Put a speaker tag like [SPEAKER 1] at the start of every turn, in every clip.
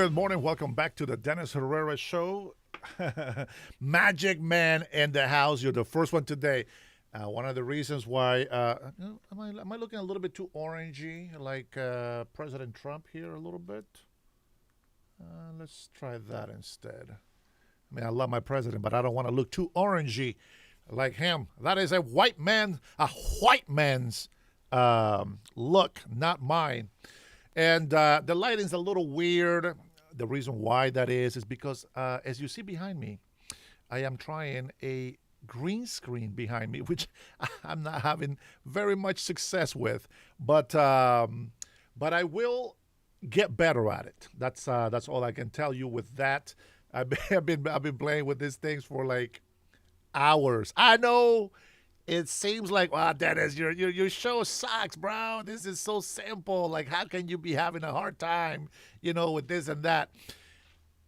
[SPEAKER 1] Good morning. Welcome back to the Dennis Herrera Show. Magic Man in the house. You're the first one today. One of the reasons why am I looking a little bit too orangey, like President Trump here a little bit? Let's try that instead. I mean, I love my president, but I don't want to look too orangey like him. That is a white man's look, not mine. And the lighting's a little weird. The reason why that is because, as you see behind me, I am trying a green screen behind me, which I'm not having very much success with. But I will get better at it. That's all I can tell you with that. I've been playing with these things for like hours. I know it seems like, wow, Dennis, your show sucks, bro. This is so simple. Like, how can you be having a hard time, with this and that?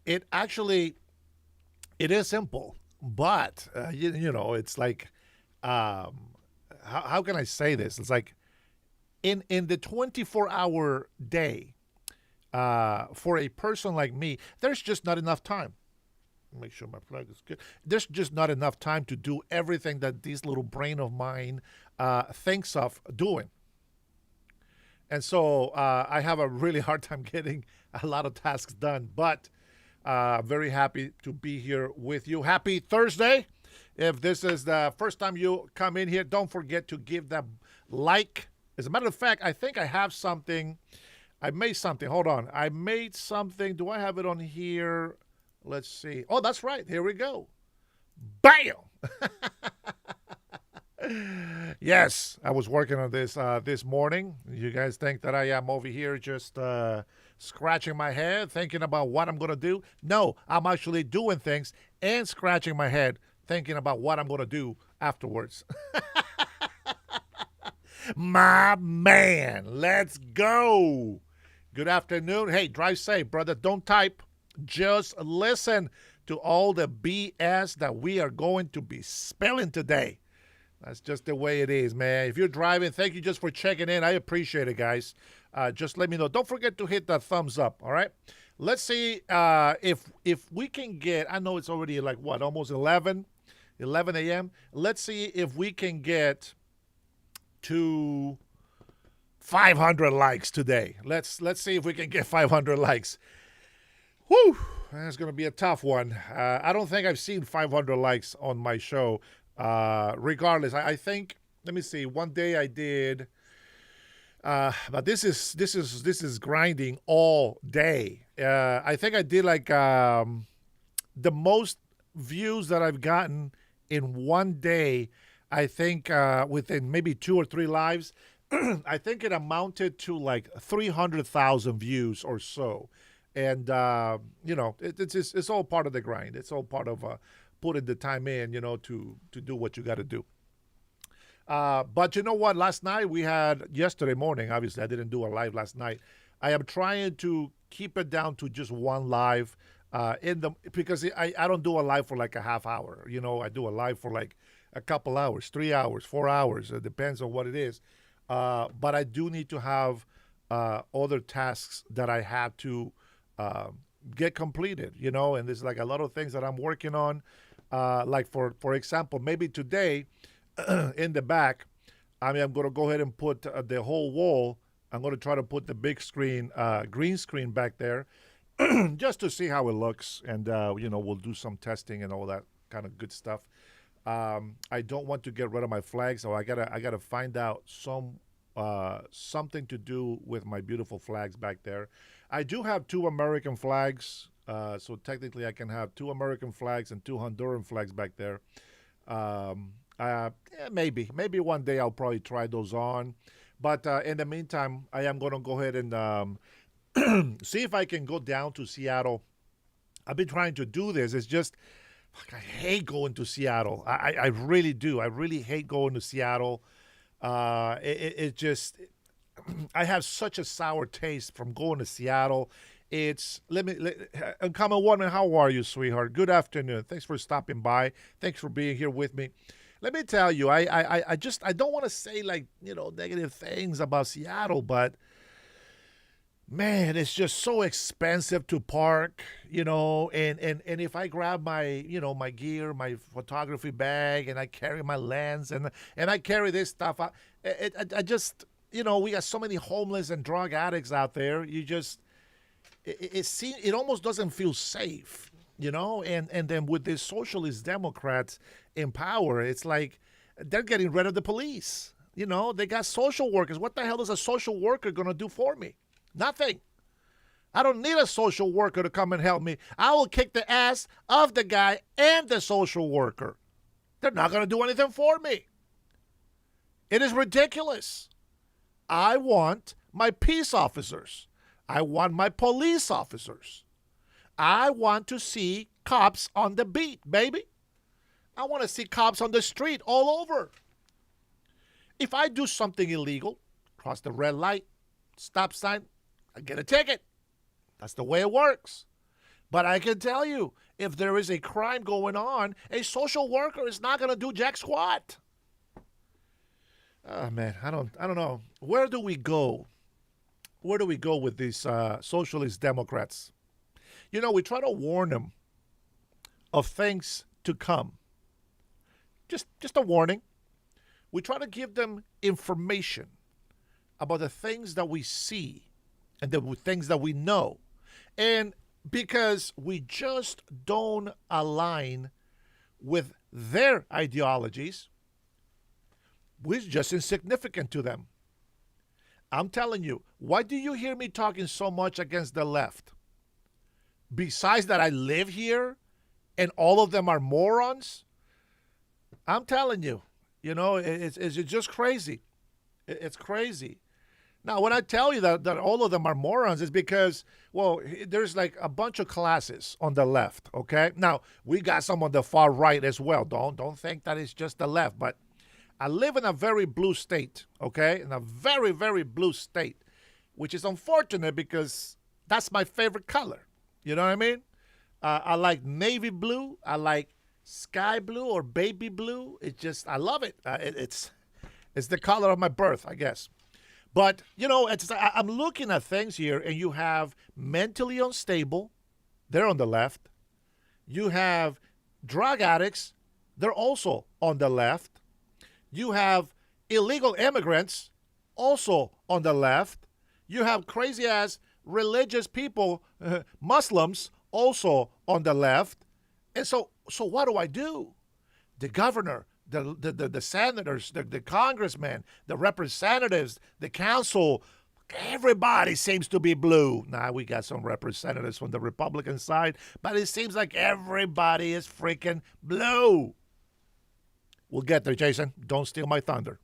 [SPEAKER 1] It actually, it is simple, but it's like, how can I say this? It's like in the 24-hour day, for a person like me, there's just not enough time. Make sure my flag is good. There's just not enough time to do everything that this little brain of mine thinks of doing. And so I have a really hard time getting a lot of tasks done. But very happy to be here with you. Happy Thursday. If this is the first time you come in here, don't forget to give that like. As a matter of fact, I think I have something. I made something. Hold on. I made something. Do I have it on here? Let's see. Oh, that's right. Here we go. Bam! Yes, I was working on this this morning. You guys think that I am over here just scratching my head, thinking about what I'm going to do? No, I'm actually doing things and scratching my head, thinking about what I'm going to do afterwards. My man, let's go. Good afternoon. Hey, drive safe, brother. Don't type. Just listen to all the BS that we are going to be spilling today. That's just the way it is, man. If you're driving, thank you just for checking in. I appreciate it, guys. Just let me know. Don't forget to hit that thumbs up, all right? Let's see if we can get, I know it's already like, what, almost 11 a.m.? Let's see if we can get to 500 likes today. Let's see if we can get 500 likes. Whew, that's going to be a tough one. I don't think I've seen 500 likes on my show. Regardless, I think, let me see. One day I did, but this is grinding all day. I think I did like the most views that I've gotten in one day. I think within maybe 2 or 3 lives, I think it amounted to like 300,000 views or so. And, it's all part of the grind. It's all part of putting the time in, to do what you got to do. But you know what? Yesterday morning, obviously, I didn't do a live last night. I am trying to keep it down to just one live because I don't do a live for like a half hour. I do a live for like a couple hours, 3 hours, 4 hours. It depends on what it is. But I do need to have other tasks that I have to get completed, and there's like a lot of things that I'm working on. Like for example, maybe today in the back, I'm going to go ahead and put the whole wall. I'm going to try to put the big screen, green screen back there just to see how it looks. And, we'll do some testing and all that kind of good stuff. I don't want to get rid of my flags, so I gotta find out something to do with my beautiful flags back there. I do have 2 American flags, so technically I can have 2 American flags and 2 Honduran flags back there. Maybe one day I'll probably try those on. But in the meantime, I am going to go ahead and see if I can go down to Seattle. I've been trying to do this. It's just, I hate going to Seattle. I really do. I really hate going to Seattle. It just, I have such a sour taste from going to Seattle. Uncommon Woman, how are you, sweetheart? Good afternoon. Thanks for stopping by. Thanks for being here with me. Let me tell you, I don't want to say like, negative things about Seattle, but Man, it's just so expensive to park, and if I grab my, my gear, my photography bag, and I carry my lens, and I carry this stuff, I just, we got so many homeless and drug addicts out there. You just, it almost doesn't feel safe, and then with these socialist Democrats in power, it's like they're getting rid of the police. They got social workers. What the hell is a social worker going to do for me? Nothing. I don't need a social worker to come and help me. I will kick the ass of the guy and the social worker. They're not going to do anything for me. It is ridiculous. I want my peace officers. I want my police officers. I want to see cops on the beat, baby. I want to see cops on the street all over. If I do something illegal, cross the red light, stop sign, I get a ticket. That's the way it works. But I can tell you, if there is a crime going on, a social worker is not going to do jack squat. Oh man, I don't know. Where do we go? Where do we go with these socialist Democrats? We try to warn them of things to come. Just a warning. We try to give them information about the things that we see and the things that we know. And because we just don't align with their ideologies, we're just insignificant to them. I'm telling you, why do you hear me talking so much against the left? Besides that I live here and all of them are morons, I'm telling you, it's just crazy. It's crazy. Now, when I tell you that all of them are morons, it's because, well, there's like a bunch of classes on the left, okay? Now, we got some on the far right as well. Don't think that it's just the left, but I live in a very blue state, okay? In a very, very blue state, which is unfortunate because that's my favorite color. You know what I mean? I like navy blue. I like sky blue or baby blue. I love it. It's the color of my birth, I guess. But, I'm looking at things here, and you have mentally unstable. They're on the left. You have drug addicts. They're also on the left. You have illegal immigrants, also on the left. You have crazy-ass religious people, Muslims, also on the left. And so what do? The governor, the senators, the congressmen, the representatives, the council, everybody seems to be blue. Now, we got some representatives from the Republican side, but it seems like everybody is freaking blue. We'll get there, Jason. Don't steal my thunder.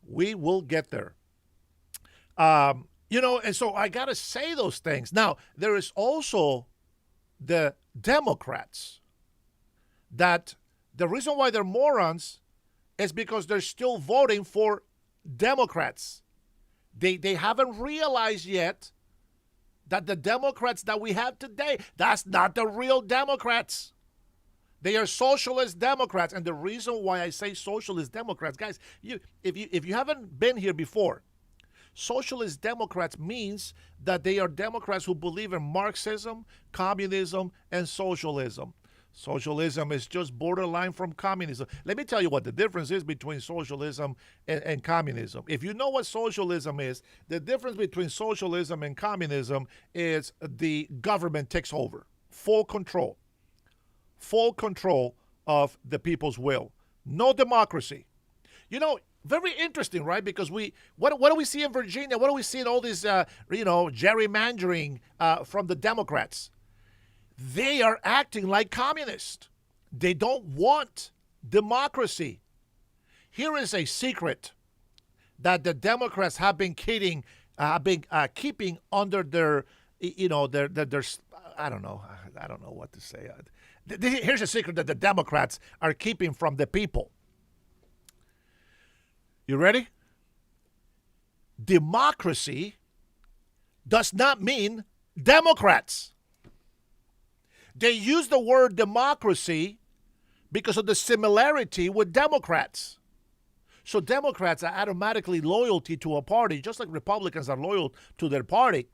[SPEAKER 1] We will get there. And so I got to say those things. Now, there is also the Democrats that the reason why they're morons is because they're still voting for Democrats. They haven't realized yet that the Democrats that we have today, that's not the real Democrats. They are socialist Democrats. And the reason why I say socialist Democrats, guys, if you haven't been here before, socialist Democrats means that they are Democrats who believe in Marxism, communism, and socialism. Socialism is just borderline from communism. Let me tell you what the difference is between socialism and communism. If you know what socialism is, the difference between socialism and communism is the government takes over. Full control of the people's will. No democracy. Very interesting, right? Because what do we see in Virginia? What do we see in all this, gerrymandering from the Democrats? They are acting like communists. They don't want democracy. Here is a secret that the Democrats have been keeping under their, their I don't know what to say. Here's a secret that the Democrats are keeping from the people. You ready? Democracy does not mean Democrats. They use the word democracy because of the similarity with Democrats. So Democrats are automatically loyalty to a party, just like Republicans are loyal to their party.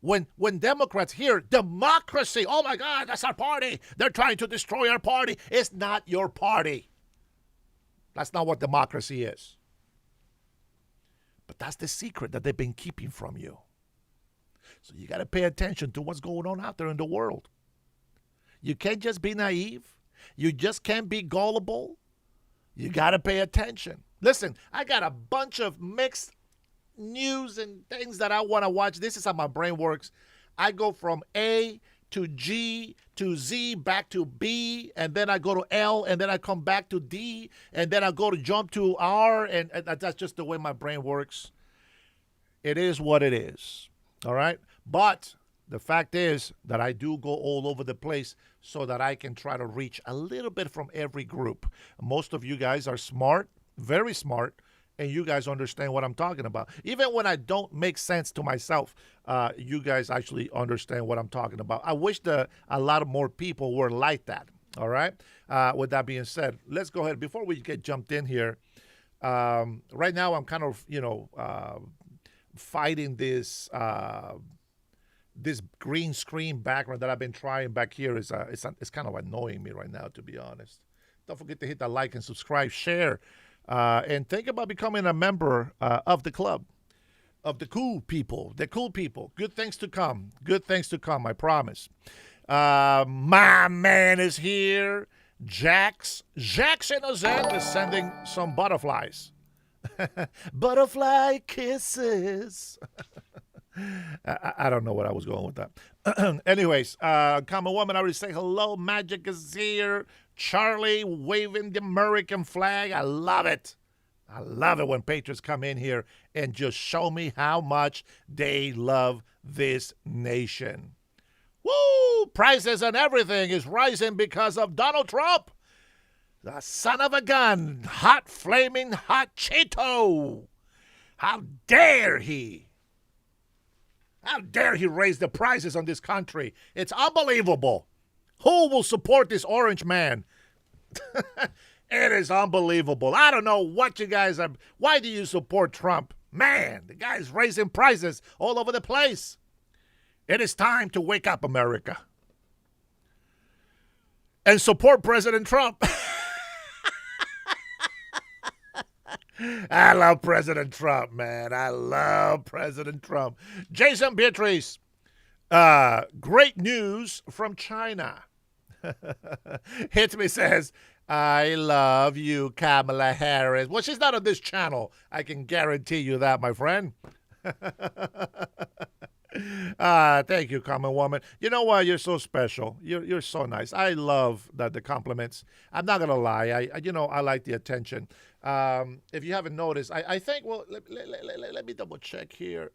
[SPEAKER 1] When Democrats hear democracy, oh my God, that's our party. They're trying to destroy our party. It's not your party. That's not what democracy is. But that's the secret that they've been keeping from you. So you got to pay attention to what's going on out there in the world. You can't just be naive. You just can't be gullible. You got to pay attention. Listen, I got a bunch of mixed news and things that I want to watch. This is how my brain works. I go from A to G to Z back to B, and then I go to L, and then I come back to D, and then I go to jump to R, and that's just the way my brain works. It is what it is. All right? But the fact is that I do go all over the place so that I can try to reach a little bit from every group. Most of you guys are smart, very smart, and you guys understand what I'm talking about. Even when I don't make sense to myself, you guys actually understand what I'm talking about. I wish that a lot of more people were like that, all right? With that being said, let's go ahead. Before we get jumped in here, right now I'm kind of, fighting this this green screen background that I've been trying back here. It's kind of annoying me right now, to be honest. Don't forget to hit that like and subscribe, share. And think about becoming a member of the club, of the cool people, Good things to come. Good things to come, I promise. My man is here. Jackson Ozette is sending some butterflies. Butterfly kisses. I don't know what I was going with that. Anyways, Common Woman, I already say hello. Magic is here. Charlie waving the American flag. I love it. I love it when patriots come in here and just show me how much they love this nation. Woo! Prices and everything is rising because of Donald Trump. The son of a gun. Hot, flaming hot Cheeto. How dare he? How dare he raise the prices on this country? It's unbelievable. Who will support this orange man? It is unbelievable. I don't know what you guys are. Why do you support Trump? Man, the guy's raising prices all over the place. It is time to wake up, America. And support President Trump. I love President Trump, man. I love President Trump. Jason Beatrice, great news from China. Hits me, says, I love you, Kamala Harris. Well, she's not on this channel. I can guarantee you that, my friend. Thank you, Common Woman. You know what? You're so special. You're so nice. I love the compliments. I'm not gonna lie. I like the attention. If you haven't noticed, I think. Well, let me double check here.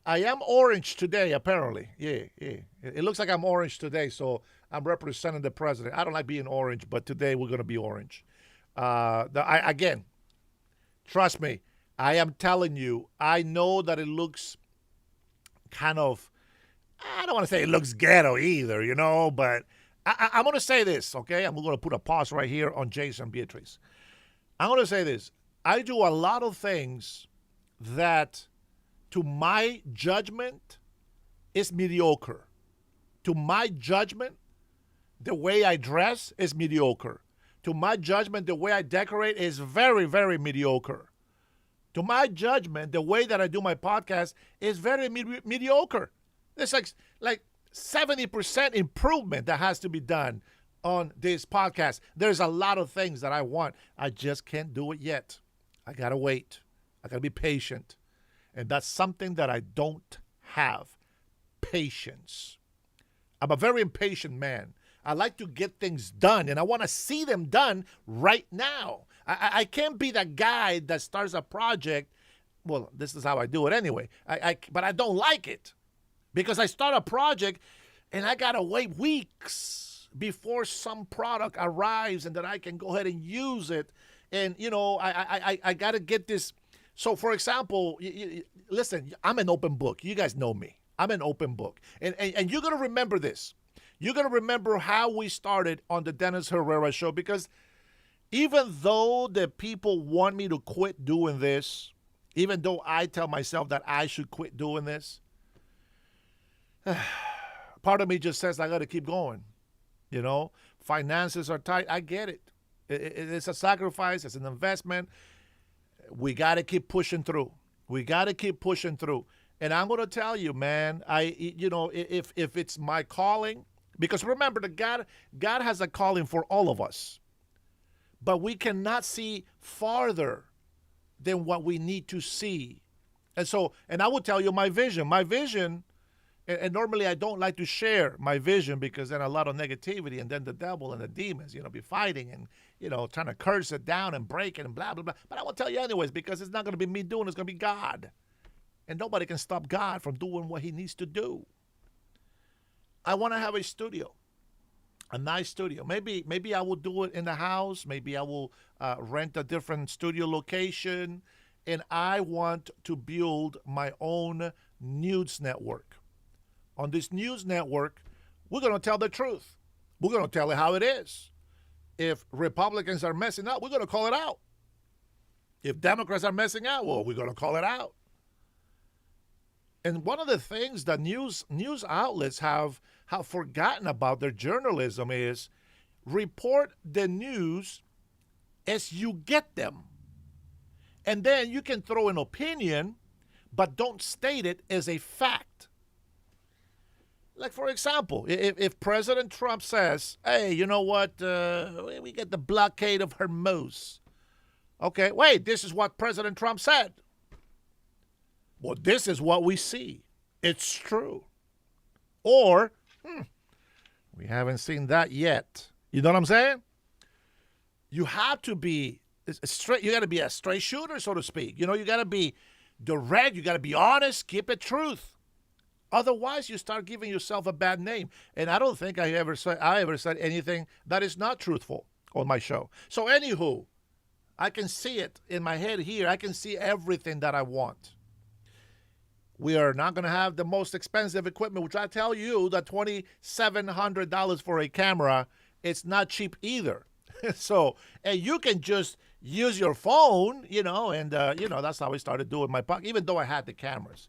[SPEAKER 1] I am orange today, apparently. Yeah. It looks like I'm orange today, so I'm representing the president. I don't like being orange, but today we're gonna be orange. Again, trust me. I am telling you. I know that it looks kind of, I don't want to say it looks ghetto either, but I'm going to say this, okay? I'm going to put a pause right here on Jason Beatrice. I'm going to say this. I do a lot of things that, to my judgment, is mediocre. To my judgment, the way I dress is mediocre. To my judgment, the way I decorate is very, very mediocre. To my judgment, the way that I do my podcast is very mediocre. There's like 70% improvement that has to be done on this podcast. There's a lot of things that I want. I just can't do it yet. I got to wait. I got to be patient. And that's something that I don't have. Patience. I'm a very impatient man. I like to get things done, and I want to see them done right now. I can't be the guy that starts a project. Well, this is how I do it anyway. But I don't like it because I start a project and I got to wait weeks before some product arrives and that I can go ahead and use it. And, I got to get this. So, for example, listen, I'm an open book. You guys know me. I'm an open book. And you're going to remember this. You're going to remember how we started on the Dennis Herrera show because Even though the people want me to quit doing this, even though I tell myself that I should quit doing this, part of me just says I got to keep going. You know, finances are tight. I get it. It's a sacrifice. It's an investment. We got to keep pushing through. We got to keep pushing through. And I'm going to tell you, man, if it's my calling, because remember, God has a calling for all of us, but we cannot see farther than what we need to see. And I will tell you my vision. My vision, and normally I don't like to share my vision because then a lot of negativity and then the devil and the demons, be fighting and, trying to curse it down and break it and blah, blah, blah. But I will tell you anyways because it's not going to be me doing it. It's going to be God. And nobody can stop God from doing what he needs to do. I want to have a studio, a nice studio. Maybe I will do it in the house. Maybe I will rent a different studio location. And I want to build my own news network. On this news network, we're going to tell the truth. We're going to tell it how it is. If Republicans are messing up, we're going to call it out. If Democrats are messing up, well, we're going to call it out. And one of the things that news outlets have forgotten about their journalism is report the news as you get them. And then you can throw an opinion, but don't state it as a fact. Like, for example, if President Trump says, hey, you know what, we get the blockade of Hormuz. Okay, wait, this is what President Trump said. Well, this is what we see. It's true. Or, we haven't seen that yet. You know what I'm saying? You have to be straight. You got to be a straight shooter, so to speak. You got to be direct. You got to be honest. Keep it truth. Otherwise, you start giving yourself a bad name. And I don't think I ever said anything that is not truthful on my show. So, anywho, I can see it in my head here. I can see everything that I want. We are not going to have the most expensive equipment, which I tell you that $2,700 for a camera, it's not cheap either. So, and you can just use your phone, and, that's how I started doing my podcast, even though I had the cameras.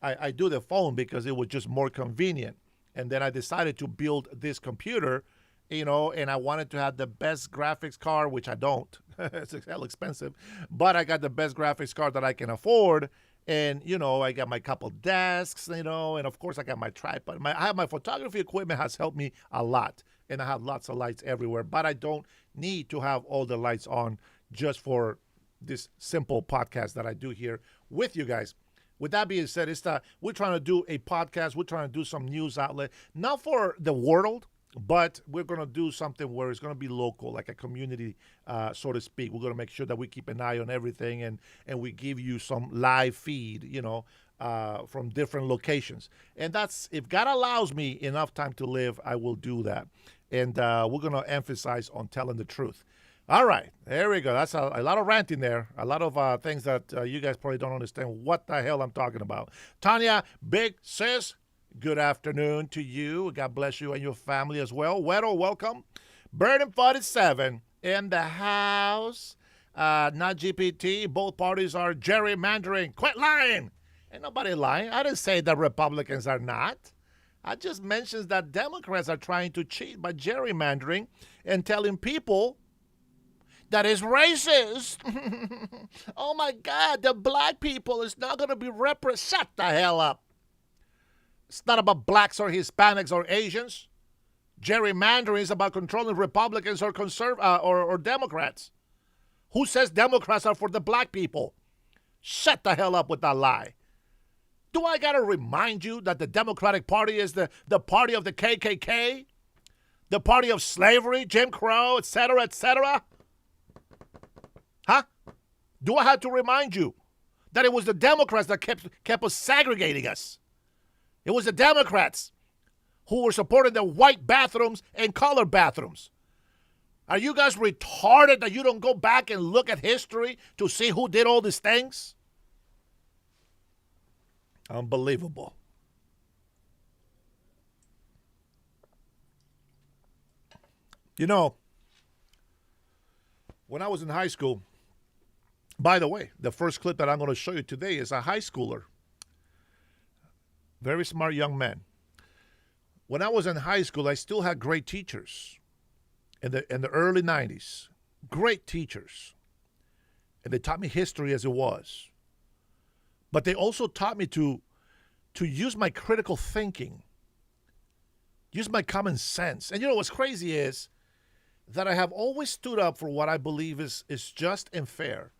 [SPEAKER 1] I do the phone because it was just more convenient. And then I decided to build this computer, and I wanted to have the best graphics card, which I don't. It's hell expensive. But I got the best graphics card that I can afford. And, I got my couple desks, and of course I got my tripod. I have my photography equipment has helped me a lot. And I have lots of lights everywhere. But I don't need to have all the lights on just for this simple podcast that I do here with you guys. With that being said, we're trying to do a podcast. We're trying to do some news outlet, not for the world, but we're going to do something where it's going to be local, like a community, so to speak. We're going to make sure that we keep an eye on everything and we give you some live feed, from different locations. And that's, if God allows me enough time to live, I will do that. And we're going to emphasize on telling the truth. All right, there we go. That's a lot of ranting there. A lot of things that you guys probably don't understand what the hell I'm talking about. Tanya, big sis, good afternoon to you. God bless you and your family as well. Weddle, welcome. Burden 47 in the house. Not GPT. Both parties are gerrymandering. Quit lying. Ain't nobody lying. I didn't say that Republicans are not. I just mentioned that Democrats are trying to cheat by gerrymandering and telling people that is racist. Oh my God, the black people is not going to be represented. Shut the hell up. It's not about blacks or Hispanics or Asians. Gerrymandering is about controlling Republicans or or Democrats. Who says Democrats are for the black people? Shut the hell up with that lie. Do I got to remind you that the Democratic Party is the party of the KKK? The party of slavery, Jim Crow, etc., etc.? Huh? Do I have to remind you that it was the Democrats that kept us segregating us? It was the Democrats who were supporting the white bathrooms and colored bathrooms. Are you guys retarded that you don't go back and look at history to see who did all these things? Unbelievable. When I was in high school, by the way, the first clip that I'm going to show you today is a high schooler. Very smart young man. When I was in high school, I still had great teachers in the early 90s. Great teachers. And they taught me history as it was. But they also taught me to use my critical thinking, use my common sense. And you know what's crazy is that I have always stood up for what I believe is just and fair.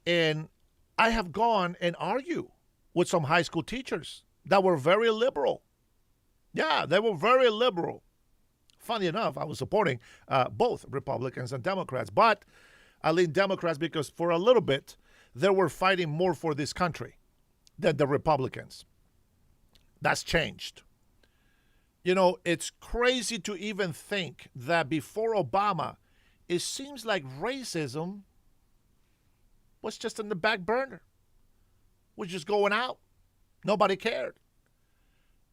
[SPEAKER 1] And I have gone and argued with some high school teachers that were very liberal. Yeah, they were very liberal. Funny enough, I was supporting both Republicans and Democrats, but I lean Democrats because for a little bit, they were fighting more for this country than the Republicans. That's changed. You know, it's crazy to even think that before Obama, it seems like racism was just in the back burner. Was just going out. Nobody cared.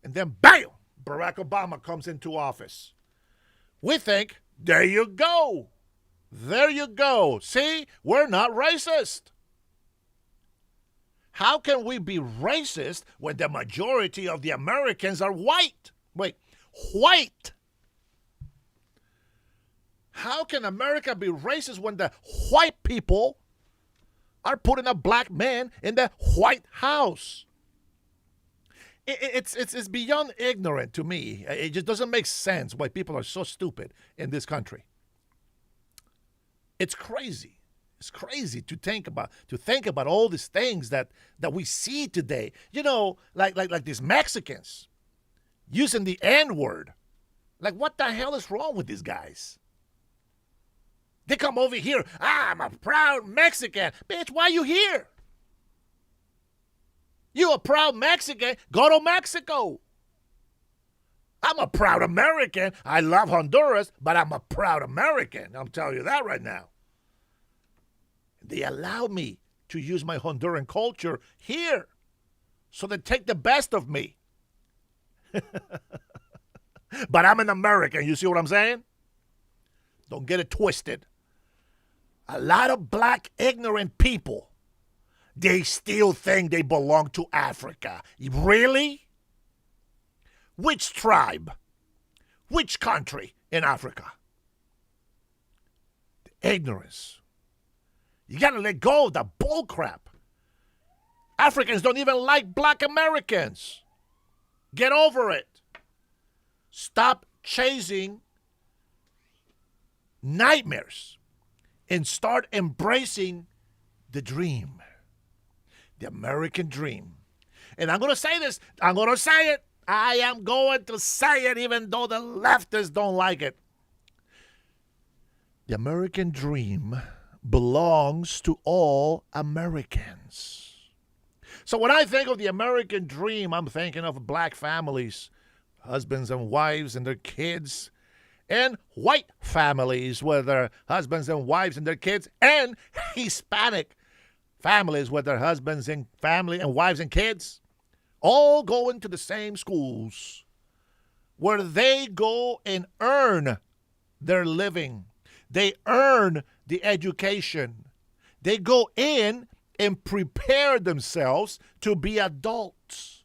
[SPEAKER 1] And then, bam, Barack Obama comes into office. We think, there you go. There you go. See, we're not racist. How can we be racist when the majority of the Americans are white? Wait, white. How can America be racist when the white people are putting a black man in the White House? It's beyond ignorant to me. It just doesn't make sense why people are so stupid in this country. It's crazy. It's crazy to think about all these things that we see today. You know, like these Mexicans using the N-word. Like, what the hell is wrong with these guys? They come over here. I'm a proud Mexican. Bitch, why you here? You a proud Mexican? Go to Mexico. I'm a proud American. I love Honduras, but I'm a proud American. I'm telling you that right now. They allow me to use my Honduran culture here. So they take the best of me. But I'm an American. You see what I'm saying? Don't get it twisted. A lot of black ignorant people, they still think they belong to Africa. Really? Which tribe? Which country in Africa? The ignorance. You got to let go of the bull crap. Africans don't even like black Americans. Get over it. Stop chasing nightmares and start embracing the dream. The American dream. And I'm going to say this. I'm going to say it. I am going to say it even though the leftists don't like it. The American dream belongs to all Americans. So when I think of the American dream, I'm thinking of black families, husbands and wives and their kids, and white families with their husbands and wives and their kids, and Hispanic families with their husbands and family and wives and kids, all going to the same schools where they go and earn their living. They earn the education. They go in and prepare themselves to be adults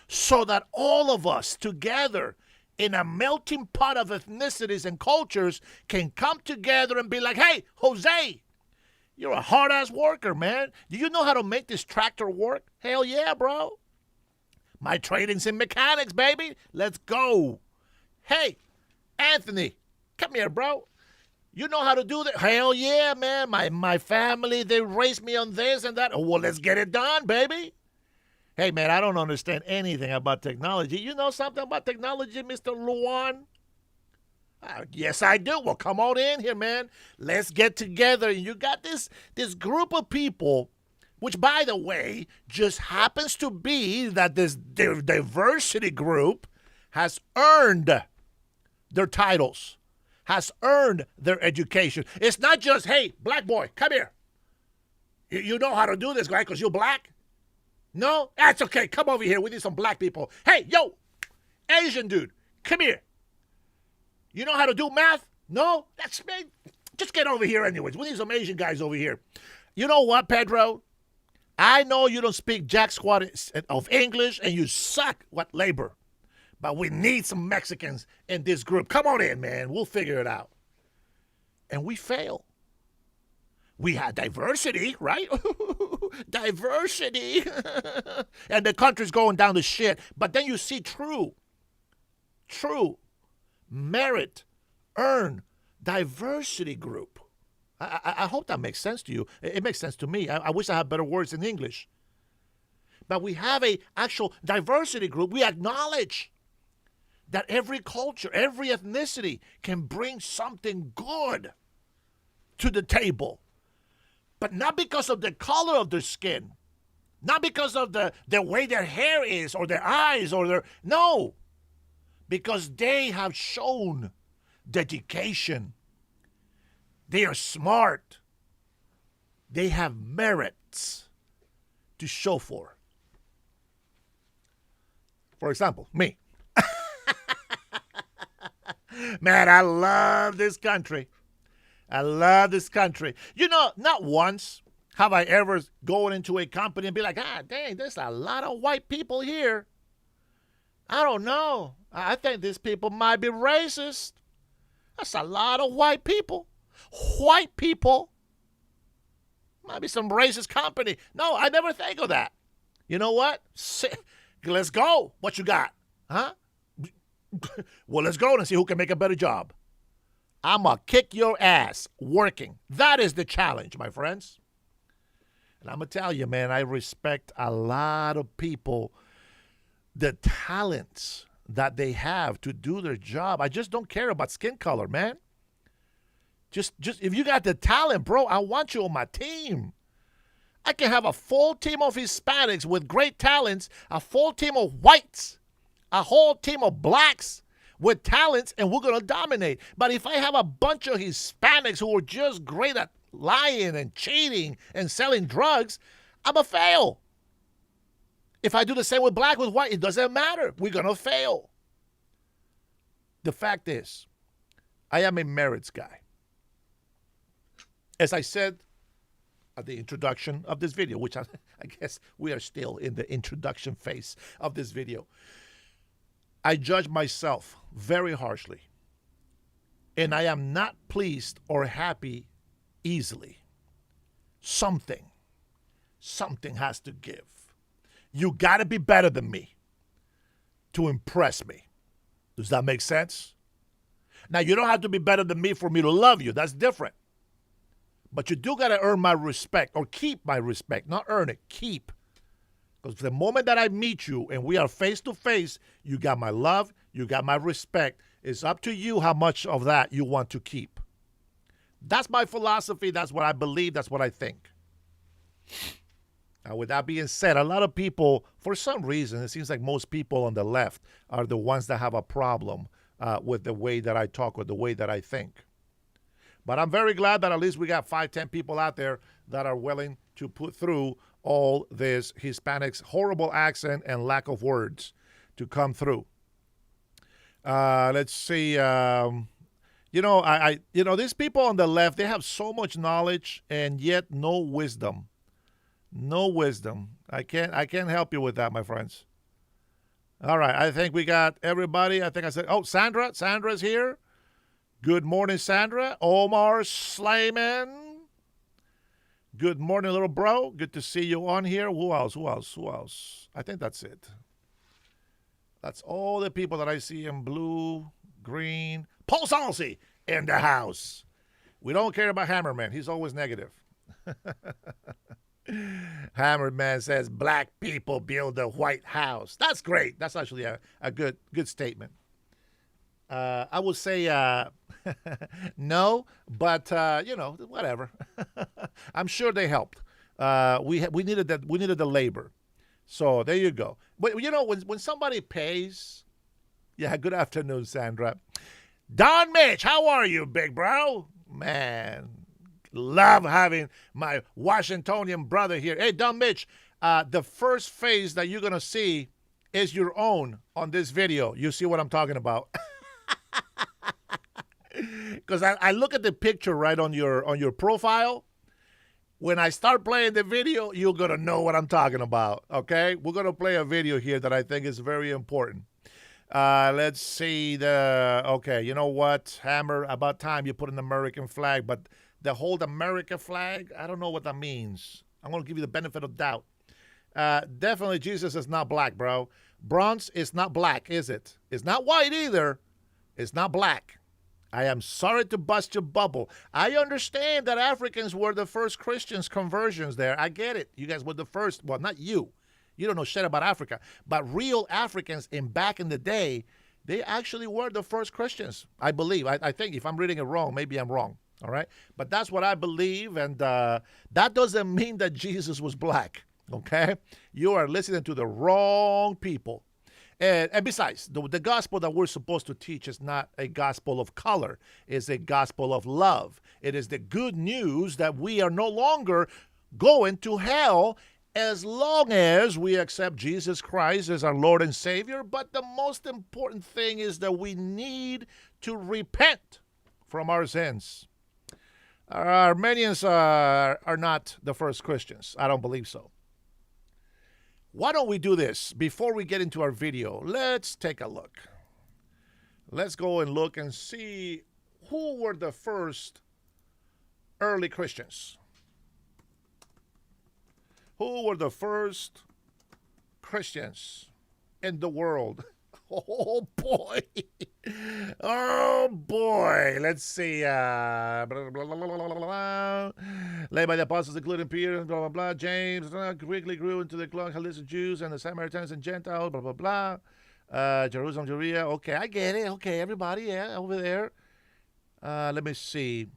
[SPEAKER 1] so that all of us together in a melting pot of ethnicities and cultures can come together and be like, hey, Jose, you're a hard-ass worker, man. Do you know how to make this tractor work? Hell yeah, bro. My training's in mechanics, baby. Let's go. Hey, Anthony, come here, bro. You know how to do that? Hell yeah, man. My family, they raised me on this and that. Oh, well, let's get it done, baby. Hey, man, I don't understand anything about technology. You know something about technology, Mr. Luan? Yes, I do. Well, come on in here, man. Let's get together. You got this group of people, which, by the way, just happens to be that this diversity group has earned their titles, has earned their education. It's not just, hey, black boy, come here. You know how to do this, right, because you're black? No? That's okay. Come over here. We need some black people. Hey, yo, Asian dude, come here. You know how to do math? No? That's me. Just get over here anyways. We need some Asian guys over here. You know what, Pedro? I know you don't speak jack squat of English and you suck at labor. But we need some Mexicans in this group. Come on in, man. We'll figure it out. And we fail. We had diversity, right? Diversity. And the country's going down the shit. But then you see true, merit, earn, diversity group. I hope that makes sense to you. It makes sense to me. I wish I had better words in English. But we have a actual diversity group. We acknowledge that every culture, every ethnicity can bring something good to the table. But not because of the color of their skin. Not because of the way their hair is or their eyes or their... No. Because they have shown dedication. They are smart. They have merits to show for. For example, me. Man, I love this country. I love this country. You know, not once have I ever gone into a company and be like, dang, there's a lot of white people here. I don't know. I think these people might be racist. That's a lot of white people. White people. Might be some racist company. No, I never think of that. You know what? Let's go. What you got? Huh? Well, let's go and see who can make a better job. I'm going to kick your ass working. That is the challenge, my friends. And I'm going to tell you, man, I respect a lot of people, the talents that they have to do their job. I just don't care about skin color, man. Just if you got the talent, bro, I want you on my team. I can have a full team of Hispanics with great talents, a full team of whites, a whole team of blacks with talents, and we're going to dominate. But if I have a bunch of Hispanics who are just great at lying and cheating and selling drugs, I'm a fail. If I do the same with black, with white, it doesn't matter. We're going to fail. The fact is, I am a merits guy. As I said at the introduction of this video, which I guess we are still in the introduction phase of this video, I judge myself very harshly. And I am not pleased or happy easily. Something has to give. You got to be better than me to impress me. Does that make sense? Now, you don't have to be better than me for me to love you. That's different. But you do got to earn my respect or keep my respect. Not earn it, keep. Because the moment that I meet you and we are face to face, you got my love, you got my respect. It's up to you how much of that you want to keep. That's my philosophy. That's what I believe. That's what I think. Now, with that being said, a lot of people, for some reason, it seems like most people on the left are the ones that have a problem with the way that I talk or the way that I think. But I'm very glad that at least we got 5-10 people out there that are willing to put through all this Hispanics' horrible accent and lack of words to come through. Let's see. These people on the left, they have so much knowledge and yet no wisdom. No wisdom. I can't help you with that, my friends. All right, I think we got everybody. I think I said, Sandra. Sandra's here. Good morning, Sandra. Omar Slayman. Good morning, little bro. Good to see you on here. Who else? I think that's it. That's all the people that I see in blue, green. Paul Salsi in the house. We don't care about Hammerman. He's always negative. Hammerman says black people build a White House. That's great. That's actually a good statement. I would say no, but whatever. I'm sure they helped. We needed that. We needed the labor. So there you go. But when somebody pays, yeah. Good afternoon, Sandra. Don Mitch, how are you, big bro? Man, love having my Washingtonian brother here. Hey, Don Mitch, the first face that you're gonna see is your own on this video. You see what I'm talking about? Because I look at the picture right on your profile. When I start playing the video, you're going to know what I'm talking about, okay? We're going to play a video here that I think is very important. Let's see okay, you know what, Hammer, about time you put an American flag, but the whole America flag, I don't know what that means. I'm going to give you the benefit of doubt. Definitely Jesus is not black, bro. Bronze is not black, is it? It's not white either. It's not black. I am sorry to bust your bubble. I understand that Africans were the first Christians conversions there. I get it. You guys were the first. Well, not you. You don't know shit about Africa. But real Africans back in the day, they actually were the first Christians, I believe. I think if I'm reading it wrong, maybe I'm wrong. All right? But that's what I believe. And that doesn't mean that Jesus was black. Okay? You are listening to the wrong people. And besides, the gospel that we're supposed to teach is not a gospel of color. It's a gospel of love. It is the good news that we are no longer going to hell as long as we accept Jesus Christ as our Lord and Savior. But the most important thing is that we need to repent from our sins. Armenians are not the first Christians. I don't believe so. Why don't we do this? Before we get into our video, let's take a look. Let's go and look and see who were the first early Christians. Who were the first Christians in the world? Oh, boy. Oh, boy. Let's see. Blah, blah, blah, blah, blah, blah. Led by the apostles, including Peter, blah, blah, blah. James quickly grew into the clan of Jews and the Samaritans and Gentiles, blah, blah, blah. Jerusalem, Judea. Okay, I get it. Okay, everybody, yeah, over there. Let me see.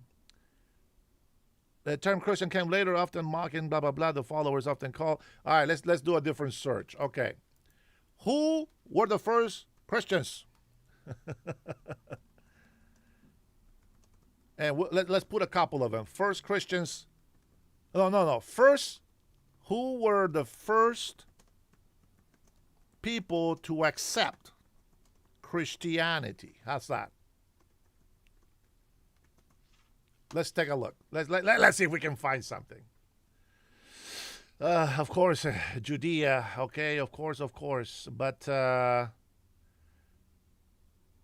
[SPEAKER 1] The term Christian came later, often mocking, blah, blah, blah. The followers often call. All right, let's do a different search. Okay. Who were the first Christians? And let's put a couple of them. First Christians. No. First, who were the first people to accept Christianity? How's that? Let's take a look. Let's see if we can find something. Of course, Judea. Okay, of course. But I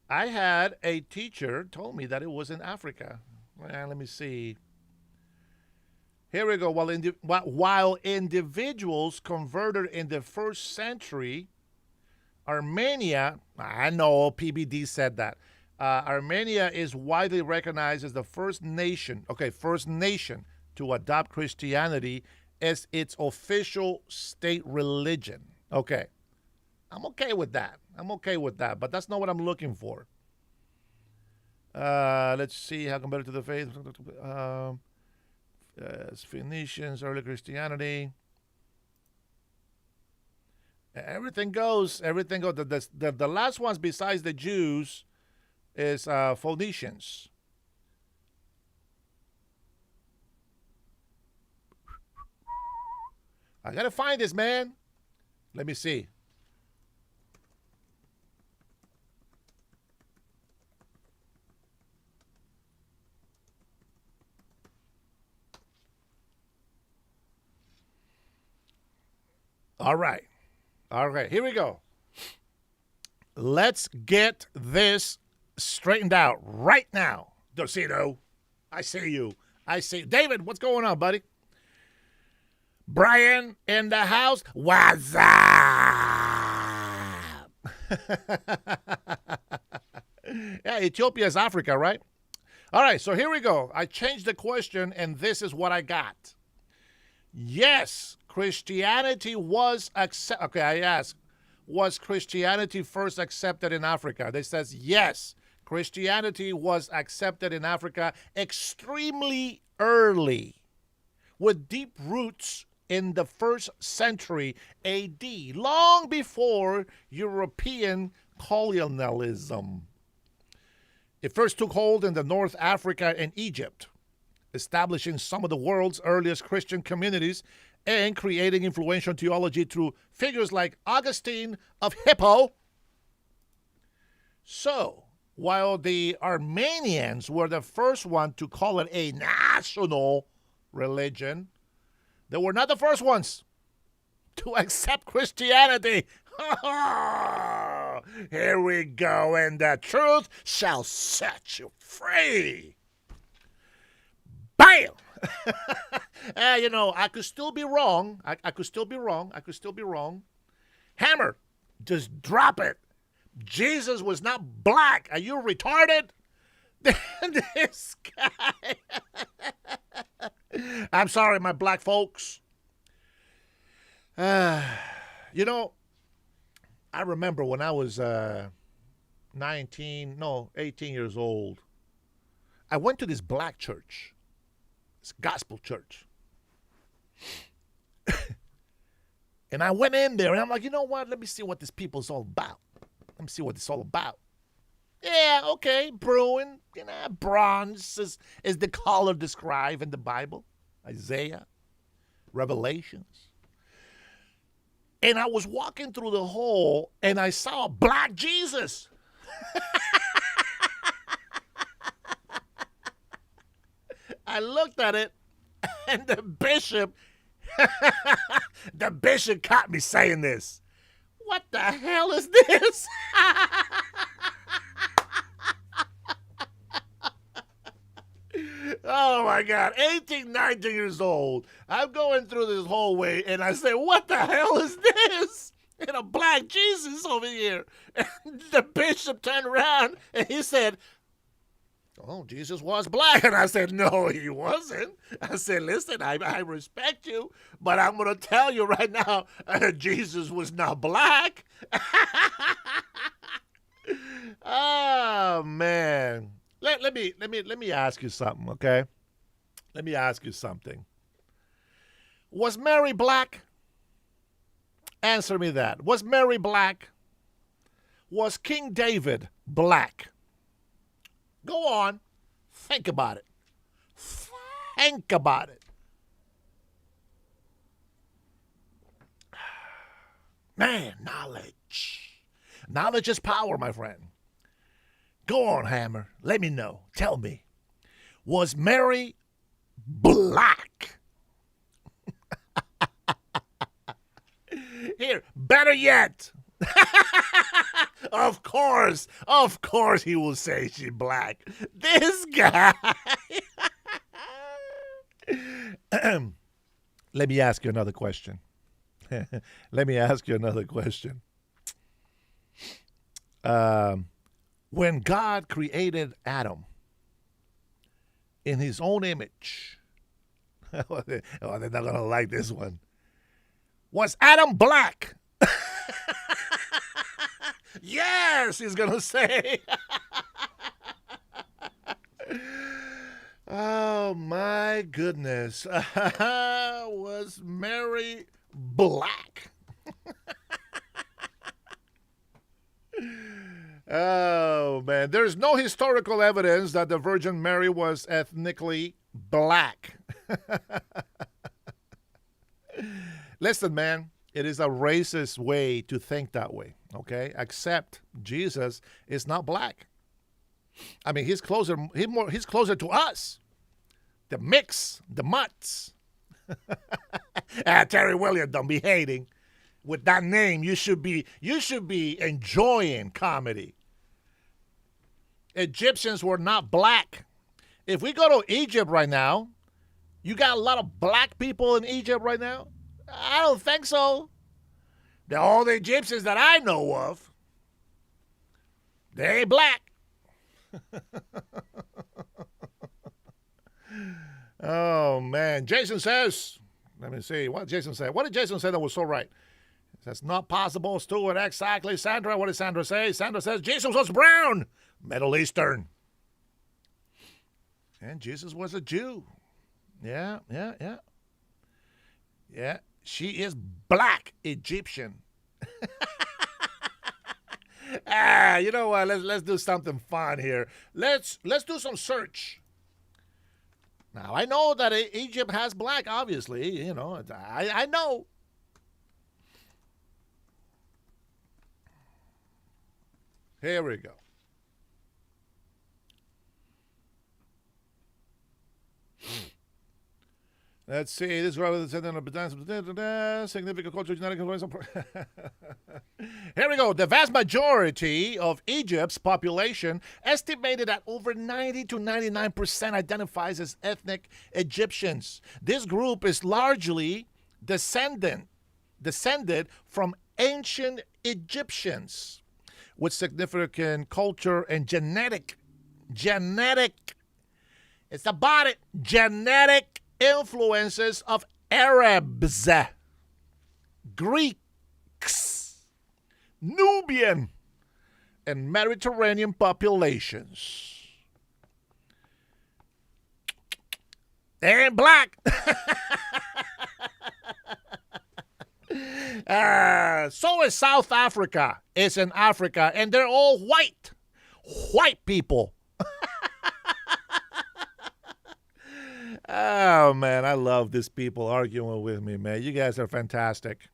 [SPEAKER 1] had a teacher told me that it was in Africa. Well, let me see. Here we go. While individuals converted in the first century, Armenia, I know PBD said that. Armenia is widely recognized as the first nation to adopt Christianity as its official state religion. Okay. I'm okay with that. But that's not what I'm looking for. Let's see how compared to the faith. Phoenicians, early Christianity. Everything goes. The last ones besides the Jews is Phoenicians. I gotta find this, man. Let me see. All right, here we go. Let's get this straightened out right now. Docino, I see you. David, what's going on, buddy? Brian in the house. What's up? Yeah, Ethiopia is Africa, right? All right, so here we go. I changed the question, and this is what I got. Yes, Christianity was accepted. Okay, I asked, was Christianity first accepted in Africa? They says yes. Christianity was accepted in Africa extremely early, with deep roots in the 1st century A.D., long before European colonialism. It first took hold in the North Africa and Egypt, establishing some of the world's earliest Christian communities and creating influential theology through figures like Augustine of Hippo. So, while the Armenians were the first one to call it a national religion, they were not the first ones to accept Christianity. Here we go, and the truth shall set you free. Bam! I could still be wrong. I could still be wrong. I could still be wrong. Hammer, just drop it. Jesus was not black. Are you retarded? This guy. I'm sorry, my black folks. I remember when I was 18 years old. I went to this black church, this gospel church. And I went in there and I'm like, you know what? Let me see what this people's all about. Let me see what it's all about. Yeah, okay, brewing, bronze is the color described in the Bible, Isaiah, Revelations. And I was walking through the hall and I saw a black Jesus. I looked at it and the bishop caught me saying this. What the hell is this? Oh my God, 18, 19 years old. I'm going through this hallway and I say, what the hell is this? And a black Jesus over here. And the bishop turned around and he said, oh, Jesus was black. And I said, no, he wasn't. I said, listen, I respect you, but I'm going to tell you right now, Jesus was not black. Oh, man. Let me ask you something, okay? Let me ask you something. Was Mary black? Answer me that. Was Mary black? Was King David black? Go on. Think about it. Think about it. Man, knowledge. Knowledge is power, my friend. Go on, Hammer. Let me know. Tell me. Was Mary black? Here, better yet. Of course he will say she's black. This guy. Let me ask you another question. When God created Adam in his own image, they're not going to like this one. Was Adam black? Yes, he's going to say. Oh, my goodness. Was Mary black? Oh, man. There's no historical evidence that the Virgin Mary was ethnically black. Listen, man, it is a racist way to think that way, okay? Except Jesus is not black. I mean, he's closer to us. The mix, the mutts. Terry Williams, don't be hating. With that name, you should be enjoying comedy. Egyptians were not black. If we go to Egypt right now, you got a lot of black people in Egypt right now? I don't think so. All the Egyptians that I know of, they ain't black. Oh, man. Jason says, let me see. What did Jason say? What did Jason say that was so right? That's not possible, Stuart. Exactly. Sandra, what did Sandra say? Sandra says Jesus was brown, Middle Eastern. And Jesus was a Jew. Yeah. She is black Egyptian. You know what? Let's do something fun here. Let's do some search. Now, I know that Egypt has black, obviously. You know, I know. Here we go. Let's see. This is significant cultural genetic influence. Here we go. The vast majority of Egypt's population, estimated at over 90 to 99%, identifies as ethnic Egyptians. This group is largely descended from ancient Egyptians with significant culture and genetic, it's about it, genetic influences of Arabs, Greeks, Nubian, and Mediterranean populations. They ain't black. So is South Africa. It's in Africa, and they're all white. White people. Oh, man, I love these people arguing with me, man. You guys are fantastic.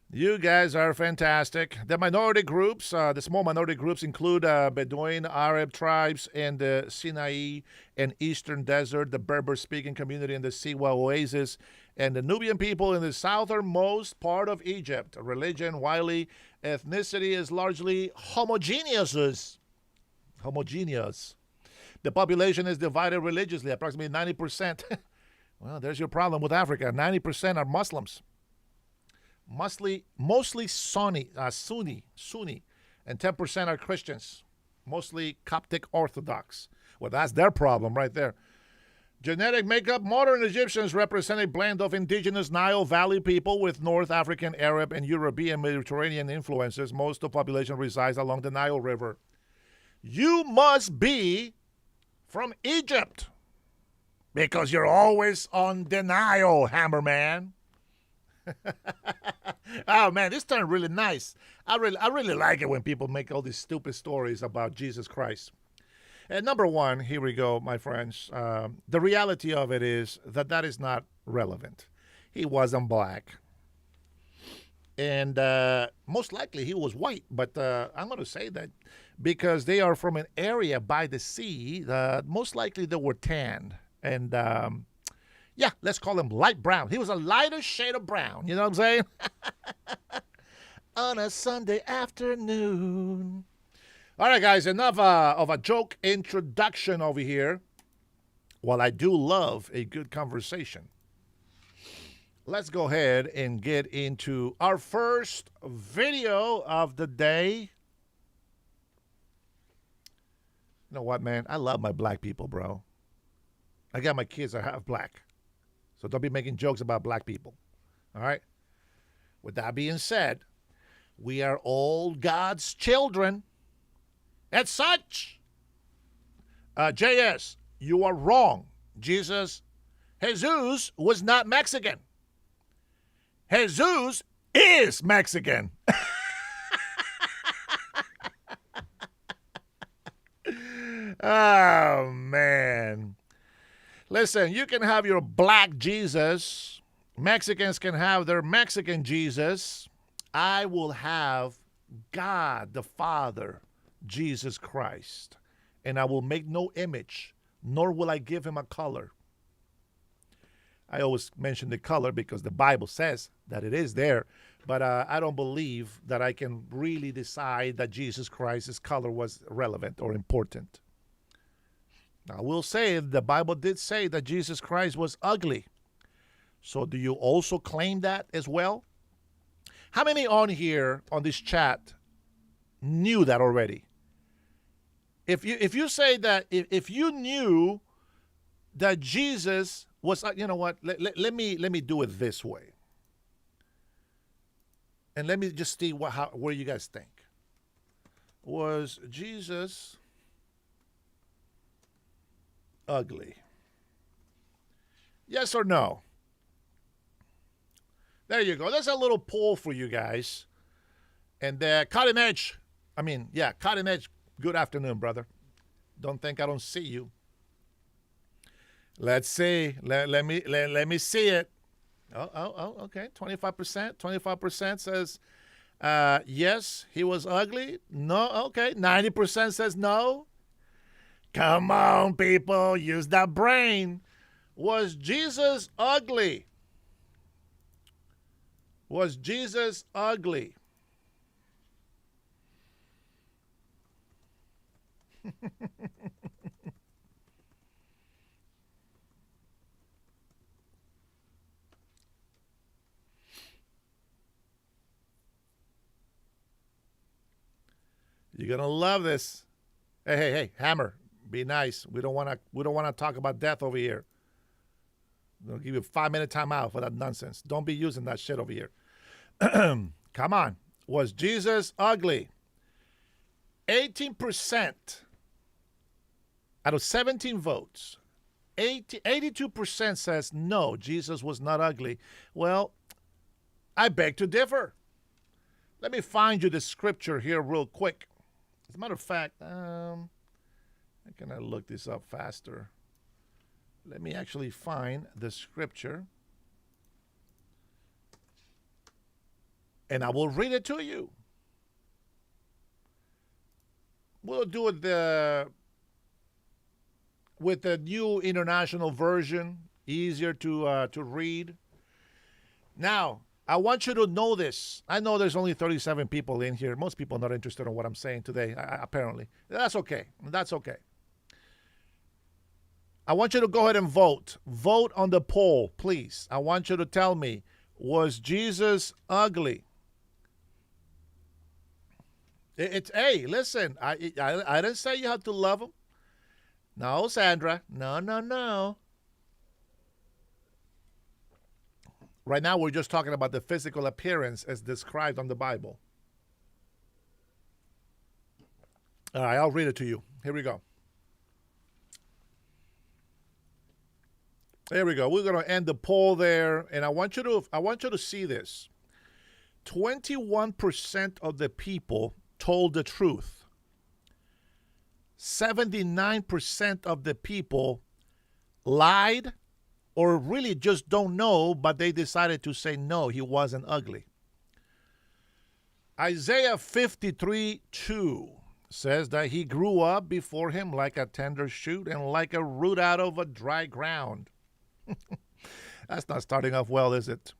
[SPEAKER 1] You guys are fantastic. The minority groups, the small minority groups include Bedouin Arab tribes in the Sinai and Eastern Desert, the Berber-speaking community in the Siwa Oasis, and the Nubian people in the southernmost part of Egypt. Religion, widely, ethnicity is largely homogeneous. The population is divided religiously, approximately 90%. Well, there's your problem with Africa. 90% are Muslims. Mostly Sunni, and 10% are Christians, mostly Coptic Orthodox. Well, that's their problem right there. Genetic makeup, modern Egyptians represent a blend of indigenous Nile Valley people with North African, Arab, and European Mediterranean influences. Most of the population resides along the Nile River. You must be from Egypt because you're always on denial, Hammerman. Oh man, this turned really nice. I really like it when people make all these stupid stories about Jesus Christ. And number one, here we go, my friends. The reality of it is that is not relevant. He wasn't black, and most likely he was white. But I'm going to say that because they are from an area by the sea, most likely they were tanned and. Yeah, let's call him light brown. He was a lighter shade of brown. You know what I'm saying? On a Sunday afternoon. All right, guys, enough of a joke introduction over here. While I do love a good conversation, let's go ahead and get into our first video of the day. You know what, man? I love my black people, bro. I got my kids that are half black. So don't be making jokes about black people. All right? With that being said, we are all God's children. As such, JS, you are wrong. Jesus was not Mexican. Jesus is Mexican. Oh, man. Listen, you can have your black Jesus. Mexicans can have their Mexican Jesus. I will have God the Father, Jesus Christ. And I will make no image, nor will I give him a color. I always mention the color because the Bible says that it is there. But I don't believe that I can really decide that Jesus Christ's color was relevant or important. I will say the Bible did say that Jesus Christ was ugly. So do you also claim that as well? How many on here on this chat knew that already? If you say that if you knew that Jesus was, you know what? Let me do it this way, and let me just see where you guys think. Was Jesus ugly? Yes or no? There you go. That's a little poll for you guys. And Cutting Edge, Cutting Edge, good afternoon, brother. Don't think I don't see you. Let's see. Let me see it. Oh, okay. 25%. 25% says yes, he was ugly. No, okay. 90% says no. Come on, people, use that brain. Was Jesus ugly? Was Jesus ugly? You're gonna love this. Hey, hey, hey, Hammer, be nice. We don't wanna talk about death over here. I'll give you a 5-minute timeout for that nonsense. Don't be using that shit over here. Come on. Was Jesus ugly? 18% out of 17 votes. 82% says no, Jesus was not ugly. Well, I beg to differ. Let me find you the scripture here real quick. As a matter of fact, how can I look this up faster? Let me actually find the scripture. And I will read it to you. We'll do it with the New International Version, easier to read. Now, I want you to know this. I know there's only 37 people in here. Most people are not interested in what I'm saying today, apparently. That's okay. That's okay. I want you to go ahead and vote. Vote on the poll, please. I want you to tell me, was Jesus ugly? Hey, listen, I didn't say you have to love him. No, Sandra. No. Right now, we're just talking about the physical appearance as described on the Bible. All right, I'll read it to you. Here we go. There we go. We're going to end the poll there, and I want you to see this. 21% of the people told the truth. 79% of the people lied or really just don't know, but they decided to say no, he wasn't ugly. Isaiah 53:2 says that he grew up before him like a tender shoot and like a root out of a dry ground. That's not starting off well, is it?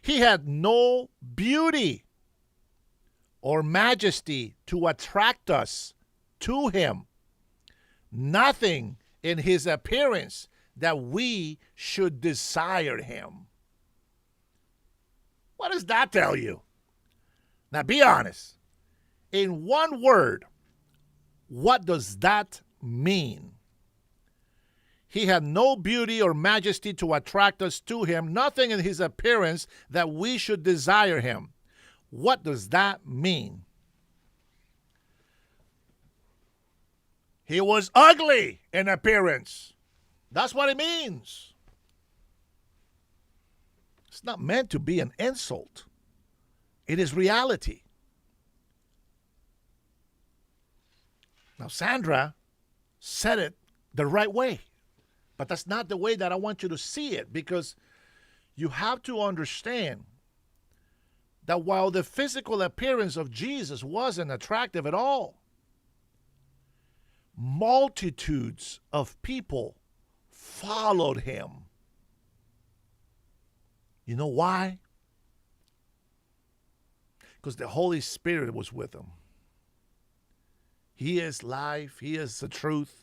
[SPEAKER 1] He had no beauty or majesty to attract us to him. Nothing in his appearance that we should desire him. What does that tell you? Now be honest. In one word, what does that mean? He had no beauty or majesty to attract us to him, nothing in his appearance that we should desire him. What does that mean? He was ugly in appearance. That's what it means. It's not meant to be an insult. It is reality. Now, Sandra said it the right way. But that's not the way that I want you to see it, because you have to understand that while the physical appearance of Jesus wasn't attractive at all, multitudes of people followed him. You know why? Because the Holy Spirit was with him. He is life. He is the truth.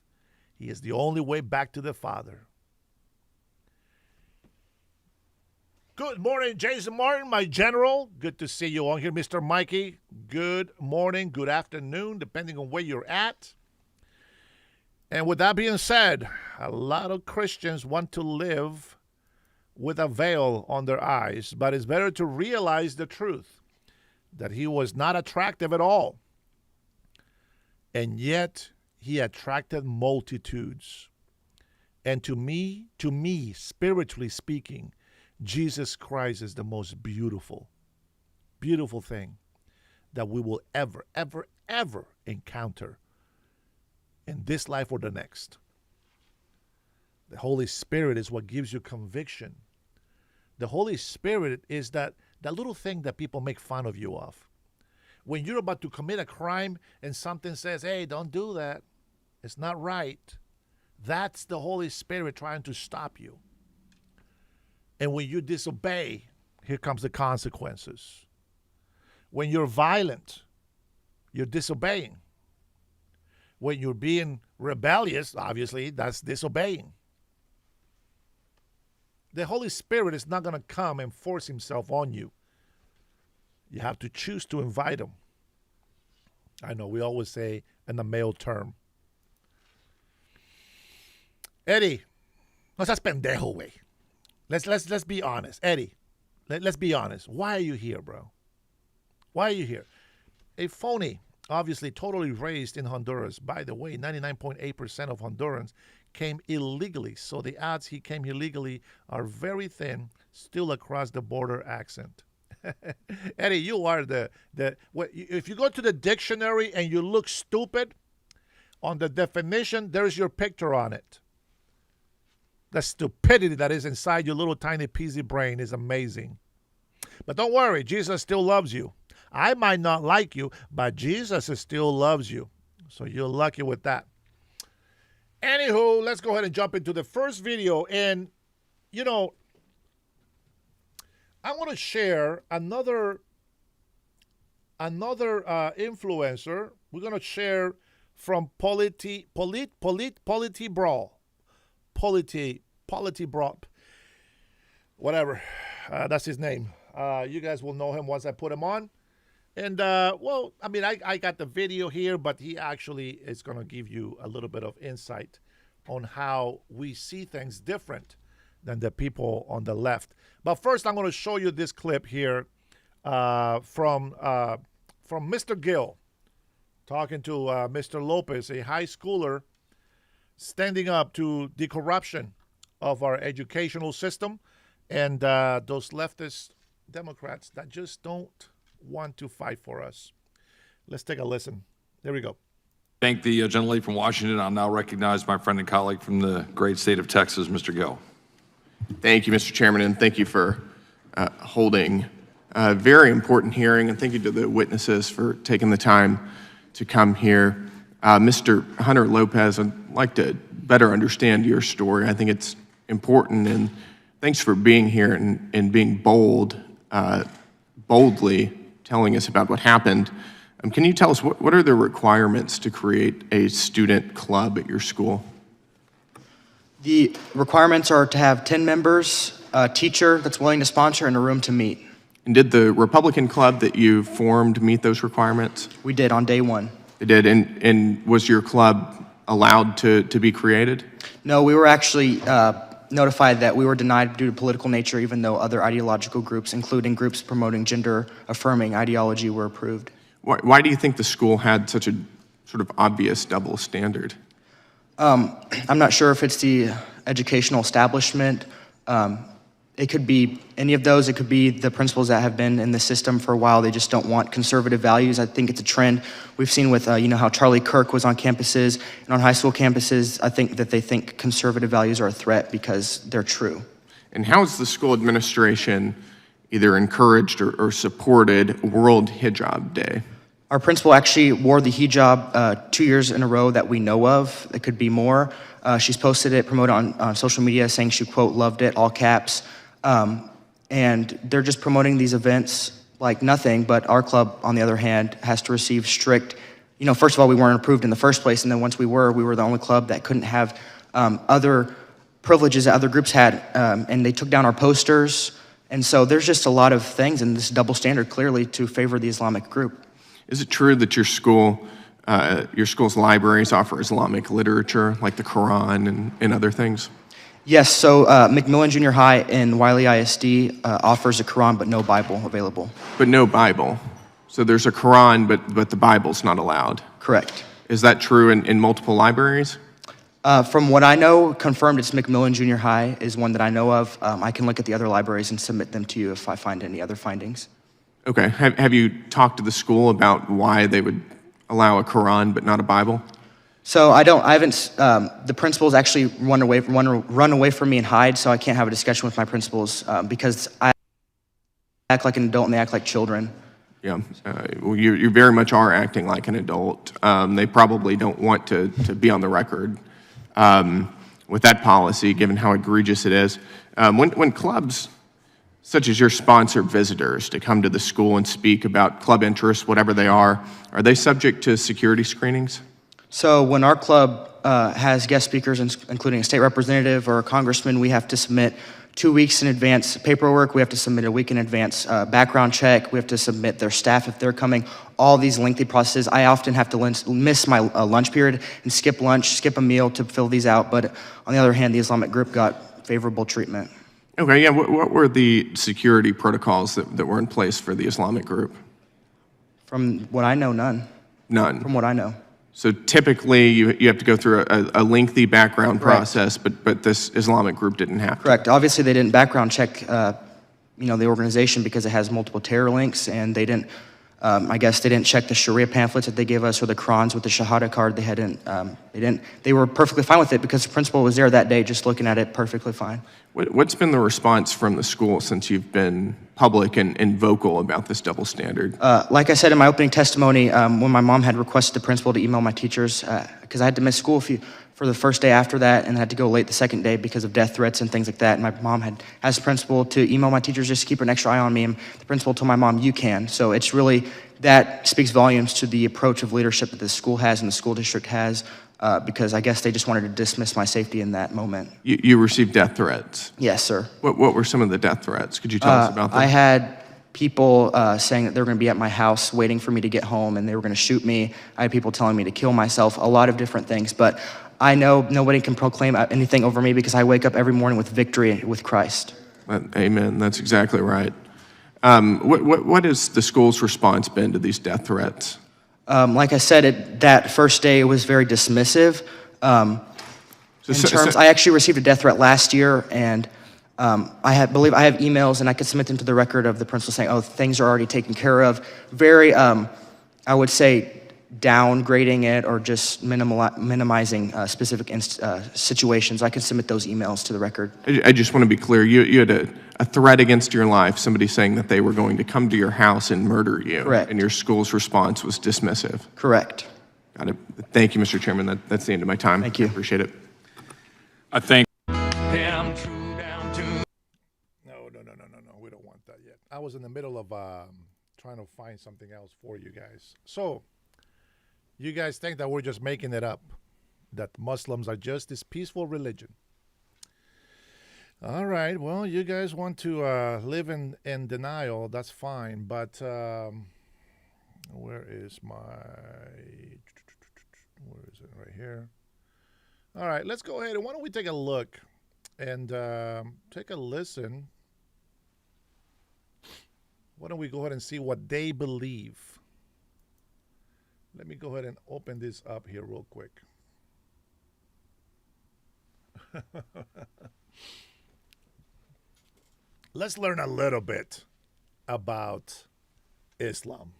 [SPEAKER 1] He is the only way back to the Father. Good morning, Jason Martin, my general. Good to see you on here, Mr. Mikey. Good morning, good afternoon, depending on where you're at. And with that being said, a lot of Christians want to live with a veil on their eyes, but it's better to realize the truth, that he was not attractive at all. And yet, he attracted multitudes. And to me, spiritually speaking, Jesus Christ is the most beautiful thing that we will ever encounter in this life or the next. The Holy Spirit is what gives you conviction. The Holy Spirit is that little thing that people make fun of you of. When you're about to commit a crime and something says, hey, don't do that. It's not right. That's the Holy Spirit trying to stop you. And when you disobey, here comes the consequences. When you're violent, you're disobeying. When you're being rebellious, obviously, that's disobeying. The Holy Spirit is not going to come and force himself on you. You have to choose to invite him. I know we always say in the male term. Eddie, no seas pendejo, güey. Let's be honest. Eddie, let's be honest. Why are you here, bro? Why are you here? A phony, obviously totally raised in Honduras. By the way, 99.8% of Hondurans came illegally. So the odds he came illegally are very thin, still across the border accent. Eddie, you are if you go to the dictionary and you look stupid, on the definition, there's your picture on it. The stupidity that is inside your little tiny peasy brain is amazing. But don't worry, Jesus still loves you. I might not like you, but Jesus still loves you. So you're lucky with that. Anywho, let's go ahead and jump into the first video. And, you know, I want to share another influencer. We're going to share from Polity Brawl. Polity Brawl. Whatever. That's his name. You guys will know him once I put him on. And, well, I mean, I got the video here, but he actually is going to give you a little bit of insight on how we see things different than the people on the left. But first, I'm going to show you this clip here from Mr. Gill talking to Mr. Lopez, a high schooler, standing up to the corruption of our educational system and those leftist Democrats that just don't want to fight for us. Let's take a listen. There we go.
[SPEAKER 2] Thank the gentlelady from Washington. I'll now recognize my friend and colleague from the great state of Texas, Mr. Gill.
[SPEAKER 3] Thank you, Mr. Chairman, and thank you for holding a very important hearing, and thank you to the witnesses for taking the time to come here. Mr. Hunter Lopez, I'd like to better understand your story. I think it's important, and thanks for being here and being boldly telling us about what happened. Can you tell us what are the requirements to create a student club at your school?
[SPEAKER 4] The requirements are to have 10 members, a teacher that's willing to sponsor, and a room to meet.
[SPEAKER 3] And did the Republican club that you formed meet those requirements?
[SPEAKER 4] We did on day one.
[SPEAKER 3] It did, and was your club allowed to be created?
[SPEAKER 4] No, we were actually notified that we were denied due to political nature, even though other ideological groups, including groups promoting gender-affirming ideology, were approved.
[SPEAKER 3] Why do you think the school had such a sort of obvious double standard?
[SPEAKER 4] I'm not sure if it's the educational establishment. It could be any of those. It could be the principals that have been in the system for a while. They just don't want conservative values. I think it's a trend we've seen with, you know, how Charlie Kirk was on campuses and on high school campuses. I think that they think conservative values are a threat because they're true.
[SPEAKER 3] And how has the school administration either encouraged or supported World Hijab Day?
[SPEAKER 4] Our principal actually wore the hijab 2 years in a row that we know of. It could be more. She's posted it, promoted on social media, saying she, quote, loved it, all caps. And they're just promoting these events like nothing, but our club, on the other hand, has to receive strict, you know, first of all, we weren't approved in the first place, and then once we were the only club that couldn't have other privileges that other groups had, and they took down our posters. And so there's just a lot of things in this double standard, clearly, to favor the Islamic group.
[SPEAKER 3] Is it true that your school's libraries offer Islamic literature, like the Quran and other things?
[SPEAKER 4] Yes, so McMillan Junior High and Wiley ISD offers a Quran, but no Bible available.
[SPEAKER 3] But no Bible. So there's a Quran, but the Bible's not allowed.
[SPEAKER 4] Correct.
[SPEAKER 3] Is that true in multiple libraries?
[SPEAKER 4] From what I know, confirmed, it's McMillan Junior High is one that I know of. I can look at the other libraries and submit them to you if I find any other findings.
[SPEAKER 3] Okay. Have you talked to the school about why they would allow a Quran but not a Bible?
[SPEAKER 4] So I haven't, the principals actually run away from me and hide, so I can't have a discussion with my principals because I act like an adult and they act like children.
[SPEAKER 3] Yeah, well, you very much are acting like an adult. They probably don't want to be on the record. with that policy, given how egregious it is. When clubs such as your sponsor visitors to come to the school and speak about club interests, whatever they are they subject to security screenings?
[SPEAKER 4] So when our club has guest speakers, including a state representative or a congressman, we have to submit 2 weeks in advance paperwork. We have to submit a week in advance background check. We have to submit their staff if they're coming. All these lengthy processes. I often have to miss my lunch period and skip lunch, skip a meal to fill these out. But on the other hand, the Islamic group got favorable treatment.
[SPEAKER 3] Okay, yeah, what were the security protocols that were in place for the Islamic group?
[SPEAKER 4] From what I know, none.
[SPEAKER 3] None.
[SPEAKER 4] From what I know.
[SPEAKER 3] So typically, you have to go through a lengthy background
[SPEAKER 4] Correct.
[SPEAKER 3] process, but this Islamic group didn't have to.
[SPEAKER 4] Correct. Obviously, they didn't background check, the organization because it has multiple terror links, and they didn't. I guess they didn't check the Sharia pamphlets that they gave us or the Qurans with the Shahada card. They didn't. They were perfectly fine with it because the principal was there that day, just looking at it, perfectly fine.
[SPEAKER 3] What's been the response from the school since you've been public and vocal about this double standard?
[SPEAKER 4] Like I said in my opening testimony, when my mom had requested the principal to email my teachers, because I had to miss school for the first day after that and had to go late the second day because of death threats and things like that. And my mom had asked the principal to email my teachers just to keep an extra eye on me. And the principal told my mom, "You can." So it's really, that speaks volumes to the approach of leadership that the school has and the school district has, because I guess they just wanted to dismiss my safety in that moment.
[SPEAKER 3] You received death threats.
[SPEAKER 4] Yes, sir.
[SPEAKER 3] What were some of the death threats? Could you tell us about them?
[SPEAKER 4] I had people saying that they were going to be at my house waiting for me to get home and they were going to shoot me. I had people telling me to kill myself, a lot of different things. But I know nobody can proclaim anything over me because I wake up every morning with victory with Christ.
[SPEAKER 3] Amen. That's exactly right. What has the school's response been to these death threats?
[SPEAKER 4] Like I said, that first day it was very dismissive. I actually received a death threat last year, and I believe I have emails, and I could submit them to the record of the principal saying, "Oh, things are already taken care of." Very, I would say, downgrading it or just minimizing specific situations. I can submit those emails to the record.
[SPEAKER 3] I just want to be clear. You had a threat against your life, somebody saying that they were going to come to your house and murder you.
[SPEAKER 4] Correct.
[SPEAKER 3] And your school's response was dismissive.
[SPEAKER 4] Correct.
[SPEAKER 3] Got it. Thank you, Mr. Chairman. That's the end of my time.
[SPEAKER 4] Thank you.
[SPEAKER 3] I appreciate it.
[SPEAKER 2] I think.
[SPEAKER 1] No. We don't want that yet. I was in the middle of trying to find something else for you guys. So, you guys think that we're just making it up, that Muslims are just this peaceful religion. All right, well, you guys want to live in denial, that's fine, but where is it? Right here. All right, let's go ahead and why don't we take a look and take a listen. Why don't we go ahead and see what they believe? Let me go ahead and open this up here real quick. Let's learn a little bit about Islam.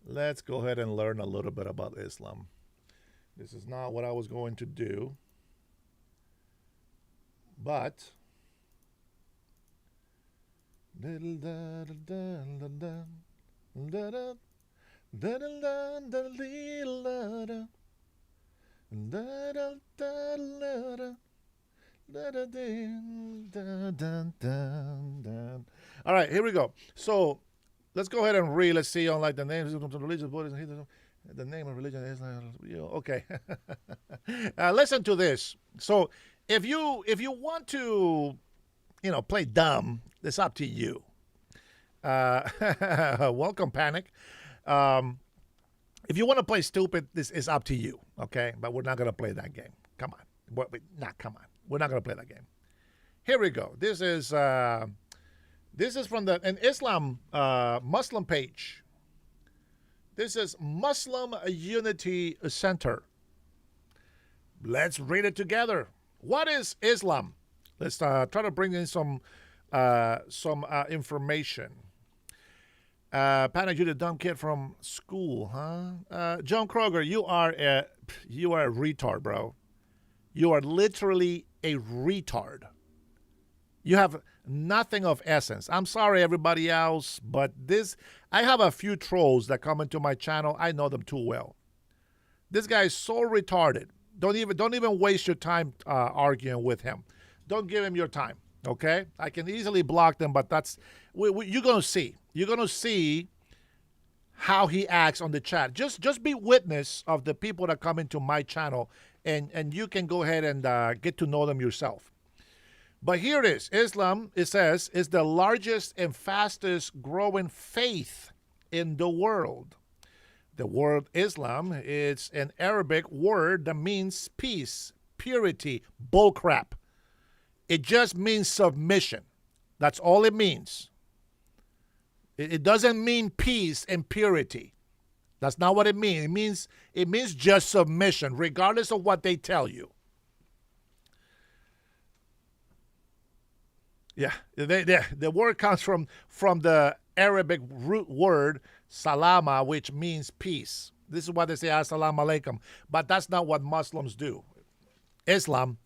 [SPEAKER 1] Let's go ahead and learn a little bit about Islam. This is not what I was going to do, but all right, here we go. So let's go ahead and read. Let's see on like the names of the religious Buddhism. The name of religion is okay. Listen to this. So if you want to, play dumb, it's up to you. Welcome, Panic. If you want to play stupid, this is up to you. Okay, but we're not gonna play that game. Come on, come on. We're not gonna play that game. Here we go. This is from an Islam Muslim page. This is Muslim Unity Center. Let's read it together. What is Islam? Let's try to bring in some information. Panic, you the dumb kid from school, huh? John Kroger, you are a retard, bro. You are literally a retard. You have nothing of essence. I'm sorry, everybody else, but I have a few trolls that come into my channel. I know them too well. This guy is so retarded Don't even waste your time arguing with him. Don't give him your time. Okay, I can easily block them, but you're gonna see. You're gonna see how he acts on the chat. Just be witness of the people that come into my channel, and you can go ahead and get to know them yourself. But here it is. Islam, it says, is the largest and fastest growing faith in the world. The word Islam is an Arabic word that means peace, purity, bullcrap. It just means submission. That's all it means. It doesn't mean peace and purity. That's not what it means. It means just submission, regardless of what they tell you. Yeah, the word comes from the Arabic root word salama, which means peace. This is why they say assalamu alaikum. But that's not what Muslims do. Islam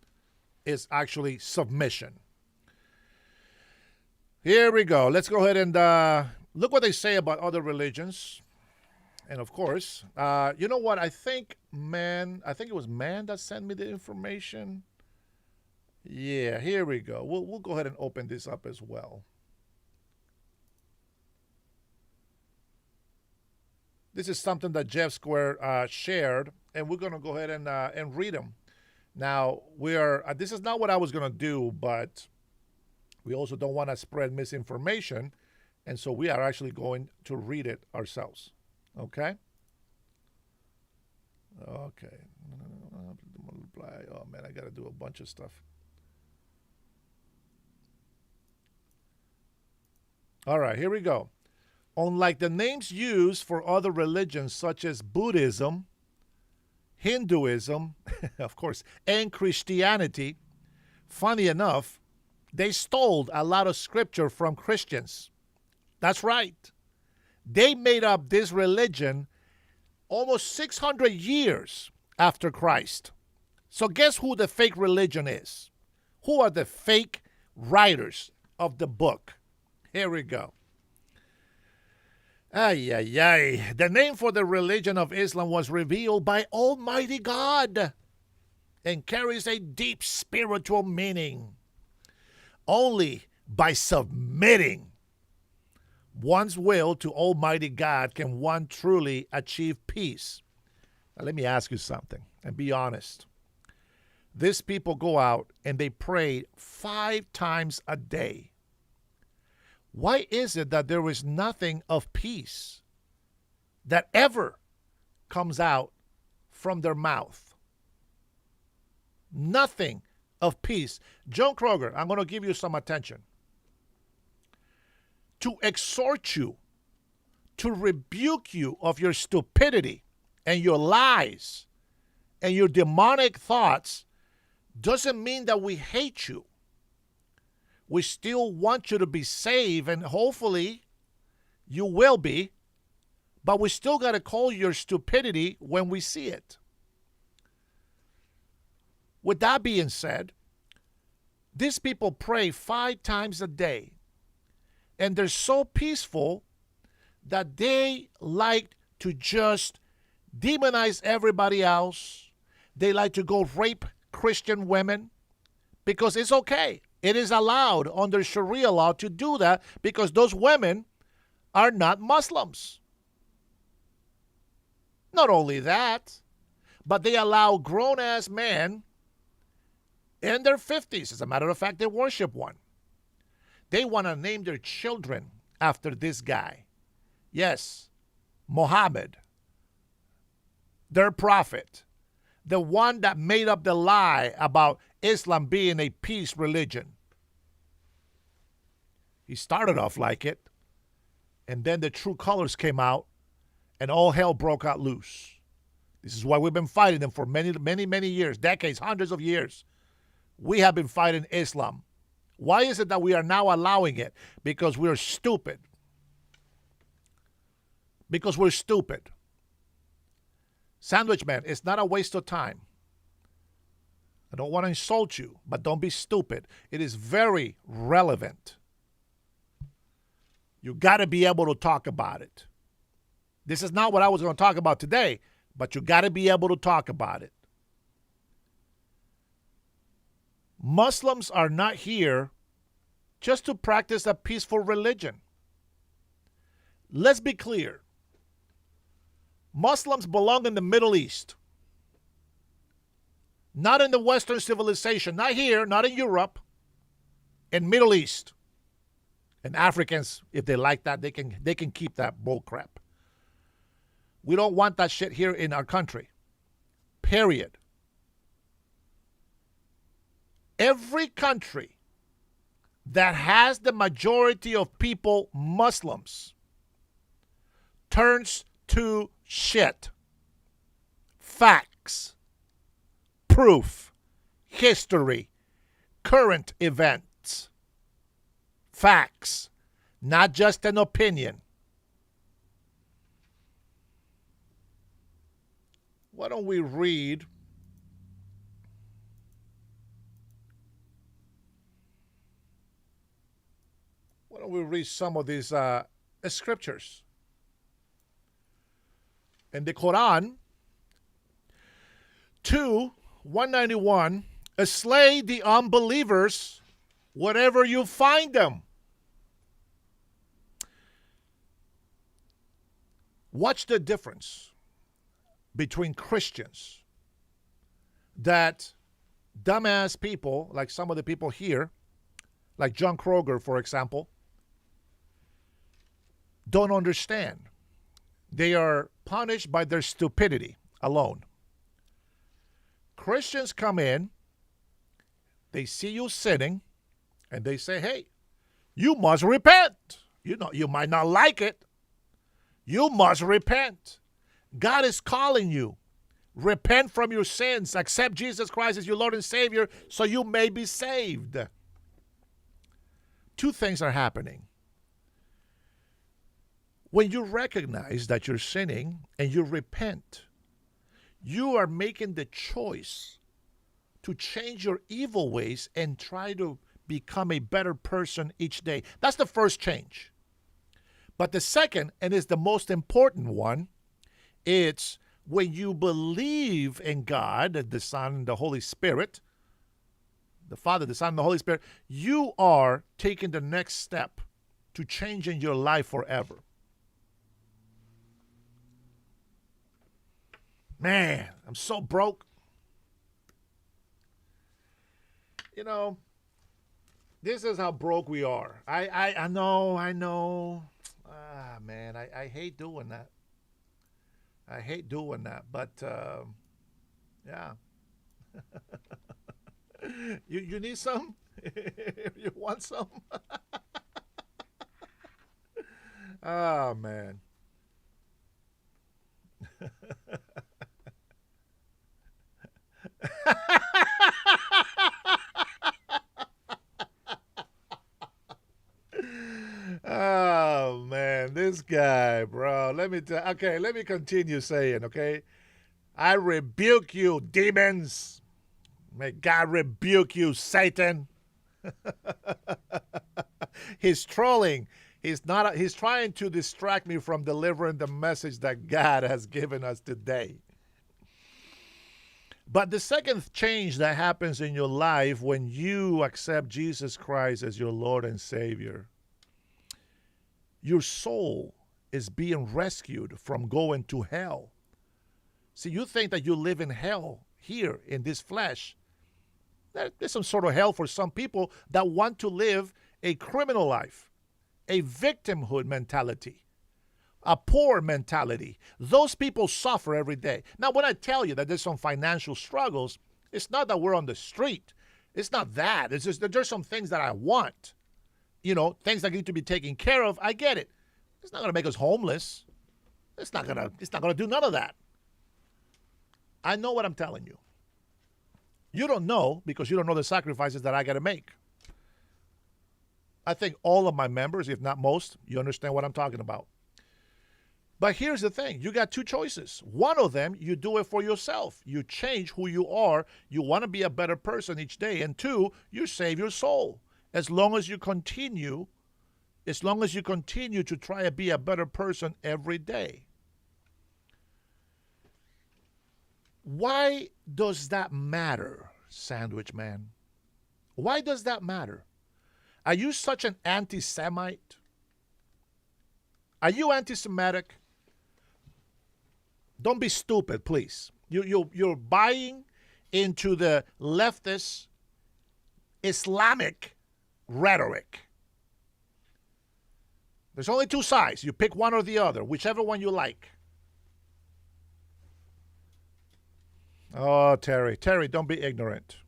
[SPEAKER 1] is actually submission. Here we go. Let's go ahead and look what they say about other religions. And of course, you know what? I think it was Man that sent me the information. Yeah, here we go. We'll go ahead and open this up as well. This is something that Jeff Square shared, and we're going to go ahead and read them. Now, this is not what I was going to do, but we also don't want to spread misinformation, and so we are actually going to read it ourselves. Okay? Okay. Oh, man, I got to do a bunch of stuff. All right, here we go. Unlike the names used for other religions such as Buddhism, Hinduism, of course, and Christianity, funny enough, they stole a lot of scripture from Christians. That's right. They made up this religion almost 600 years after Christ. So guess who the fake religion is? Who are the fake writers of the book? Here we go. Ay, ay, ay. The name for the religion of Islam was revealed by Almighty God and carries a deep spiritual meaning. Only by submitting one's will to Almighty God can one truly achieve peace. Now, let me ask you something, and be honest. These people go out and they pray 5 times a day. Why is it that there is nothing of peace that ever comes out from their mouth? Nothing of peace. Joan Kroger, I'm going to give you some attention. To exhort you, to rebuke you of your stupidity and your lies and your demonic thoughts doesn't mean that we hate you. We still want you to be saved, and hopefully you will be, but we still got to call your stupidity when we see it. With that being said, these people pray 5 times a day, and they're so peaceful that they like to just demonize everybody else. They like to go rape Christian women because it's okay. It is allowed under Sharia law to do that because those women are not Muslims. Not only that, but they allow grown-ass men in their 50s. As a matter of fact, they worship one. They want to name their children after this guy. Yes, Muhammad, their prophet, the one that made up the lie about Islam being a peace religion. He started off like it, and then the true colors came out, and all hell broke out loose. This is why we've been fighting them for many, many, many years, decades, hundreds of years. We have been fighting Islam. Why is it that we are now allowing it? Because we're stupid. Because we're stupid. Sandwich Man, it's not a waste of time. I don't want to insult you, but don't be stupid. It is very relevant. You got to be able to talk about it. This is not what I was going to talk about today, but you got to be able to talk about it. Muslims are not here just to practice a peaceful religion. Let's be clear. Muslims belong in the Middle East, not in the Western civilization, not here, not in Europe, in Middle East. And Africans, if they like that, they can keep that bull crap. We don't want that shit here in our country. Period. Every country that has the majority of people Muslims turns to shit. Facts. Proof. History. Current events. Facts. Not just an opinion. Why don't we read some of these scriptures? In the Quran, 2:191, slay the unbelievers wherever you find them. Watch the difference between Christians that dumbass people, like some of the people here, like John Kroger, for example, don't understand. They are punished by their stupidity alone. Christians come in, they see you sinning, and they say, hey, you must repent. You might not like it. You must repent. God is calling you. Repent from your sins. Accept Jesus Christ as your Lord and Savior so you may be saved. Two things are happening. When you recognize that you're sinning and you repent, you are making the choice to change your evil ways and try to become a better person each day. That's the first change. But the second, and is the most important one, it's when you believe in God, the Son, the Holy Spirit, the Father, the Son, and the Holy Spirit, you are taking the next step to changing your life forever. Man, I'm so broke. You know, this is how broke we are. I know. Ah, man, I hate doing that. I hate doing that, but yeah. You need some? You want some? Oh, man. Oh, man, this guy, bro. Let me continue saying, okay? I rebuke you, demons. May God rebuke you, Satan. He's trolling. He's trying to distract me from delivering the message that God has given us today. But the second change that happens in your life when you accept Jesus Christ as your Lord and Savior, your soul is being rescued from going to hell. See, you think that you live in hell here in this flesh. There's some sort of hell for some people that want to live a criminal life, a victimhood mentality, a poor mentality. Those people suffer every day. Now, when I tell you that there's some financial struggles, it's not that we're on the street. It's not that. It's just that there's some things that I want. You know, things that need to be taken care of. I get it. It's not going to make us homeless. It's not going to do none of that. I know what I'm telling you. You don't know because you don't know the sacrifices that I got to make. I think all of my members, if not most, you understand what I'm talking about. But here's the thing. You got two choices. One of them, you do it for yourself. You change who you are. You want to be a better person each day. And two, you save your soul. As long as you continue to try to be a better person every day. Why does that matter, Sandwich Man? Why does that matter? Are you such an anti-Semite? Are you anti-Semitic? Don't be stupid, please. You're buying into the leftist Islamic rhetoric. There's only two sides. You pick one or the other, whichever one you like. Oh, Terry, don't be ignorant.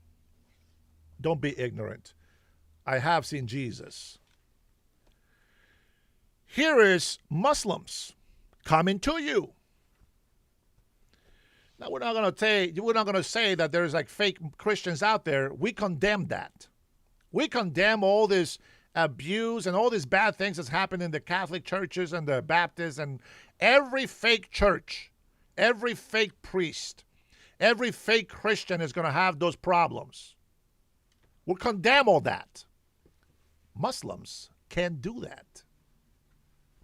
[SPEAKER 1] Don't be ignorant. I have seen Jesus. Here is Muslims coming to you. Now, we're not going to say that there's like fake Christians out there. We condemn that. We condemn all this abuse and all these bad things that's happened in the Catholic churches and the Baptists and every fake church, every fake priest, every fake Christian is going to have those problems. We'll condemn all that. Muslims can't do that.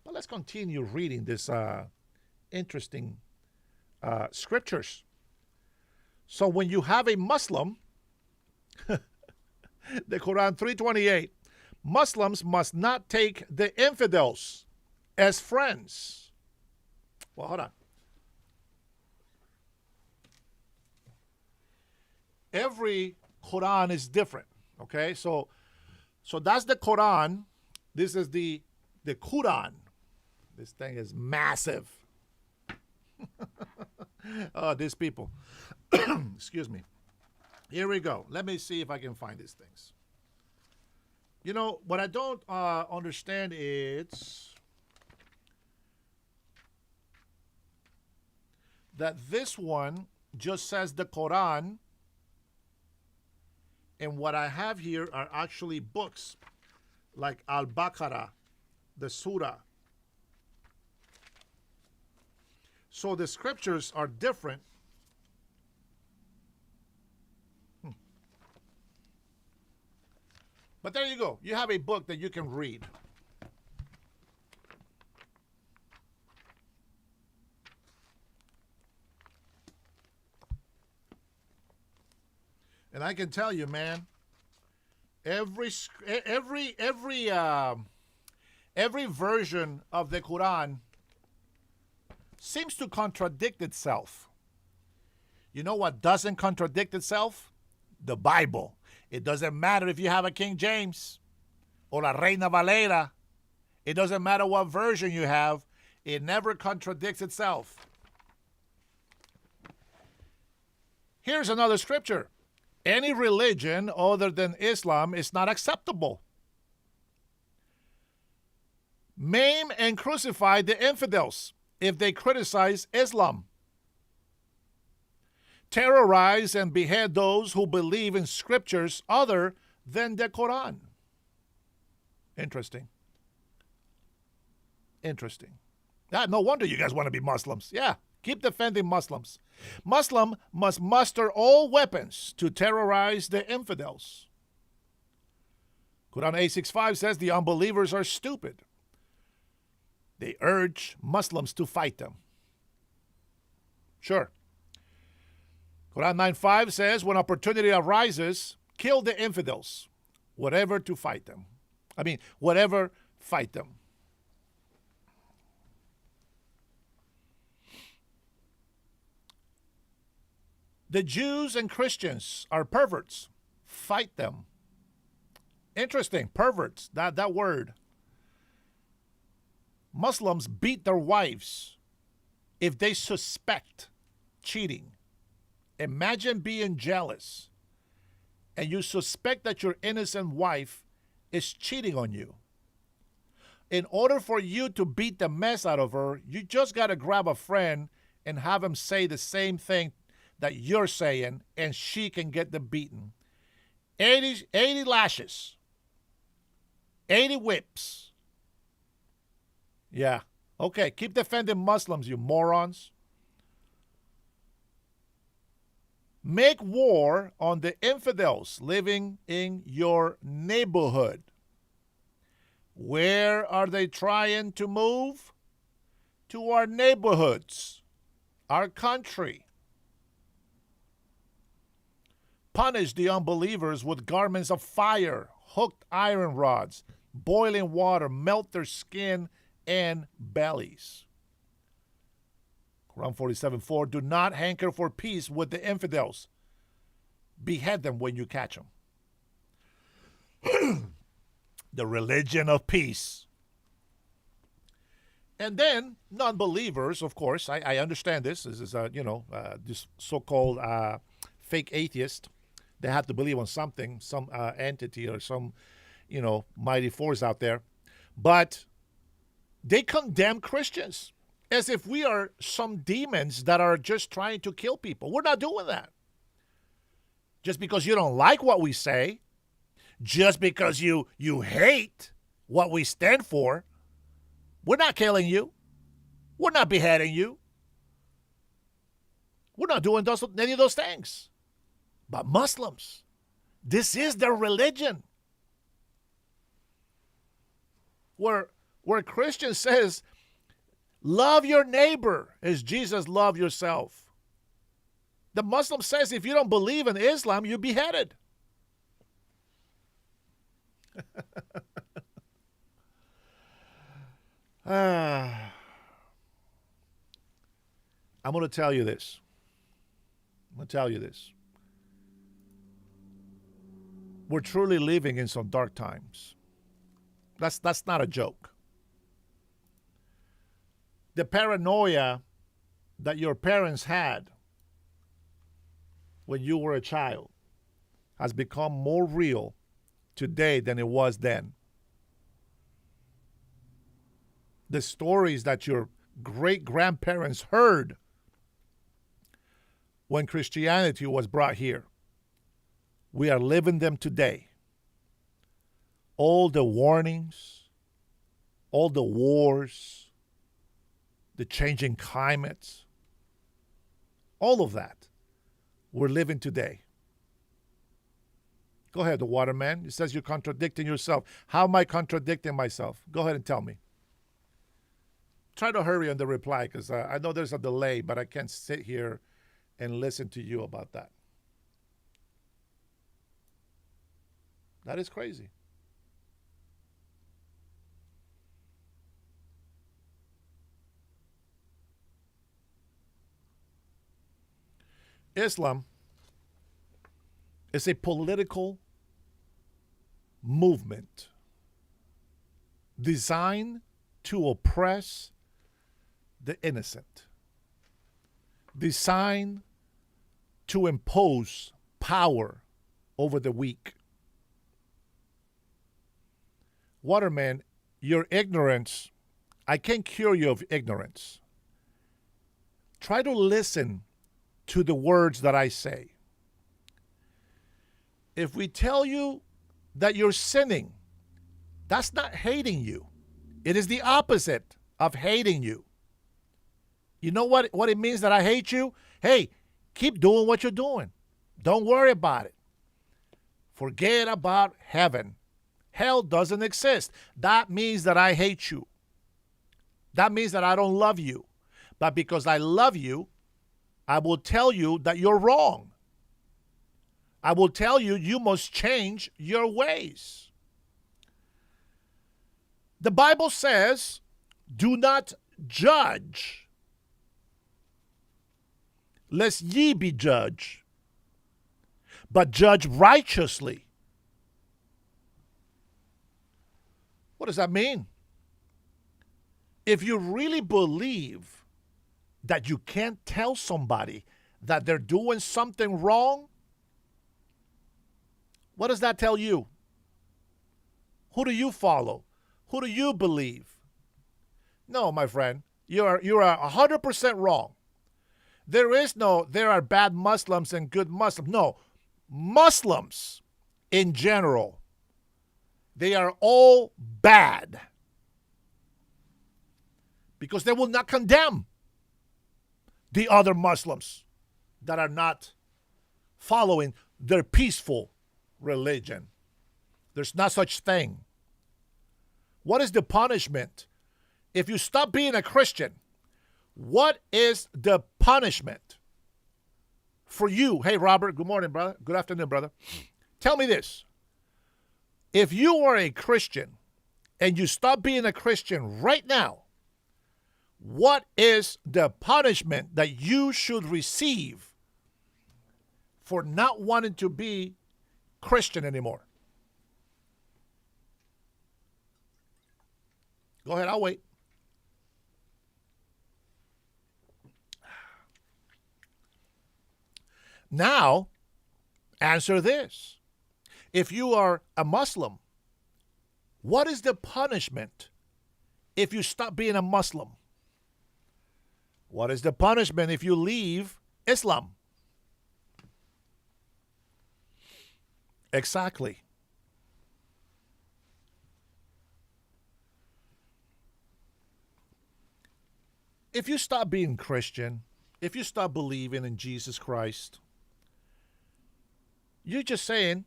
[SPEAKER 1] But let's continue reading this interesting scriptures. So when you have a Muslim, the Quran 3:28, Muslims must not take the infidels as friends. Well, hold on. Every Quran is different. Okay, so that's the Quran. This is the Quran. This thing is massive. Oh, these people. Excuse me. Here we go. Let me see if I can find these things. You know, what I don't understand is that this one just says the Quran, and what I have here are actually books like Al-Baqarah, the Surah. So the scriptures are different. But there you go. You have a book that you can read. And I can tell you, man, every version of the Quran seems to contradict itself. You know what doesn't contradict itself? The Bible. It doesn't matter if you have a King James or a Reina Valera. It doesn't matter what version you have. It never contradicts itself. Here's another scripture. Any religion other than Islam is not acceptable. Maim and crucify the infidels if they criticize Islam. Terrorize and behead those who believe in scriptures other than the Quran. Interesting. Interesting. No wonder you guys want to be Muslims. Yeah, keep defending Muslims. Muslim must muster all weapons to terrorize the infidels. Quran 8:6-5 says the unbelievers are stupid. They urge Muslims to fight them. Sure. Quran 9:5 says when opportunity arises, kill the infidels, whatever fight them. The Jews and Christians are perverts. Fight them. Interesting, perverts, that word. Muslims beat their wives if they suspect cheating. Imagine being jealous and you suspect that your innocent wife is cheating on you. In order for you to beat the mess out of her, you just got to grab a friend and have him say the same thing that you're saying, and she can get the beating. 80 lashes. 80 whips. Yeah. Okay, keep defending Muslims, you morons. Make war on the infidels living in your neighborhood. Where are they trying to move? To our neighborhoods, our country. punish the unbelievers with garments of fire, hooked iron rods, boiling water, melt their skin and bellies. Quran 47:4, do not hanker for peace with the infidels. Behead them when you catch them. The religion of peace. And then non-believers, of course, I understand this. This is, this so-called fake atheist. They have to believe on something, some entity or some, mighty force out there. But they condemn Christians as if we are some demons that are just trying to kill people. We're not doing that. Just because you don't like what we say, just because you hate what we stand for, we're not killing you. We're not beheading you. We're not doing any of those things. But Muslims, this is their religion. Where Christian says, love your neighbor as Jesus loved yourself. The Muslim says if you don't believe in Islam, you're beheaded. I'm going to tell you this. We're truly living in some dark times. That's not a joke. The paranoia that your parents had when you were a child has become more real today than it was then. The stories that your great-grandparents heard when Christianity was brought here, we are living them today. All the warnings, all the wars, the changing climates, all of that, we're living today. Go ahead, the waterman. It says you're contradicting yourself. How am I contradicting myself? Go ahead and tell me. Try to hurry on the reply because I know there's a delay, but I can't sit here and listen to you about that. That is crazy. Islam is a political movement designed to oppress the innocent, designed to impose power over the weak. Waterman, your ignorance, I can't cure you of ignorance. Try to listen to the words that I say. If we tell you that you're sinning, that's not hating you. It is the opposite of hating you. You know what it means that I hate you? Hey, keep doing what you're doing. Don't worry about it. Forget about heaven. Hell doesn't exist. That means that I hate you. That means that I don't love you. But because I love you, I will tell you that you're wrong. I will tell you you must change your ways. The Bible says, do not judge, lest ye be judged, but judge righteously. What does that mean? If you really believe that you can't tell somebody that they're doing something wrong, what does that tell you? Who do you follow? Who do you believe? No, my friend, you are 100% wrong. There are bad Muslims and good Muslims. No, Muslims in general, they are all bad because they will not condemn the other Muslims that are not following their peaceful religion. There's not such thing. What is the punishment? If you stop being a Christian, what is the punishment? for you, hey, Robert, good morning, brother. Good afternoon, brother. Tell me this. If you are a Christian and you stop being a Christian right now, what is the punishment that you should receive for not wanting to be Christian anymore? Go ahead, I'll wait. Now, answer this. If you are a Muslim, what is the punishment if you stop being a Muslim? What is the punishment if you leave Islam? Exactly. If you stop being Christian, if you stop believing in Jesus Christ, you're just saying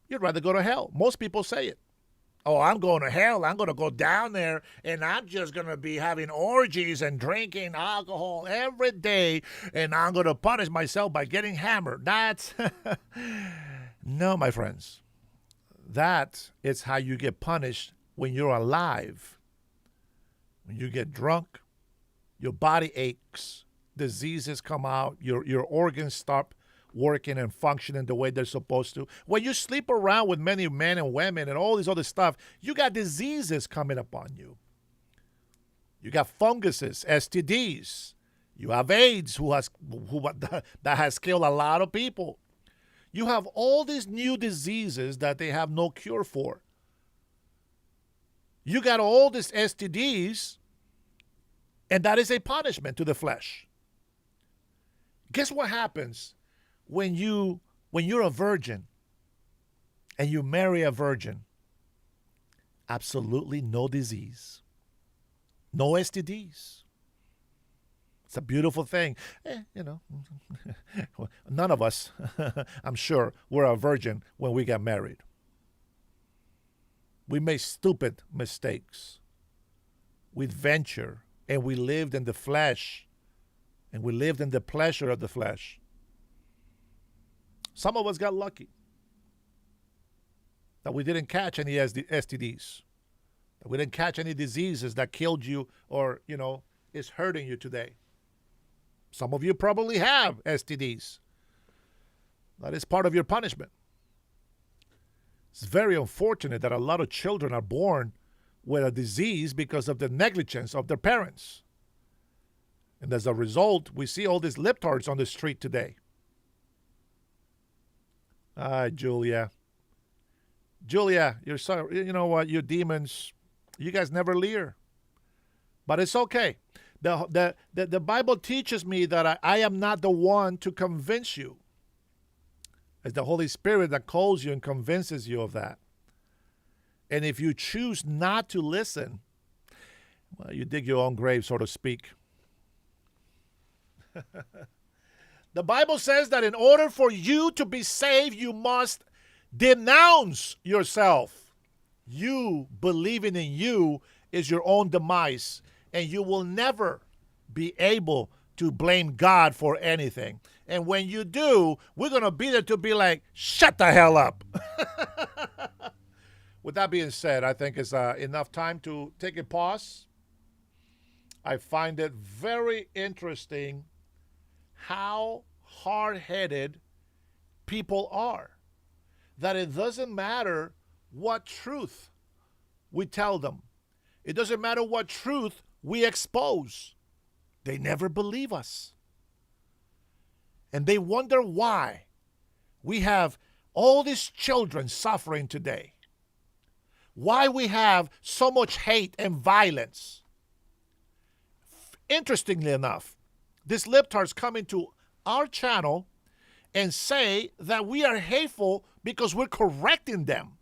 [SPEAKER 1] you'd rather go to hell. Most people say it. Oh, I'm going to hell. I'm going to go down there and I'm just going to be having orgies and drinking alcohol every day and I'm going to punish myself by getting hammered. That's no, my friends. That is how you get punished when you're alive. When you get drunk, your body aches, diseases come out, your organs stop working and functioning the way they're supposed to. When you sleep around with many men and women and all this other stuff, you got diseases coming upon you. You got funguses, STDs. You have AIDS, that has killed a lot of people. You have all these new diseases that they have no cure for. You got all these STDs, and that is a punishment to the flesh. Guess what happens when you're a virgin and you marry a virgin? Absolutely no disease. No STDs. It's a beautiful thing. None of us, I'm sure, were a virgin when we got married. We made stupid mistakes. We ventured and we lived in the flesh and we lived in the pleasure of the flesh. Some of us got lucky that we didn't catch any STDs, that we didn't catch any diseases that killed you or, is hurting you today. Some of you probably have STDs. That is part of your punishment. It's very unfortunate that a lot of children are born with a disease because of the negligence of their parents. And as a result, we see all these libtards on the street today. Julia. Julia, you're so, you know what, you demons, you guys never Lear. But it's okay. The Bible teaches me that I am not the one to convince you. It's the Holy Spirit that calls you and convinces you of that. And if you choose not to listen, well, you dig your own grave, so to speak. The Bible says that in order for you to be saved, you must denounce yourself. You believing in you is your own demise, and you will never be able to blame God for anything. And when you do, we're going to be there to be like, shut the hell up. With that being said, I think it's enough time to take a pause. I find it very interesting how hard-headed people are. That it doesn't matter what truth we tell them. It doesn't matter what truth we expose. They never believe us. And they wonder why we have all these children suffering today. Why we have so much hate and violence. Interestingly enough, these libtards come into our channel and say that we are hateful because we're correcting them.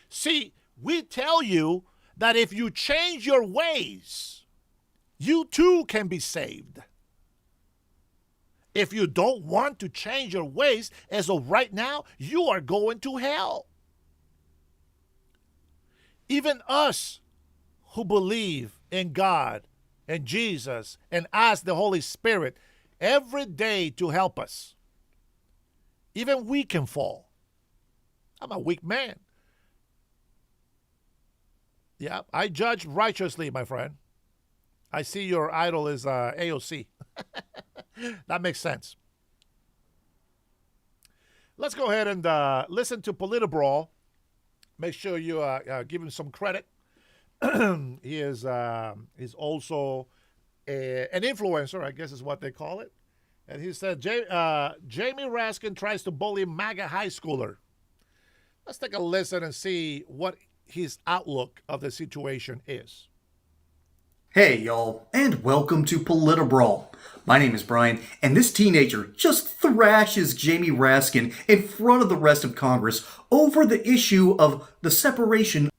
[SPEAKER 1] See, we tell you that if you change your ways, you too can be saved. If you don't want to change your ways, as of right now, you are going to hell. Even us who believe in God and Jesus and ask the Holy Spirit every day to help us, Even we can fall. I'm a weak man. Yeah, I judge righteously, my friend. I see your idol is AOC. That makes sense. Let's go ahead and listen to Politbrawl. Make sure you give him some credit. He is he's also an influencer, I guess is what they call it. And he said, Jamie Raskin tries to bully MAGA high schooler. Let's take a listen and see what his outlook of the situation is.
[SPEAKER 5] Hey y'all, and welcome to Politbrawl. My name is Brian, and this teenager just thrashes Jamie Raskin in front of the rest of Congress over the issue of the separation.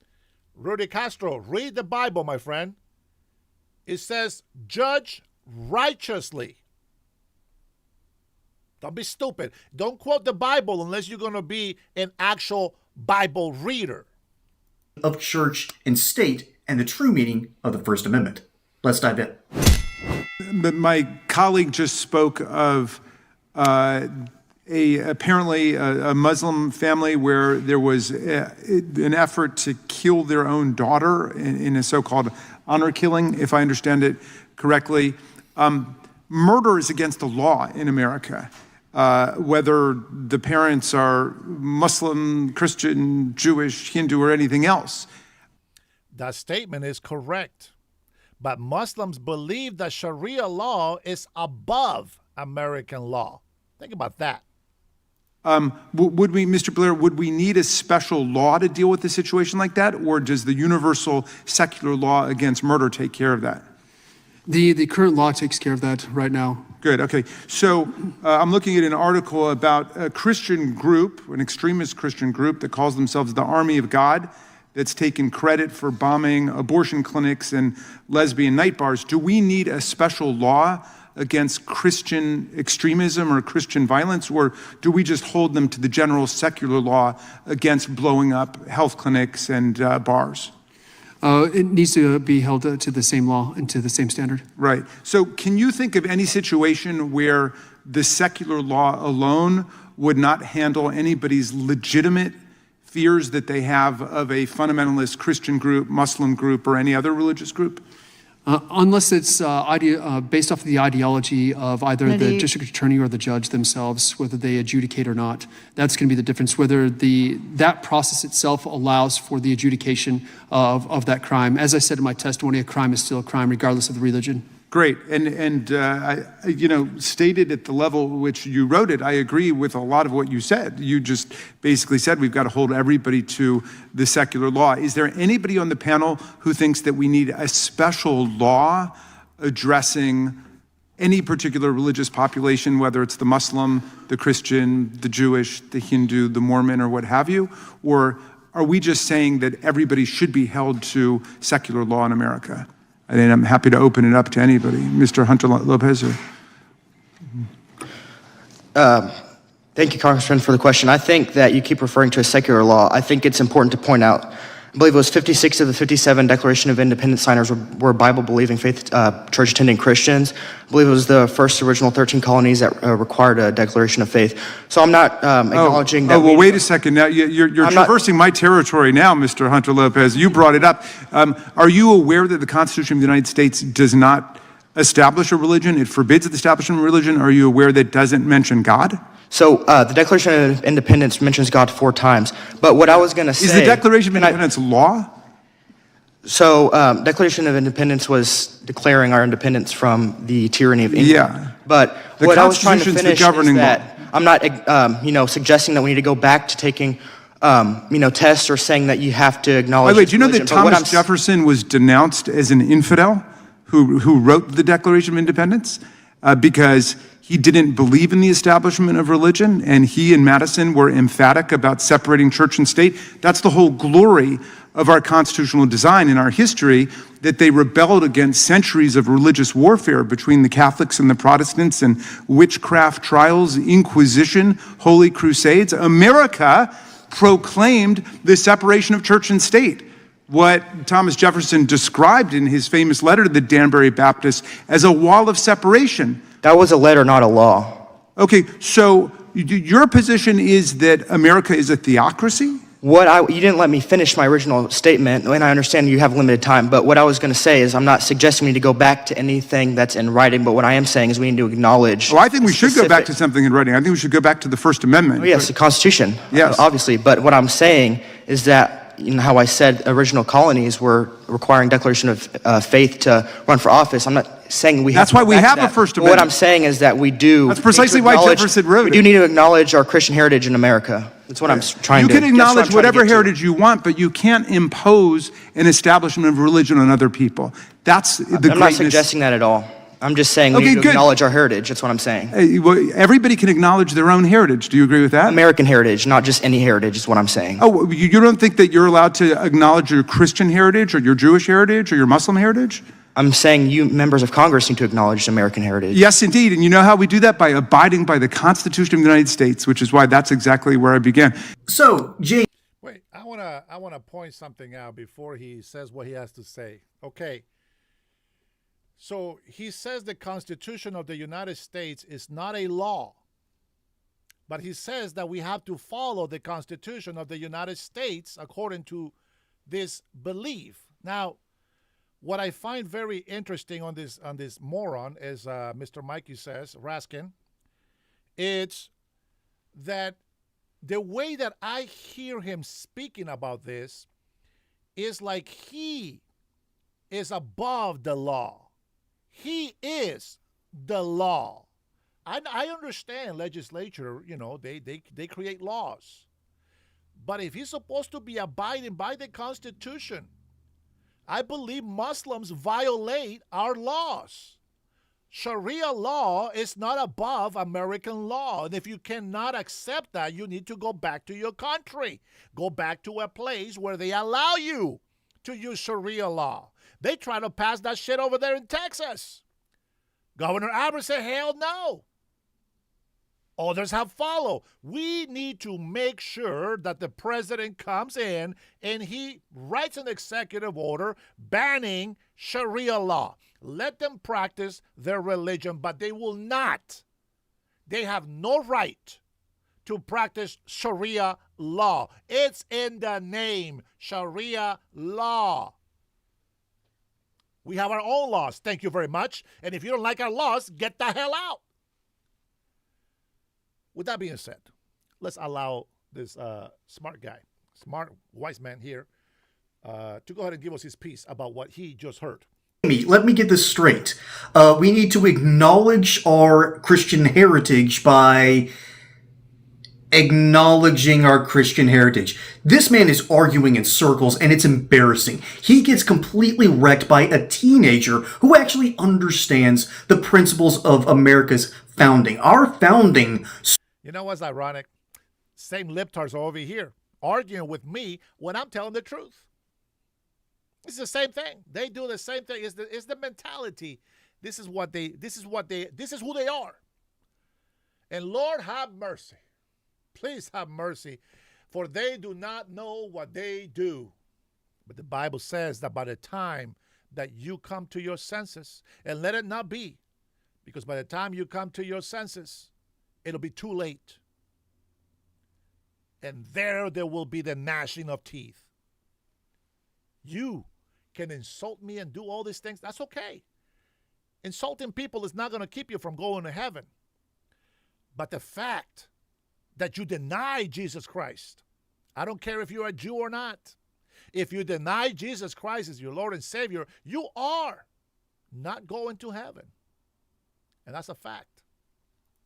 [SPEAKER 1] Rudy Castro, read the Bible, my friend. It says, judge righteously. Don't be stupid. Don't quote the Bible unless you're going to be an actual Bible reader.
[SPEAKER 5] Of church and state and the true meaning of the First Amendment. Let's dive in.
[SPEAKER 6] But my colleague just spoke of apparently a Muslim family where there was an effort to kill their own daughter in a so-called honor killing, if I understand it correctly. Murder is against the law in America, whether the parents are Muslim, Christian, Jewish, Hindu, or anything else.
[SPEAKER 1] That statement is correct. But Muslims believe that Sharia law is above American law. Think about that.
[SPEAKER 6] Would we, Mr. Blair, would we need a special law to deal with a situation like that? Or does the universal secular law against murder take care of that?
[SPEAKER 7] The current law takes care of that right now.
[SPEAKER 6] Good, okay. So I'm looking at an article about a Christian group, an extremist Christian group that calls themselves the Army of God, that's taken credit for bombing abortion clinics and lesbian night bars. Do we need a special law against Christian extremism or Christian violence, or do we just hold them to the general secular law against blowing up health clinics and bars?
[SPEAKER 7] It needs to be held to the same law and to the same standard.
[SPEAKER 6] Right. So can you think of any situation where the secular law alone would not handle anybody's legitimate fears that they have of a fundamentalist Christian group, Muslim group, or any other religious group?
[SPEAKER 7] Unless it's based off of the ideology of either the district attorney or the judge themselves, whether they adjudicate or not. That's going to be the difference, whether that process itself allows for the adjudication of that crime. As I said in my testimony, a crime is still a crime regardless of the religion.
[SPEAKER 6] Great, and stated at the level which you wrote it, I agree with a lot of what you said. You just basically said we've got to hold everybody to the secular law. Is there anybody on the panel who thinks that we need a special law addressing any particular religious population, whether it's the Muslim, the Christian, the Jewish, the Hindu, the Mormon, or what have you? Or are we just saying that everybody should be held to secular law in America? And I'm happy to open it up to anybody. Mr. Hunter Lopez.
[SPEAKER 4] Thank you, Congressman, for the question. I think that you keep referring to a secular law. I think it's important to point out, I believe it was 56 of the 57 Declaration of Independence signers were Bible-believing, faith, church-attending Christians. I believe it was the first original 13 colonies that required a declaration of faith. So I'm not acknowledging that.
[SPEAKER 6] Oh, well, wait a second. Now, you're traversing my territory now, Mr. Hunter Lopez. You brought it up. Are you aware that the Constitution of the United States does not establish a religion? It forbids the establishment of religion. Are you aware that it doesn't mention God?
[SPEAKER 4] So the Declaration of Independence mentions God 4 times. But what I was going to say...
[SPEAKER 6] Is the Declaration of Independence law?
[SPEAKER 4] So Declaration of Independence was declaring our independence from the tyranny of England.
[SPEAKER 6] Yeah.
[SPEAKER 4] But
[SPEAKER 6] The
[SPEAKER 4] what I was trying to
[SPEAKER 6] Constitution's the
[SPEAKER 4] finish is
[SPEAKER 6] governing
[SPEAKER 4] that
[SPEAKER 6] law.
[SPEAKER 4] I'm not, suggesting that we need to go back to taking, tests or saying that you have to acknowledge.
[SPEAKER 6] Wait, do you know that
[SPEAKER 4] religion. But what
[SPEAKER 6] Thomas Jefferson was denounced as an infidel who wrote the Declaration of Independence because he didn't believe in the establishment of religion, and he and Madison were emphatic about separating church and state? That's the whole glory of our constitutional design in our history, that they rebelled against centuries of religious warfare between the Catholics and the Protestants and witchcraft trials, Inquisition, Holy Crusades. America proclaimed the separation of church and state, what Thomas Jefferson described in his famous letter to the Danbury Baptists as a wall of separation.
[SPEAKER 4] That was a letter, not a law.
[SPEAKER 6] Okay, so your position is that America is a theocracy?
[SPEAKER 4] You didn't let me finish my original statement, and I understand you have limited time, but what I was going to say is I'm not suggesting we need to go back to anything that's in writing, but what I am saying is we need to acknowledge...
[SPEAKER 6] Oh, I think we should go back to something in writing. I think we should go back to the First Amendment.
[SPEAKER 4] Oh, yes, the Constitution,
[SPEAKER 6] yes.
[SPEAKER 4] Obviously, but what I'm saying is that, you know, how I said original colonies were requiring declaration of faith to run for office. I'm not saying we have
[SPEAKER 6] That's
[SPEAKER 4] to
[SPEAKER 6] why
[SPEAKER 4] go
[SPEAKER 6] we
[SPEAKER 4] back to
[SPEAKER 6] have a
[SPEAKER 4] that.
[SPEAKER 6] First
[SPEAKER 4] But
[SPEAKER 6] Amendment.
[SPEAKER 4] what I'm saying is that we do...
[SPEAKER 6] That's precisely why Jefferson wrote
[SPEAKER 4] We
[SPEAKER 6] it.
[SPEAKER 4] do need to acknowledge our Christian heritage in America. That's what I'm trying to...
[SPEAKER 6] You can acknowledge whatever
[SPEAKER 4] heritage
[SPEAKER 6] heritage you want, but you can't impose an establishment of religion on other people. That's the greatness.
[SPEAKER 4] I'm not suggesting that at all. I'm just saying we need to acknowledge our heritage. That's what I'm saying.
[SPEAKER 6] Well, everybody can acknowledge their own heritage. Do you agree with that?
[SPEAKER 4] American heritage, not just any heritage, is what I'm saying.
[SPEAKER 6] Oh, you don't think that you're allowed to acknowledge your Christian heritage or your Jewish heritage or your Muslim heritage?
[SPEAKER 4] I'm saying you members of Congress need to acknowledge American heritage.
[SPEAKER 6] Yes, indeed. And you know how we do that? By abiding by the Constitution of the United States, which is why that's exactly where I began.
[SPEAKER 5] So, James.
[SPEAKER 1] Wait, I wanna point something out before he says what he has to say. Okay. So he says the Constitution of the United States is not a law, but he says that we have to follow the Constitution of the United States according to this belief. Now, what I find very interesting on this moron, as Mr. Mikey says, Raskin, it's that the way that I hear him speaking about this is like he is above the law. He is the law. I understand legislature, you know, they create laws. But if he's supposed to be abiding by the Constitution, I believe Muslims violate our laws. Sharia law is not above American law. And if you cannot accept that, you need to go back to your country. Go back to a place where they allow you to use Sharia law. They try to pass that shit over there in Texas. Governor Abbott said, hell no. Others have followed. We need to make sure that the president comes in and he writes an executive order banning Sharia law. Let them practice their religion, but they will not. They have no right to practice Sharia law. It's in the name, Sharia law. We have our own laws. Thank you very much. And if you don't like our laws, get the hell out. With that being said, let's allow this smart guy, smart, wise man here, to go ahead and give us his piece about what he just heard.
[SPEAKER 5] Let me get this straight. We need to acknowledge our Christian heritage by acknowledging our Christian heritage. This man is arguing in circles, and it's embarrassing. He gets completely wrecked by a teenager who actually understands the principles of America's founding. Our founding...
[SPEAKER 1] You know what's ironic? Same libtards are over here arguing with me when I'm telling the truth. It's the same thing. They do the same thing. It's the mentality. This is who they are. And Lord have mercy. Please have mercy, for they do not know what they do. But the Bible says that by the time that you come to your senses, and let it not be, because by the time you come to your senses, it'll be too late. And there will be the gnashing of teeth. You can insult me and do all these things. That's okay. Insulting people is not going to keep you from going to heaven. But the fact that you deny Jesus Christ, I don't care if you're a Jew or not. If you deny Jesus Christ as your Lord and Savior, you are not going to heaven. And that's a fact.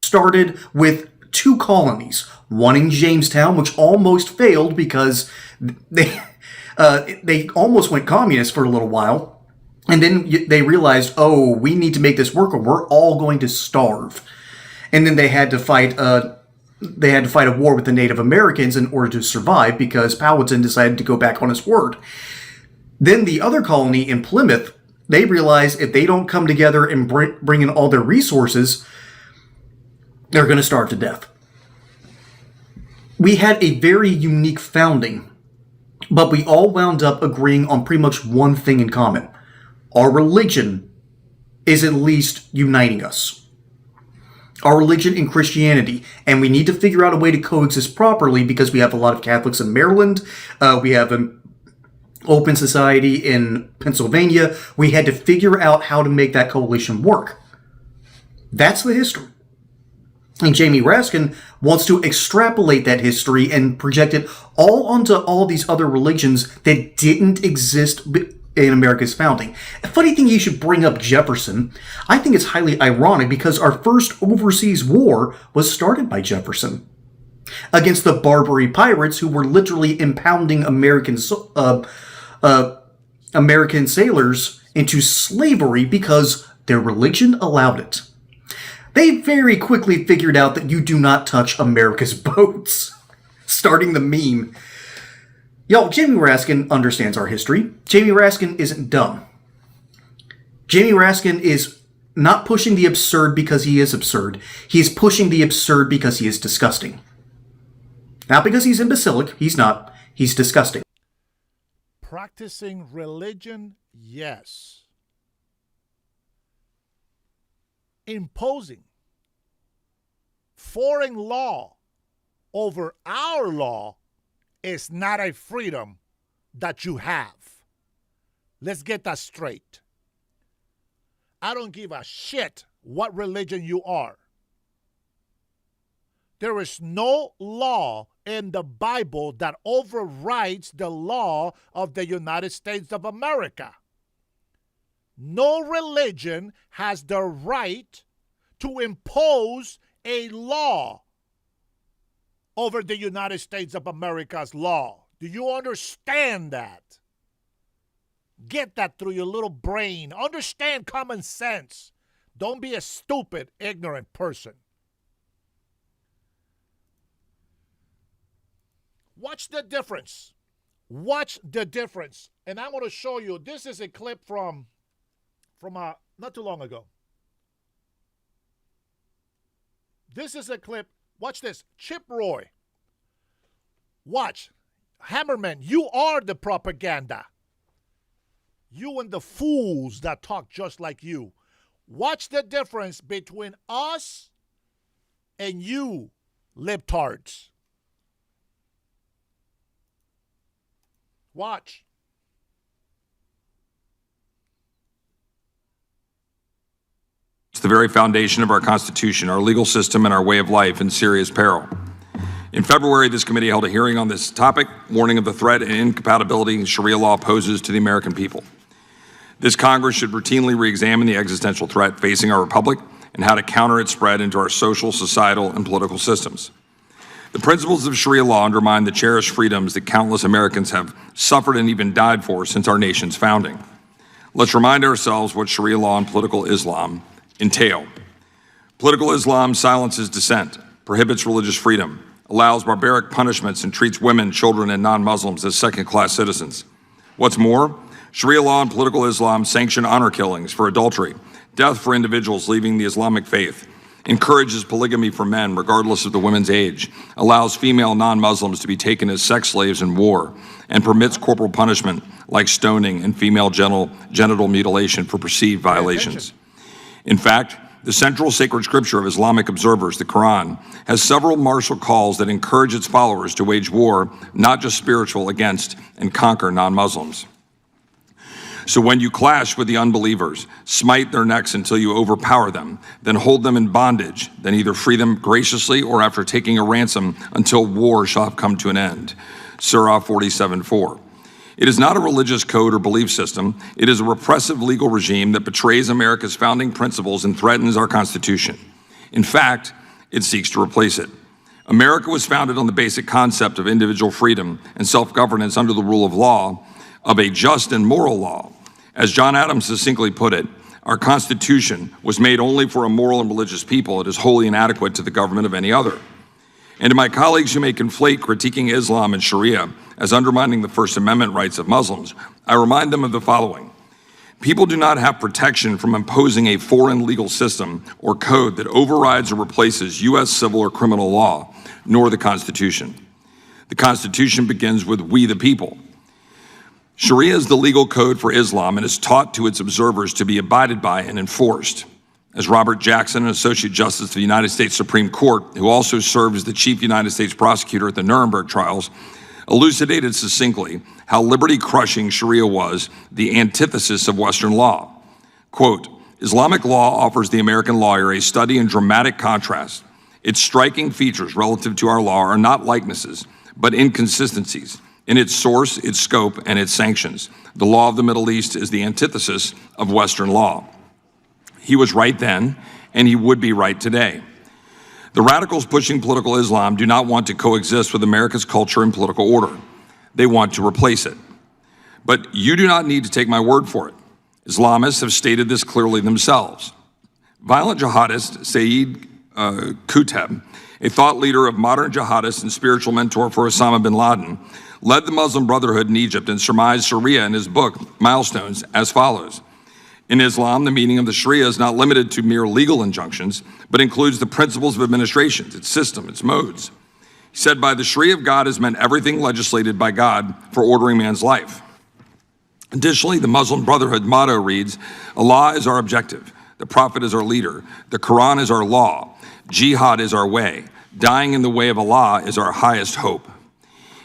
[SPEAKER 5] Started with 2 colonies, one in Jamestown, which almost failed because they almost went communist for a little while. And then they realized, oh, we need to make this work or we're all going to starve. And then they had to fight a war with the Native Americans in order to survive because Powhatan decided to go back on his word. Then the other colony in Plymouth, they realized if they don't come together and bring in all their resources, they're going to starve to death. We had a very unique founding, but we all wound up agreeing on pretty much one thing in common. Our religion is at least uniting us. our religion and Christianity, and we need to figure out a way to coexist properly because we have a lot of Catholics in Maryland. We have an open society in Pennsylvania. We had to figure out how to make that coalition work. That's the history. And Jamie Raskin wants to extrapolate that history and project it all onto all these other religions that didn't exist in America's founding. A funny thing you should bring up Jefferson. I think it's highly ironic because our first overseas war was started by Jefferson against the Barbary pirates who were literally impounding American sailors into slavery because their religion allowed it. They very quickly figured out that you do not touch America's boats, starting the meme. Y'all, Jamie Raskin understands our history. Jamie Raskin isn't dumb. Jamie Raskin is not pushing the absurd because he is absurd. He is pushing the absurd because he is disgusting. Not because he's imbecilic. He's not. He's disgusting.
[SPEAKER 1] Practicing religion, yes. Imposing foreign law over our law is not a freedom that you have. Let's get that straight. I don't give a shit what religion you are. There is no law in the Bible that overrides the law of the United States of America. No religion has the right to impose a law over the United States of America's law. Do you understand that? Get that through your little brain. Understand common sense. Don't be a stupid, ignorant person. Watch the difference. Watch the difference. And I'm going to show you, this is a clip from not too long ago. This is a clip. Watch this. Chip Roy. Watch. Hammerman, you are the propaganda. You and the fools that talk just like you. Watch the difference between us and you, libtards. Watch.
[SPEAKER 2] It's the very foundation of our Constitution, our legal system, and our way of life in serious peril. In February, this committee held a hearing on this topic, warning of the threat and incompatibility Sharia law poses to the American people. This Congress should routinely re-examine the existential threat facing our republic and how to counter its spread into our social, societal, and political systems. The principles of Sharia law undermine the cherished freedoms that countless Americans have suffered and even died for since our nation's founding. Let's remind ourselves what Sharia law and political Islam entail. Political Islam silences dissent, prohibits religious freedom, allows barbaric punishments, and treats women, children, and non-Muslims as second-class citizens. What's more, Sharia law and political Islam sanction honor killings for adultery, death for individuals leaving the Islamic faith, encourages polygamy for men regardless of the women's age, allows female non-Muslims to be taken as sex slaves in war, and permits corporal punishment like stoning and female genital mutilation for perceived violations. In fact, the central sacred scripture of Islamic observers, the Quran, has several martial calls that encourage its followers to wage war, not just spiritual, against and conquer non-Muslims. So when you clash with the unbelievers, smite their necks until you overpower them, then hold them in bondage, then either free them graciously or after taking a ransom until war shall have come to an end. Surah 47:4. It is not a religious code or belief system. It is a repressive legal regime that betrays America's founding principles and threatens our Constitution. In fact, it seeks to replace it. America was founded on the basic concept of individual freedom and self-governance under the rule of law, of a just and moral law. As John Adams succinctly put it, our Constitution was made only for a moral and religious people. It is wholly inadequate to the government of any other. And to my colleagues who may conflate critiquing Islam and Sharia as undermining the First Amendment rights of Muslims, I remind them of the following. People do not have protection from imposing a foreign legal system or code that overrides or replaces U.S. civil or criminal law, nor the Constitution. The Constitution begins with we the people. Sharia is the legal code for Islam and is taught to its observers to be abided by and enforced. as Robert Jackson, an Associate Justice of the United States Supreme Court, who also served as the Chief United States Prosecutor at the Nuremberg trials, elucidated succinctly how liberty-crushing Sharia was the antithesis of Western law. Quote, Islamic law offers the American lawyer a study in dramatic contrast. Its striking features relative to our law are not likenesses, but inconsistencies in its source, its scope, and its sanctions. The law of the Middle East is the antithesis of Western law. He was right then, and he would be right today. The radicals pushing political Islam do not want to coexist with America's culture and political order. They want to replace it. But you do not need to take my word for it. Islamists have stated this clearly themselves. Violent jihadist Saeed Qutb, a thought leader of modern jihadists and spiritual mentor for Osama bin Laden, led the Muslim Brotherhood in Egypt and surmised Sharia in his book, Milestones, as follows. In Islam, the meaning of the Sharia is not limited to mere legal injunctions, but includes the principles of administration, its system, its modes. He said, by the Sharia of God is meant everything legislated by God for ordering man's life. Additionally, the Muslim Brotherhood motto reads, Allah is our objective, the Prophet is our leader, the Quran is our law, jihad is our way, dying in the way of Allah is our highest hope.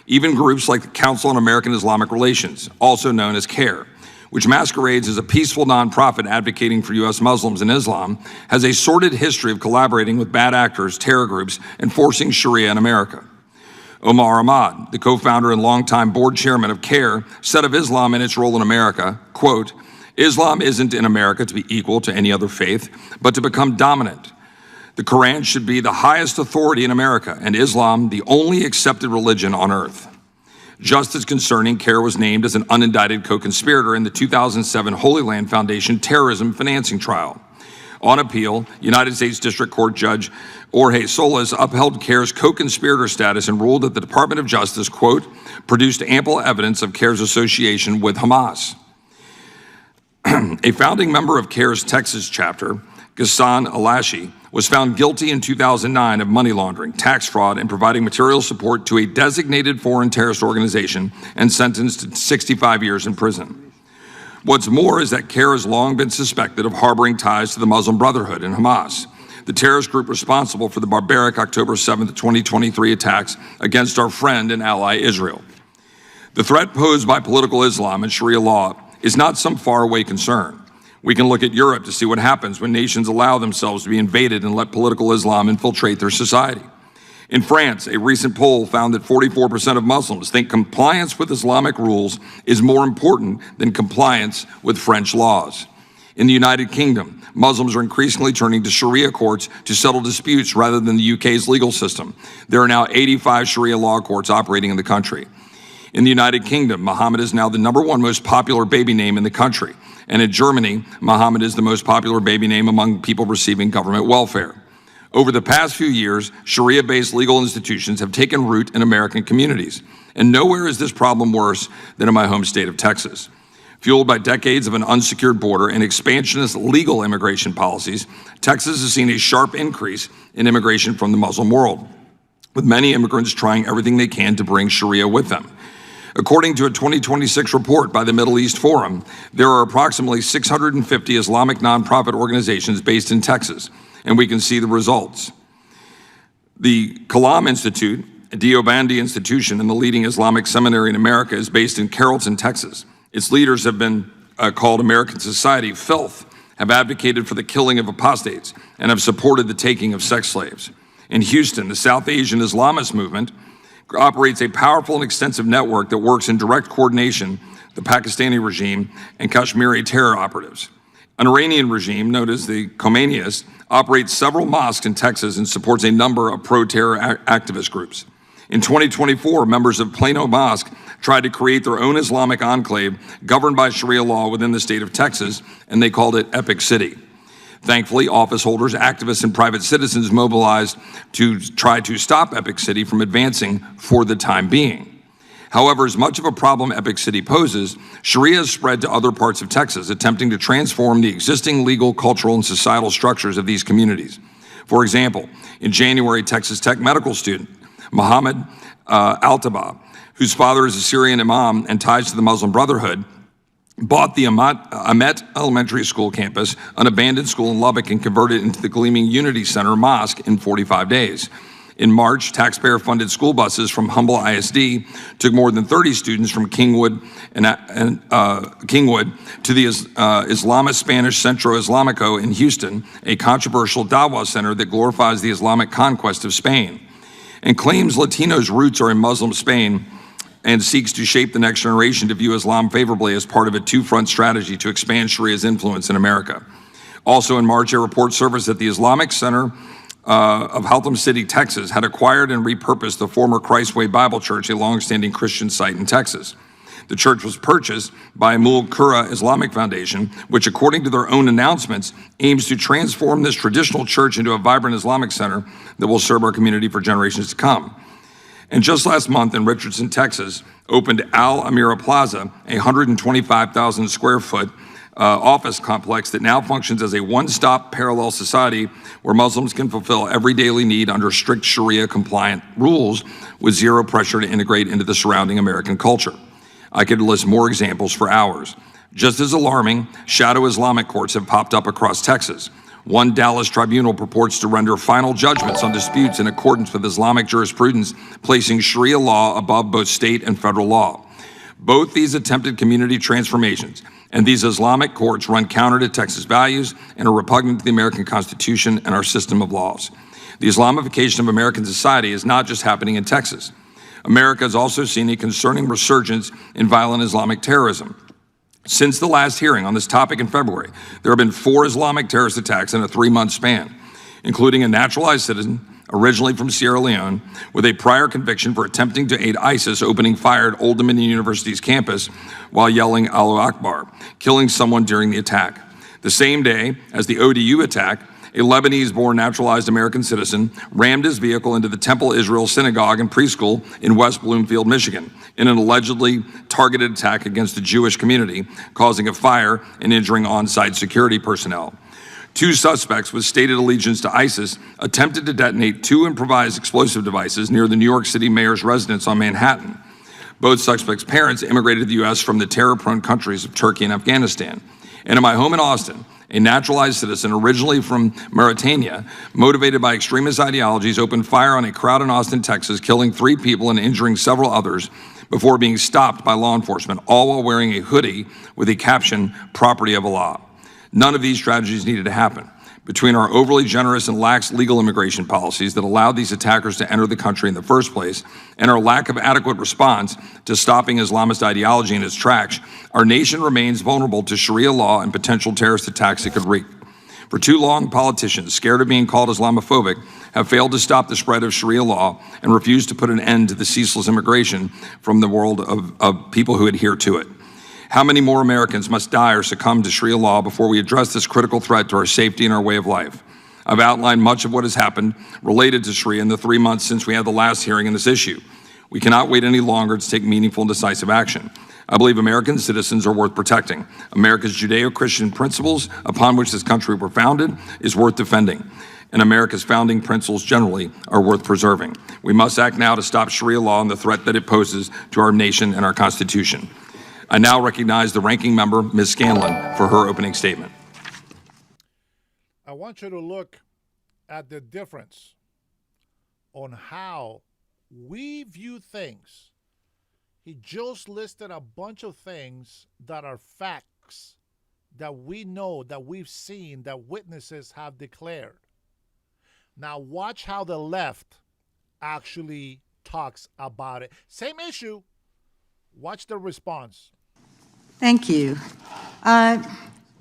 [SPEAKER 2] Even groups like the Council on American Islamic Relations, also known as CARE, which masquerades as a peaceful nonprofit advocating for U.S. Muslims and Islam, has a sordid history of collaborating with bad actors, terror groups, and forcing Sharia in America. Omar Ahmad, the co-founder and longtime board chairman of CARE, said of Islam and its role in America, quote, Islam isn't in America to be equal to any other faith, but to become dominant. The Quran should be the highest authority in America, and Islam the only accepted religion on earth. Just as concerning, CARE was named as an unindicted co-conspirator in the 2007 Holy Land Foundation terrorism financing trial. On appeal, United States District Court Judge Jorge Solis upheld CARE's co-conspirator status and ruled that the Department of Justice, quote, produced ample evidence of CARE's association with Hamas. A founding member of CARE's Texas chapter, Ghassan Alashi, was found guilty in 2009 of money laundering, tax fraud, and providing material support to a designated foreign terrorist organization and sentenced to 65 years in prison. What's more is that CARE has long been suspected of harboring ties to the Muslim Brotherhood and Hamas, the terrorist group responsible for the barbaric October 7, 2023 attacks against our friend and ally Israel. The threat posed by political Islam and Sharia law is not some faraway concern. We can look at Europe to see what happens when nations allow themselves to be invaded and let political Islam infiltrate their society. In France, a recent poll found that 44% of Muslims think compliance with Islamic rules is more important than compliance with French laws. In the United Kingdom, Muslims are increasingly turning to Sharia courts to settle disputes rather than the UK's legal system. There are now 85 Sharia law courts operating in the country. In the United Kingdom, Muhammad is now the #1 most popular baby name in the country. And in Germany, Muhammad is the most popular baby name among people receiving government welfare. Over the past few years, Sharia-based legal institutions have taken root in American communities. And nowhere is this problem worse than in my home state of Texas. Fueled by decades of an unsecured border and expansionist legal immigration policies, Texas has seen a sharp increase in immigration from the Muslim world, with many immigrants trying everything they can to bring Sharia with them. According to a 2026 report by the Middle East Forum, there are approximately 650 Islamic nonprofit organizations based in Texas, and we can see the results. The Kalam Institute, a Deobandi institution and the leading Islamic seminary in America, is based in Carrollton, Texas. Its leaders have been called American Society Filth, have advocated for the killing of apostates, and have supported the taking of sex slaves. In Houston, the South Asian Islamist movement operates a powerful and extensive network that works in direct coordination with the Pakistani regime and Kashmiri terror operatives. An Iranian regime, known as the Khomeinists, operates several mosques in Texas and supports a number of pro-terror activist groups. In 2024, members of Plano Mosque tried to create their own Islamic enclave governed by Sharia law within the state of Texas, and they called it Epic City. Thankfully, office holders, activists, and private citizens mobilized to try to stop Epic City from advancing for the time being. However, as much of a problem Epic City poses, Sharia has spread to other parts of Texas, attempting to transform the existing legal, cultural, and societal structures of these communities. For example, in January, Texas Tech medical student Mohammed Altaba, whose father is a Syrian imam and ties to the Muslim Brotherhood, bought the Amet Elementary School campus, an abandoned school in Lubbock, and converted it into the gleaming Unity Center Mosque in 45 days. In March, taxpayer-funded school buses from Humble ISD took more than 30 students from Kingwood to the Islamist Spanish Centro Islamico in Houston, a controversial Dawah center that glorifies the Islamic conquest of Spain and claims Latinos' roots are in Muslim Spain and seeks to shape the next generation to view Islam favorably as part of a two-front strategy to expand Sharia's influence in America. Also in March, a report surfaced that the Islamic Center of Haltom City, Texas, had acquired and repurposed the former Christ Way Bible Church, a longstanding Christian site in Texas. The church was purchased by Mul Qura Islamic Foundation, which, according to their own announcements, aims to transform this traditional church into a vibrant Islamic center that will serve our community for generations to come. And just last month in Richardson, Texas, opened Al Amira Plaza, a 125,000 square foot office complex that now functions as a one-stop parallel society where Muslims can fulfill every daily need under strict Sharia-compliant rules with zero pressure to integrate into the surrounding American culture. I could list more examples for hours. Just as alarming, shadow Islamic courts have popped up across Texas. One Dallas tribunal purports to render final judgments on disputes in accordance with Islamic jurisprudence, placing Sharia law above both state and federal law. Both these attempted community transformations and these Islamic courts run counter to Texas values and are repugnant to the American Constitution and our system of laws. The Islamification of American society is not just happening in Texas. America has also seen a concerning resurgence in violent Islamic terrorism. Since the last hearing on this topic in February, there have been 4 Islamic terrorist attacks in a 3-month span, including a naturalized citizen, originally from Sierra Leone, with a prior conviction for attempting to aid ISIS opening fire at Old Dominion University's campus while yelling Allahu Akbar, killing someone during the attack. The same day as the ODU attack, a Lebanese-born naturalized American citizen rammed his vehicle into the Temple Israel Synagogue and preschool in West Bloomfield, Michigan, in an allegedly targeted attack against the Jewish community, causing a fire and injuring on-site security personnel. 2 suspects with stated allegiance to ISIS attempted to detonate 2 improvised explosive devices near the New York City mayor's residence on Manhattan. Both suspects' parents immigrated to the U.S. from the terror-prone countries of Turkey and Afghanistan. And in my home in Austin, a naturalized citizen originally from Mauritania, motivated by extremist ideologies, opened fire on a crowd in Austin, Texas, killing 3 people and injuring several others before being stopped by law enforcement, all while wearing a hoodie with a caption, "Property of Allah." None of these tragedies needed to happen. Between our overly generous and lax legal immigration policies that allowed these attackers to enter the country in the first place, and our lack of adequate response to stopping Islamist ideology in its tracks, our nation remains vulnerable to Sharia law and potential terrorist attacks it could wreak. For too long, politicians, scared of being called Islamophobic, have failed to stop the spread of Sharia law and refused to put an end to the ceaseless immigration from the world of people who adhere to it. How many more Americans must die or succumb to Sharia law before we address this critical threat to our safety and our way of life? I've outlined much of what has happened related to Sharia in the 3 months since we had the last hearing in this issue. We cannot wait any longer to take meaningful and decisive action. I believe American citizens are worth protecting. America's Judeo-Christian principles upon which this country were founded is worth defending. And America's founding principles generally are worth preserving. We must act now to stop Sharia law and the threat that it poses to our nation and our Constitution. I now recognize the ranking member, Ms. Scanlon, for her opening statement.
[SPEAKER 1] I want you to look at the difference on how we view things. He just listed a bunch of things that are facts that we know, that we've seen, that witnesses have declared. Now watch how the left actually talks about it. Same issue. Watch the response.
[SPEAKER 8] Thank you.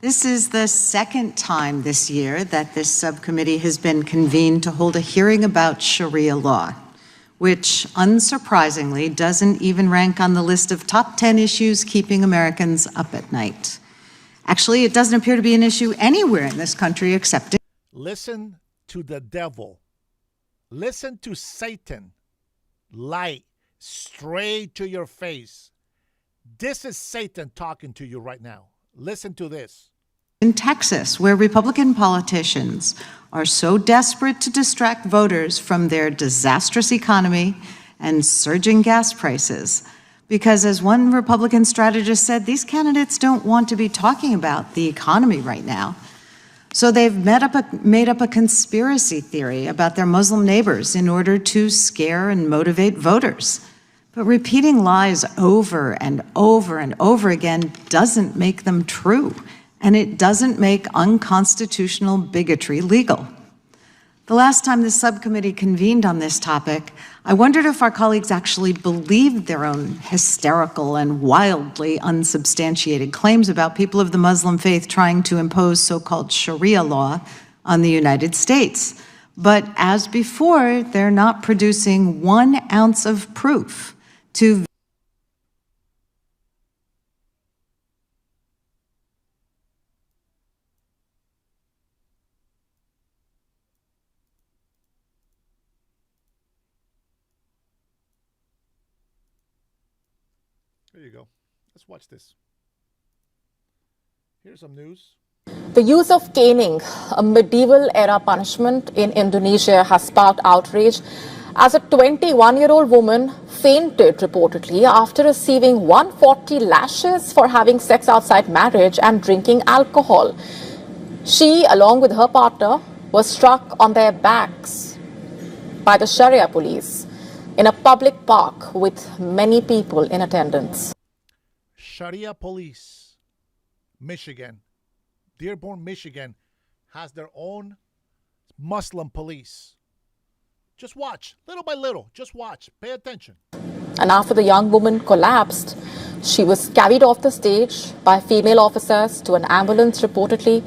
[SPEAKER 8] This is the second time this year that this subcommittee has been convened to hold a hearing about Sharia law, which unsurprisingly doesn't even rank on the list of top 10 issues keeping Americans up at night. Actually, it doesn't appear to be an issue anywhere in this country except in—
[SPEAKER 1] Listen to the devil. Listen to Satan lie straight to your face. This is Satan talking to you right now. Listen to this.
[SPEAKER 8] In Texas, where Republican politicians are so desperate to distract voters from their disastrous economy and surging gas prices Because as one Republican strategist said, these candidates don't want to be talking about the economy right now. So they've made up a conspiracy theory about their Muslim neighbors in order to scare and motivate voters. But repeating lies over and over and over again doesn't make them true, and it doesn't make unconstitutional bigotry legal. The last time the subcommittee convened on this topic, I wondered if our colleagues actually believed their own hysterical and wildly unsubstantiated claims about people of the Muslim faith trying to impose so-called Sharia law on the United States. But as before, they're not producing 1 ounce of proof to
[SPEAKER 1] There you go. Let's watch this. Here's some news.
[SPEAKER 9] The use of caning, a medieval era punishment in Indonesia, has sparked outrage as a 21-year-old woman fainted reportedly after receiving 140 lashes for having sex outside marriage and drinking alcohol. She, along with her partner, was struck on their backs by the Sharia police in a public park with many people in attendance.
[SPEAKER 1] Sharia police, Michigan, Dearborn, Michigan, has their own Muslim police. Just watch, little by little, just watch, pay attention.
[SPEAKER 9] And after the young woman collapsed, she was carried off the stage by female officers to an ambulance reportedly.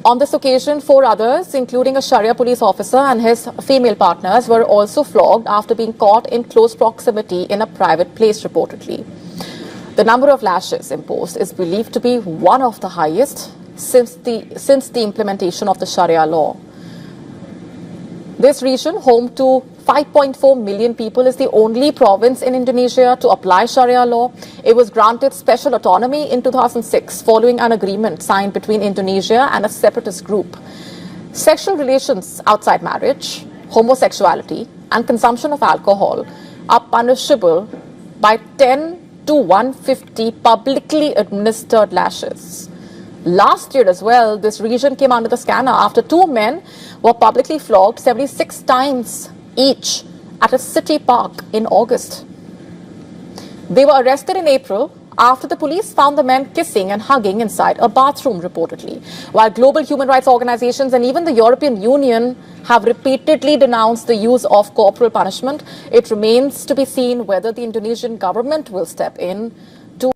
[SPEAKER 9] On this occasion, 4 others, including a Sharia police officer and his female partners, were also flogged after being caught in close proximity in a private place reportedly. The number of lashes imposed is believed to be one of the highest since the implementation of the Sharia law. This region, home to 5.4 million people, is the only province in Indonesia to apply Sharia law. It was granted special autonomy in 2006 following an agreement signed between Indonesia and a separatist group. Sexual relations outside marriage, homosexuality, and consumption of alcohol are punishable by 10 to 150 publicly administered lashes. Last year as well, this region came under the scanner after 2 men were publicly flogged 76 times each at a city park in August. They were arrested in April after the police found the men kissing and hugging inside a bathroom, reportedly. While global human rights organizations and even the European Union have repeatedly denounced the use of corporal punishment, it remains to be seen whether the Indonesian government will step in to.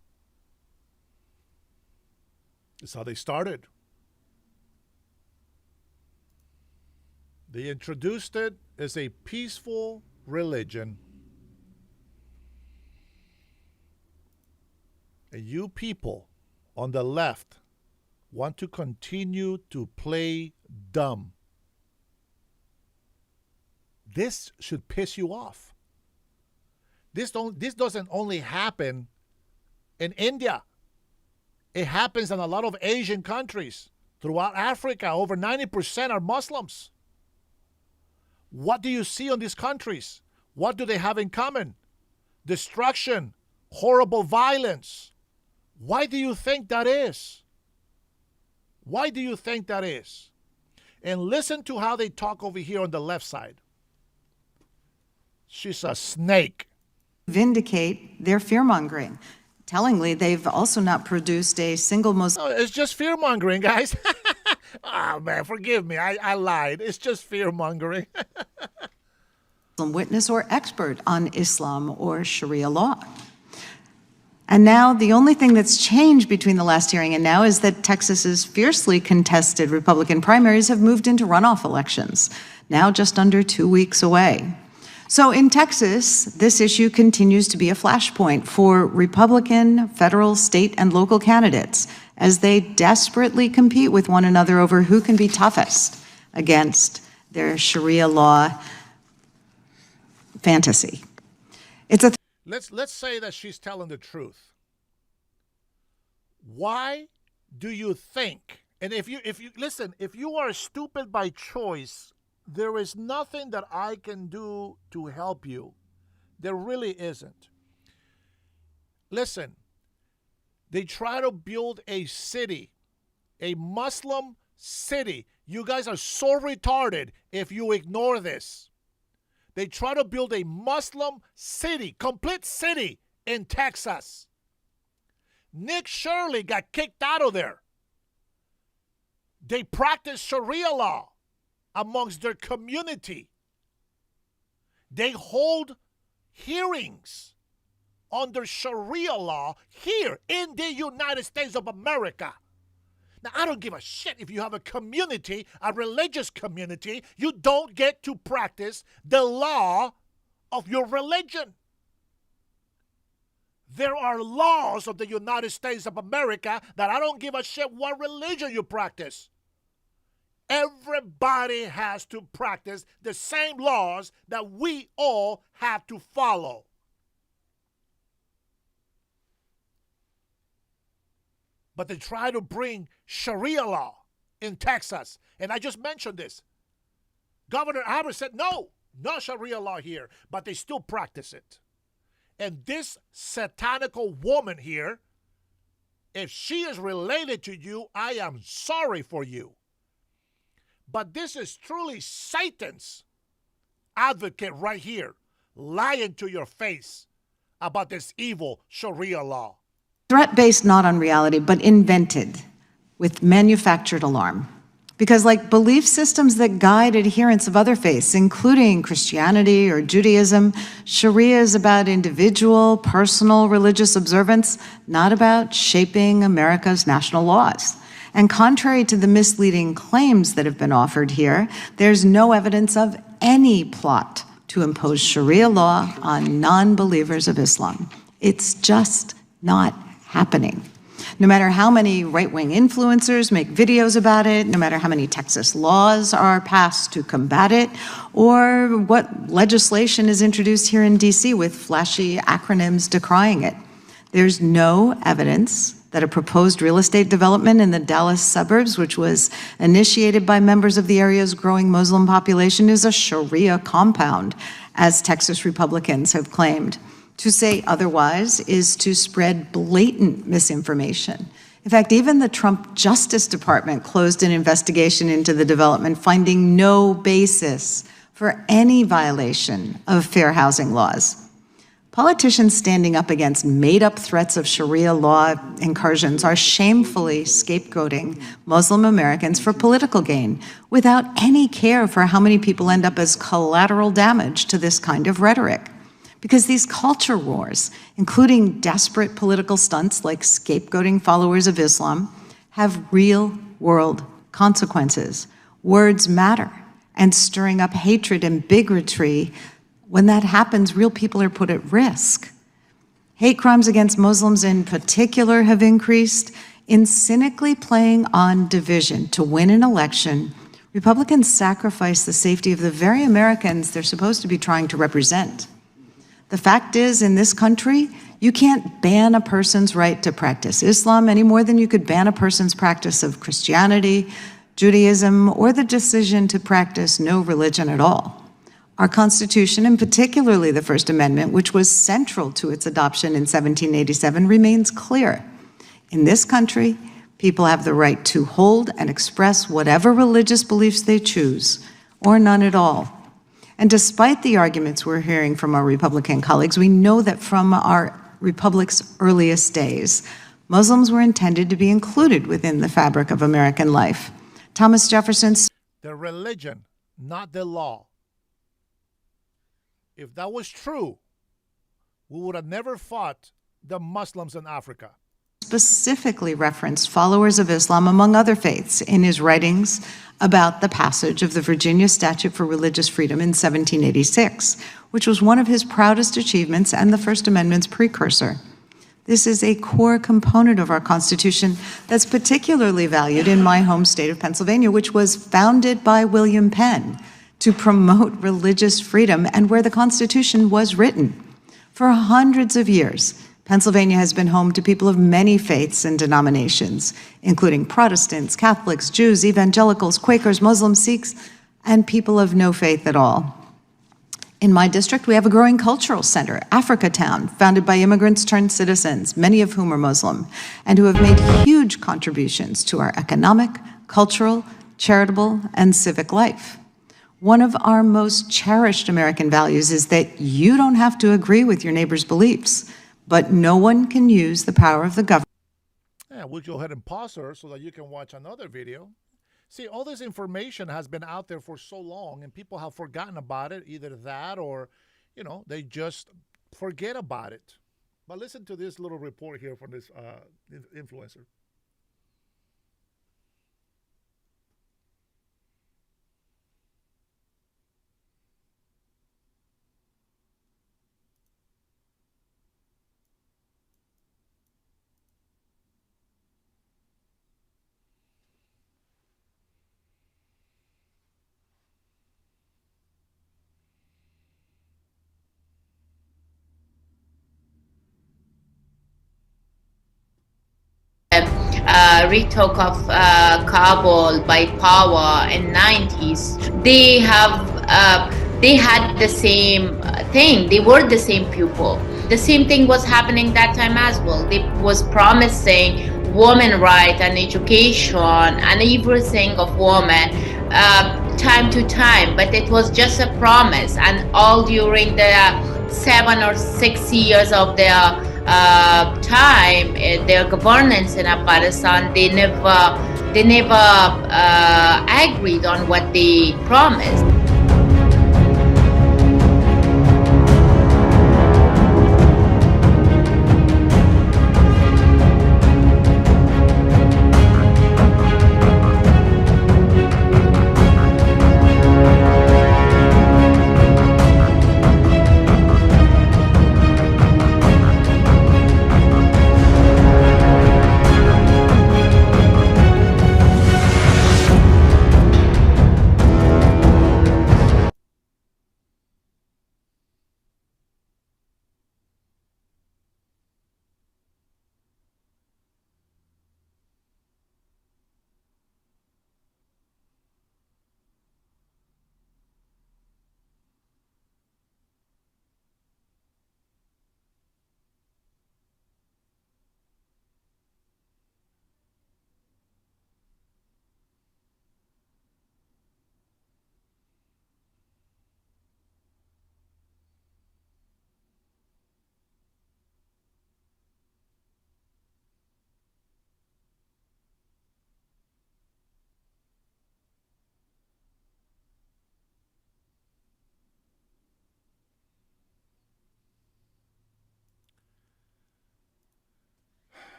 [SPEAKER 1] That's how they started. They introduced it as a peaceful religion. And you people on the left want to continue to play dumb. This should piss you off. This doesn't only happen in India. It happens in a lot of Asian countries. Throughout Africa, over 90% are Muslims. What do you see on these countries? What do they have in common? Destruction, horrible violence. Why do you think that is? Why do you think that is? And listen to how they talk over here on the left side. She's a snake.
[SPEAKER 8] vindicate their fear-mongering. Tellingly, they've also not produced a single Muslim.
[SPEAKER 1] Oh, it's just fear-mongering, guys. Oh, man, forgive me. I lied. It's just fear-mongering.
[SPEAKER 8] Witness or expert on Islam or Sharia law. And now the only thing that's changed between the last hearing and now is that Texas's fiercely contested Republican primaries have moved into runoff elections, now just under 2 weeks away. So in Texas, this issue continues to be a flashpoint for Republican, federal, state, and local candidates as they desperately compete with one another over who can be toughest against their Sharia law fantasy. It's a
[SPEAKER 1] Let's say that she's telling the truth. Why do you think? And if you listen, if you are stupid by choice, there is nothing that I can do to help you. There really isn't. Listen, they try to build a city, a Muslim city. You guys are so retarded if you ignore this. They try to build a Muslim city, complete city in Texas. Nick Shirley got kicked out of there. They practice Sharia law amongst their community. They hold hearings under Sharia law here in the United States of America. Now, I don't give a shit if you have a community, a religious community, you don't get to practice the law of your religion. There are laws of the United States of America that I don't give a shit what religion you practice. Everybody has to practice the same laws that we all have to follow. But they try to bring Sharia law in Texas. And I just mentioned this. Governor Abbott said, no Sharia law here. But they still practice it. And this satanical woman here, if she is related to you, I am sorry for you. But this is truly Satan's advocate right here, lying to your face about this evil Sharia law.
[SPEAKER 8] Threat based not on reality, but invented with manufactured alarm. Because like belief systems that guide adherents of other faiths, including Christianity or Judaism, Sharia is about individual, personal religious observance, not about shaping America's national laws. And contrary to the misleading claims that have been offered here, there's no evidence of any plot to impose Sharia law on non-believers of Islam. It's just not happening. No matter how many right-wing influencers make videos about it, no matter how many Texas laws are passed to combat it, or what legislation is introduced here in DC with flashy acronyms decrying it, there's no evidence that a proposed real estate development in the Dallas suburbs, which was initiated by members of the area's growing Muslim population, is a Sharia compound, as Texas Republicans have claimed. To say otherwise is to spread blatant misinformation. In fact, even the Trump Justice Department closed an investigation into the development, finding no basis for any violation of fair housing laws. Politicians standing up against made-up threats of Sharia law incursions are shamefully scapegoating Muslim Americans for political gain without any care for how many people end up as collateral damage to this kind of rhetoric. Because these culture wars, including desperate political stunts like scapegoating followers of Islam, have real-world consequences. Words matter, and stirring up hatred and bigotry, when that happens, real people are put at risk. Hate crimes against Muslims in particular have increased. In cynically playing on division to win an election, Republicans sacrifice the safety of the very Americans they're supposed to be trying to represent. The fact is, in this country, you can't ban a person's right to practice Islam any more than you could ban a person's practice of Christianity, Judaism, or the decision to practice no religion at all. Our Constitution, and particularly the First Amendment, which was central to its adoption in 1787, remains clear. In this country, people have the right to hold and express whatever religious beliefs they choose, or none at all. And despite the arguments we're hearing from our Republican colleagues, we know that from our republic's earliest days, Muslims were intended to be included within the fabric of American life. Thomas Jefferson.
[SPEAKER 1] The religion, not the law. If that was true, we would have never fought the Muslims in Africa.
[SPEAKER 8] Specifically referenced followers of Islam among other faiths in his writings about the passage of the Virginia Statute for Religious Freedom in 1786, which was one of his proudest achievements and the First Amendment's precursor. This is a core component of our Constitution that's particularly valued in my home state of Pennsylvania, which was founded by William Penn to promote religious freedom and where the Constitution was written. For hundreds of years, Pennsylvania has been home to people of many faiths and denominations, including Protestants, Catholics, Jews, evangelicals, Quakers, Muslims, Sikhs, and people of no faith at all. In my district, we have a growing cultural center, Africa Town, founded by immigrants turned citizens, many of whom are Muslim, and who have made huge contributions to our economic, cultural, charitable, and civic life. One of our most cherished American values is that you don't have to agree with your neighbor's beliefs, but no one can use the power of the government.
[SPEAKER 1] Yeah, we'll go ahead and pause her so that you can watch another video. See, all this information has been out there for so long, and people have forgotten about it. Either that or, they just forget about it. But listen to this little report here from this influencer.
[SPEAKER 10] Retook of Kabul by power in 90s. They had the same thing. They were the same people. The same thing was happening that time as well. They was promising women rights and education and everything of women time to time, but it was just a promise. And all during the 7 or 6 years of their time, their governance in Afghanistan, they never agreed on what they promised.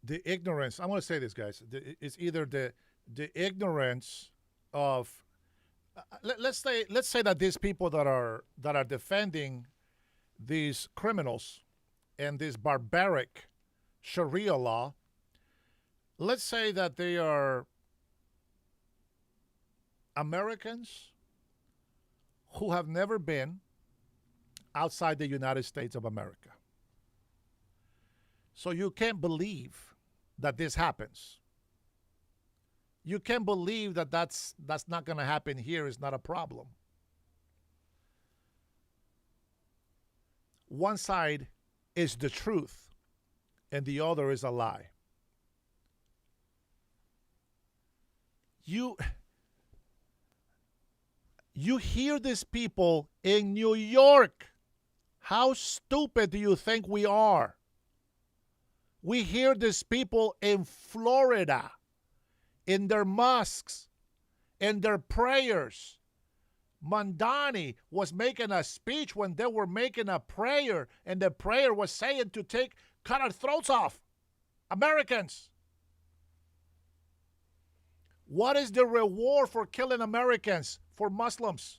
[SPEAKER 10] The ignorance. I'm going to say this, guys. It's either the ignorance of let's say that these people that are defending these criminals and this barbaric Sharia law. Let's say that they are Americans who have never been outside the United States of America. So you can't believe that this happens. You can't believe that that's not going to happen here. Is not a problem. One side is the truth and the other is a lie. You hear these people in New York. How stupid do you think we are? We hear these people in Florida, in their mosques, in their prayers. Mandani was making a speech when they were making a prayer, and the prayer was saying to cut our throats off. Americans. What is the reward for killing Americans, for Muslims?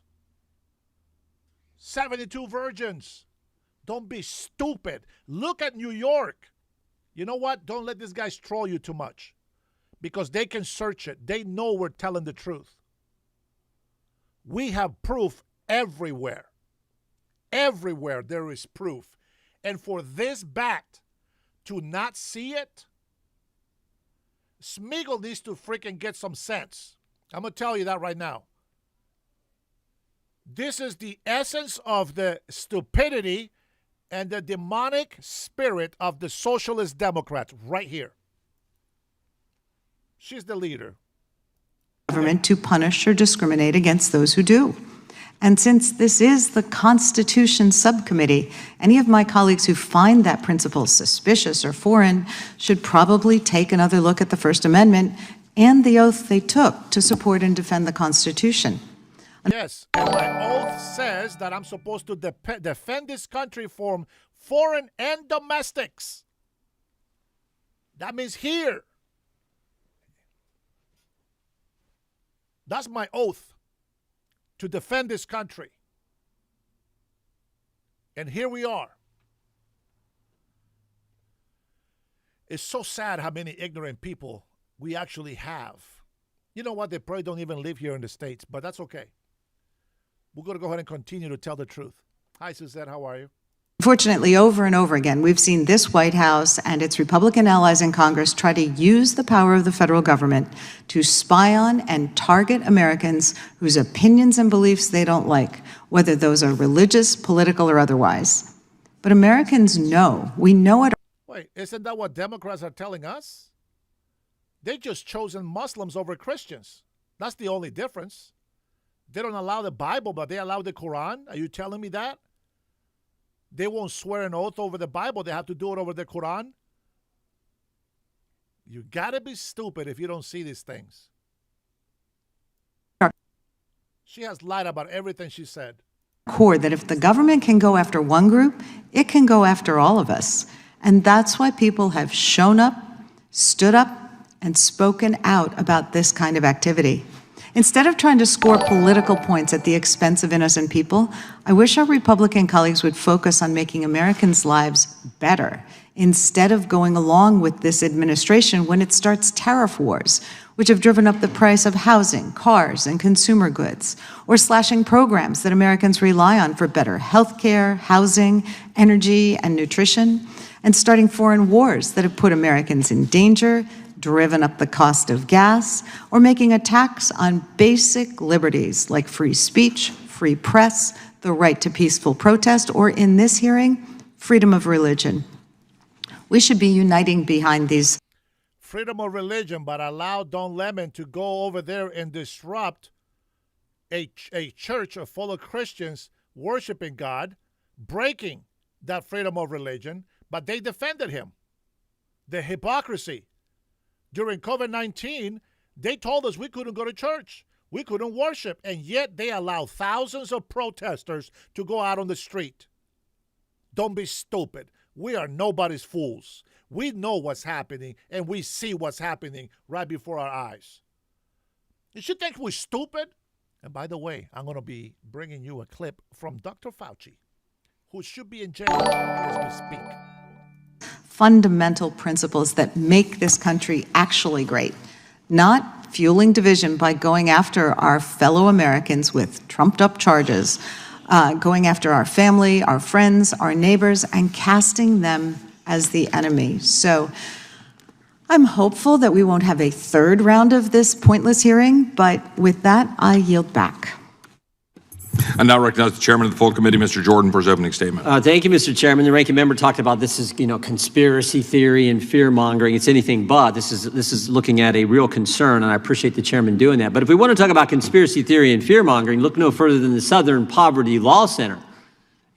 [SPEAKER 10] 72 virgins. Don't be stupid. Look at New York. You know what? Don't let these guys troll you too much, because they can search it. They know we're telling the truth. We have proof everywhere. Everywhere there is proof. And for this bat to not see it, Smeagol needs to freaking get some sense. I'm going to tell you that right now.
[SPEAKER 1] This is the essence of the stupidity and the demonic spirit of the socialist Democrats right here. She's the leader.
[SPEAKER 8] Government to punish or discriminate against those who do. And since this is the Constitution Subcommittee, any of my colleagues who find that principle suspicious or foreign should probably take another look at the First Amendment and the oath they took to support and defend the Constitution.
[SPEAKER 1] Yes, and my oath says that I'm supposed to defend this country from foreign and domestics. That means here. That's my oath, to defend this country. And here we are. It's so sad how many ignorant people we actually have. You know what? They probably don't even live here in the States, but that's okay. We're going to go ahead and continue to tell the truth. Hi, Suzette. How are you?
[SPEAKER 8] Fortunately, over and over again, we've seen this White House and its Republican allies in Congress try to use the power of the federal government to spy on and target Americans whose opinions and beliefs they don't like, whether those are religious, political, or otherwise. But Americans know, we know it.
[SPEAKER 1] Wait, isn't that what Democrats are telling us? They just chosen Muslims over Christians. That's the only difference. They don't allow the Bible, but they allow the Quran. Are you telling me that? They won't swear an oath over the Bible. They have to do it over the Quran. You got to be stupid if you don't see these things. She has lied about everything she said.
[SPEAKER 8] Core that if the government can go after one group, it can go after all of us. And that's why people have shown up, stood up, and spoken out about this kind of activity. Instead of trying to score political points at the expense of innocent people, I wish our Republican colleagues would focus on making Americans' lives better, instead of going along with this administration when it starts tariff wars, which have driven up the price of housing, cars, and consumer goods, or slashing programs that Americans rely on for better health care, housing, energy, and nutrition, and starting foreign wars that have put Americans in danger, driven up the cost of gas, or making a tax on basic liberties like free speech, free press, the right to peaceful protest, or in this hearing, freedom of religion. We should be uniting behind these.
[SPEAKER 1] Freedom of religion, but allow Don Lemon to go over there and disrupt a church full of Christians worshiping God, breaking that freedom of religion, but they defended him. The hypocrisy. During COVID-19, they told us we couldn't go to church. We couldn't worship. And yet they allow thousands of protesters to go out on the street. Don't be stupid. We are nobody's fools. We know what's happening, and we see what's happening right before our eyes. You should think we're stupid. And by the way, I'm going to be bringing you a clip from Dr. Fauci, who should be in jail as we speak.
[SPEAKER 8] Fundamental principles that make this country actually great, not fueling division by going after our fellow Americans with trumped-up charges, going after our family, our friends, our neighbors, and casting them as the enemy. So I'm hopeful that we won't have a third round of this pointless hearing, but with that, I yield back.
[SPEAKER 2] I now recognize the chairman of the full committee, Mr. Jordan, for his opening statement.
[SPEAKER 11] Thank you, Mr. Chairman. The ranking member talked about this is, conspiracy theory and fear mongering. It's anything but. This is looking at a real concern, and I appreciate the chairman doing that. But if we want to talk about conspiracy theory and fear mongering, look no further than the Southern Poverty Law Center.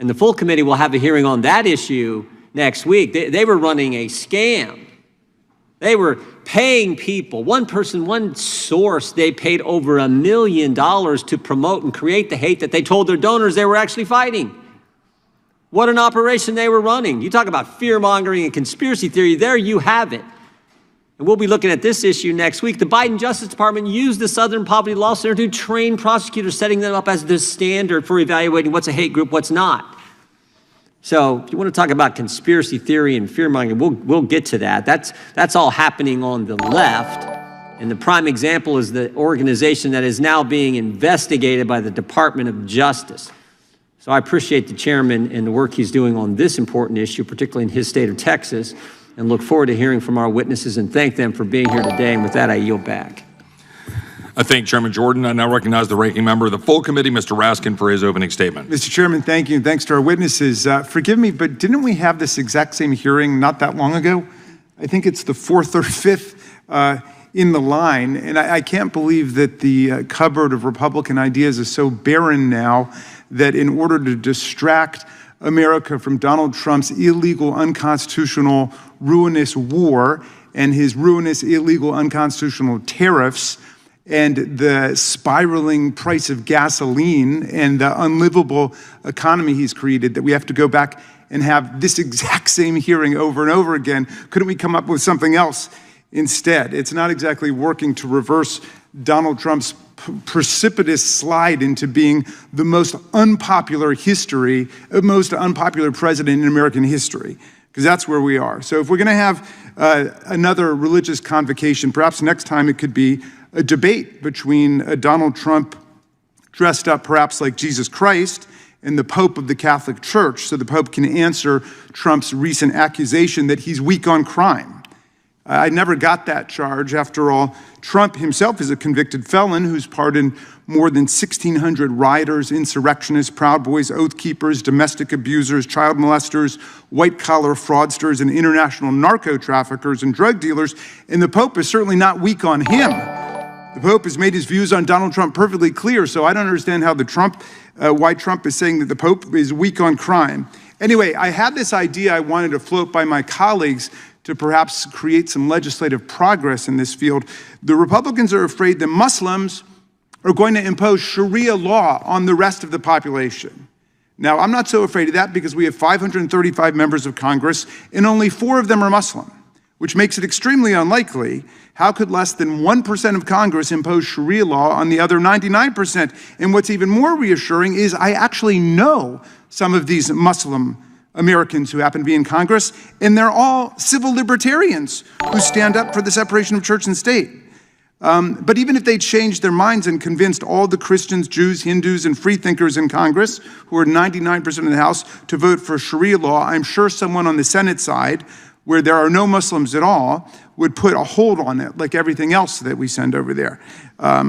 [SPEAKER 11] And the full committee will have a hearing on that issue next week. They were running a scam. They were paying people. One person, one source, they paid over $1 million to promote and create the hate that they told their donors they were actually fighting. What an operation they were running. You talk about fear-mongering and conspiracy theory, there you have it. And we'll be looking at this issue next week. The Biden Justice Department used the Southern Poverty Law Center to train prosecutors, setting them up as the standard for evaluating what's a hate group, what's not. So if you want to talk about conspiracy theory and fear-mongering, we'll get to that. That's all happening on the left. And the prime example is the organization that is now being investigated by the Department of Justice. So I appreciate the chairman and the work he's doing on this important issue, particularly in his state of Texas, and look forward to hearing from our witnesses and thank them for being here today. And with that, I yield back.
[SPEAKER 2] I thank Chairman Jordan. I now recognize the ranking member of the full committee, Mr. Raskin, for his opening statement.
[SPEAKER 6] Mr. Chairman, thank you. And thanks to our witnesses. Forgive me, but didn't we have this exact same hearing not that long ago? I think it's the fourth or fifth in the line. And I can't believe that the cupboard of Republican ideas is so barren now that in order to distract America from Donald Trump's illegal, unconstitutional, ruinous war and his ruinous, illegal, unconstitutional tariffs and the spiraling price of gasoline and the unlivable economy he's created, that we have to go back and have this exact same hearing over and over again. Couldn't we come up with something else instead? It's not exactly working to reverse Donald Trump's precipitous slide into being the most unpopular president in American history, because that's where we are. So if we're going to have another religious convocation, perhaps next time it could be a debate between Donald Trump dressed up perhaps like Jesus Christ and the Pope of the Catholic Church, so the Pope can answer Trump's recent accusation that he's weak on crime. I never got that charge. After all, Trump himself is a convicted felon who's pardoned more than 1,600 rioters, insurrectionists, Proud Boys, Oath Keepers, domestic abusers, child molesters, white-collar fraudsters, and international narco-traffickers and drug dealers, and the Pope is certainly not weak on him. The Pope has made his views on Donald Trump perfectly clear, so I don't understand how why Trump is saying that the Pope is weak on crime. Anyway, I had this idea I wanted to float by my colleagues to perhaps create some legislative progress in this field. The Republicans are afraid that Muslims are going to impose Sharia law on the rest of the population. Now, I'm not so afraid of that because we have 535 members of Congress and only 4 of them are Muslim, which makes it extremely unlikely. How could less than 1% of Congress impose Sharia law on the other 99%? And what's even more reassuring is I actually know some of these Muslim Americans who happen to be in Congress, and they're all civil libertarians who stand up for the separation of church and state. But even if they changed their minds and convinced all the Christians, Jews, Hindus, and freethinkers in Congress, who are 99% of the House, to vote for Sharia law, I'm sure someone on the Senate side, where there are no Muslims at all, would put a hold on it, like everything else that we send over there.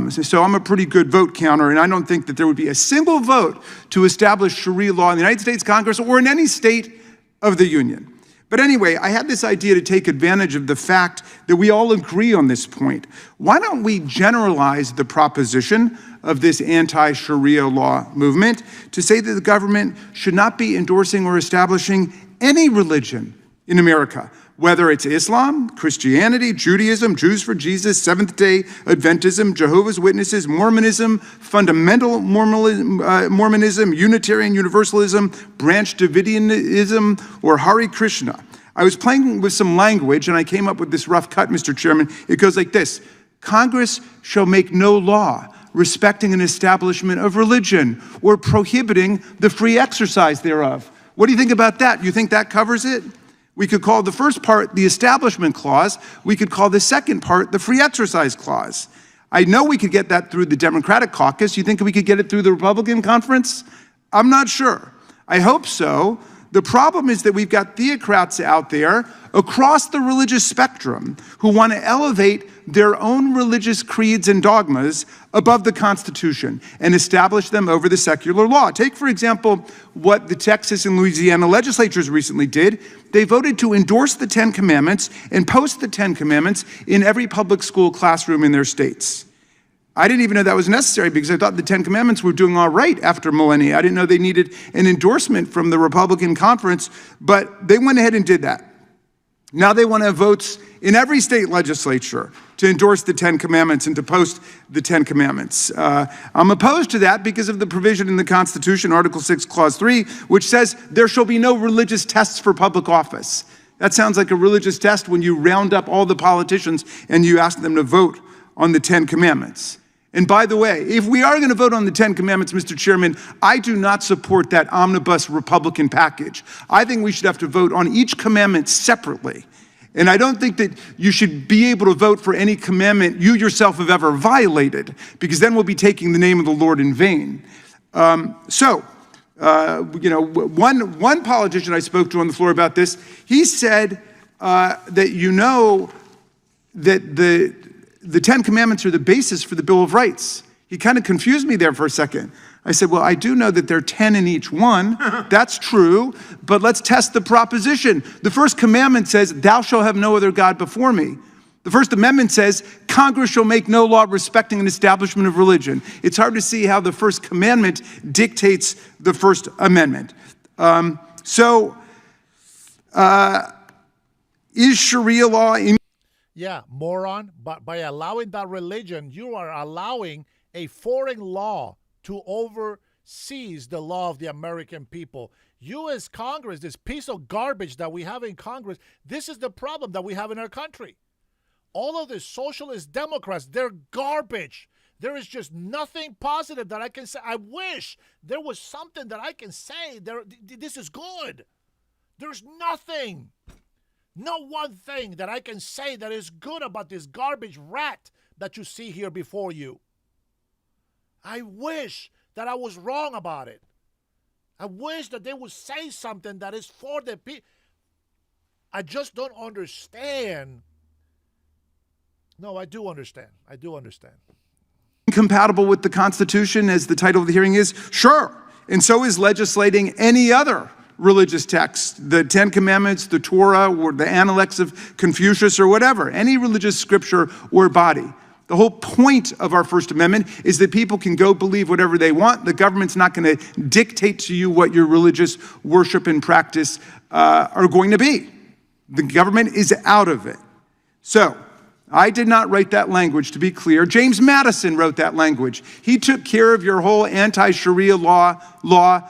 [SPEAKER 6] So I'm a pretty good vote counter, and I don't think that there would be a single vote to establish Sharia law in the United States Congress or in any state of the Union. But anyway, I had this idea to take advantage of the fact that we all agree on this point. Why don't we generalize the proposition of this anti-Sharia law movement to say that the government should not be endorsing or establishing any religion in America, whether it's Islam, Christianity, Judaism, Jews for Jesus, Seventh-day Adventism, Jehovah's Witnesses, Mormonism, fundamental Mormonism, Unitarian Universalism, Branch Davidianism, or Hare Krishna. I was playing with some language and I came up with this rough cut, Mr. Chairman. It goes like this: Congress shall make no law respecting an establishment of religion or prohibiting the free exercise thereof. What do you think about that? You think that covers it? We could call the first part the Establishment Clause. We could call the second part the Free Exercise Clause. I know we could get that through the Democratic caucus. You think we could get it through the Republican conference? I'm not sure. I hope so. The problem is that we've got theocrats out there across the religious spectrum who want to elevate their own religious creeds and dogmas above the Constitution and establish them over the secular law. Take, for example, what the Texas and Louisiana legislatures recently did. They voted to endorse the 10 Commandments and post the 10 Commandments in every public school classroom in their states. I didn't even know that was necessary because I thought the 10 Commandments were doing all right after millennia. I didn't know they needed an endorsement from the Republican conference, but they went ahead and did that. Now they want to have votes in every state legislature to endorse the 10 Commandments and to post the 10 Commandments. I'm opposed to that because of the provision in the Constitution, Article 6, Clause 3, which says there shall be no religious tests for public office. That sounds like a religious test when you round up all the politicians and you ask them to vote on the 10 Commandments. And by the way, if we are going to vote on the 10 Commandments, Mr. Chairman, I do not support that omnibus Republican package. I think we should have to vote on each commandment separately. And I don't think that you should be able to vote for any commandment you yourself have ever violated, because then we'll be taking the name of the Lord in vain. One politician I spoke to on the floor about this, he said that the Ten Commandments are the basis for the Bill of Rights. He kind of confused me there for a second. I said, well, I do know that there are 10 in each one. That's true, but let's test the proposition. The first commandment says, thou shalt have no other God before me. The First Amendment says, Congress shall make no law respecting an establishment of religion. It's hard to see how the First Commandment dictates the First Amendment. Is Sharia law in...
[SPEAKER 1] Yeah, moron, but by allowing that religion, you are allowing a foreign law to overseas the law of the American people. U.S. Congress, this piece of garbage that we have in Congress, this is the problem that we have in our country. All of the socialist Democrats, they're garbage. There is just nothing positive that I can say. I wish there was something that I can say. This is good. There's nothing. No one thing that I can say that is good about this garbage rat that you see here before you. I wish that I was wrong about it. I wish that they would say something that is for the people. I just don't understand. No, I do understand. I do understand.
[SPEAKER 6] Compatible with the Constitution, as the title of the hearing is? Sure. And so is legislating any other religious text, the Ten Commandments, the Torah, or the Analects of Confucius, or whatever, any religious scripture or body. The whole point of our First Amendment is that people can go believe whatever they want. The government's not going to dictate to you what your religious worship and practice are going to be. The government is out of it. So, I did not write that language, to be clear. James Madison wrote that language. He took care of your whole anti-Sharia law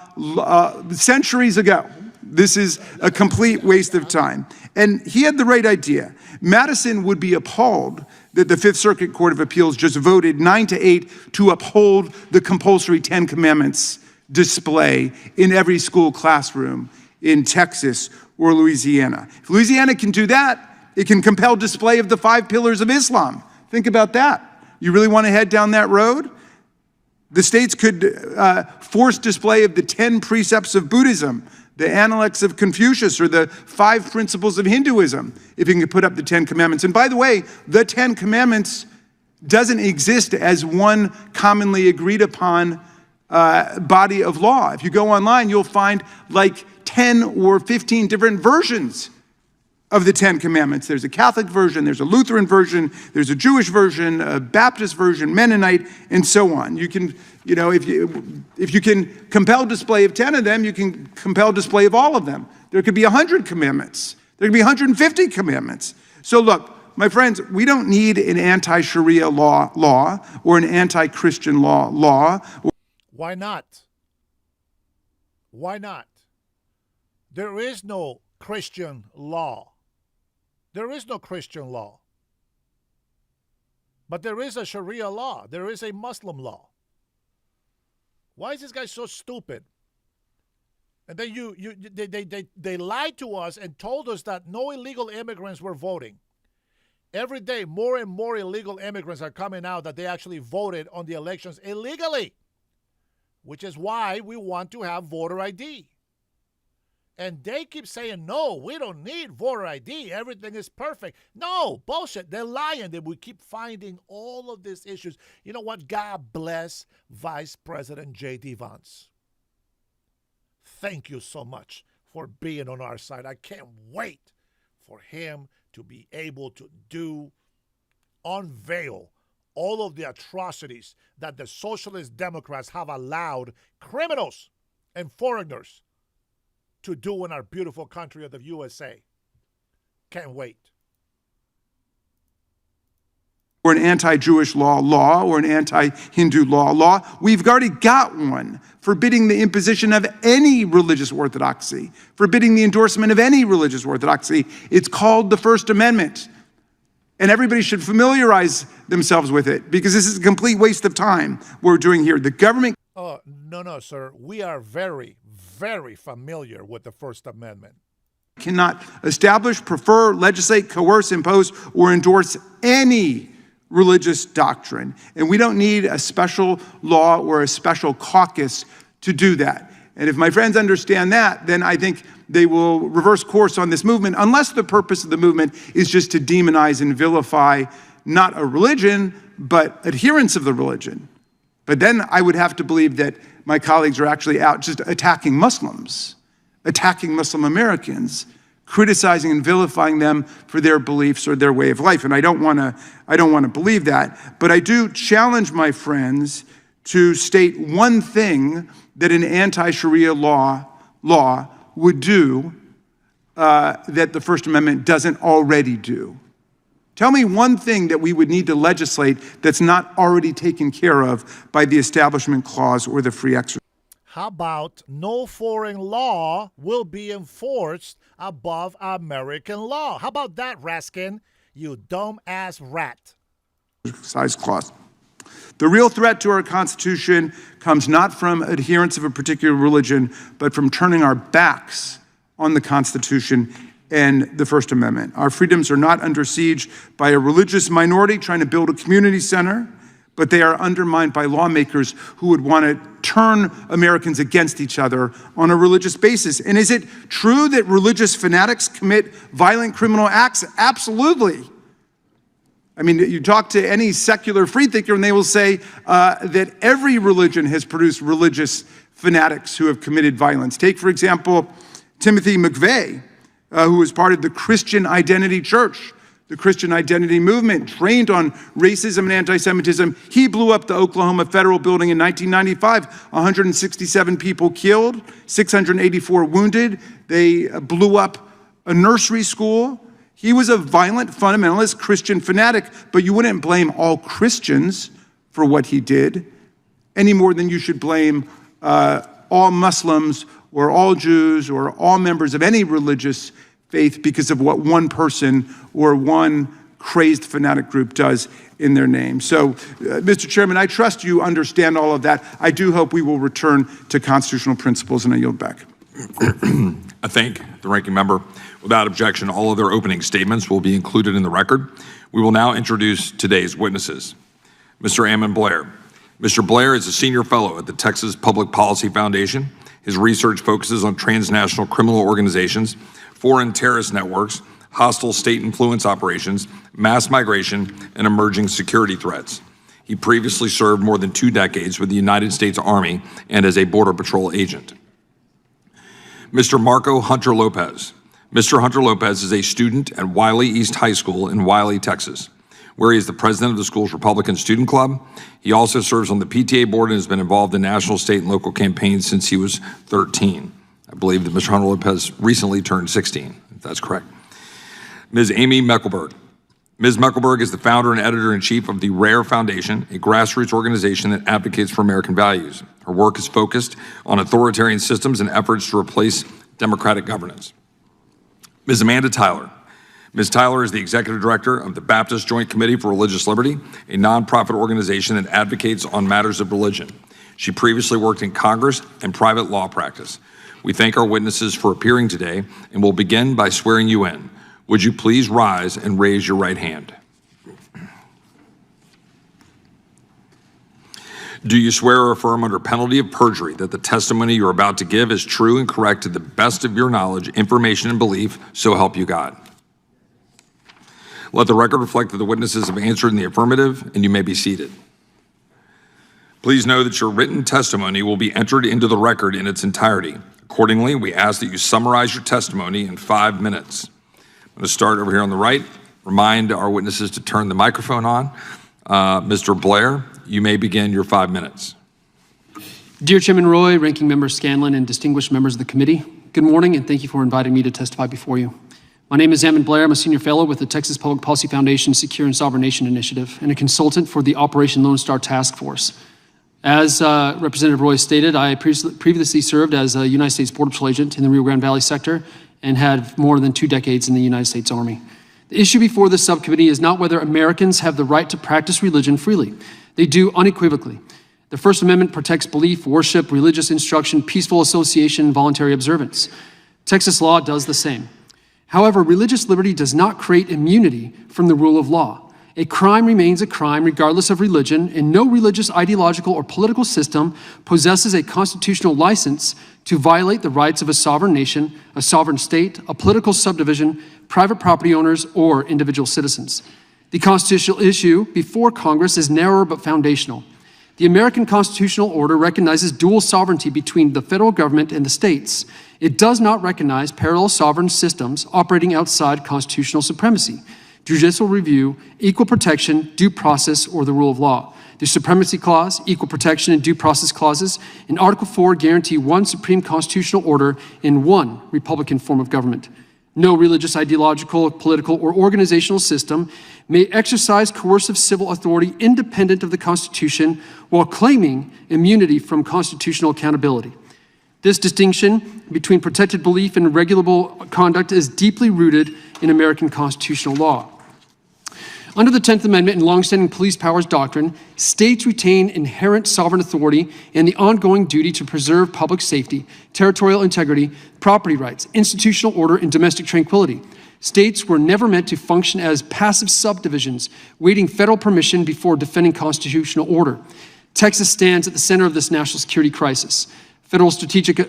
[SPEAKER 6] centuries ago. This is a complete waste of time. And he had the right idea. Madison would be appalled that the Fifth Circuit Court of Appeals just voted 9-8 to uphold the compulsory Ten Commandments display in every school classroom in Texas or Louisiana. If Louisiana can do that, it can compel display of the 5 pillars of Islam. Think about that. You really want to head down that road? The states could force display of the 10 precepts of Buddhism, the Analects of Confucius, or the 5 principles of Hinduism, if you can put up the 10 Commandments. And by the way, the 10 Commandments doesn't exist as one commonly agreed upon body of law. If you go online, you'll find like 10 or 15 different versions of the 10 Commandments. There's a Catholic version, there's a Lutheran version, there's a Jewish version, a Baptist version, Mennonite, and so on. You can, if you can compel display of 10 of them, you can compel display of all of them. There could be 100 commandments. There could be 150 commandments. So look, my friends, we don't need an anti-Sharia law or an anti-Christian law.
[SPEAKER 1] Why not? Why not? There is no Christian law. There is no Christian law. But there is a Sharia law. There is a Muslim law. Why is this guy so stupid? And then they lied to us and told us that no illegal immigrants were voting. Every day, more and more illegal immigrants are coming out that they actually voted on the elections illegally, which is why we want to have voter ID. And they keep saying, no, we don't need voter ID. Everything is perfect. No, bullshit. They're lying. We keep finding all of these issues. You know what? God bless Vice President J.D. Vance. Thank you so much for being on our side. I can't wait for him to be able to unveil all of the atrocities that the socialist Democrats have allowed criminals and foreigners to do in our beautiful country of the USA. Can't wait.
[SPEAKER 6] Or an anti-Jewish law, or an anti-Hindu law. We've already got one forbidding the imposition of any religious orthodoxy, forbidding the endorsement of any religious orthodoxy. It's called the First Amendment. And everybody should familiarize themselves with it, because this is a complete waste of time what we're doing here. The government...
[SPEAKER 1] Oh, no, sir. We are very, very familiar with the First Amendment.
[SPEAKER 6] Cannot establish, prefer, legislate, coerce, impose, or endorse any religious doctrine. And we don't need a special law or a special caucus to do that. And if my friends understand that, then I think they will reverse course on this movement, unless the purpose of the movement is just to demonize and vilify not a religion, but adherents of the religion. But then I would have to believe that my colleagues are actually out just attacking Muslims, attacking Muslim Americans, criticizing and vilifying them for their beliefs or their way of life. And I don't want to believe that. But I do challenge my friends to state one thing that an anti-Sharia law would do that the First Amendment doesn't already do. Tell me one thing that we would need to legislate that's not already taken care of by the Establishment Clause or the Free Exercise.
[SPEAKER 1] How about no foreign law will be enforced above American law? How about that, Raskin? You dumb-ass rat.
[SPEAKER 6] Exercise Clause. The real threat to our Constitution comes not from adherents of a particular religion, but from turning our backs on the Constitution and the First Amendment. Our freedoms are not under siege by a religious minority trying to build a community center, but they are undermined by lawmakers who would want to turn Americans against each other on a religious basis. And is it true that religious fanatics commit violent criminal acts? Absolutely. I mean, you talk to any secular freethinker and they will say that every religion has produced religious fanatics who have committed violence. Take, for example, Timothy McVeigh, who was part of the Christian Identity Church, the Christian Identity Movement, trained on racism and anti-Semitism. He blew up the Oklahoma Federal Building in 1995. 167 people killed, 684 wounded. They blew up a nursery school. He was a violent fundamentalist Christian fanatic, but you wouldn't blame all Christians for what he did any more than you should blame all Muslims or all Jews or all members of any religious faith because of what one person or one crazed fanatic group does in their name. So, Mr. Chairman, I trust you understand all of that. I do hope we will return to constitutional principles, and I yield back.
[SPEAKER 2] I thank the ranking member. Without objection, all other opening statements will be included in the record. We will now introduce today's witnesses. Mr. Ammon Blair. Mr. Blair is a senior fellow at the Texas Public Policy Foundation. His research focuses on transnational criminal organizations, foreign terrorist networks, hostile state influence operations, mass migration, and emerging security threats. He previously served more than 2 decades with the United States Army and as a Border Patrol agent. Mr. Marco Hunter Lopez. Mr. Hunter Lopez is a student at Wiley East High School in Wiley, Texas, where he is the president of the school's Republican Student Club. He also serves on the PTA board and has been involved in national, state, and local campaigns since he was 13. I believe that Mr. Hunter Lopez recently turned 16, if that's correct. Ms. Amy Meckelberg. Ms. Meckelberg is the founder and editor-in-chief of the Rare Foundation, a grassroots organization that advocates for American values. Her work is focused on authoritarian systems and efforts to replace democratic governance. Ms. Amanda Tyler. Ms. Tyler is the executive director of the Baptist Joint Committee for Religious Liberty, a nonprofit organization that advocates on matters of religion. She previously worked in Congress and private law practice. We thank our witnesses for appearing today, and we'll begin by swearing you in. Would you please rise and raise your right hand? Do you swear or affirm under penalty of perjury that the testimony you're about to give is true and correct to the best of your knowledge, information, and belief, so help you God? Let the record reflect that the witnesses have answered in the affirmative, and you may be seated. Please know that your written testimony will be entered into the record in its entirety. Accordingly, we ask that you summarize your testimony in 5 minutes. I'm going to start over here on the right. Remind our witnesses to turn the microphone on. Mr. Blair, you may begin your 5 minutes.
[SPEAKER 7] Dear Chairman Roy, Ranking Member Scanlon, and distinguished members of the committee, good morning, and thank you for inviting me to testify before you. My name is Ammon Blair. I'm a senior fellow with the Texas Public Policy Foundation Secure and Sovereign Nation Initiative and a consultant for the Operation Lone Star Task Force. As Representative Roy stated, I previously served as a United States Border Patrol agent in the Rio Grande Valley sector and had more than 2 decades in the United States Army. The issue before this subcommittee is not whether Americans have the right to practice religion freely. They do unequivocally. The First Amendment protects belief, worship, religious instruction, peaceful association, and voluntary observance. Texas law does the same. However, religious liberty does not create immunity from the rule of law. A crime remains a crime regardless of religion, and no religious, ideological, or political system possesses a constitutional license to violate the rights of a sovereign nation, a sovereign state, a political subdivision, private property owners, or individual citizens. The constitutional issue before Congress is narrower but foundational. The American constitutional order recognizes dual sovereignty between the federal government and the states. It does not recognize parallel sovereign systems operating outside constitutional supremacy, judicial review, equal protection, due process, or the rule of law. The Supremacy Clause, Equal Protection, and Due Process Clauses in Article 4 guarantee one supreme constitutional order in one Republican form of government. No religious, ideological, political, or organizational system may exercise coercive civil authority independent of the Constitution while claiming immunity from constitutional accountability. This distinction between protected belief and regulable conduct is deeply rooted in American constitutional law. Under the 10th Amendment and longstanding police powers doctrine, states retain inherent sovereign authority and the ongoing duty to preserve public safety, territorial integrity, property rights, institutional order, and domestic tranquility. States were never meant to function as passive subdivisions, waiting federal permission before defending constitutional order. Texas stands at the center of this national security crisis. Federal strategic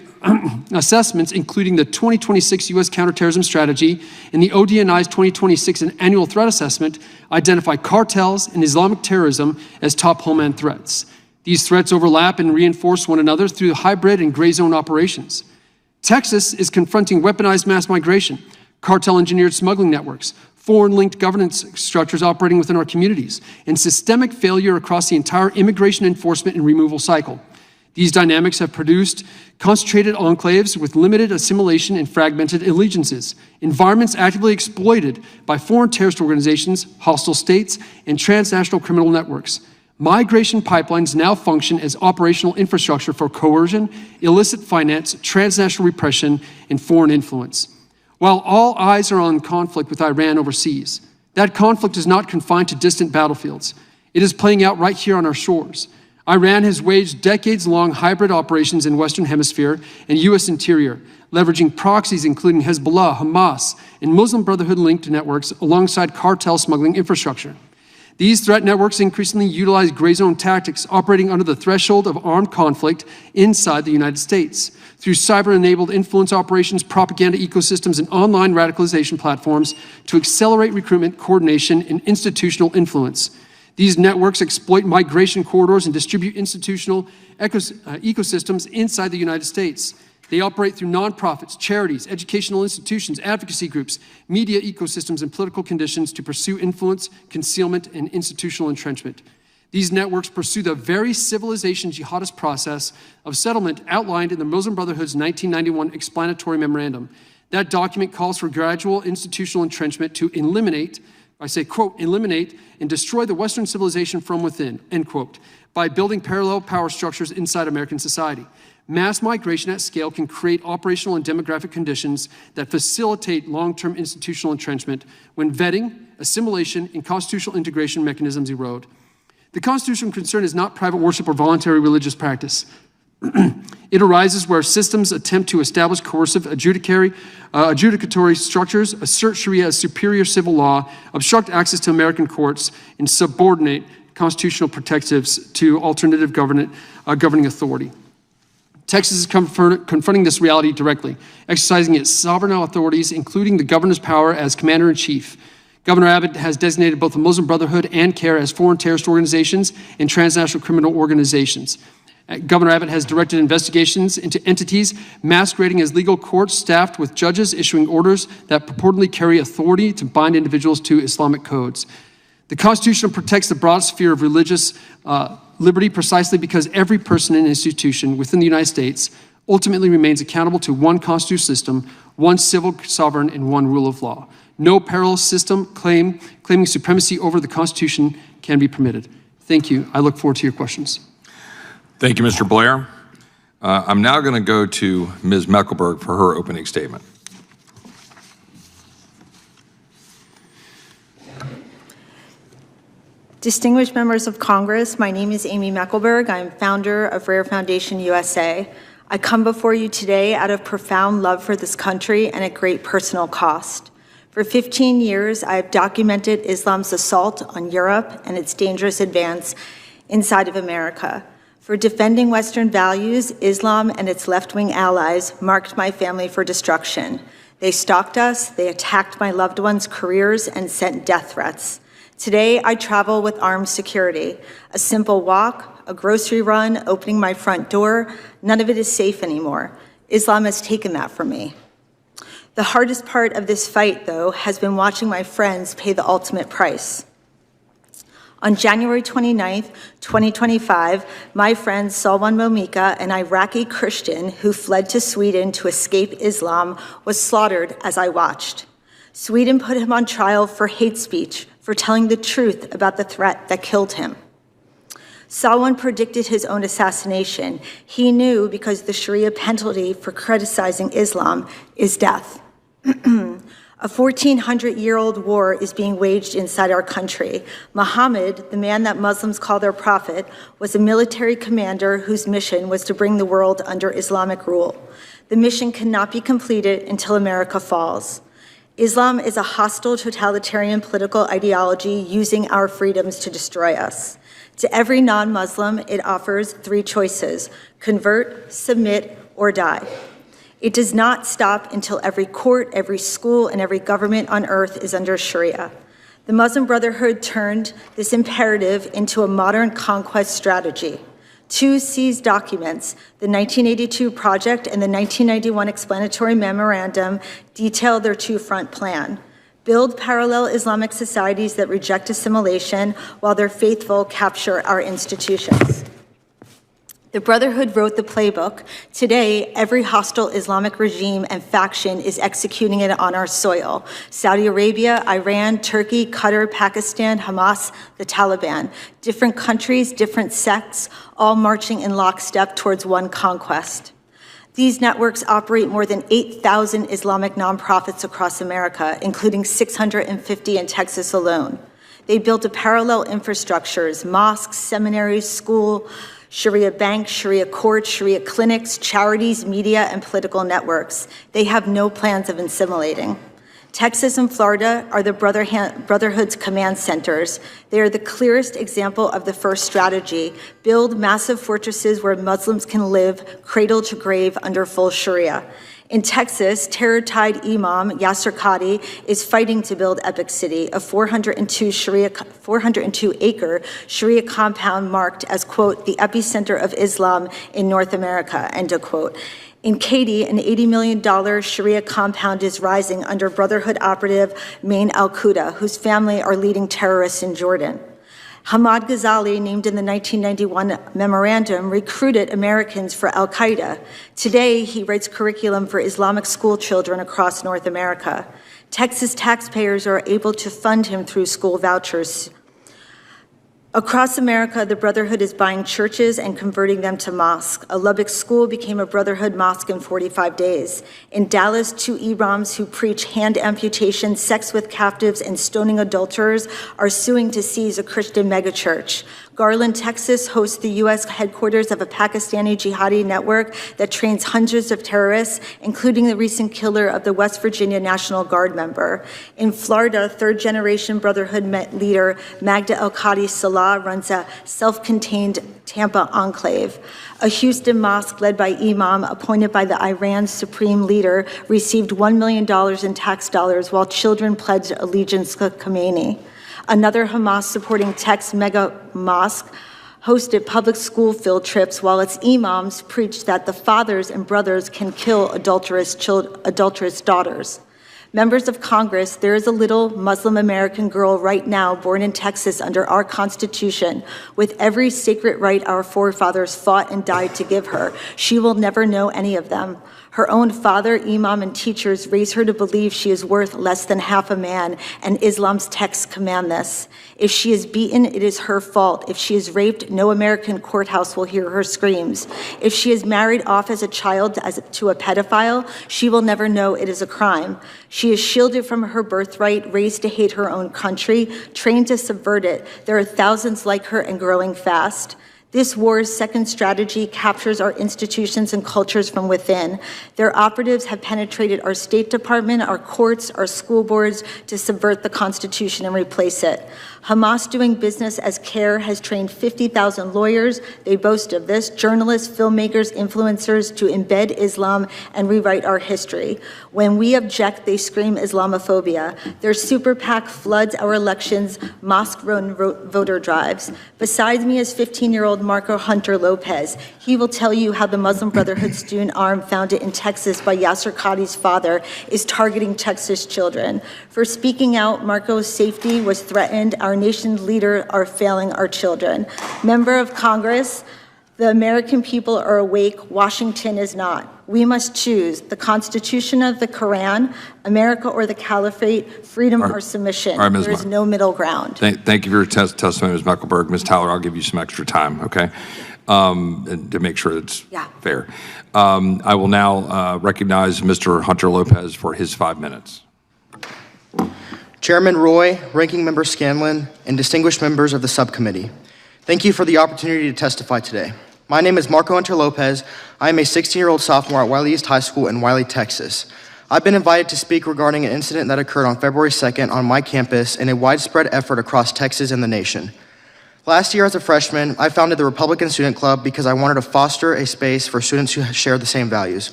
[SPEAKER 7] assessments, including the 2026 U.S. Counterterrorism Strategy and the ODNI's 2026 Annual Threat Assessment, identify cartels and Islamic terrorism as top homeland threats. These threats overlap and reinforce one another through hybrid and gray zone operations. Texas is confronting weaponized mass migration, cartel-engineered smuggling networks, foreign-linked governance structures operating within our communities, and systemic failure across the entire immigration enforcement and removal cycle. These dynamics have produced concentrated enclaves with limited assimilation and fragmented allegiances, environments actively exploited by foreign terrorist organizations, hostile states, and transnational criminal networks. Migration pipelines now function as operational infrastructure for coercion, illicit finance, transnational repression, and foreign influence. While all eyes are on conflict with Iran overseas, that conflict is not confined to distant battlefields. It is playing out right here on our shores. Iran has waged decades-long hybrid operations in Western Hemisphere and U.S. interior, leveraging proxies including Hezbollah, Hamas, and Muslim Brotherhood-linked networks alongside cartel smuggling infrastructure. These threat networks increasingly utilize gray zone tactics operating under the threshold of armed conflict inside the United States through cyber-enabled influence operations, propaganda ecosystems, and online radicalization platforms to accelerate recruitment, coordination, and institutional influence. These networks exploit migration corridors and distribute institutional ecosystems inside the United States. They operate through nonprofits, charities, educational institutions, advocacy groups, media ecosystems, and political conditions to pursue influence, concealment, and institutional entrenchment. These networks pursue the very civilization jihadist process of settlement outlined in the Muslim Brotherhood's 1991 explanatory memorandum. That document calls for gradual institutional entrenchment to eliminate, I say, quote, eliminate and destroy the Western civilization from within, end quote, by building parallel power structures inside American society. Mass migration at scale can create operational and demographic conditions that facilitate long-term institutional entrenchment when vetting, assimilation, and constitutional integration mechanisms erode. The constitutional concern is not private worship or voluntary religious practice. It arises where systems attempt to establish coercive adjudicatory structures, assert Sharia as superior civil law, obstruct access to American courts, and subordinate constitutional protectives to alternative governing authority. Texas is confronting this reality directly, exercising its sovereign authorities, including the governor's power as commander-in-chief. Governor Abbott has designated both the Muslim Brotherhood and CAIR as foreign terrorist organizations and transnational criminal organizations. Governor Abbott has directed investigations into entities masquerading as legal courts staffed with judges issuing orders that purportedly carry authority to bind individuals to Islamic codes. The Constitution protects the broad sphere of religious liberty precisely because every person and institution within the United States ultimately remains accountable to one constitutional system, one civil sovereign, and one rule of law. No parallel system claiming supremacy over the Constitution can be permitted. Thank you. I look forward to your questions.
[SPEAKER 2] Thank you, Mr. Blair. I'm now going to go to Ms. Mecklenburg for her opening statement.
[SPEAKER 12] Distinguished members of Congress, my name is Amy Mecklenburg. I'm founder of Rare Foundation USA. I come before you today out of profound love for this country and at great personal cost. For 15 years, I have documented Islam's assault on Europe and its dangerous advance inside of America. For defending Western values, Islam and its left-wing allies marked my family for destruction. They stalked us, they attacked my loved ones' careers, and sent death threats. Today, I travel with armed security. A simple walk, a grocery run, opening my front door, none of it is safe anymore. Islam has taken that from me. The hardest part of this fight, though, has been watching my friends pay the ultimate price. On January 29th, 2025, my friend Salwan Momika, an Iraqi Christian who fled to Sweden to escape Islam, was slaughtered as I watched. Sweden put him on trial for hate speech, for telling the truth about the threat that killed him. Salwan predicted his own assassination. He knew because the Sharia penalty for criticizing Islam is death. A 1,400-year-old war is being waged inside our country. Muhammad, the man that Muslims call their prophet, was a military commander whose mission was to bring the world under Islamic rule. The mission cannot be completed until America falls. Islam is a hostile totalitarian political ideology using our freedoms to destroy us. To every non-Muslim, it offers three choices: convert, submit, or die. It does not stop until every court, every school, and every government on earth is under Sharia. The Muslim Brotherhood turned this imperative into a modern conquest strategy. Two seized documents, the 1982 project and the 1991 explanatory memorandum, detail their two-front plan. Build parallel Islamic societies that reject assimilation while their faithful capture our institutions. The Brotherhood wrote the playbook. Today, every hostile Islamic regime and faction is executing it on our soil. Saudi Arabia, Iran, Turkey, Qatar, Pakistan, Hamas, the Taliban. Different countries, different sects, all marching in lockstep towards one conquest. These networks operate more than 8,000 Islamic nonprofits across America, including 650 in Texas alone. They built a parallel infrastructures, mosques, seminaries, school, Sharia banks, Sharia courts, Sharia clinics, charities, media, and political networks. They have no plans of assimilating. Texas and Florida are the Brotherhood's command centers. They are the clearest example of the first strategy: build massive fortresses where Muslims can live cradle to grave under full Sharia. In Texas, terror-tied Imam Yasser Qadi is fighting to build Epic City, a 402-acre Sharia compound marked as, quote, the epicenter of Islam in North America, end of quote. In Katy, an $80 million Sharia compound is rising under Brotherhood operative Main al-Quda, whose family are leading terrorists in Jordan. Hamad Ghazali, named in the 1991 memorandum, recruited Americans for al-Qaeda. Today, he writes curriculum for Islamic school children across North America. Texas taxpayers are able to fund him through school vouchers. Across America, the Brotherhood is buying churches and converting them to mosques. A Lubbock school became a Brotherhood mosque in 45 days. In Dallas, two imams who preach hand amputation, sex with captives, and stoning adulterers are suing to seize a Christian megachurch. Garland, Texas hosts the U.S. headquarters of a Pakistani jihadi network that trains hundreds of terrorists, including the recent killer of the West Virginia National Guard member. In Florida, third-generation Brotherhood leader Magda El-Qadi Salah runs a self-contained Tampa enclave. A Houston mosque led by imam appointed by the Iran's supreme leader received $1 million in tax dollars while children pledged allegiance to Khomeini. Another Hamas-supporting Tex mega mosque hosted public school field trips while its imams preached that the fathers and brothers can kill adulterous daughters. Members of Congress, there is a little Muslim American girl right now born in Texas under our Constitution with every sacred right our forefathers fought and died to give her. She will never know any of them. Her own father, imam, and teachers raise her to believe she is worth less than half a man, and Islam's texts command this. If she is beaten, it is her fault. If she is raped, no American courthouse will hear her screams. If she is married off as a child to a pedophile, she will never know it is a crime. She is shielded from her birthright, raised to hate her own country, trained to subvert it. There are thousands like her and growing fast. This war's second strategy captures our institutions and cultures from within. Their operatives have penetrated our State Department, our courts, our school boards to subvert the Constitution and replace it. Hamas, doing business as CARE, has trained 50,000 lawyers, they boast of this, journalists, filmmakers, influencers, to embed Islam and rewrite our history. When we object, they scream Islamophobia. Their super PAC floods our elections, mosque-run voter drives. Besides me is 15-year-old Marco Hunter Lopez. He will tell you how the Muslim Brotherhood student arm founded in Texas by Yasser Qadi's father is targeting Texas children. For speaking out, Marco's safety was threatened. Our nation's leaders are failing our children. Member of Congress, the American people are awake, Washington is not. We must choose the Constitution of the Quran, America or the Caliphate, freedom or submission. There is no middle ground.
[SPEAKER 2] Thank you for your testimony, Ms. Mecklenburg. Ms. Tyler, I'll give you some extra time, okay, and to make sure it's fair. I will now recognize Mr. Hunter Lopez for his 5 minutes.
[SPEAKER 4] Chairman Roy, Ranking Member Scanlon, and distinguished members of the subcommittee, thank you for the opportunity to testify today. My name is Marco Hunter Lopez. I am a 16-year-old sophomore at Wiley East High School in Wiley, Texas. I've been invited to speak regarding an incident that occurred on February 2nd on my campus in a widespread effort across Texas and the nation. Last year as a freshman, I founded the Republican Student Club because I wanted to foster a space for students who share the same values.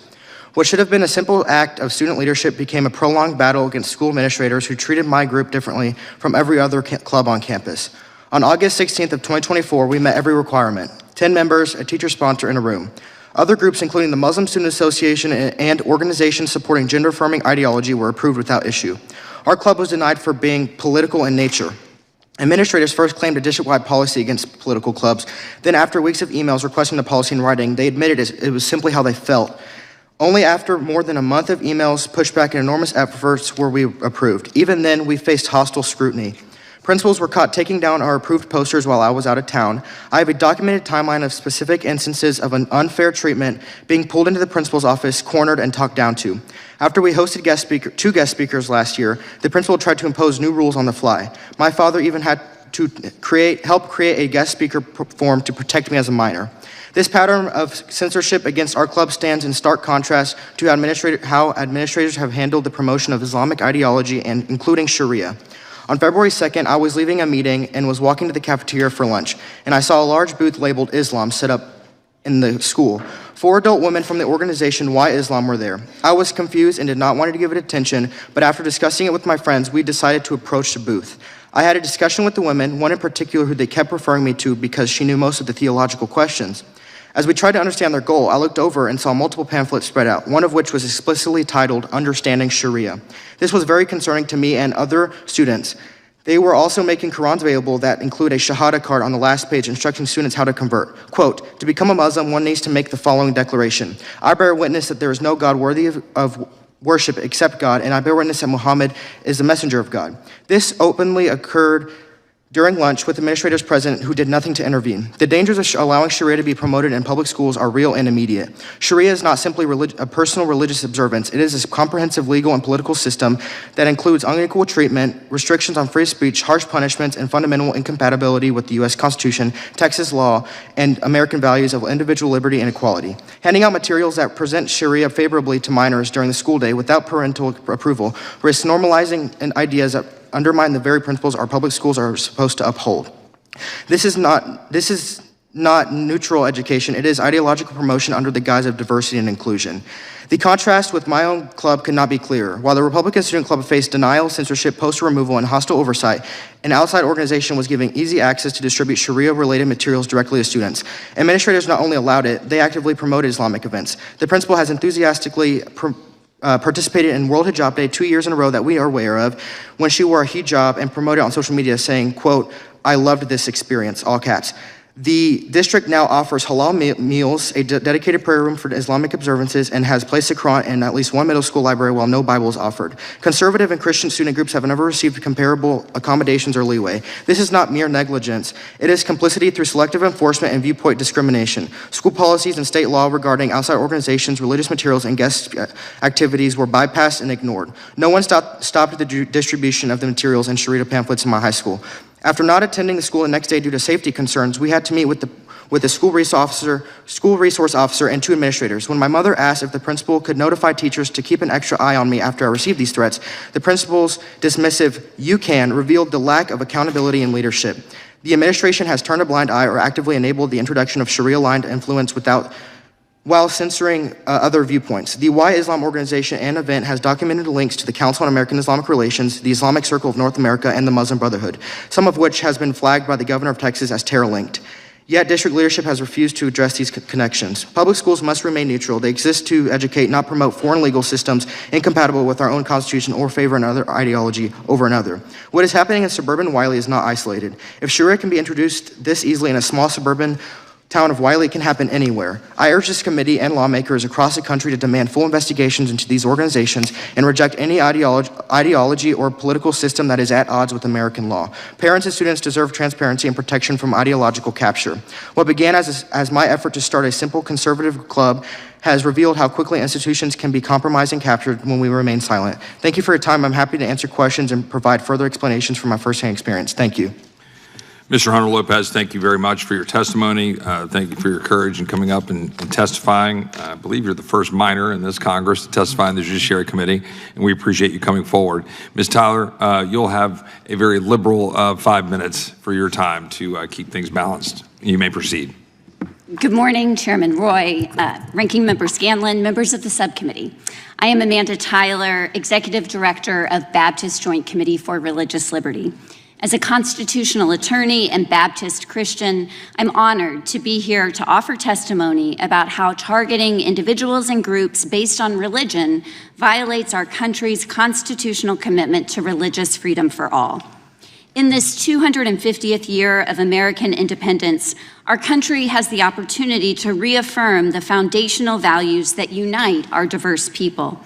[SPEAKER 4] What should have been a simple act of student leadership became a prolonged battle against school administrators who treated my group differently from every other club on campus. On August 16th of 2024, we met every requirement: 10 members, a teacher sponsor, in a room. Other groups, including the Muslim Student Association and organizations supporting gender-affirming ideology, were approved without issue. Our club was denied for being political in nature. Administrators first claimed a district-wide policy against political clubs. Then, after weeks of emails requesting the policy in writing, they admitted it was simply how they felt. Only after more than a month of emails, pushback, and enormous efforts were we approved. Even then, we faced hostile scrutiny. Principals were caught taking down our approved posters while I was out of town. I have a documented timeline of specific instances of an unfair treatment, being pulled into the principal's office, cornered, and talked down to. After we hosted two guest speakers last year, the principal tried to impose new rules on the fly. My father even had to help create a guest speaker form to protect me as a minor. This pattern of censorship against our club stands in stark contrast to how administrators have handled the promotion of Islamic ideology, and including Sharia. On February 2nd, I was leaving a meeting and was walking to the cafeteria for lunch, and I saw a large booth labeled Islam set up in the school. 4 adult women from the organization Why Islam were there. I was confused and did not want to give it attention, but after discussing it with my friends, we decided to approach the booth. I had a discussion with the women, one in particular who they kept referring me to because she knew most of the theological questions. As we tried to understand their goal, I looked over and saw multiple pamphlets spread out, one of which was explicitly titled Understanding Sharia. This was very concerning to me and other students. They were also making Qurans available that include a Shahada card on the last page instructing students how to convert. Quote, to become a Muslim, one needs to make the following declaration. I bear witness that there is no God worthy of worship except God, and I bear witness that Muhammad is the messenger of God. This openly occurred during lunch with administrators present who did nothing to intervene. The dangers of allowing Sharia to be promoted in public schools are real and immediate. Sharia is not simply a personal religious observance. It is a comprehensive legal and political system that includes unequal treatment, restrictions on free speech, harsh punishments, and fundamental incompatibility with the U.S. Constitution, Texas law, and American values of individual liberty and equality. Handing out materials that present Sharia favorably to minors during the school day without parental approval risks normalizing ideas that undermine the very principles our public schools are supposed to uphold. This is not neutral education. It is ideological promotion under the guise of diversity and inclusion. The contrast with my own club could not be clearer. While the Republican Student Club faced denial, censorship, poster removal, and hostile oversight, an outside organization was giving easy access to distribute Sharia-related materials directly to students. Administrators not only allowed it, they actively promoted Islamic events. The principal has enthusiastically participated in World Hijab Day 2 years in a row that we are aware of, when she wore a hijab and promoted on social media saying, quote, I loved this experience, all caps. The district now offers halal meals, a dedicated prayer room for Islamic observances, and has placed a Quran in at least one middle school library while no Bible is offered. Conservative and Christian student groups have never received comparable accommodations or leeway. This is not mere negligence. It is complicity through selective enforcement and viewpoint discrimination. School policies and state law regarding outside organizations, religious materials, and guest activities were bypassed and ignored. No one stopped the distribution of the materials and Sharia pamphlets in my high school. After not attending the school the next day due to safety concerns, we had to meet with with a school resource officer, and 2 administrators. When my mother asked if the principal could notify teachers to keep an extra eye on me after I received these threats, the principal's dismissive "you can" revealed the lack of accountability and leadership. The administration has turned a blind eye or actively enabled the introduction of Sharia-aligned influence while censoring other viewpoints. The Why Islam organization and event has documented links to the Council on American Islamic Relations, the Islamic Circle of North America, and the Muslim Brotherhood, some of which has been flagged by the governor of Texas as terror-linked. Yet district leadership has refused to address these connections. Public schools must remain neutral. They exist to educate, not promote foreign legal systems incompatible with our own constitution or favor another ideology over another. What is happening in suburban Wiley is not isolated. If Sharia can be introduced this easily in a small suburban town of Wiley, it can happen anywhere. I urge this committee and lawmakers across the country to demand full investigations into these organizations and reject any ideology or political system that is at odds with American law. Parents and students deserve transparency and protection from ideological capture. What began as my effort to start a simple conservative club has revealed how quickly institutions can be compromised and captured when we remain silent. Thank you for your time. I'm happy to answer questions and provide further explanations from my firsthand experience. Thank you.
[SPEAKER 2] Mr. Hunter Lopez, thank you very much for your testimony. Thank you for your courage in coming up and testifying. I believe you're the first minor in this Congress to testify in the Judiciary Committee, and we appreciate you coming forward. Ms. Tyler, you'll have a very liberal 5 minutes for your time to keep things balanced. You may proceed.
[SPEAKER 13] Good morning, Chairman Roy, Ranking Member Scanlon, members of the subcommittee. I am Amanda Tyler, Executive Director of Baptist Joint Committee for Religious Liberty. As a constitutional attorney and Baptist Christian, I'm honored to be here to offer testimony about how targeting individuals and groups based on religion violates our country's constitutional commitment to religious freedom for all. In this 250th year of American independence, our country has the opportunity to reaffirm the foundational values that unite our diverse people.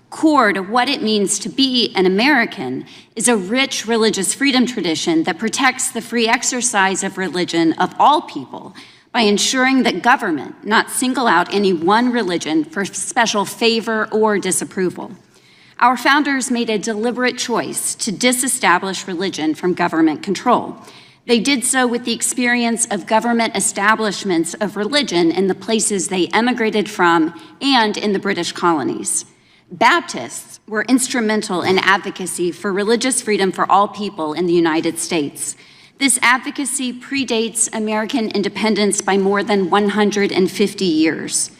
[SPEAKER 13] Core to what it means to be an American is a rich religious freedom tradition that protects the free exercise of religion of all people by ensuring that government not single out any one religion for special favor or disapproval. Our founders made a deliberate choice to disestablish religion from government control. They did so with the experience of government establishments of religion in the places they emigrated from and in the British colonies. Baptists were instrumental in advocacy for religious freedom for all people in the United States. This advocacy predates American independence by more than 150 years.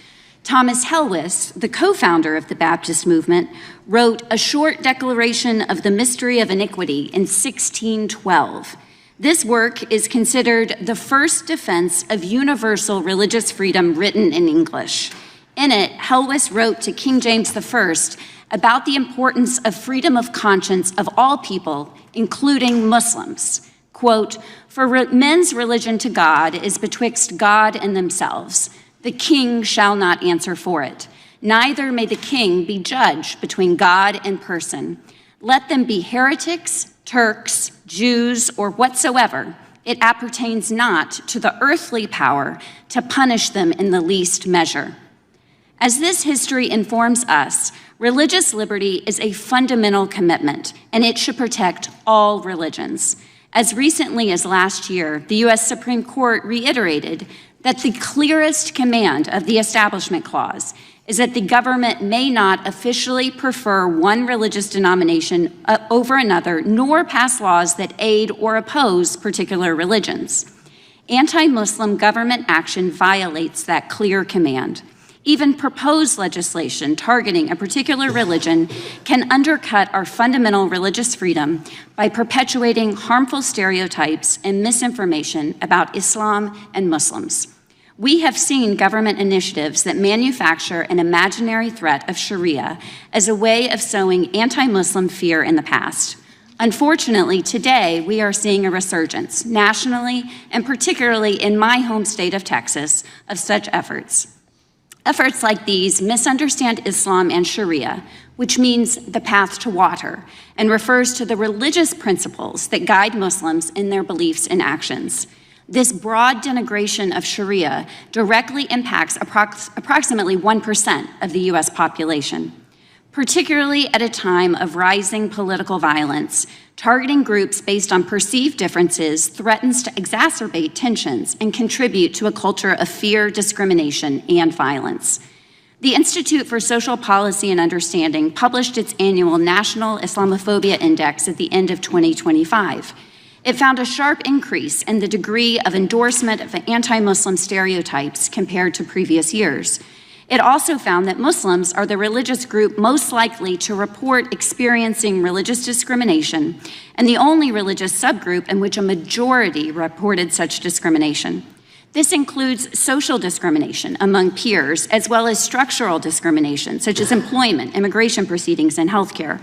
[SPEAKER 13] Thomas Helwys, the co-founder of the Baptist movement, wrote a short declaration of the mystery of iniquity in 1612. This work is considered the first defense of universal religious freedom written in English. In it, Helwys wrote to King James I about the importance of freedom of conscience of all people, including Muslims. Quote, "For men's religion to God is betwixt God and themselves. The king shall not answer for it. Neither may the king be judge between God and person. Let them be heretics, Turks, Jews, or whatsoever. It appertains not to the earthly power to punish them in the least measure." As this history informs us, religious liberty is a fundamental commitment, and it should protect all religions. As recently as last year, the U.S. Supreme Court reiterated that the clearest command of the Establishment Clause is that the government may not officially prefer one religious denomination over another, nor pass laws that aid or oppose particular religions. Anti-Muslim government action violates that clear command. Even proposed legislation targeting a particular religion can undercut our fundamental religious freedom by perpetuating harmful stereotypes and misinformation about Islam and Muslims. We have seen government initiatives that manufacture an imaginary threat of Sharia as a way of sowing anti-Muslim fear in the past. Unfortunately, today we are seeing a resurgence nationally and particularly in my home state of Texas of such efforts. Efforts like these misunderstand Islam and Sharia, which means the path to water, and refers to the religious principles that guide Muslims in their beliefs and actions. This broad denigration of Sharia directly impacts approximately 1% of the U.S. population. particularly at a time of rising political violence. Targeting groups based on perceived differences threatens to exacerbate tensions and contribute to a culture of fear, discrimination, and violence. The Institute for Social Policy and Understanding published its annual National Islamophobia Index at the end of 2025. It found a sharp increase in the degree of endorsement of anti-Muslim stereotypes compared to previous years. It also found that Muslims are the religious group most likely to report experiencing religious discrimination and the only religious subgroup in which a majority reported such discrimination. This includes social discrimination among peers, as well as structural discrimination, such as employment, immigration proceedings, and healthcare.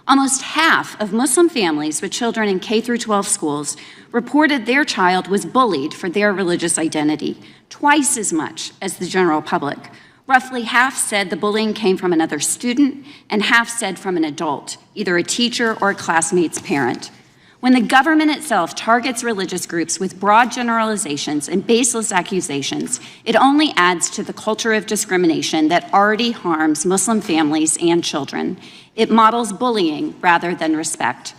[SPEAKER 13] Almost half of Muslim families with children in K-12 schools reported their child was bullied for their religious identity, twice as much as the general public. Roughly half said the bullying came from another student, and half said from an adult, either a teacher or a classmate's parent. When the government itself targets religious groups with broad generalizations and baseless accusations, it only adds to the culture of discrimination that already harms Muslim families and children. It models bullying rather than respect.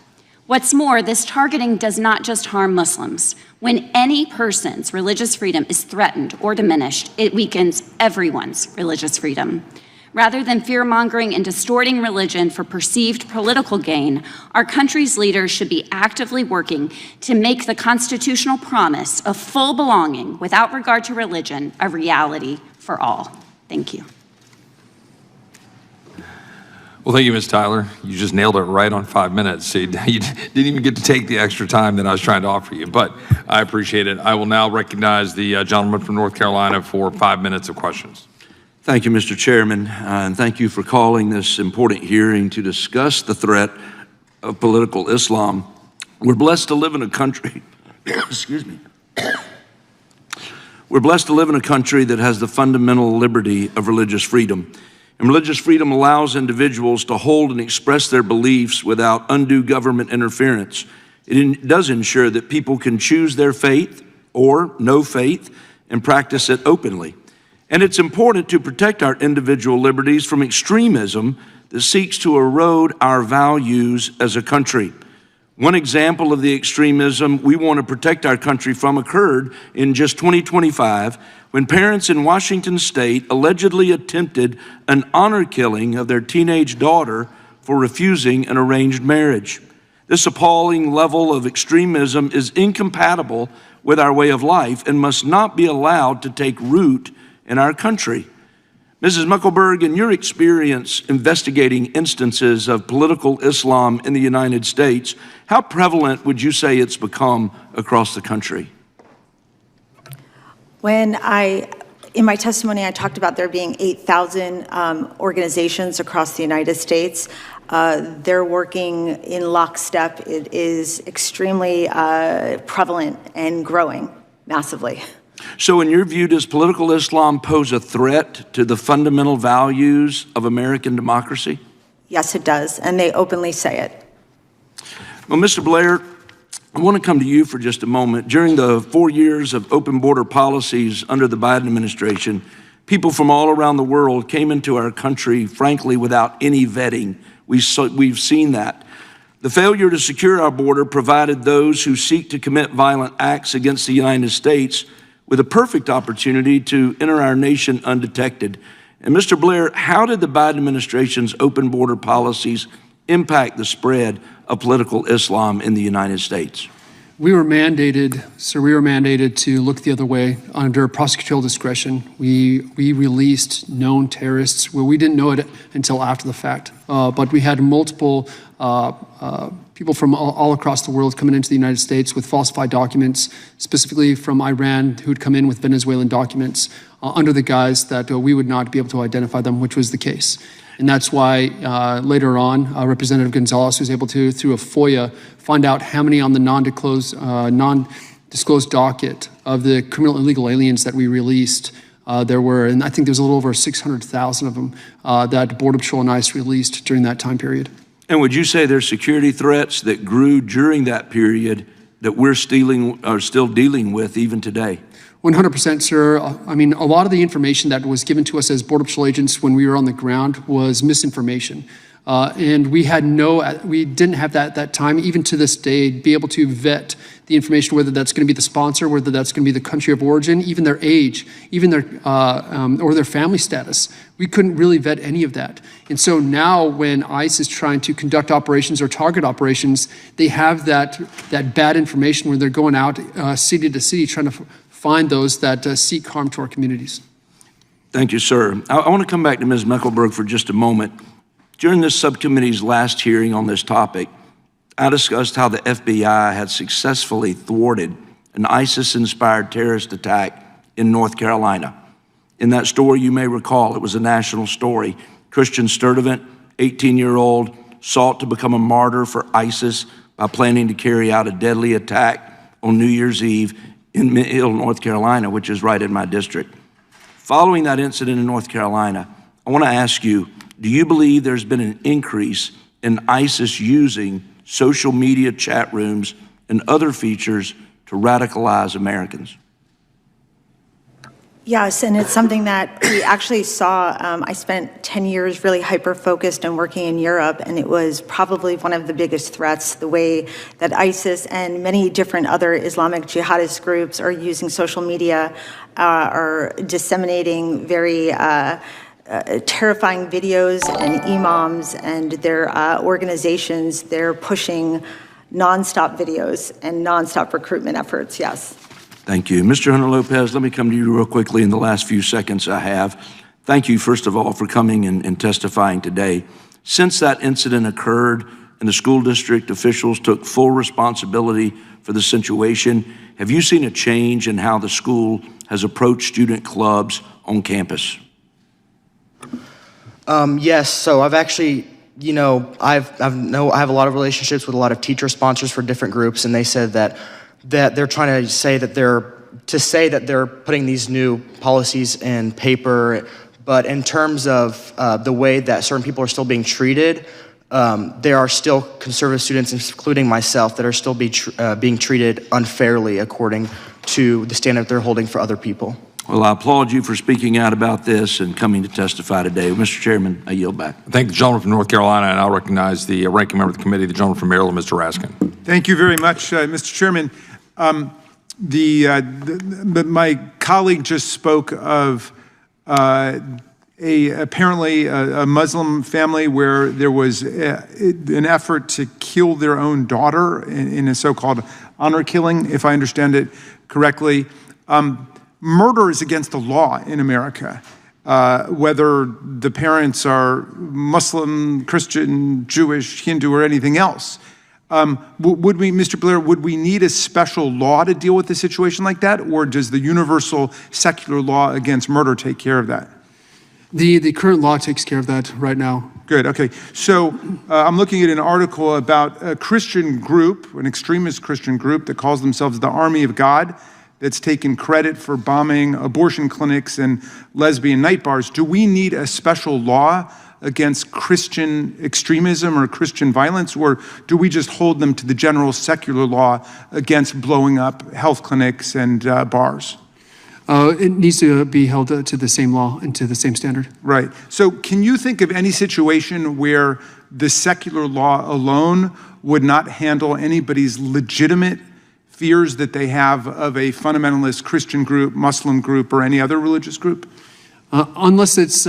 [SPEAKER 13] What's more, this targeting does not just harm Muslims. When any person's religious freedom is threatened or diminished, it weakens everyone's religious freedom. Rather than fear-mongering and distorting religion for perceived political gain, our country's leaders should be actively working to make the constitutional promise of full belonging without regard to religion a reality for all. Thank you.
[SPEAKER 2] Well, thank you, Ms. Tyler. You just nailed it right on 5 minutes. So you didn't even get to take the extra time that I was trying to offer you, but I appreciate it. I will now recognize the gentleman from North Carolina for 5 minutes of questions.
[SPEAKER 14] Thank you, Mr. Chairman, and thank you for calling this important hearing to discuss the threat of political Islam. We're blessed to live in a country, excuse me. We're blessed to live in a country that has the fundamental liberty of religious freedom. And religious freedom allows individuals to hold and express their beliefs without undue government interference. It does ensure that people can choose their faith or no faith and practice it openly. And it's important to protect our individual liberties from extremism that seeks to erode our values as a country. One example of the extremism we want to protect our country from occurred in just 2025 when parents in Washington state allegedly attempted an honor killing of their teenage daughter for refusing an arranged marriage. This appalling level of extremism is incompatible with our way of life and must not be allowed to take root in our country. Mrs. Muckelberg, in your experience investigating instances of political Islam in the United States, how prevalent would you say it's become across the country?
[SPEAKER 12] In my testimony, I talked about there being 8,000 organizations across the United States. They're working in lockstep. It is extremely prevalent and growing massively.
[SPEAKER 14] So in your view, does political Islam pose a threat to the fundamental values of American democracy?
[SPEAKER 12] Yes, it does, and they openly say it.
[SPEAKER 14] Well, Mr. Blair, I want to come to you for just a moment. During the 4 years of open border policies under the Biden administration, people from all around the world came into our country, frankly, without any vetting. We've seen that. The failure to secure our border provided those who seek to commit violent acts against the United States with a perfect opportunity to enter our nation undetected. And Mr. Blair, how did the Biden administration's open border policies impact the spread of political Islam in the United States?
[SPEAKER 7] We were mandated to look the other way under prosecutorial discretion. We released known terrorists. Well, we didn't know it until after the fact, but we had multiple people from all across the world coming into the United States with falsified documents, specifically from Iran, who'd come in with Venezuelan documents under the guise that we would not be able to identify them, which was the case. And that's why later on, Representative Gonzalez was able to, through a FOIA, find out how many on the non-disclosed docket of the criminal illegal aliens that we released there were. And I think there's a little over 600,000 of them that Border Patrol and ICE released during that time period.
[SPEAKER 14] And would you say there's security threats that grew during that period that we're still dealing with even today?
[SPEAKER 7] 100%, sir. I mean, a lot of the information that was given to us as Border Patrol agents when we were on the ground was misinformation. And we didn't have that time, even to this day, to be able to vet the information, whether that's going to be the sponsor, whether that's going to be the country of origin, even their age, even their, or their family status. We couldn't really vet any of that. And so now when ICE is trying to conduct operations or target operations, they have that bad information where they're going out city to city trying to find those that seek harm to our communities.
[SPEAKER 14] Thank you, sir. I want to come back to Ms. Mecklenburg for just a moment. During this subcommittee's last hearing on this topic, I discussed how the FBI had successfully thwarted an ISIS-inspired terrorist attack in North Carolina. In that story, you may recall, it was a national story. Christian Sturdivant, 18-year-old, sought to become a martyr for ISIS by planning to carry out a deadly attack on New Year's Eve in Mint Hill, North Carolina, which is right in my district. Following that incident in North Carolina, I want to ask you, do you believe there's been an increase in ISIS using social media chat rooms and other features to radicalize Americans?
[SPEAKER 12] Yes, and it's something that we actually saw. I spent 10 years really hyper-focused and working in Europe, and it was probably one of the biggest threats, the way that ISIS and many different other Islamic jihadist groups are using social media, are disseminating very terrifying videos, and imams and their organizations, they're pushing nonstop videos and nonstop recruitment efforts, yes.
[SPEAKER 14] Thank you. Mr. Hunter Lopez, let me come to you real quickly in the last few seconds I have. Thank you, first of all, for coming and testifying today. Since that incident occurred and the school district officials took full responsibility for the situation, have you seen a change in how the school has approached student clubs on campus?
[SPEAKER 4] Yes, so I've actually, I have a lot of relationships with a lot of teacher sponsors for different groups, and they said that they're trying to say that they're putting these new policies in paper, but in terms of the way that certain people are still being treated, there are still conservative students, including myself, that are still being treated unfairly according to the standard they're holding for other people.
[SPEAKER 14] Well, I applaud you for speaking out about this and coming to testify today. Mr. Chairman, I yield back.
[SPEAKER 2] I thank the gentleman from North Carolina, and I'll recognize the ranking member of the committee, the gentleman from Maryland, Mr. Raskin.
[SPEAKER 6] Thank you very much, Mr. Chairman. My colleague just spoke of apparently a Muslim family where there was an effort to kill their own daughter in a so-called honor killing, if I understand it correctly. Murder is against the law in America, whether the parents are Muslim, Christian, Jewish, Hindu, or anything else. Would we, Mr. Blair, would we need a special law to deal with a situation like that, or does the universal secular law against murder take care of that?
[SPEAKER 7] The current law takes care of that right now.
[SPEAKER 6] Good, okay. So I'm looking at an article about a Christian group, an extremist Christian group that calls themselves the Army of God, that's taken credit for bombing abortion clinics and lesbian night bars. Do we need a special law against Christian extremism or Christian violence, or do we just hold them to the general secular law against blowing up health clinics and bars?
[SPEAKER 7] It needs to be held to the same law and to the same standard.
[SPEAKER 6] Right. So can you think of any situation where the secular law alone would not handle anybody's legitimate fears that they have of a fundamentalist Christian group, Muslim group, or any other religious group?
[SPEAKER 7] Unless it's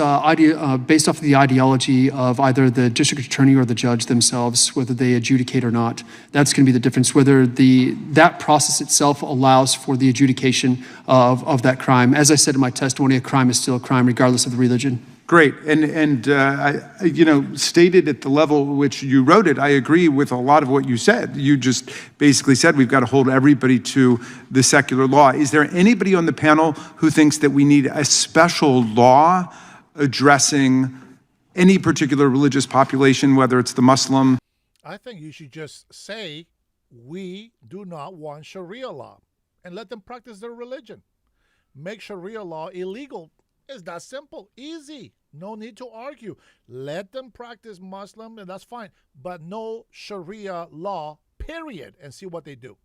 [SPEAKER 7] based off of the ideology of either the district attorney or the judge themselves, whether they adjudicate or not. That's going to be the difference, whether that process itself allows for the adjudication of that crime. As I said in my testimony, a crime is still a crime regardless of the religion.
[SPEAKER 6] Great, and stated at the level which you wrote it, I agree with a lot of what you said. You just basically said we've got to hold everybody to the secular law. Is there anybody on the panel who thinks that we need a special law addressing any particular religious population, whether it's the Muslim?
[SPEAKER 1] I think you should just say, we do not want Sharia law, and let them practice their religion. Make Sharia law illegal. It's that simple, easy. No need to argue. Let them practice Muslim, and that's fine. But no Sharia law, period, and see what they do.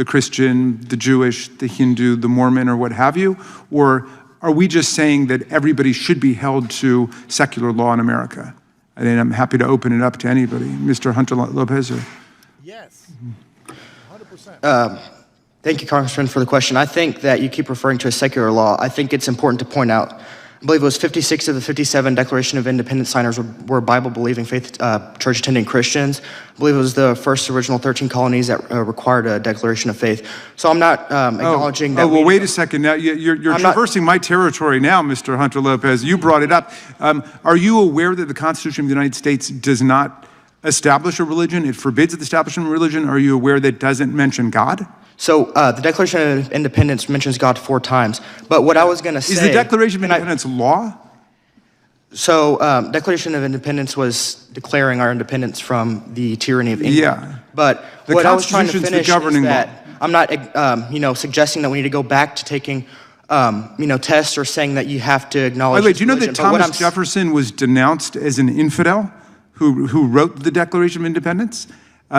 [SPEAKER 6] the Christian, the Jewish, the Hindu, the Mormon, or what have you? Or are we just saying that everybody should be held to secular law in America? And I'm happy to open it up to anybody. Mr. Hunter Lopez? Or?
[SPEAKER 1] Yes, 100%.
[SPEAKER 4] Thank you, Congressman, for the question. I think that you keep referring to a secular law. I think it's important to point out, I believe it was 56 of the 57 Declaration of Independence signers were Bible-believing, faith, church-attending Christians. I believe it was the first original 13 colonies that required a declaration of faith. So I'm not acknowledging that.
[SPEAKER 6] Oh, well, wait a second. Now, you're traversing my territory now, Mr. Hunter Lopez. You brought it up. Are you aware that the Constitution of the United States does not establish a religion? It forbids the establishment of religion. Are you aware that it doesn't mention God?
[SPEAKER 4] So the Declaration of Independence mentions God 4 times. But what I was going to say...
[SPEAKER 6] Is the Declaration of Independence law?
[SPEAKER 4] So Declaration of Independence was declaring our independence from the tyranny of England.
[SPEAKER 6] Yeah.
[SPEAKER 4] But
[SPEAKER 6] the
[SPEAKER 4] what I was trying to
[SPEAKER 6] Constitution's
[SPEAKER 4] finish
[SPEAKER 6] the governing
[SPEAKER 4] is that
[SPEAKER 6] law.
[SPEAKER 4] I'm not, suggesting that we need to go back to taking, tests or saying that you have to acknowledge.
[SPEAKER 6] Wait, do you know that
[SPEAKER 4] religion. But
[SPEAKER 6] Thomas Jefferson was denounced as an infidel who wrote the Declaration of Independence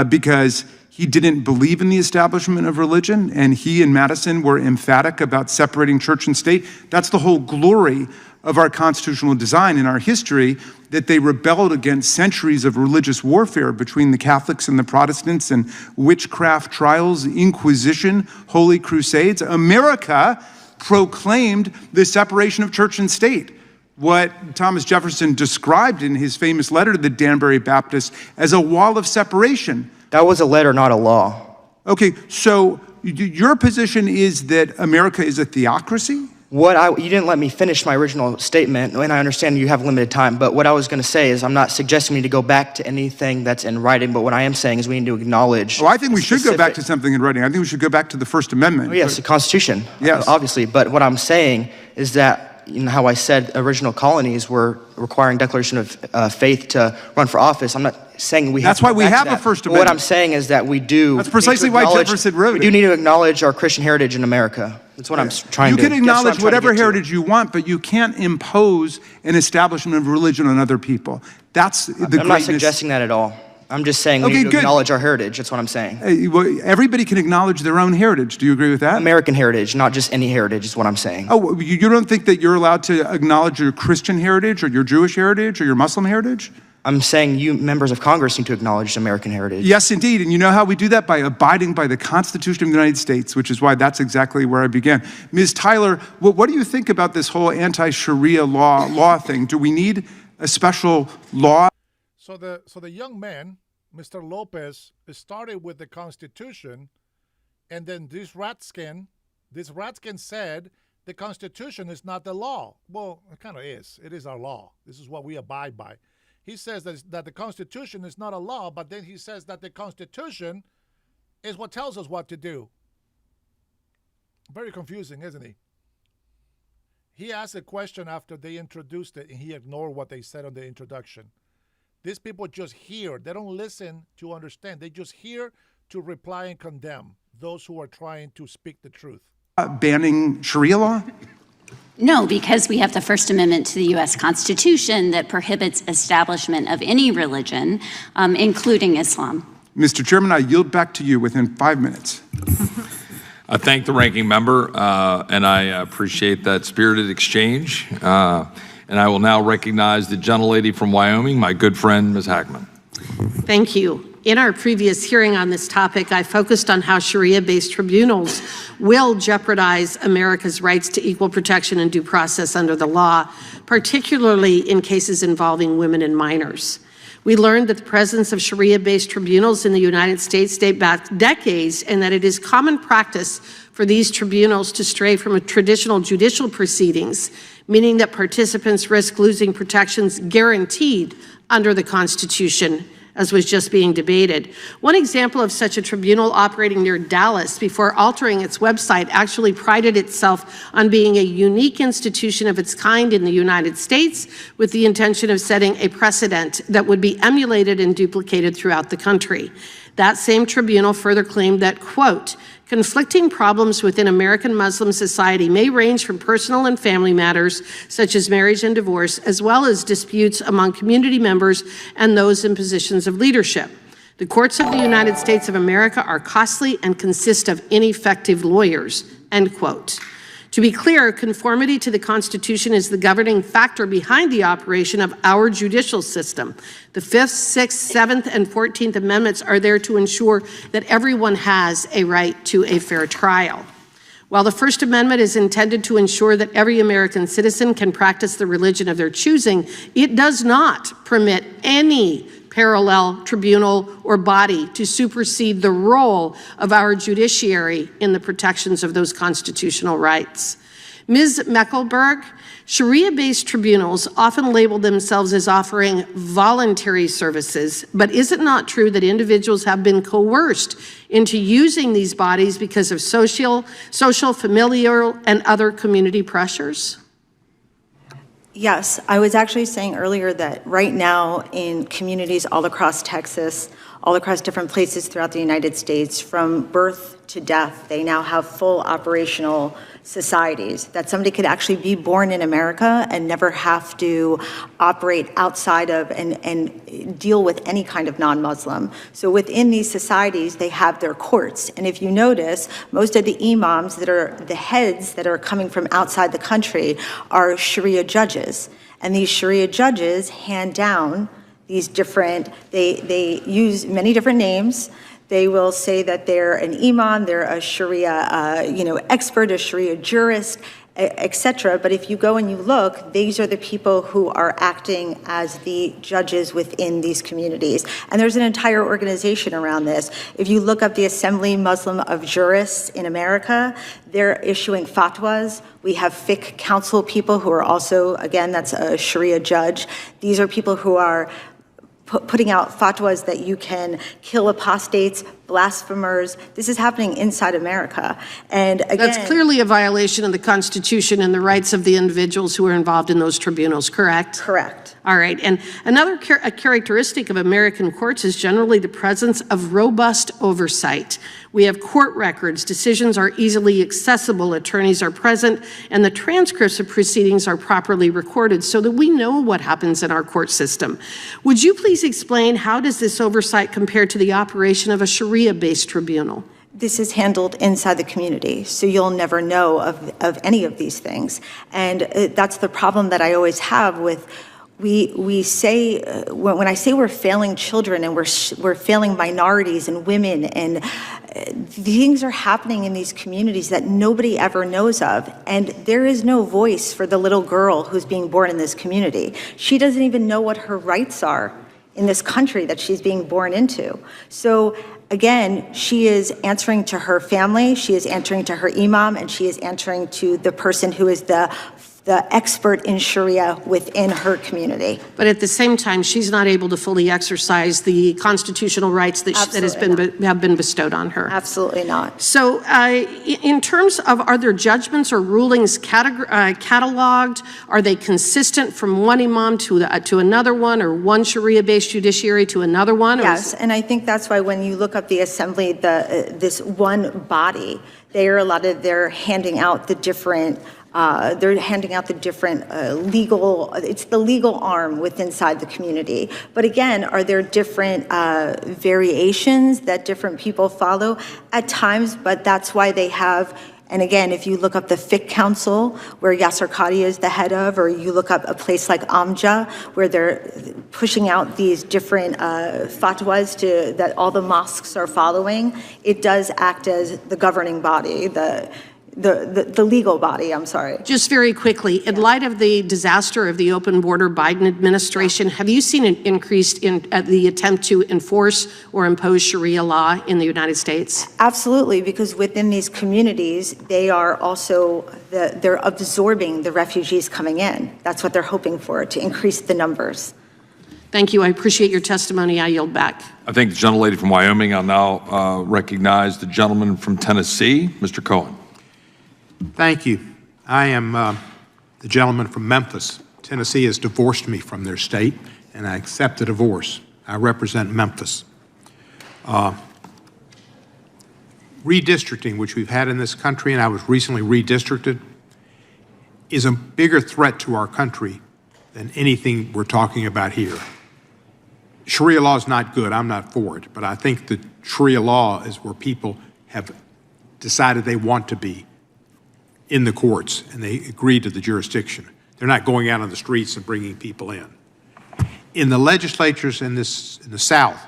[SPEAKER 6] because he didn't believe in the establishment of religion, and he and Madison were emphatic about separating church and state? That's the whole glory of our constitutional design in our history, that they rebelled against centuries of religious warfare between the Catholics and the Protestants and witchcraft trials, Inquisition, holy crusades. America proclaimed the separation of church and state, what Thomas Jefferson described in his famous letter to the Danbury Baptists as a wall of separation.
[SPEAKER 4] That was a letter, not a law.
[SPEAKER 6] Okay, so your position is that America is a theocracy?
[SPEAKER 4] You didn't let me finish my original statement, and I understand you have limited time, but what I was going to say is I'm not suggesting we need to go back to anything that's in writing, but what I am saying is we need to acknowledge...
[SPEAKER 6] Oh, I think we should go back to something in writing. I think we should go back to the First Amendment.
[SPEAKER 4] Oh, yes, the Constitution,
[SPEAKER 6] yes.
[SPEAKER 4] Obviously, but what I'm saying is that, how I said original colonies were requiring declaration of faith to run for office. I'm not saying we have to go back to that.
[SPEAKER 6] That's why we have a First Amendment.
[SPEAKER 4] What I'm saying is that we do...
[SPEAKER 6] That's precisely why Jefferson wrote it.
[SPEAKER 4] We do need to acknowledge our Christian heritage in America. That's what I'm trying to...
[SPEAKER 6] You can acknowledge whatever heritage you want, but you can't impose an establishment of religion on other people. That's the greatness.
[SPEAKER 4] I'm not suggesting that at all. I'm just saying we need to acknowledge our heritage. That's what I'm saying.
[SPEAKER 6] Well, everybody can acknowledge their own heritage. Do you agree with that?
[SPEAKER 4] American heritage, not just any heritage, is what I'm saying.
[SPEAKER 6] Oh, you don't think that you're allowed to acknowledge your Christian heritage or your Jewish heritage or your Muslim heritage?
[SPEAKER 4] I'm saying you members of Congress need to acknowledge American heritage.
[SPEAKER 6] Yes, indeed. And you know how we do that? By abiding by the Constitution of the United States, which is why that's exactly where I began. Ms. Tyler, what do you think about this whole anti-Sharia law thing? Do we need a special law?
[SPEAKER 1] So the young man, Mr. Lopez, started with the Constitution, and then this rat skin said the Constitution is not the law. Well, it kind of is. It is our law. This is what we abide by. He says that the Constitution is not a law, but then he says that the Constitution is what tells us what to do. Very confusing, isn't he? He asked a question after they introduced it, and he ignored what they said on the introduction. These people just hear. They don't listen to understand. They just hear to reply and condemn those who are trying to speak the truth.
[SPEAKER 6] Banning Sharia law?
[SPEAKER 13] No, because we have the First Amendment to the U.S. Constitution that prohibits establishment of any religion, including Islam.
[SPEAKER 6] Mr. Chairman, I yield back to you within 5 minutes.
[SPEAKER 2] I thank the ranking member, and I appreciate that spirited exchange. And I will now recognize the gentlelady from Wyoming, my good friend, Ms. Hackman.
[SPEAKER 15] Thank you. In our previous hearing on this topic, I focused on how Sharia-based tribunals will jeopardize America's rights to equal protection and due process under the law, particularly in cases involving women and minors. We learned that the presence of Sharia-based tribunals in the United States date back decades, and that it is common practice for these tribunals to stray from traditional judicial proceedings, meaning that participants risk losing protections guaranteed under the Constitution, as was just being debated. One example of such a tribunal operating near Dallas before altering its website actually prided itself on being a unique institution of its kind in the United States, with the intention of setting a precedent that would be emulated and duplicated throughout the country. That same tribunal further claimed that, quote, conflicting problems within American Muslim society may range from personal and family matters, such as marriage and divorce, as well as disputes among community members and those in positions of leadership. The courts of the United States of America are costly and consist of ineffective lawyers, end quote. To be clear, conformity to the Constitution is the governing factor behind the operation of our judicial system. The 5th, 6th, 7th, and 14th Amendments are there to ensure that everyone has a right to a fair trial. While the First Amendment is intended to ensure that every American citizen can practice the religion of their choosing, it does not permit any parallel tribunal or body to supersede the role of our judiciary in the protections of those constitutional rights. Ms. Mecklenburg, Sharia-based tribunals often label themselves as offering voluntary services, but is it not true that individuals have been coerced into using these bodies because of social, familial, and other community pressures?
[SPEAKER 12] Yes, I was actually saying earlier that right now in communities all across Texas, all across different places throughout the United States, from birth to death, they now have full operational societies, that somebody could actually be born in America and never have to operate outside of and deal with any kind of non-Muslim. So within these societies, they have their courts. And if you notice, most of the imams that are the heads that are coming from outside the country are Sharia judges. And these Sharia judges hand down these different, they use many different names. They will say that they're an imam, they're a Sharia expert, a Sharia jurist, etc. But if you go and you look, these are the people who are acting as the judges within these communities. And there's an entire organization around this. If you look up the Assembly Muslim of Jurists in America, they're issuing fatwas. We have fiqh council people who are also, again, that's a Sharia judge. These are people who are putting out fatwas that you can kill apostates, blasphemers. This is happening inside America. And again,
[SPEAKER 15] that's clearly a violation of the Constitution and the rights of the individuals who are involved in those tribunals, correct?
[SPEAKER 12] Correct.
[SPEAKER 15] All right. And another characteristic of American courts is generally the presence of robust oversight. We have court records, decisions are easily accessible, attorneys are present, and the transcripts of proceedings are properly recorded so that we know what happens in our court system. Would you please explain how does this oversight compare to the operation of a Sharia-based tribunal?
[SPEAKER 12] This is handled inside the community, so you'll never know of any of these things. And that's the problem that I always have with we say, when I say we're failing children and we're failing minorities and women, and things are happening in these communities that nobody ever knows of. And there is no voice for the little girl who's being born in this community. She doesn't even know what her rights are in this country that she's being born into. So again, she is answering to her family, she is answering to her imam, and she is answering to the person who is the expert in Sharia within her community.
[SPEAKER 15] But at the same time, she's not able to fully exercise the constitutional rights that have been bestowed on her.
[SPEAKER 12] Absolutely not.
[SPEAKER 15] So in terms of, are there judgments or rulings cataloged? Are they consistent from one imam to another one, or one Sharia-based judiciary to another one?
[SPEAKER 12] Yes, and I think that's why when you look up the assembly, this one body, they're handing out the different legal, it's the legal arm within inside the community. But again, are there different variations that different people follow? At times, but that's why they have, and again, if you look up the fiqh council, where Yasser Qadi is the head of, or you look up a place like Amja, where they're pushing out these different fatwas that all the mosques are following, it does act as the governing body, the legal body, I'm sorry.
[SPEAKER 15] Just very quickly, in light of the disaster of the open border Biden administration, have you seen an increase in the attempt to enforce or impose Sharia law in the United States?
[SPEAKER 12] Absolutely, because within these communities, they are also, they're absorbing the refugees coming in. That's what they're hoping for, to increase the numbers.
[SPEAKER 15] Thank you. I appreciate your testimony. I yield back.
[SPEAKER 2] I thank the gentlelady from Wyoming. I'll now recognize the gentleman from Tennessee, Mr. Cohen.
[SPEAKER 16] Thank you. I am the gentleman from Memphis. Tennessee has divorced me from their state, and I accept the divorce. I represent Memphis. Redistricting, which we've had in this country, and I was recently redistricted, is a bigger threat to our country than anything we're talking about here. Sharia law is not good. I'm not for it. But I think that Sharia law is where people have decided they want to be in the courts, and they agree to the jurisdiction. They're not going out on the streets and bringing people in. In the legislatures in the South,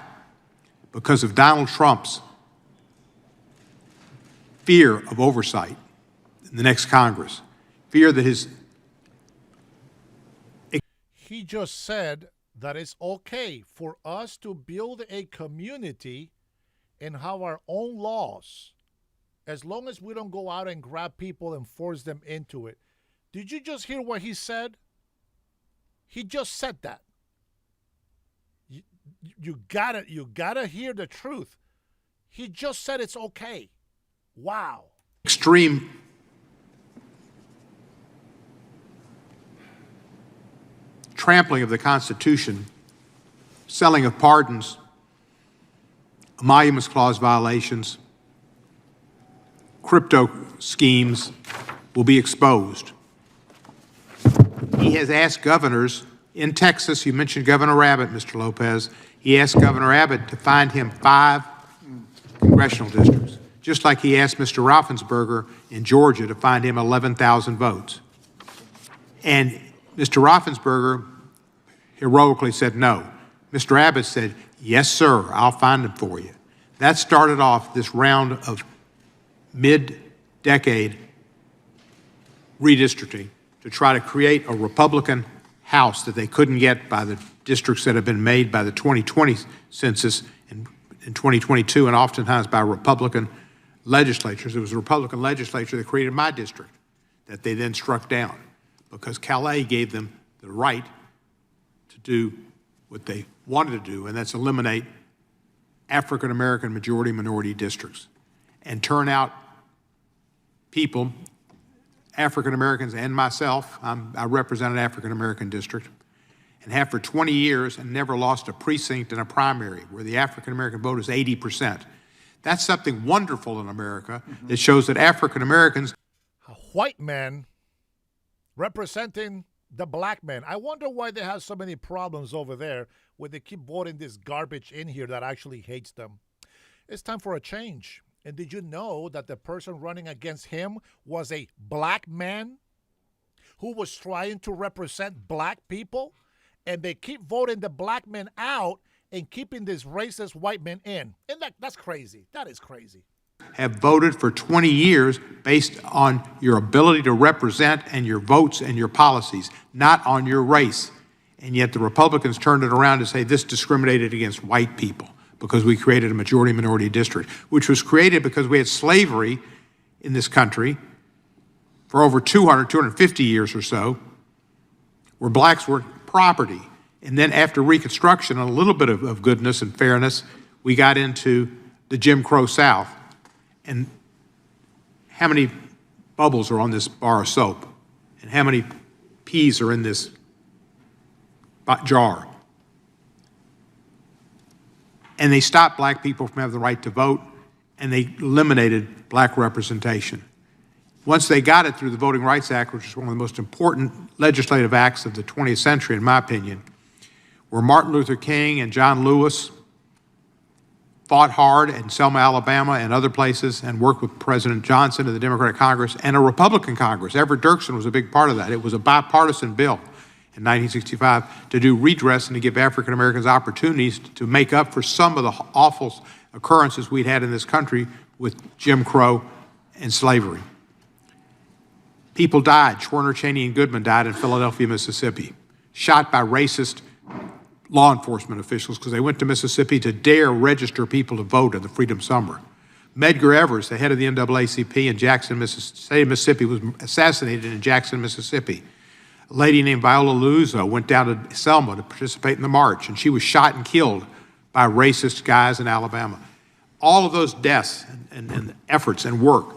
[SPEAKER 16] because of Donald Trump's fear of oversight in the next Congress, fear that
[SPEAKER 1] He just said that it's okay for us to build a community and have our own laws, as long as we don't go out and grab people and force them into it. Did you just hear what he said? He just said that. You gotta hear the truth. He just said it's okay. Wow.
[SPEAKER 16] extreme trampling of the Constitution, selling of pardons, emoluments clause violations, crypto schemes will be exposed. He has asked governors in Texas, you mentioned Governor Abbott, Mr. Lopez, he asked Governor Abbott to find him 5 congressional districts, just like he asked Mr. Raffensperger in Georgia to find him 11,000 votes. And Mr. Raffensperger heroically said no. Mr. Abbott said, yes, sir, I'll find them for you. That started off this round of mid-decade redistricting to try to create a Republican House that they couldn't get by the districts that have been made by the 2020 census in 2022, and oftentimes by Republican legislatures. It was a Republican legislature that created my district that they then struck down because Calais gave them the right to do what they wanted to do, and that's eliminate African-American majority-minority districts and turn out people, African-Americans and myself. I represent an African-American district and have for 20 years and never lost a precinct in a primary where the African-American vote is 80%. That's something wonderful in America that shows that African-Americans...
[SPEAKER 1] A white man representing the black man. I wonder why they have so many problems over there where they keep voting this garbage in here that actually hates them. It's time for a change. And did you know that the person running against him was a black man who was trying to represent black people? And they keep voting the black men out and keeping this racist white man in. And that's crazy. That is crazy.
[SPEAKER 16] Have voted for 20 years based on your ability to represent and your votes and your policies, not on your race. And yet the Republicans turned it around to say this discriminated against white people because we created a majority-minority district, which was created because we had slavery in this country for over 250 years or so, where blacks were property. And then after Reconstruction, a little bit of goodness and fairness, we got into the Jim Crow South. And how many bubbles are on this bar of soap? And how many peas are in this jar? And they stopped black people from having the right to vote, and they eliminated black representation. Once they got it through the Voting Rights Act, which is one of the most important legislative acts of the 20th century, in my opinion, where Martin Luther King and John Lewis fought hard in Selma, Alabama, and other places, and worked with President Johnson and the Democratic Congress and a Republican Congress. Everett Dirksen was a big part of that. It was a bipartisan bill in 1965 to do redress and to give African Americans opportunities to make up for some of the awful occurrences we'd had in this country with Jim Crow and slavery. People died. Schwerner, Cheney, and Goodman died in Philadelphia, Mississippi, shot by racist law enforcement officials because they went to Mississippi to dare register people to vote in the Freedom Summer. Medgar Evers, the head of the NAACP in Jackson, state of Mississippi, was assassinated in Jackson, Mississippi. A lady named Viola Liuzzo went down to Selma to participate in the march, and she was shot and killed by racist guys in Alabama. All of those deaths and efforts and work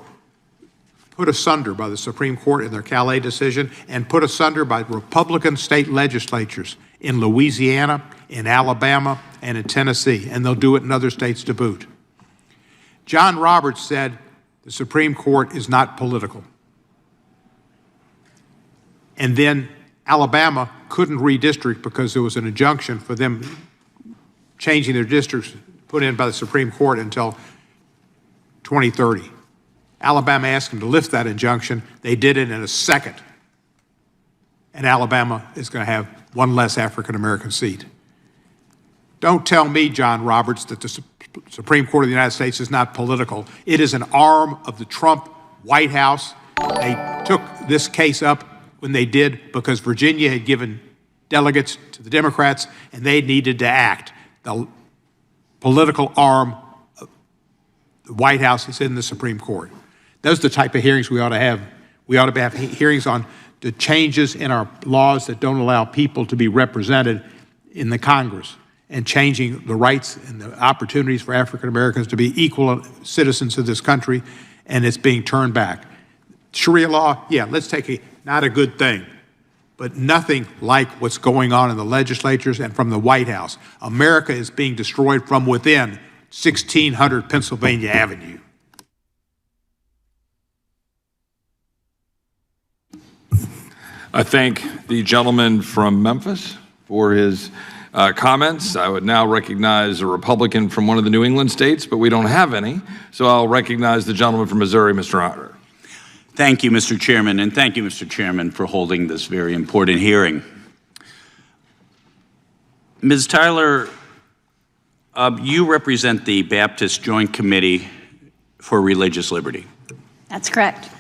[SPEAKER 16] put asunder by the Supreme Court in their Calais decision and put asunder by Republican state legislatures in Louisiana, in Alabama, and in Tennessee, and they'll do it in other states to boot. John Roberts said the Supreme Court is not political. And then Alabama couldn't redistrict because there was an injunction for them changing their districts put in by the Supreme Court until 2030. Alabama asked them to lift that injunction. They did it in a second. And Alabama is going to have one less African-American seat. Don't tell me, John Roberts, that the Supreme Court of the United States is not political. It is an arm of the Trump White House. They took this case up when they did because Virginia had given delegates to the Democrats and they needed to act. The political arm of the White House is in the Supreme Court. Those are the type of hearings we ought to have. We ought to have hearings on the changes in our laws that don't allow people to be represented in the Congress and changing the rights and the opportunities for African Americans to be equal citizens of this country, and it's being turned back. Sharia law, yeah, let's take not a good thing, but nothing like what's going on in the legislatures and from the White House. America is being destroyed from within 1600 Pennsylvania Avenue.
[SPEAKER 2] I thank the gentleman from Memphis for his comments. I would now recognize a Republican from one of the New England states, but we don't have any. So I'll recognize the gentleman from Missouri, Mr. Hunter.
[SPEAKER 17] Thank you, Mr. Chairman, and thank you, Mr. Chairman, for holding this very important hearing. Ms. Tyler, you represent the Baptist Joint Committee for Religious Liberty.
[SPEAKER 13] That's correct.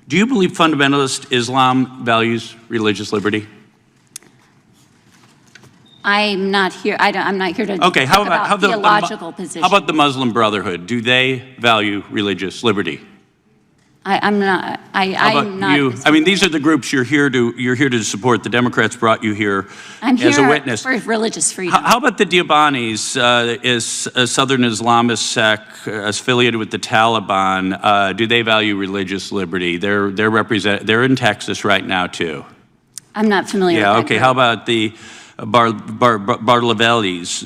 [SPEAKER 17] Do you believe fundamentalist Islam values religious liberty?
[SPEAKER 13] I'm not here. I'm not here to
[SPEAKER 17] talk
[SPEAKER 13] about theological positions.
[SPEAKER 17] How about the Muslim Brotherhood? Do they value religious liberty?
[SPEAKER 13] I'm not. I'm not.
[SPEAKER 17] I mean, these are the groups you're here to support. The Democrats brought you here as a witness.
[SPEAKER 13] For religious freedom.
[SPEAKER 17] How about the Diabanis? Is a Southern Islamist sect affiliated with the Taliban? Do they value religious liberty? They're in Texas right now too.
[SPEAKER 13] I'm not familiar.
[SPEAKER 17] Yeah.
[SPEAKER 13] with that
[SPEAKER 17] Okay.
[SPEAKER 13] group.
[SPEAKER 17] How about the Barlavelis,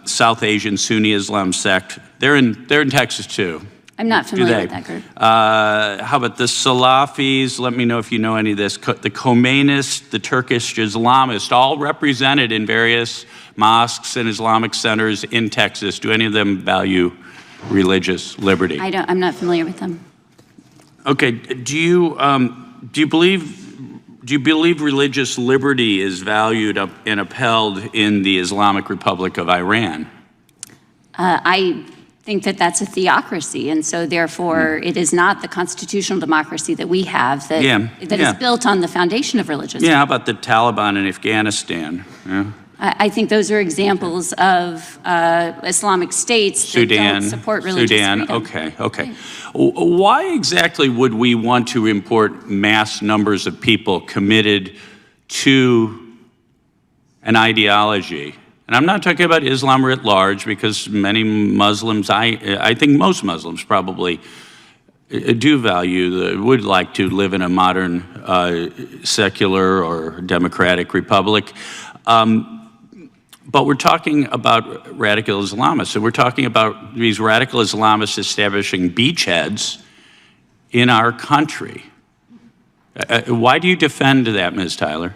[SPEAKER 17] South Asian Sunni Islam sect? They're in Texas too.
[SPEAKER 13] I'm not familiar with that group.
[SPEAKER 17] How about the Salafis? Let me know if you know any of this. The Khomeinists, the Turkish Islamists, all represented in various mosques and Islamic centers in Texas. Do any of them value religious liberty?
[SPEAKER 13] I'm not familiar with them.
[SPEAKER 17] Okay. Do you believe religious liberty is valued and upheld in the Islamic Republic of Iran?
[SPEAKER 13] I think that that's a theocracy, and so therefore it is not the constitutional democracy that we have that is built on the foundation of religious.
[SPEAKER 17] Yeah, how about the Taliban in Afghanistan? Yeah.
[SPEAKER 13] I think those are examples of Islamic states that don't support religious freedom.
[SPEAKER 17] Okay. Why exactly would we want to import mass numbers of people committed to an ideology? And I'm not talking about Islam writ large, because many Muslims, I think most Muslims probably do would like to live in a modern secular or democratic republic. But we're talking about radical Islamists. So we're talking about these radical Islamists establishing beachheads in our country. Why do you defend that, Ms. Tyler?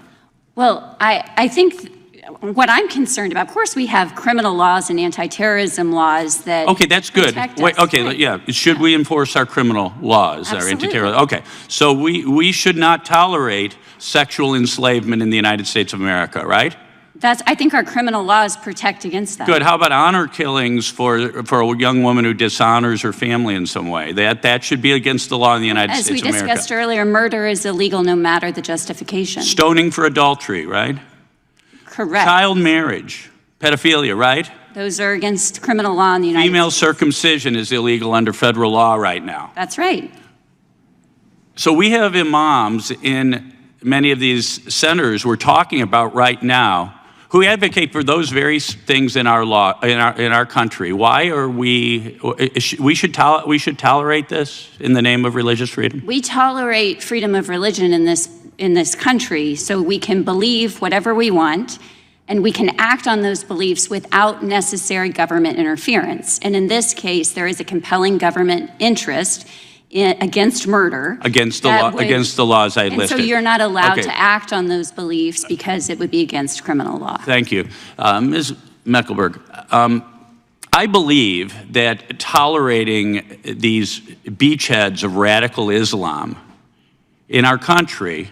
[SPEAKER 13] Well, I think what I'm concerned about, of course, we have criminal laws and anti-terrorism laws that
[SPEAKER 17] Okay, that's good.
[SPEAKER 13] Wait,
[SPEAKER 17] okay,
[SPEAKER 13] right.
[SPEAKER 17] Yeah. Should we enforce our criminal laws, our anti-terror? Okay, so we should not tolerate sexual enslavement in the United States of America, right?
[SPEAKER 13] I think our criminal laws protect against that.
[SPEAKER 17] Good. How about honor killings for a young woman who dishonors her family in some way? That should be against the law in the United States of America.
[SPEAKER 13] As we discussed earlier, murder is illegal no matter the justification.
[SPEAKER 17] Stoning for adultery, right?
[SPEAKER 13] Correct.
[SPEAKER 17] Child marriage, pedophilia, right?
[SPEAKER 13] Those are against criminal law in the United States.
[SPEAKER 17] Female circumcision is illegal under federal law right now.
[SPEAKER 13] That's right.
[SPEAKER 17] So we have imams in many of these centers we're talking about right now who advocate for those very things in our law, in our country. Why are we should tolerate this in the name of religious freedom?
[SPEAKER 13] We tolerate freedom of religion in this country, so we can believe whatever we want, and we can act on those beliefs without necessary government interference. And in this case, there is a compelling government interest against murder.
[SPEAKER 17] Against the laws I listed.
[SPEAKER 13] And so you're not allowed to act on those beliefs because it would be against criminal law.
[SPEAKER 17] Thank you. Meckelberg, I believe that tolerating these beachheads of radical Islam in our country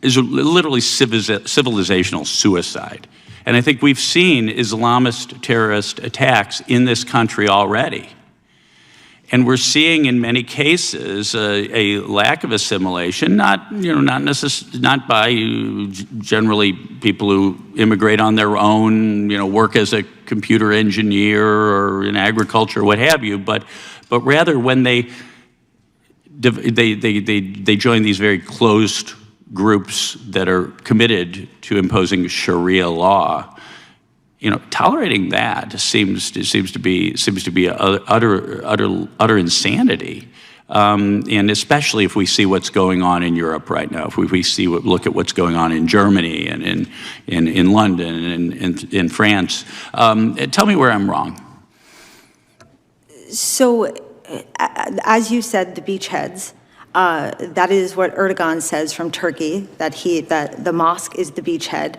[SPEAKER 17] is literally civilizational suicide. And I think we've seen Islamist terrorist attacks in this country already. And we're seeing in many cases a lack of assimilation, not by generally people who immigrate on their own, work as a computer engineer or in agriculture, what have you, but rather when they join these very closed groups that are committed to imposing Sharia law. Tolerating that seems to be utter insanity, and especially if we see what's going on in Europe right now. If we look at what's going on in Germany and in London and in France. Tell me where I'm wrong.
[SPEAKER 12] So, as you said, the beachheads. That is what Erdogan says from Turkey, that the mosque is the beachhead.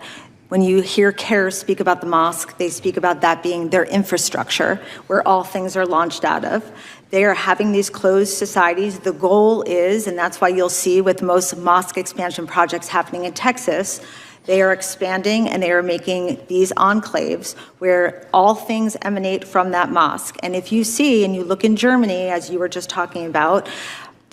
[SPEAKER 12] When you hear CARE speak about the mosque, they speak about that being their infrastructure, where all things are launched out of. They are having these closed societies. The goal is, and that's why you'll see with most mosque expansion projects happening in Texas, they are expanding and they are making these enclaves where all things emanate from that mosque. And if you see, and you look in Germany, as you were just talking about,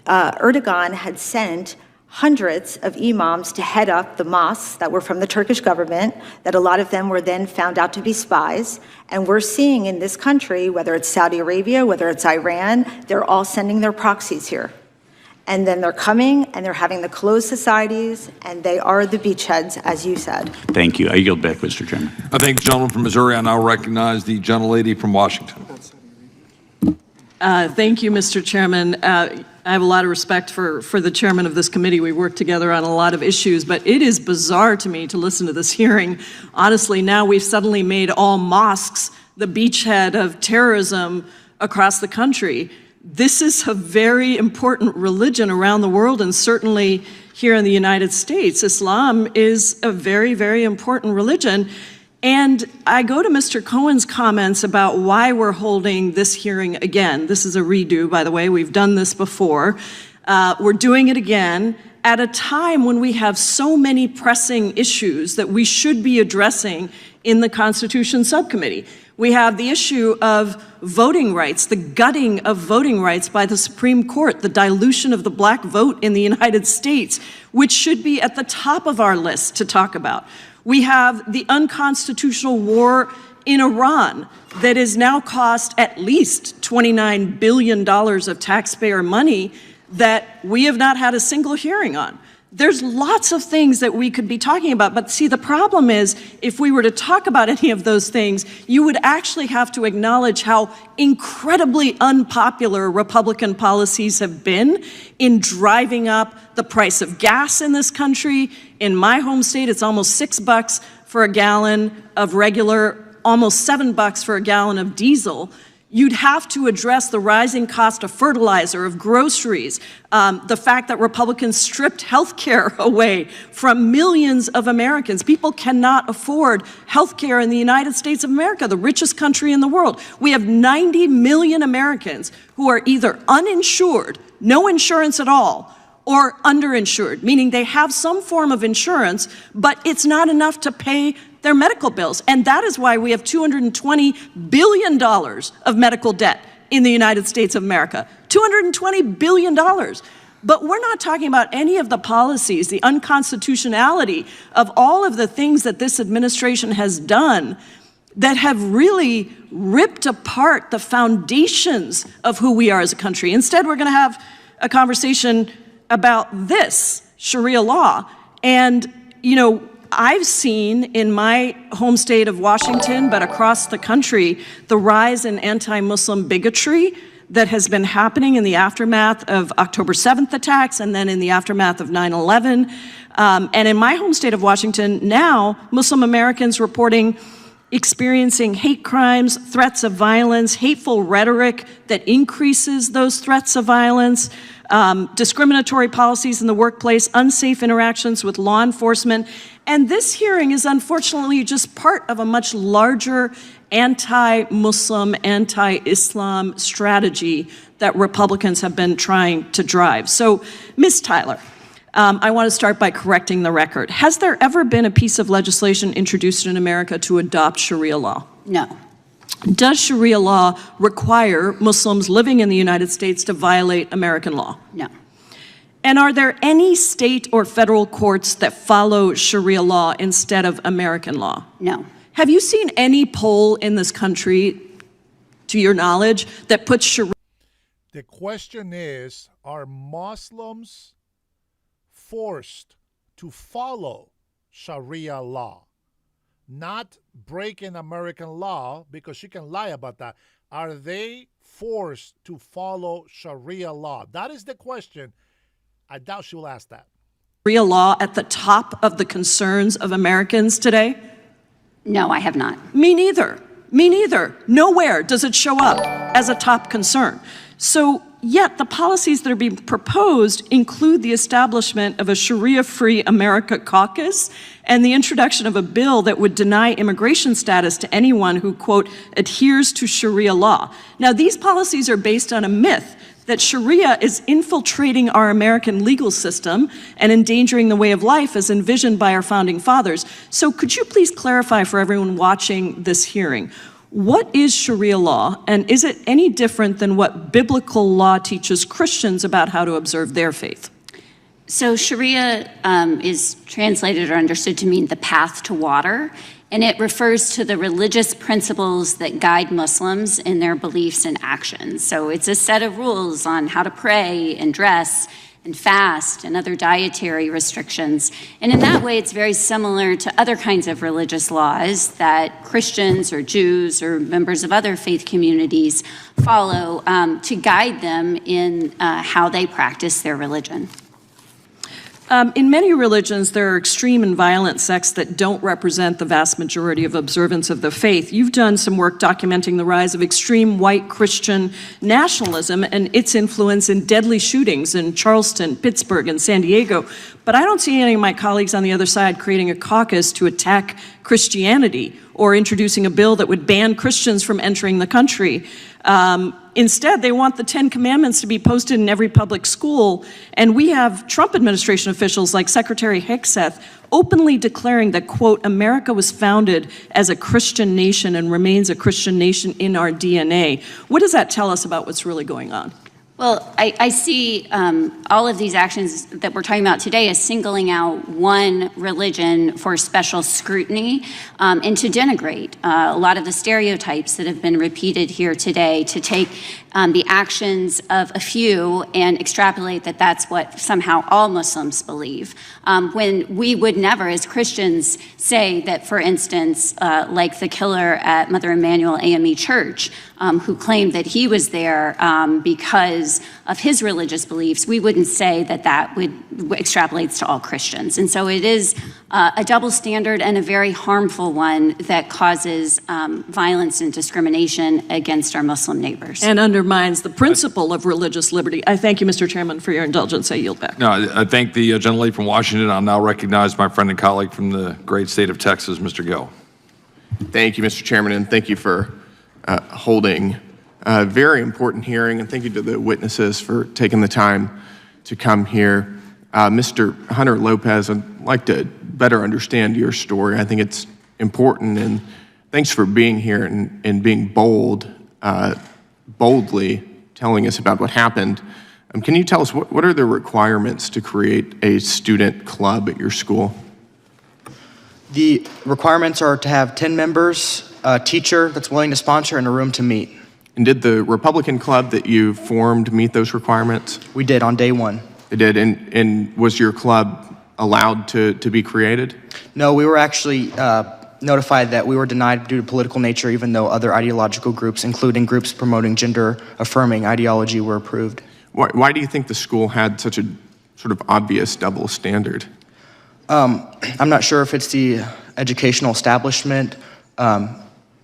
[SPEAKER 12] Erdogan had sent hundreds of imams to head up the mosques that were from the Turkish government, that a lot of them were then found out to be spies. And we're seeing in this country, whether it's Saudi Arabia, whether it's Iran, they're all sending their proxies here. And then they're coming and they're having the closed societies, and they are the beachheads, as you said.
[SPEAKER 17] Thank you. I yield back, Mr. Chairman.
[SPEAKER 2] I thank the gentleman from Missouri. I now recognize the gentlelady from Washington.
[SPEAKER 18] Thank you, Mr. Chairman. I have a lot of respect for the chairman of this committee. We work together on a lot of issues, but it is bizarre to me to listen to this hearing. Honestly, now we've suddenly made all mosques the beachhead of terrorism across the country. This is a very important religion around the world, and certainly here in the United States. Islam is a very, very important religion. And I go to Mr. Cohen's comments about why we're holding this hearing again. This is a redo, by the way. We've done this before. We're doing it again at a time when we have so many pressing issues that we should be addressing in the Constitution Subcommittee. We have the issue of voting rights, the gutting of voting rights by the Supreme Court, the dilution of the black vote in the United States, which should be at the top of our list to talk about. We have the unconstitutional war in Iran that has now cost at least $29 billion of taxpayer money that we have not had a single hearing on. There's lots of things that we could be talking about, but see, the problem is if we were to talk about any of those things, you would actually have to acknowledge how incredibly unpopular Republican policies have been in driving up the price of gas in this country. In my home state, it's almost $6 for a gallon of regular, almost $7 for a gallon of diesel. You'd have to address the rising cost of fertilizer, of groceries, the fact that Republicans stripped health care away from millions of Americans. People cannot afford health care in the United States of America, the richest country in the world. We have 90 million Americans who are either uninsured, no insurance at all, or underinsured, meaning they have some form of insurance, but it's not enough to pay their medical bills. And that is why we have $220 billion of medical debt in the United States of America. $220 billion. But we're not talking about any of the policies, the unconstitutionality of all of the things that this administration has done that have really ripped apart the foundations of who we are as a country. Instead, we're going to have a conversation about this, Sharia law. And, you know, I've seen in my home state of Washington, but across the country, the rise in anti-Muslim bigotry that has been happening in the aftermath of October 7th attacks and then in the aftermath of 9/11. And in my home state of Washington, now Muslim Americans reporting experiencing hate crimes, threats of violence, hateful rhetoric that increases those threats of violence, discriminatory policies in the workplace, unsafe interactions with law enforcement. And this hearing is unfortunately just part of a much larger anti-Muslim, anti-Islam strategy that Republicans have been trying to drive. So, Ms. Tyler, I want to start by correcting the record. Has there ever been a piece of legislation introduced in America to adopt Sharia law?
[SPEAKER 13] No.
[SPEAKER 18] Does Sharia law require Muslims living in the United States to violate American law?
[SPEAKER 13] No.
[SPEAKER 18] And are there any state or federal courts that follow Sharia law instead of American law?
[SPEAKER 13] No.
[SPEAKER 18] Have you seen any poll in this country, to your knowledge, that puts Sharia?
[SPEAKER 1] The question is, are Muslims forced to follow Sharia law? Not breaking American law, because you can lie about that. Are they forced to follow Sharia law? That is the question. I doubt she will ask that.
[SPEAKER 18] Sharia law at the top of the concerns of Americans today?
[SPEAKER 13] No, I have not.
[SPEAKER 18] Me neither. Me neither. Nowhere does it show up as a top concern. So, yet the policies that are being proposed include the establishment of a Sharia-free America caucus and the introduction of a bill that would deny immigration status to anyone who, quote, adheres to Sharia law. Now, these policies are based on a myth that Sharia is infiltrating our American legal system and endangering the way of life as envisioned by our founding fathers. So could you please clarify for everyone watching this hearing, what is Sharia law, and is it any different than what biblical law teaches Christians about how to observe their faith?
[SPEAKER 13] So Sharia is translated or understood to mean the path to water, and it refers to the religious principles that guide Muslims in their beliefs and actions. So it's a set of rules on how to pray and dress and fast and other dietary restrictions. And in that way, it's very similar to other kinds of religious laws that Christians or Jews or members of other faith communities follow to guide them in how they practice their religion.
[SPEAKER 18] In many religions, there are extreme and violent sects that don't represent the vast majority of observance of the faith. You've done some work documenting the rise of extreme white Christian nationalism and its influence in deadly shootings in Charleston, Pittsburgh, and San Diego. But I don't see any of my colleagues on the other side creating a caucus to attack Christianity or introducing a bill that would ban Christians from entering the country. Instead, they want the 10 Commandments to be posted in every public school, and we have Trump administration officials like Secretary Hegseth openly declaring that, quote, America was founded as a Christian nation and remains a Christian nation in our DNA. What does that tell us about what's really going on?
[SPEAKER 13] Well, I see all of these actions that we're talking about today as singling out one religion for special scrutiny and to denigrate a lot of the stereotypes that have been repeated here today, to take the actions of a few and extrapolate that that's what somehow all Muslims believe. When we would never, as Christians, say that, for instance, like the killer at Mother Emanuel AME Church, who claimed that he was there because of his religious beliefs, we wouldn't say that that extrapolates to all Christians. And so it is a double standard and a very harmful one that causes violence and discrimination against our Muslim neighbors.
[SPEAKER 18] And undermines the principle of religious liberty. I thank you, Mr. Chairman, for your indulgence. I yield back.
[SPEAKER 2] No, I thank the gentlelady from Washington. I'll now recognize my friend and colleague from the great state of Texas, Mr. Gill.
[SPEAKER 3] Thank you, Mr. Chairman, and thank you for holding a very important hearing, and thank you to the witnesses for taking the time to come here. Mr. Hunter Lopez, I'd like to better understand your story. I think it's important, and thanks for being here and being boldly telling us about what happened. Can you tell us what are the requirements to create a student club at your school?
[SPEAKER 4] The requirements are to have 10 members, a teacher that's willing to sponsor, and a room to meet.
[SPEAKER 3] And did the Republican club that you formed meet those requirements?
[SPEAKER 4] We did on day one.
[SPEAKER 3] It did, and was your club allowed to be created?
[SPEAKER 4] No, we were actually notified that we were denied due to political nature, even though other ideological groups, including groups promoting gender-affirming ideology, were approved.
[SPEAKER 3] Why do you think the school had such a sort of obvious double standard?
[SPEAKER 4] I'm not sure if it's the educational establishment.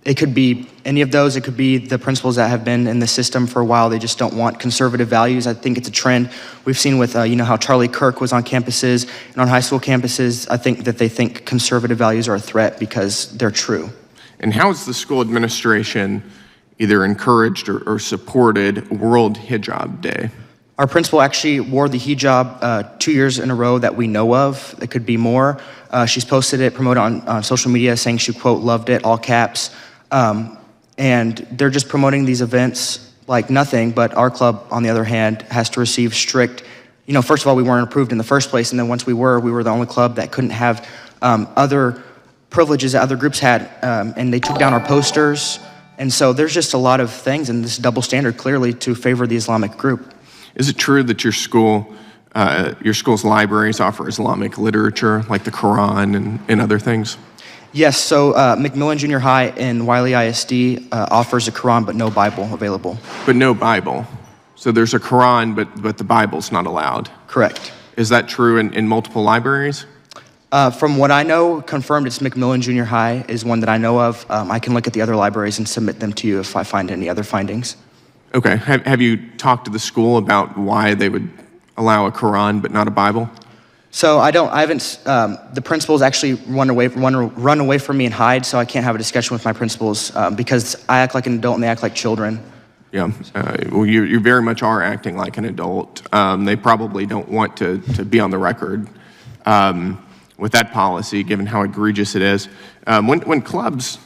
[SPEAKER 4] It could be any of those. It could be the principals that have been in the system for a while. They just don't want conservative values. I think it's a trend we've seen with, how Charlie Kirk was on campuses and on high school campuses. I think that they think conservative values are a threat because they're true.
[SPEAKER 3] And how has the school administration either encouraged or supported World Hijab Day?
[SPEAKER 4] Our principal actually wore the hijab 2 years in a row that we know of. It could be more. She's posted it, promoted on social media, saying she, quote, loved it, all caps. And they're just promoting these events like nothing, but our club, on the other hand, has to receive strict, first of all, we weren't approved in the first place, and then once we were the only club that couldn't have other privileges that other groups had, and they took down our posters. And so there's just a lot of things in this double standard, clearly, to favor the Islamic group.
[SPEAKER 3] Is it true that your school's libraries offer Islamic literature, like the Quran and other things?
[SPEAKER 4] Yes, so McMillan Junior High and Wiley ISD offers a Quran, but no Bible available.
[SPEAKER 3] But no Bible. So there's a Quran, but the Bible's not allowed.
[SPEAKER 4] Correct.
[SPEAKER 3] Is that true in multiple libraries?
[SPEAKER 4] From what I know, confirmed, it's McMillan Junior High is one that I know of. I can look at the other libraries and submit them to you if I find any other findings.
[SPEAKER 3] Okay. Have you talked to the school about why they would allow a Quran but not a Bible?
[SPEAKER 4] So I haven't, the principals actually run away from me and hide, so I can't have a discussion with my principals because I act like an adult and they act like children.
[SPEAKER 3] Yeah, well, you very much are acting like an adult. They probably don't want to be on the record with that policy, given how egregious it is. When clubs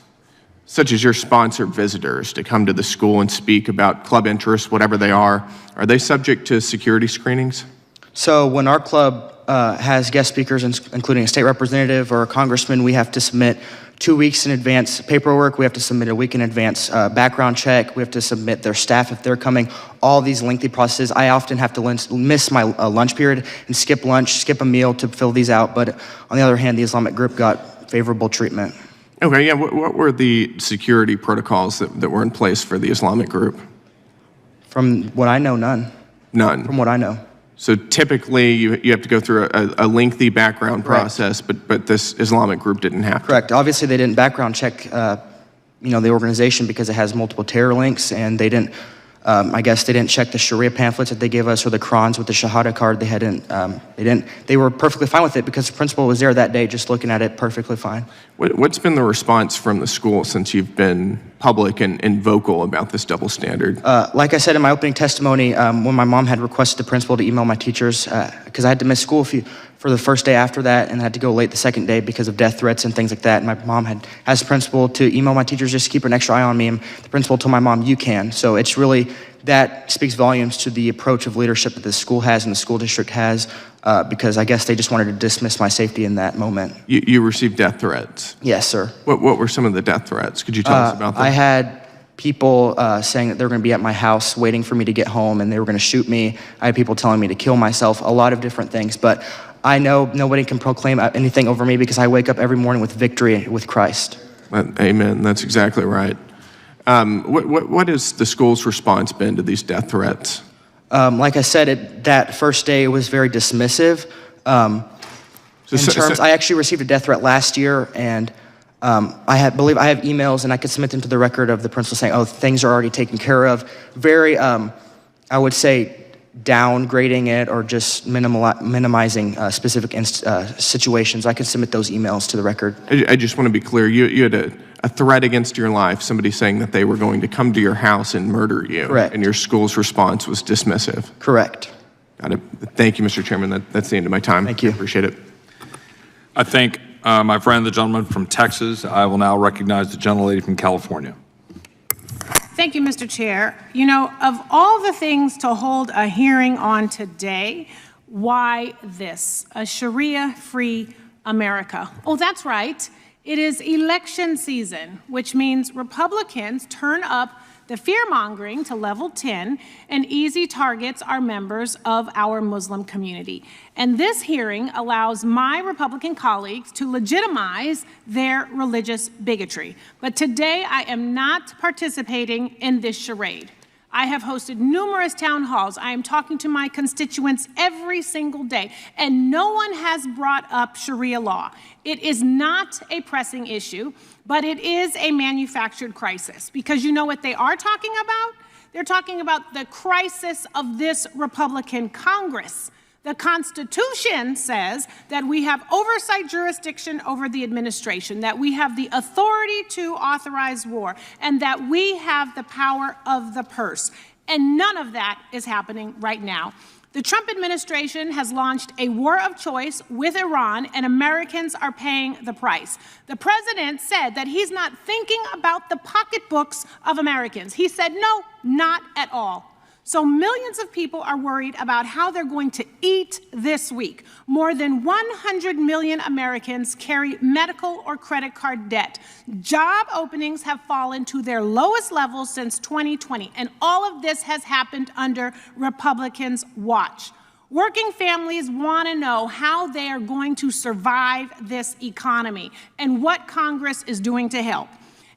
[SPEAKER 3] such as your sponsor visitors to come to the school and speak about club interests, whatever they are they subject to security screenings?
[SPEAKER 4] So when our club has guest speakers, including a state representative or a congressman, we have to submit 2 weeks in advance paperwork. We have to submit a week in advance background check. We have to submit their staff if they're coming. All these lengthy processes. I often have to miss my lunch period and skip lunch, skip a meal to fill these out. But on the other hand, the Islamic group got favorable treatment.
[SPEAKER 3] Okay, yeah. What were the security protocols that were in place for the Islamic group?
[SPEAKER 4] From what I know, none.
[SPEAKER 3] None?
[SPEAKER 4] From what I know.
[SPEAKER 3] So typically, you have to go through a lengthy background process, but this Islamic group didn't have to.
[SPEAKER 4] Correct. Obviously, they didn't background check, the organization because it has multiple terror links, and they didn't. I guess they didn't check the Sharia pamphlets that they gave us or the Qurans with the Shahada card. They didn't. They were perfectly fine with it because the principal was there that day, just looking at it, perfectly fine.
[SPEAKER 3] What's been the response from the school since you've been public and vocal about this double standard?
[SPEAKER 4] Like I said in my opening testimony, when my mom had requested the principal to email my teachers, because I had to miss school for the first day after that and had to go late the second day because of death threats and things like that. And my mom had asked the principal to email my teachers just to keep an extra eye on me. And the principal told my mom, you can. So it's really, that speaks volumes to the approach of leadership that the school has and the school district has, because I guess they just wanted to dismiss my safety in that moment.
[SPEAKER 3] You received death threats?
[SPEAKER 4] Yes, sir.
[SPEAKER 3] What were some of the death threats? Could you tell us about them?
[SPEAKER 4] I had people saying that they were going to be at my house waiting for me to get home and they were going to shoot me. I had people telling me to kill myself, a lot of different things. But I know nobody can proclaim anything over me because I wake up every morning with victory with Christ.
[SPEAKER 3] Amen. That's exactly right. What has the school's response been to these death threats?
[SPEAKER 4] Like I said, that first day was very dismissive. I actually received a death threat last year, and I believe I have emails, and I could submit them to the record of the principal saying, "Oh, things are already taken care of." Very, I would say, downgrading it or just minimizing specific situations. I could submit those emails to the record.
[SPEAKER 3] I just want to be clear. You had a threat against your life, somebody saying that they were going to come to your house and murder you.
[SPEAKER 4] Correct.
[SPEAKER 3] And your school's response was dismissive.
[SPEAKER 4] Correct.
[SPEAKER 3] Got it. Thank you, Mr. Chairman. That's the end of my time.
[SPEAKER 4] Thank you.
[SPEAKER 3] Appreciate it.
[SPEAKER 2] I thank my friend, the gentleman from Texas. I will now recognize the gentlelady from California.
[SPEAKER 19] Thank you, Mr. Chair. You know, of all the things to hold a hearing on today, why this? A Sharia-free America. Oh, that's right. It is election season, which means Republicans turn up the fear-mongering to level 10 and easy targets our members of our Muslim community. And this hearing allows my Republican colleagues to legitimize their religious bigotry. But today I am not participating in this charade. I have hosted numerous town halls. I am talking to my constituents every single day, and no one has brought up Sharia law. It is not a pressing issue, but it is a manufactured crisis, because you know what they are talking about? They're talking about the crisis of this Republican Congress. The Constitution says that we have oversight jurisdiction over the administration, that we have the authority to authorize war, and that we have the power of the purse. And none of that is happening right now. The Trump administration has launched a war of choice with Iran, and Americans are paying the price. The president said that he's not thinking about the pocketbooks of Americans. He said, no, not at all. So millions of people are worried about how they're going to eat this week. More than 100 million Americans carry medical or credit card debt. Job openings have fallen to their lowest levels since 2020, and all of this has happened under Republicans' watch. Working families want to know how they are going to survive this economy and what Congress is doing to help.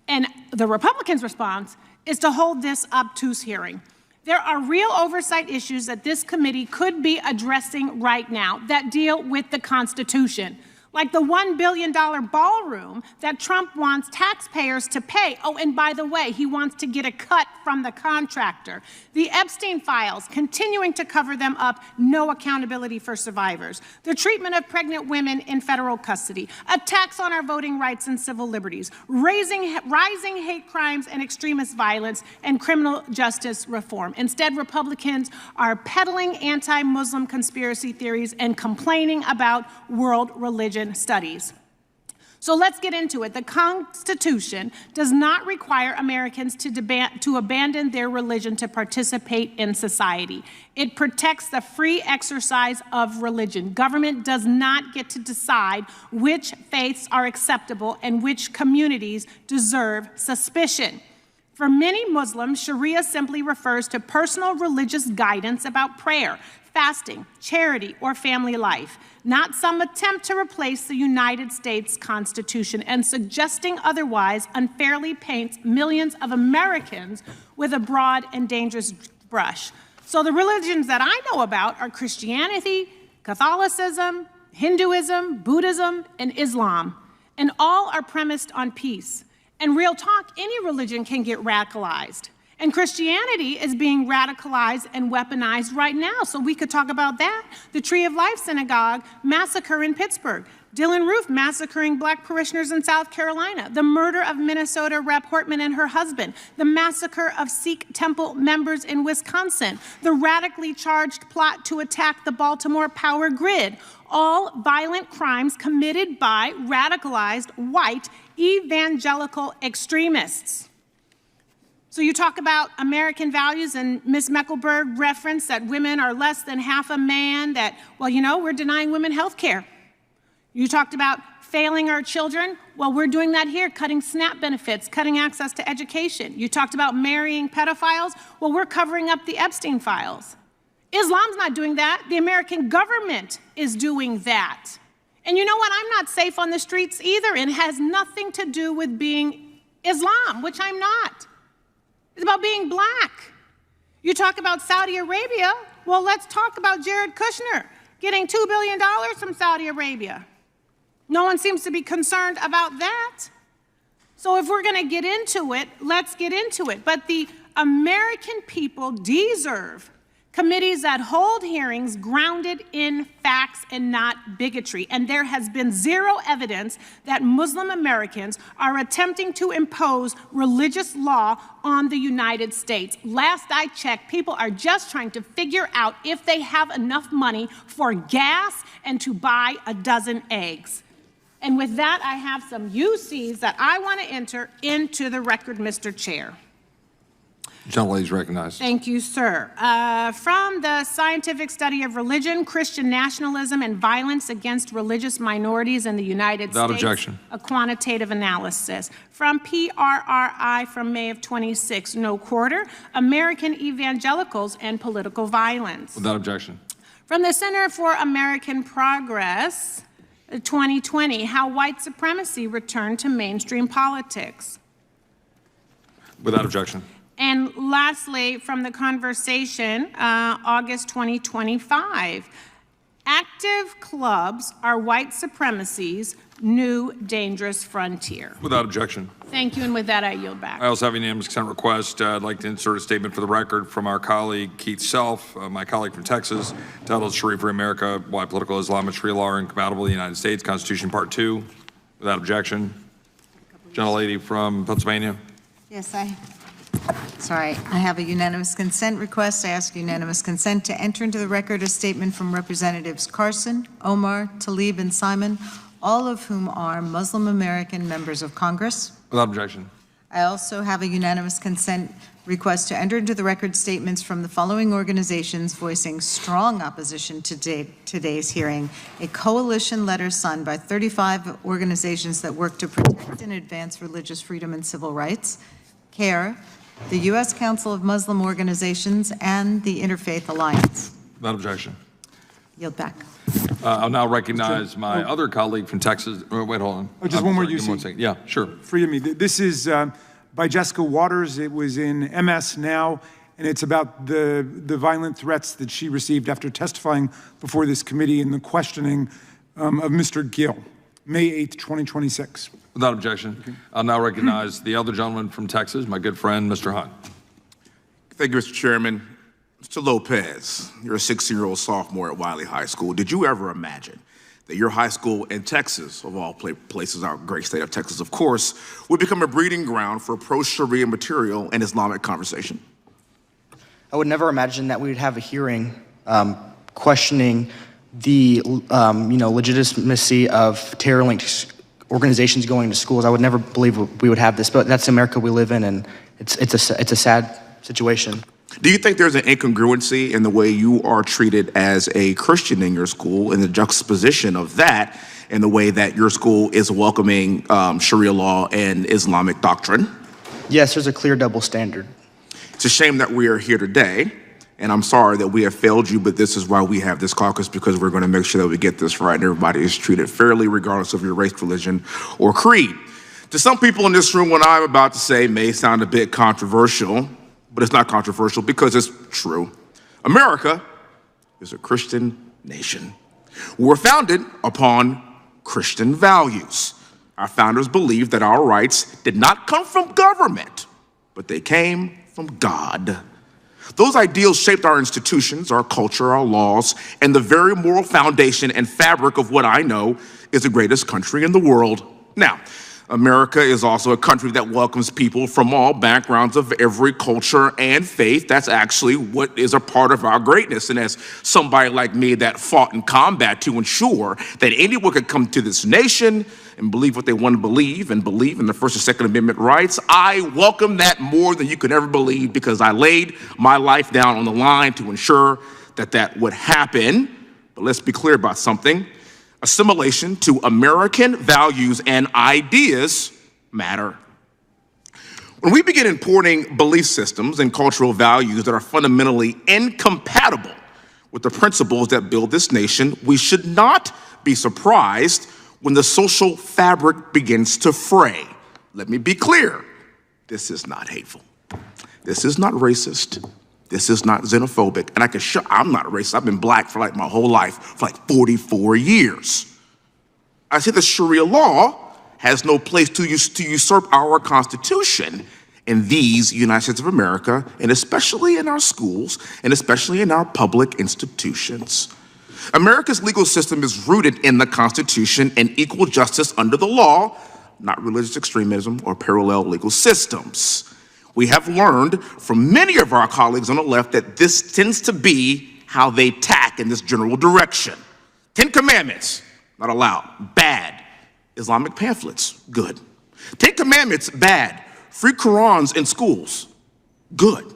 [SPEAKER 19] And the Republicans' response is to hold this obtuse hearing. There are real oversight issues that this committee could be addressing right now that deal with the Constitution, like the $1 billion ballroom that Trump wants taxpayers to pay. Oh, and by the way, he wants to get a cut from the contractor. The Epstein files, continuing to cover them up, no accountability for survivors. The treatment of pregnant women in federal custody, attacks on our voting rights and civil liberties, rising hate crimes and extremist violence, and criminal justice reform. Instead, Republicans are peddling anti-Muslim conspiracy theories and complaining about world religion studies. So let's get into it. The Constitution does not require Americans to abandon their religion to participate in society. It protects the free exercise of religion. Government does not get to decide which faiths are acceptable and which communities deserve suspicion. For many Muslims, Sharia simply refers to personal religious guidance about prayer, fasting, charity, or family life, not some attempt to replace the United States Constitution, and suggesting otherwise unfairly paints millions of Americans with a broad and dangerous brush. So the religions that I know about are Christianity, Catholicism, Hinduism, Buddhism, and Islam, and all are premised on peace. And real talk, any religion can get radicalized. And Christianity is being radicalized and weaponized right now, so we could talk about that. The Tree of Life Synagogue massacre in Pittsburgh, Dylan Roof massacring black parishioners in South Carolina, the murder of Minnesota Rep. Hortman and her husband, the massacre of Sikh temple members in Wisconsin, the radically charged plot to attack the Baltimore power grid, all violent crimes committed by radicalized white evangelical extremists. So you talk about American values, and Ms. Mecklenburg referenced that women are less than half a man, that, well, you know, we're denying women health care. You talked about failing our children. Well, we're doing that here, cutting SNAP benefits, cutting access to education. You talked about marrying pedophiles. Well, we're covering up the Epstein files. Islam's not doing that. The American government is doing that. And you know what? I'm not safe on the streets either, and it has nothing to do with being Islam, which I'm not. It's about being black. You talk about Saudi Arabia. Well, let's talk about Jared Kushner getting $2 billion from Saudi Arabia. No one seems to be concerned about that. So if we're going to get into it, let's get into it. But the American people deserve committees that hold hearings grounded in facts and not bigotry. And there has been zero evidence that Muslim Americans are attempting to impose religious law on the United States. Last I checked, people are just trying to figure out if they have enough money for gas and to buy a dozen eggs. And with that, I have some UCs that I want to enter into the record, Mr. Chair.
[SPEAKER 2] Gentlelady is recognized.
[SPEAKER 19] Thank you, sir. From the Scientific Study of Religion, Christian Nationalism, and Violence Against Religious Minorities in the United
[SPEAKER 2] Without
[SPEAKER 19] States.
[SPEAKER 2] objection.
[SPEAKER 19] A quantitative analysis. From PRRI from May of 26, no quarter, American Evangelicals and Political Violence.
[SPEAKER 2] Without objection.
[SPEAKER 19] From the Center for American Progress, 2020, How White Supremacy Returned to Mainstream Politics.
[SPEAKER 2] Without objection.
[SPEAKER 19] And lastly, from the conversation, August 2025, active clubs are white supremacy's new dangerous frontier.
[SPEAKER 2] Without objection.
[SPEAKER 19] Thank you, and with that, I yield back.
[SPEAKER 2] I also have a unanimous consent request. I'd like to insert a statement for the record from our colleague Keith Self, my colleague from Texas, titled Sharia for America, Why Political Islam and Sharia Law Are Incompatible with the United States, Constitution Part 2. Without objection. Gentlelady from Pennsylvania.
[SPEAKER 8] Yes, I have a unanimous consent request. I ask unanimous consent to enter into the record a statement from Representatives Carson, Omar, Tlaib, and Simon, all of whom are Muslim American members of Congress.
[SPEAKER 2] Without objection.
[SPEAKER 8] I also have a unanimous consent request to enter into the record statements from the following organizations voicing strong opposition to today's hearing. A coalition letter signed by 35 organizations that work to protect and advance religious freedom and civil rights, CARE, the U.S. Council of Muslim Organizations, and the Interfaith Alliance.
[SPEAKER 2] Without objection.
[SPEAKER 8] Yield back.
[SPEAKER 2] I'll now recognize my other colleague from Texas. Wait, hold on.
[SPEAKER 6] Oh, just one more,
[SPEAKER 2] Give me 1 second. Yeah, sure.
[SPEAKER 6] Forgive me. This is by Jessica Waters. It was in MS Now, and it's about the violent threats that she received after testifying before this committee in the questioning of Mr. Gill, May 8th, 2026.
[SPEAKER 2] Without objection. Okay. I'll now recognize the other gentleman from Texas, my good friend, Mr. Hunt.
[SPEAKER 20] Thank you, Mr. Chairman. Mr. Lopez, you're a 16-year-old sophomore at Wiley High School. Did you ever imagine that your high school in Texas, of all places, our great state of Texas, of course, would become a breeding ground for pro-Sharia material and Islamic conversation?
[SPEAKER 4] I would never imagine that we would have a hearing questioning the legitimacy of terror-linked organizations going to schools. I would never believe we would have this, but that's the America we live in, and it's a sad situation.
[SPEAKER 20] Do you think there's an incongruency in the way you are treated as a Christian in your school, and the juxtaposition of that in the way that your school is welcoming Sharia law and Islamic doctrine?
[SPEAKER 4] Yes, there's a clear double standard.
[SPEAKER 20] It's a shame that we are here today, and I'm sorry that we have failed you, but this is why we have this caucus, because we're going to make sure that we get this right and everybody is treated fairly regardless of your race, religion, or creed. To some people in this room, what I'm about to say may sound a bit controversial, but it's not controversial because it's true. America is a Christian nation. We're founded upon Christian values. Our founders believed that our rights did not come from government, but they came from God. Those ideals shaped our institutions, our culture, our laws, and the very moral foundation and fabric of what I know is the greatest country in the world. Now, America is also a country that welcomes people from all backgrounds of every culture and faith. That's actually what is a part of our greatness. And as somebody like me that fought in combat to ensure that anyone could come to this nation and believe what they want to believe and believe in the First and Second Amendment rights, I welcome that more than you could ever believe, because I laid my life down on the line to ensure that that would happen. But let's be clear about something. Assimilation to American values and ideas matter. When we begin importing belief systems and cultural values that are fundamentally incompatible with the principles that build this nation, we should not be surprised when the social fabric begins to fray. Let me be clear. This is not hateful. This is not racist. This is not xenophobic. And I can show I'm not racist. I've been black for like my whole life, for like 44 years. I say the Sharia law has no place to usurp our Constitution in these United States of America, and especially in our schools, and especially in our public institutions. America's legal system is rooted in the Constitution and equal justice under the law, not religious extremism or parallel legal systems. We have learned from many of our colleagues on the left that this tends to be how they tack in this general direction. 10 Commandments, not allowed, bad. Islamic pamphlets, good. 10 Commandments, bad. Free Qurans in schools, good.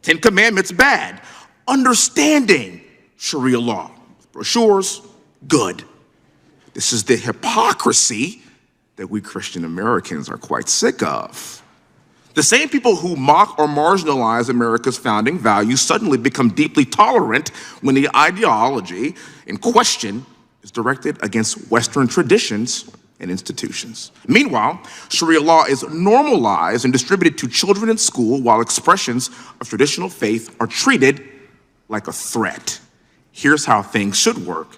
[SPEAKER 20] 10 Commandments, bad. Understanding Sharia law, brochures, good. This is the hypocrisy that we Christian Americans are quite sick of. The same people who mock or marginalize America's founding values suddenly become deeply tolerant when the ideology in question is directed against Western traditions and institutions. Meanwhile, Sharia law is normalized and distributed to children in school while expressions of traditional faith are treated like a threat. Here's how things should work.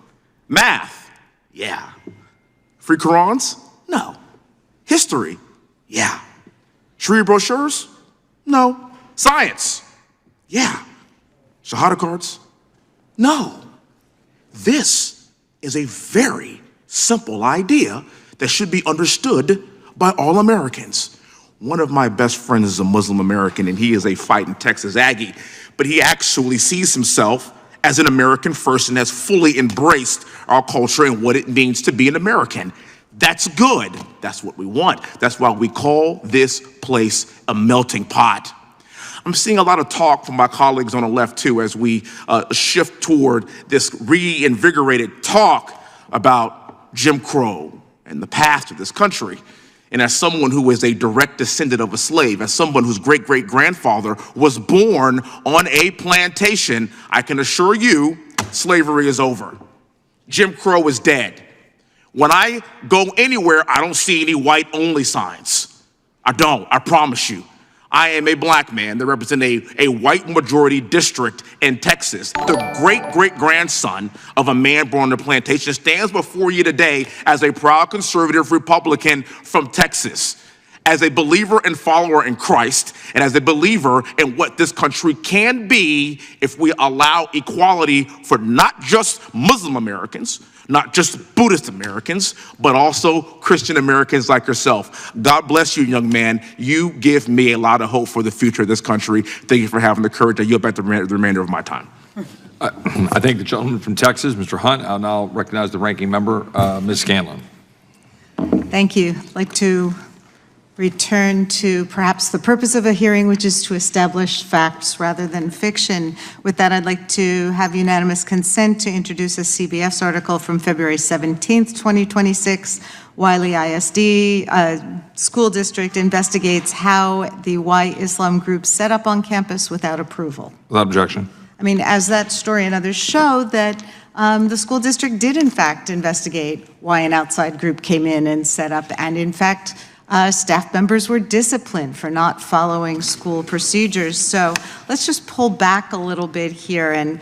[SPEAKER 20] Math, yeah. Free Qurans? No. History? Yeah. Sharia brochures? No. Science? Yeah. Shahada cards? No. This is a very simple idea that should be understood by all Americans. One of my best friends is a Muslim American, and he is a fighting Texas Aggie, but he actually sees himself as an American first and has fully embraced our culture and what it means to be an American. That's good. That's what we want. That's why we call this place a melting pot. I'm seeing a lot of talk from my colleagues on the left too as we shift toward this reinvigorated talk about Jim Crow and the past of this country. And as someone who is a direct descendant of a slave, as someone whose great-great-grandfather was born on a plantation, I can assure you slavery is over. Jim Crow is dead. When I go anywhere, I don't see any white-only signs. I don't, I promise you. I am a black man that represents a white majority district in Texas. The great-great-grandson of a man born on a plantation stands before you today as a proud conservative Republican from Texas, as a believer and follower in Christ, and as a believer in what this country can be if we allow equality for not just Muslim Americans, not just Buddhist Americans, but also Christian Americans like yourself. God bless you, young man. You give me a lot of hope for the future of this country. Thank you for having the courage to yield back the remainder of my time.
[SPEAKER 2] I thank the gentleman from Texas, Mr. Hunt. I'll now recognize the ranking member, Ms. Scanlon.
[SPEAKER 8] Thank you. I'd like to return to perhaps the purpose of a hearing, which is to establish facts rather than fiction. With that, I'd like to have unanimous consent to introduce a CBS article from February 17th, 2026. Wiley ISD school district investigates how the Y Islam group set up on campus without approval.
[SPEAKER 2] Without objection.
[SPEAKER 8] I mean, as that story and others show, that the school district did in fact investigate why an outside group came in and set up, and in fact, staff members were disciplined for not following school procedures. So let's just pull back a little bit here and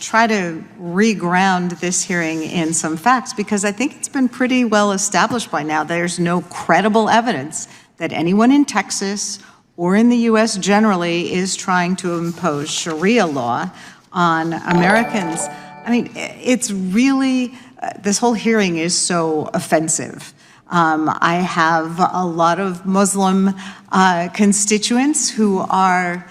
[SPEAKER 8] try to reground this hearing in some facts, because I think it's been pretty well established by now. There's no credible evidence that anyone in Texas or in the U.S. generally is trying to impose Sharia law on Americans. I mean, it's really, this whole hearing is so offensive. I have a lot of Muslim constituents who are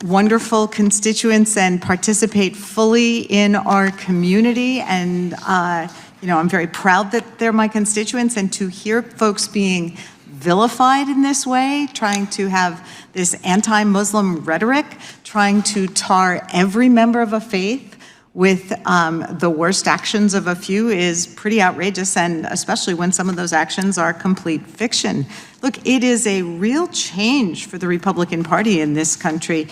[SPEAKER 8] wonderful constituents and participate fully in our community, and I'm very proud that they're my constituents, and to hear folks being vilified in this way, trying to have this anti-Muslim rhetoric, trying to tar every member of a faith with the worst actions of a few is pretty outrageous, and especially when some of those actions are complete fiction. Look, it is a real change for the Republican Party in this country.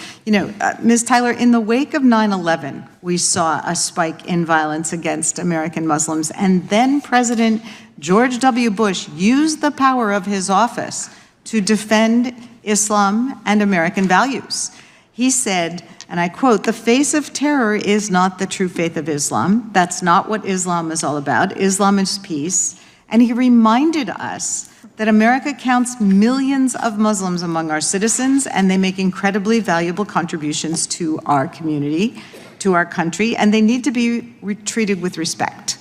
[SPEAKER 8] Ms. Tyler, in the wake of 9/11, we saw a spike in violence against American Muslims, and then President George W. Bush used the power of his office to defend Islam and American values. He said, and I quote, "The face of terror is not the true faith of Islam. That's not what Islam is all about. Islam is peace." And he reminded us that America counts millions of Muslims among our citizens, and they make incredibly valuable contributions to our community, to our country, and they need to be treated with respect.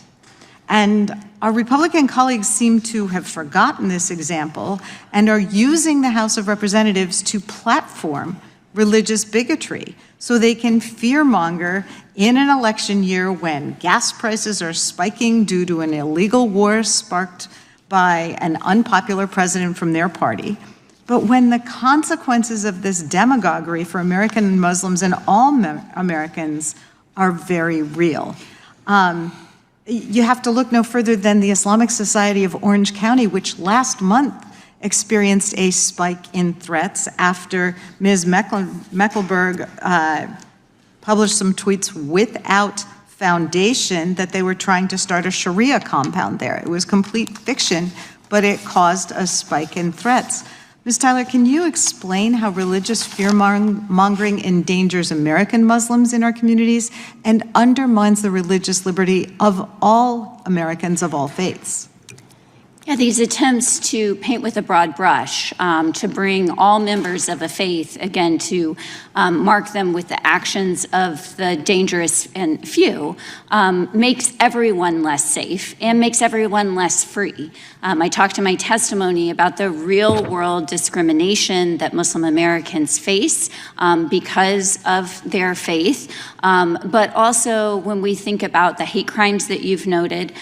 [SPEAKER 8] And our Republican colleagues seem to have forgotten this example and are using the House of Representatives to platform religious bigotry so they can fearmonger in an election year when gas prices are spiking due to an illegal war sparked by an unpopular president from their party. But when the consequences of this demagoguery for American Muslims and all Americans are very real. You have to look no further than the Islamic Society of Orange County, which last month experienced a spike in threats after Ms. Mecklenburg published some tweets without foundation that they were trying to start a Sharia compound there. It was complete fiction, but it caused a spike in threats. Ms. Tyler, can you explain how religious fear-mongering endangers American Muslims in our communities and undermines the religious liberty of all Americans of all faiths?
[SPEAKER 13] Yeah, these attempts to paint with a broad brush, to bring all members of a faith, again, to mark them with the actions of the dangerous and few, makes everyone less safe and makes everyone less free. I talked in my testimony about the real-world discrimination that Muslim Americans face because of their faith, but also when we think about the hate crimes that you've noted,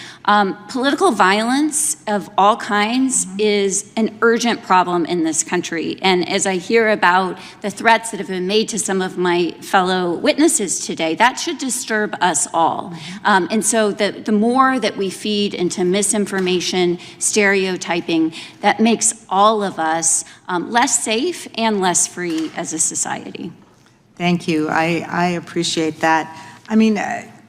[SPEAKER 13] political violence of all kinds is an urgent problem in this country. And as I hear about the threats that have been made to some of my fellow witnesses today, that should disturb us all. And so the more that we feed into misinformation, stereotyping, that makes all of us less safe and less free as a society.
[SPEAKER 8] Thank you. I appreciate that. I mean,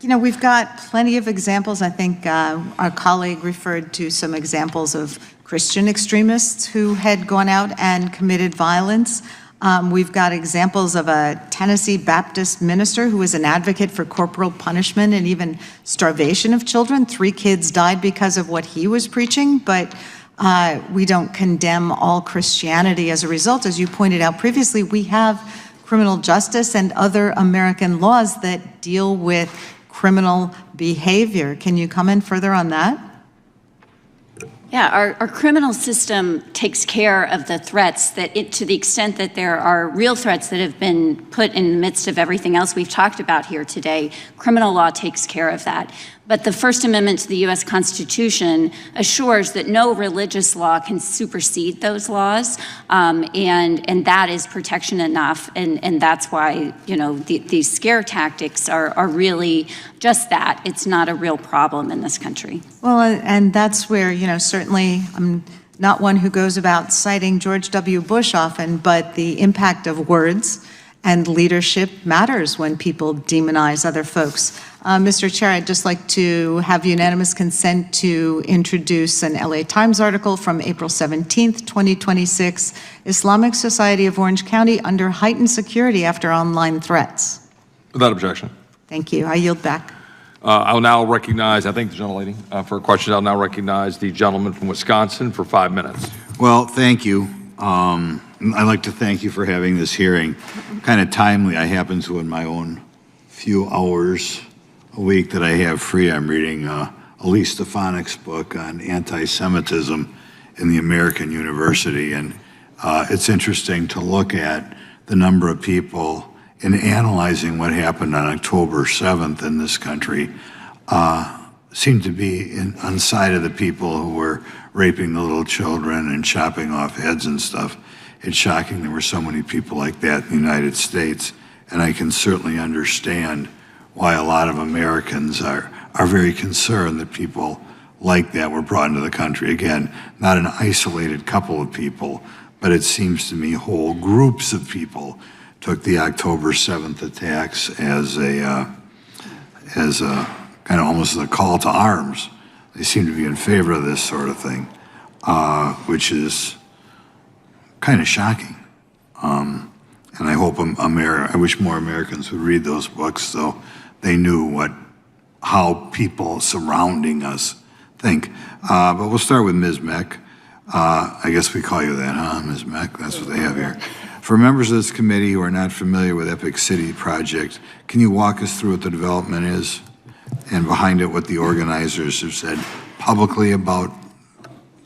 [SPEAKER 8] you know, we've got plenty of examples. I think our colleague referred to some examples of Christian extremists who had gone out and committed violence. We've got examples of a Tennessee Baptist minister who was an advocate for corporal punishment and even starvation of children. 3 kids died because of what he was preaching, but we don't condemn all Christianity as a result. As you pointed out previously, we have criminal justice and other American laws that deal with criminal behavior. Can you comment further on that?
[SPEAKER 13] Yeah, our criminal system takes care of the threats that, to the extent that there are real threats that have been put in the midst of everything else we've talked about here today, criminal law takes care of that. But the First Amendment to the U.S. Constitution assures that no religious law can supersede those laws, and that is protection enough, and that's why, you know, these scare tactics are really just that. It's not a real problem in this country.
[SPEAKER 8] Well, and that's where, you know, certainly I'm not one who goes about citing George W. Bush often, but the impact of words and leadership matters when people demonize other folks. Mr. Chair, I'd just like to have unanimous consent to introduce an LA Times article from April 17th, 2026, Islamic Society of Orange County under heightened security after online threats.
[SPEAKER 2] Without objection.
[SPEAKER 8] Thank you. I yield back.
[SPEAKER 2] I'll now recognize, I thank the gentlelady for a question. I'll now recognize the gentleman from Wisconsin for 5 minutes.
[SPEAKER 21] Well, thank you. I'd like to thank you for having this hearing. Kind of timely. I happen to, in my own few hours a week that I have free, I'm reading Elise Stefanik's book on anti-Semitism in the American University. And it's interesting to look at the number of people in analyzing what happened on October 7th in this country seem to be on the side of the people who were raping the little children and chopping off heads and stuff. It's shocking there were so many people like that in the United States, and I can certainly understand why a lot of Americans are very concerned that people like that were brought into the country. Again, not an isolated couple of people, but it seems to me whole groups of people took the October 7th attacks as a kind of almost a call to arms. They seem to be in favor of this sort of thing, which is kind of shocking. And I hope I wish more Americans would read those books so they knew how people surrounding us think. But we'll start with Ms. Meck. I guess we call you that, huh, Ms. Meck? That's what they have here. For members of this committee who are not familiar with Epic City Project, can you walk us through what the development is and behind it what the organizers have said publicly about?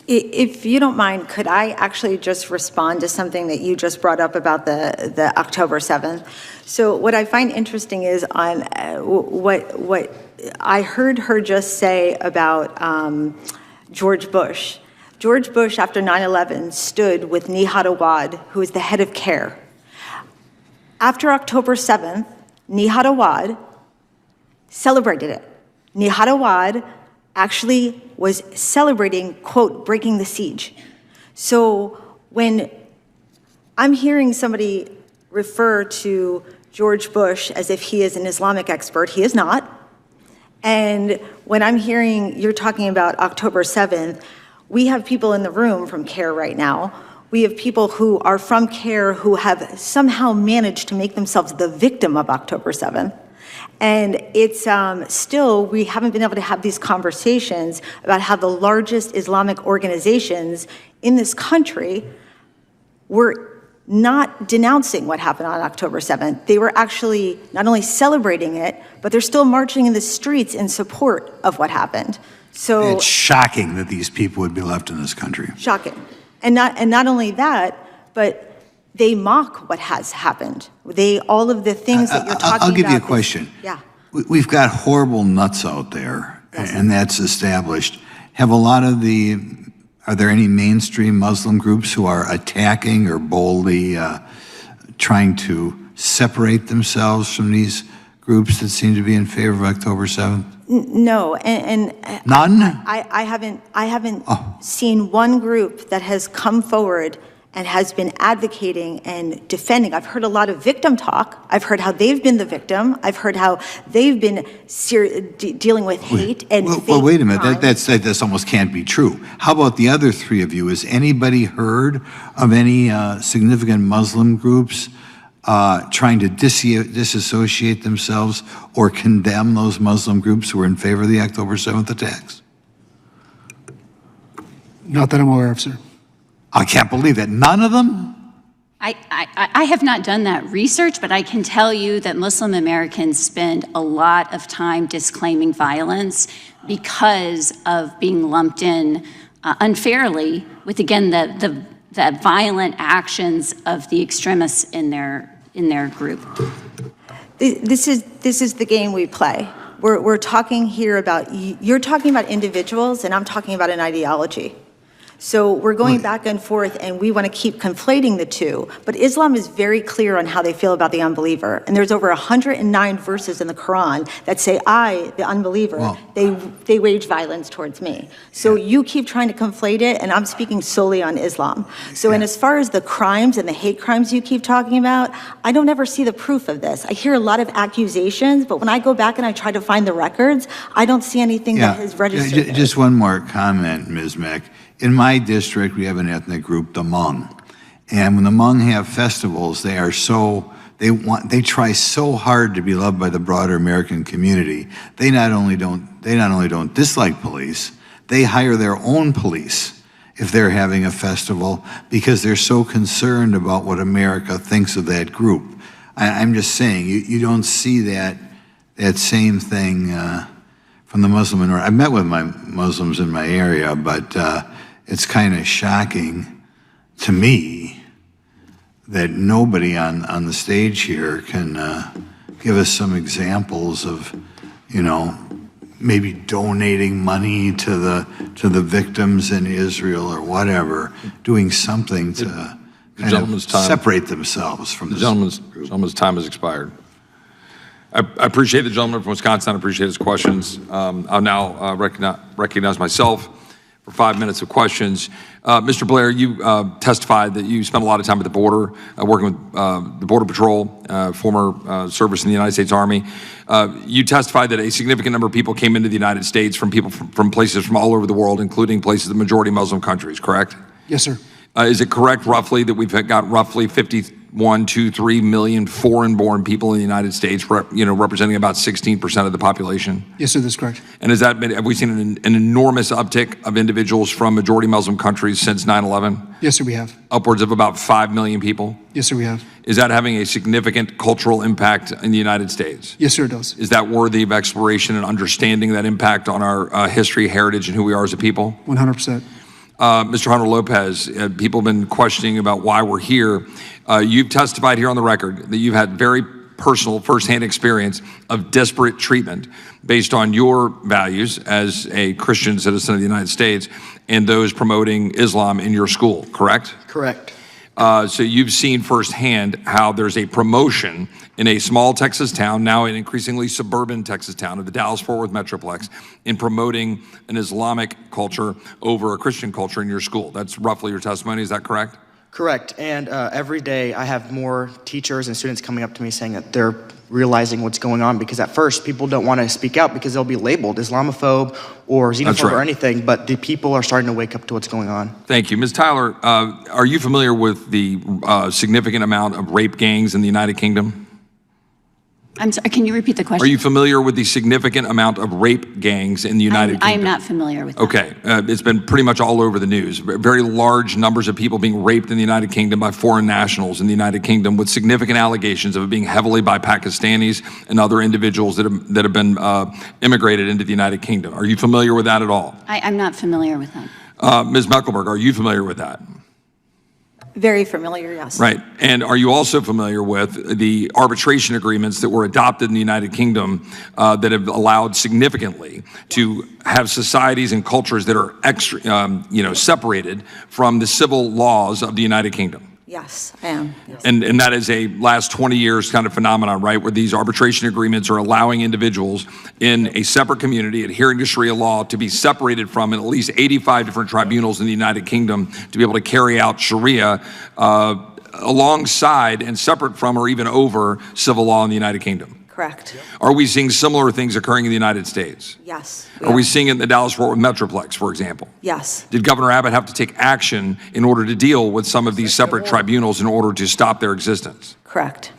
[SPEAKER 12] If you don't mind, could I actually just respond to something that you just brought up about the October 7th? So what I find interesting is on what I heard her just say about George Bush. George Bush, after 9/11, stood with Nihad Awad, who is the head of CARE. After October 7th, Nihad Awad celebrated it. Nihad Awad actually was celebrating, quote, breaking the siege. So when I'm hearing somebody refer to George Bush as if he is an Islamic expert, he is not. And when I'm hearing you're talking about October 7th, we have people in the room from CARE right now. We have people who are from CARE who have somehow managed to make themselves the victim of October 7th. And it's still, we haven't been able to have these conversations about how the largest Islamic organizations in this country were not denouncing what happened on October 7th. They were actually not only celebrating it, but they're still marching in the streets in support of what happened. So
[SPEAKER 21] It's shocking that these people would be left in this country.
[SPEAKER 12] shocking. And not only that, but they mock what has happened. All of the things that you're talking about.
[SPEAKER 21] I'll give you a question.
[SPEAKER 12] Yeah.
[SPEAKER 21] We've got horrible nuts out there, and that's established. Have a lot of are there any mainstream Muslim groups who are attacking or boldly trying to separate themselves from these groups that seem to be in favor of October 7th?
[SPEAKER 12] No, and
[SPEAKER 21] None?
[SPEAKER 12] I haven't seen one group that has come forward and has been advocating and defending. I've heard a lot of victim talk. I've heard how they've been the victim. I've heard how they've been dealing with hate and
[SPEAKER 21] Well, wait a minute. That almost can't be true. How about the other three of you? Has anybody heard of any significant Muslim groups trying to disassociate themselves or condemn those Muslim groups who are in favor of the October 7th attacks?
[SPEAKER 7] Not that I'm aware of, sir.
[SPEAKER 21] I can't believe that. None of them?
[SPEAKER 13] I have not done that research, but I can tell you that Muslim Americans spend a lot of time disclaiming violence because of being lumped in unfairly with, again, the violent actions of the extremists in their group.
[SPEAKER 12] This is the game we play. We're talking here about, you're talking about individuals and I'm talking about an ideology. So we're going back and forth and we want to keep conflating the two. But Islam is very clear on how they feel about the unbeliever. And there's over 109 verses in the Quran that say, I, the unbeliever, they wage violence towards me. So you keep trying to conflate it and I'm speaking solely on Islam. So and as far as the crimes and the hate crimes you keep talking about, I don't ever see the proof of this. I hear a lot of accusations, but when I go back and I try to find the records, I don't see anything that has registered.
[SPEAKER 21] Just one more comment, Ms. Mick. In my district, we have an ethnic group, the Hmong. And when the Hmong have festivals, they try so hard to be loved by the broader American community. They not only don't dislike police, they hire their own police if they're having a festival because they're so concerned about what America thinks of that group. I'm just saying, you don't see that same thing from the Muslim minority. I've met with my Muslims in my area, but it's kind of shocking to me that nobody on the stage here can give us some examples of, maybe donating money to the victims in Israel or whatever, doing something to kind of separate themselves from this.
[SPEAKER 2] Gentleman's time has expired. I appreciate the gentleman from Wisconsin. I appreciate his questions. I'll now recognize myself for 5 minutes of questions. Mr. Blair, you testified that you spent a lot of time at the border, working with the Border Patrol, former service in the United States Army. You testified that a significant number of people came into the United States from people from places from all over the world, including places, the majority Muslim countries, correct?
[SPEAKER 7] Yes, sir.
[SPEAKER 2] Is it correct roughly that we've got roughly 3 million foreign-born people in the United States, representing about 16% of the population?
[SPEAKER 7] Yes, sir, that's correct.
[SPEAKER 2] And have we seen an enormous uptick of individuals from majority Muslim countries since 9/11?
[SPEAKER 7] Yes, sir, we have.
[SPEAKER 2] Upwards of about 5 million people?
[SPEAKER 7] Yes, sir, we have.
[SPEAKER 2] Is that having a significant cultural impact in the United States?
[SPEAKER 7] Yes, sir, it does.
[SPEAKER 2] Is that worthy of exploration and understanding that impact on our history, heritage, and who we are as a people?
[SPEAKER 7] 100%.
[SPEAKER 2] Mr. Hunter Lopez, people have been questioning about why we're here. You've testified here on the record that you've had very personal, firsthand experience of disparate treatment based on your values as a Christian citizen of the United States and those promoting Islam in your school, correct?
[SPEAKER 4] Correct.
[SPEAKER 2] So you've seen firsthand how there's a promotion in a small Texas town, now an increasingly suburban Texas town of the Dallas-Fort Worth Metroplex, in promoting an Islamic culture over a Christian culture in your school. That's roughly your testimony, is that correct?
[SPEAKER 4] Correct. And every day I have more teachers and students coming up to me saying that they're realizing what's going on, because at first people don't want to speak out because they'll be labeled Islamophobe or xenophobe or anything, but the people are starting to wake up to what's going on.
[SPEAKER 2] Thank you. Ms. Tyler, are you familiar with the significant amount of rape gangs in the United Kingdom?
[SPEAKER 13] I'm sorry, can you repeat the question?
[SPEAKER 2] Are you familiar with the significant amount of rape gangs in the United Kingdom?
[SPEAKER 13] I am not familiar with that.
[SPEAKER 2] Okay. It's been pretty much all over the news. Very large numbers of people being raped in the United Kingdom by foreign nationals in the United Kingdom, with significant allegations of it being heavily by Pakistanis and other individuals that have been immigrated into the United Kingdom. Are you familiar with that at all?
[SPEAKER 13] I'm not familiar with that.
[SPEAKER 2] Ms. Mecklenburg, are you familiar with that?
[SPEAKER 12] Very familiar, yes.
[SPEAKER 2] Right. And are you also familiar with the arbitration agreements that were adopted in the United Kingdom that have allowed significantly to have societies and cultures that are separated from the civil laws of the United Kingdom?
[SPEAKER 12] Yes, I am. Yes.
[SPEAKER 2] And that is a last 20 years kind of phenomenon, right? Where these arbitration agreements are allowing individuals in a separate community adhering to Sharia law to be separated from at least 85 different tribunals in the United Kingdom to be able to carry out Sharia alongside and separate from or even over civil law in the United Kingdom.
[SPEAKER 12] Correct.
[SPEAKER 2] Are we seeing similar things occurring in the United States?
[SPEAKER 12] Yes.
[SPEAKER 2] Are we seeing it in the Dallas-Fort Worth Metroplex, for example?
[SPEAKER 12] Yes.
[SPEAKER 2] Did Governor Abbott have to take action in order to deal with some of these separate tribunals in order to stop their existence?
[SPEAKER 12] Correct.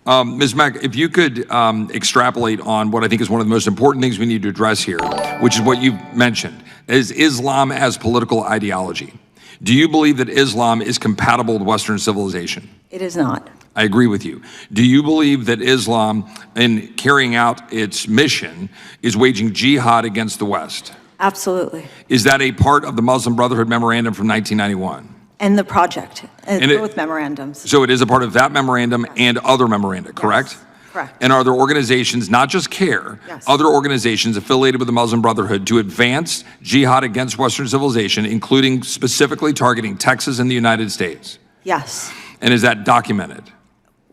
[SPEAKER 2] Ms. Mack, if you could extrapolate on what I think is one of the most important things we need to address here, which is what you've mentioned, is Islam as political ideology. Do you believe that Islam is compatible with Western civilization?
[SPEAKER 12] It is not.
[SPEAKER 2] I agree with you. Do you believe that Islam, in carrying out its mission, is waging jihad against the West?
[SPEAKER 12] Absolutely.
[SPEAKER 2] Is that a part of the Muslim Brotherhood Memorandum from 1991?
[SPEAKER 12] And the project,
[SPEAKER 2] And
[SPEAKER 12] both memorandums.
[SPEAKER 2] So it is a part of that memorandum and other memoranda, correct?
[SPEAKER 12] Yes. Correct.
[SPEAKER 2] And are there organizations, not just CARE, other organizations affiliated with the Muslim Brotherhood to advance jihad against Western civilization, including specifically targeting Texas and the United States?
[SPEAKER 12] Yes.
[SPEAKER 2] And is that documented?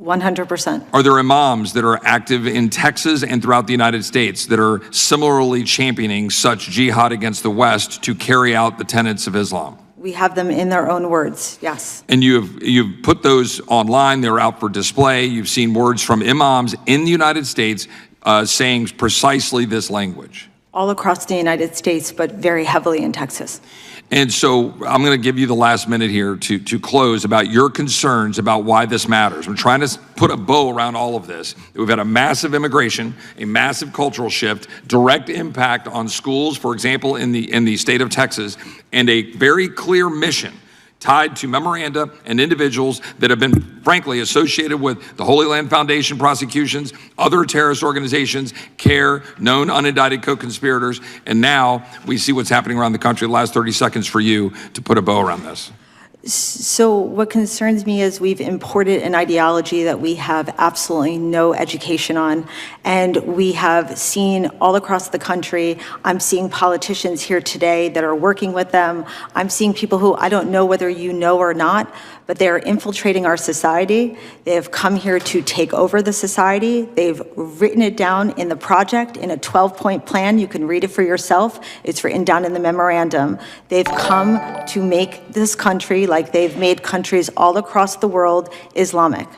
[SPEAKER 12] 100%.
[SPEAKER 2] Are there imams that are active in Texas and throughout the United States that are similarly championing such jihad against the West to carry out the tenets of Islam?
[SPEAKER 12] We have them in their own words, yes.
[SPEAKER 2] And you've put those online, they're out for display. You've seen words from imams in the United States saying precisely this language.
[SPEAKER 12] All across the United States, but very heavily in Texas.
[SPEAKER 2] And so I'm going to give you the last minute here to close about your concerns about why this matters. I'm trying to put a bow around all of this. We've had a massive immigration, a massive cultural shift, direct impact on schools, for example, in the state of Texas, and a very clear mission tied to memoranda and individuals that have been, frankly, associated with the Holy Land Foundation prosecutions, other terrorist organizations, CARE, known unindicted co-conspirators, and now we see what's happening around the country. The last 30 seconds for you to put a bow around this.
[SPEAKER 12] So what concerns me is we've imported an ideology that we have absolutely no education on, and we have seen all across the country. I'm seeing politicians here today that are working with them. I'm seeing people who I don't know whether you know or not, but they are infiltrating our society. They have come here to take over the society. They've written it down in the project in a 12-point plan. You can read it for yourself. It's written down in the memorandum. They've come to make this country, like they've made countries all across the world, Islamic.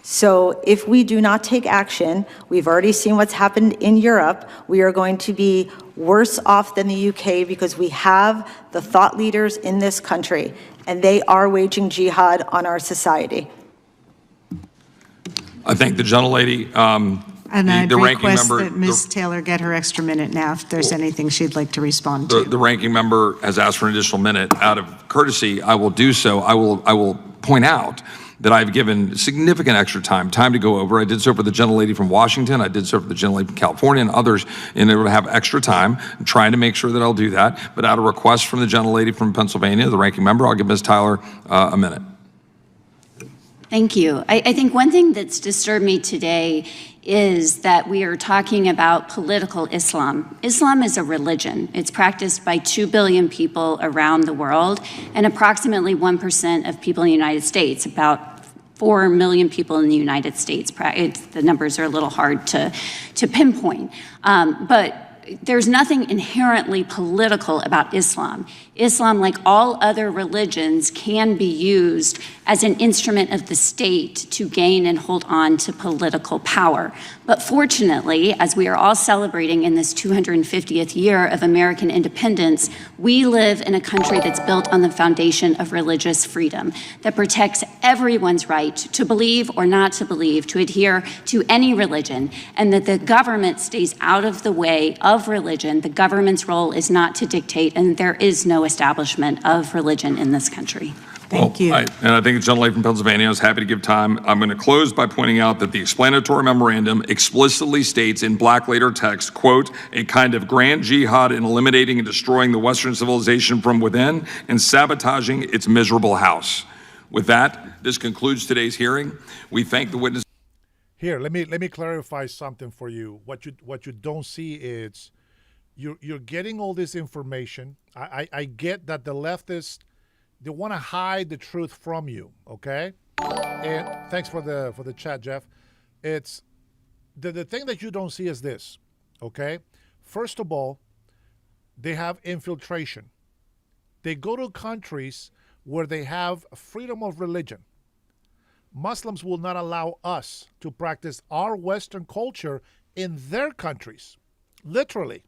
[SPEAKER 12] So if we do not take action, we've already seen what's happened in Europe, we are going to be worse off than the UK because we have the thought leaders in this country, and they are waging jihad on our society.
[SPEAKER 2] I thank the gentlelady.
[SPEAKER 8] And I'd request
[SPEAKER 2] member,
[SPEAKER 8] that Ms. Taylor get her extra minute now if there's anything she'd like to respond to.
[SPEAKER 2] The ranking member has asked for an additional minute. Out of courtesy, I will do so. I will point out that I've given significant extra time to go over. I did so for the gentlelady from Washington. I did so for the gentlelady from California and others in order to have extra time. I'm trying to make sure that I'll do that. But out of request from the gentlelady from Pennsylvania, the ranking member, I'll give Ms. Tyler a minute.
[SPEAKER 13] Thank you. I think one thing that's disturbed me today is that we are talking about political Islam. Islam is a religion. It's practiced by 2 billion people around the world and approximately 1% of people in the United States, about 4 million people in the United States. The numbers are a little hard to pinpoint. But there's nothing inherently political about Islam. Islam, like all other religions, can be used as an instrument of the state to gain and hold on to political power. But fortunately, as we are all celebrating in this 250th year of American independence, we live in a country that's built on the foundation of religious freedom that protects everyone's right to believe or not to believe, to adhere to any religion, and that the government stays out of the way of religion. The government's role is not to dictate, and there is no establishment of religion in this country.
[SPEAKER 8] Thank you.
[SPEAKER 2] I think the gentlelady from Pennsylvania, I was happy to give time. I'm going to close by pointing out that the explanatory memorandum explicitly states in black letter text, quote, a kind of grand jihad in eliminating and destroying the Western civilization from within and sabotaging its miserable house. With that, this concludes today's hearing. We thank the witnesses.
[SPEAKER 1] Here, let me clarify something for you. What you don't see is you're getting all this information. I get that the leftists, they want to hide the truth from you, okay? And thanks for the chat, Jeff. It's the thing that you don't see is this, okay? First of all, they have infiltration. They go to countries where they have freedom of religion. Muslims will not allow us to practice our Western culture in their countries. Literally.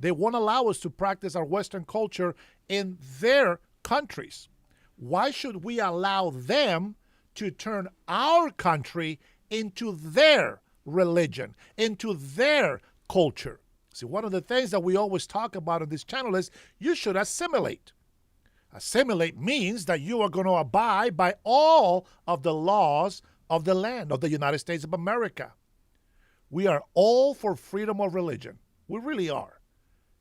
[SPEAKER 1] They won't allow us to practice our Western culture in their countries. Why should we allow them to turn our country into their religion, into their culture? See, one of the things that we always talk about on this channel is you should assimilate. Assimilate means that you are going to abide by all of the laws of the land of the United States of America. We are all for freedom of religion. We really are.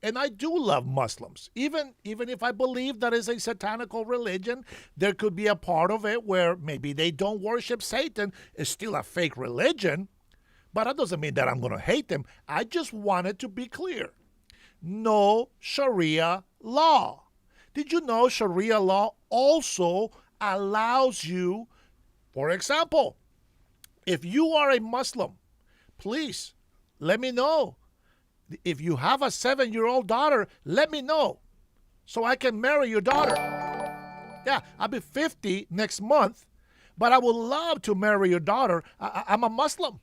[SPEAKER 1] And I do love Muslims. Even if I believe that is a satanical religion, there could be a part of it where maybe they don't worship Satan. It's still a fake religion. But that doesn't mean that I'm going to hate them. I just wanted to be clear. No Sharia law. Did you know Sharia law also allows you, for example, if you are a Muslim, please let me know. If you have a 7-year-old daughter, let me know so I can marry your daughter. Yeah, I'll be 50 next month, but I would love to marry your daughter. I'm a Muslim.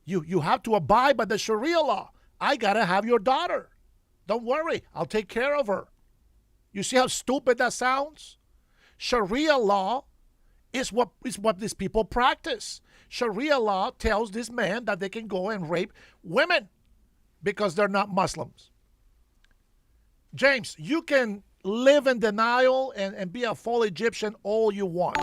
[SPEAKER 1] You have to abide by the Sharia law. I got to have your daughter. Don't worry, I'll take care of her. You see how stupid that sounds? Sharia law is what these people practice. Sharia law tells this man that they can go and rape women because they're not Muslims. James, you can live in denial and be a full Egyptian all you want.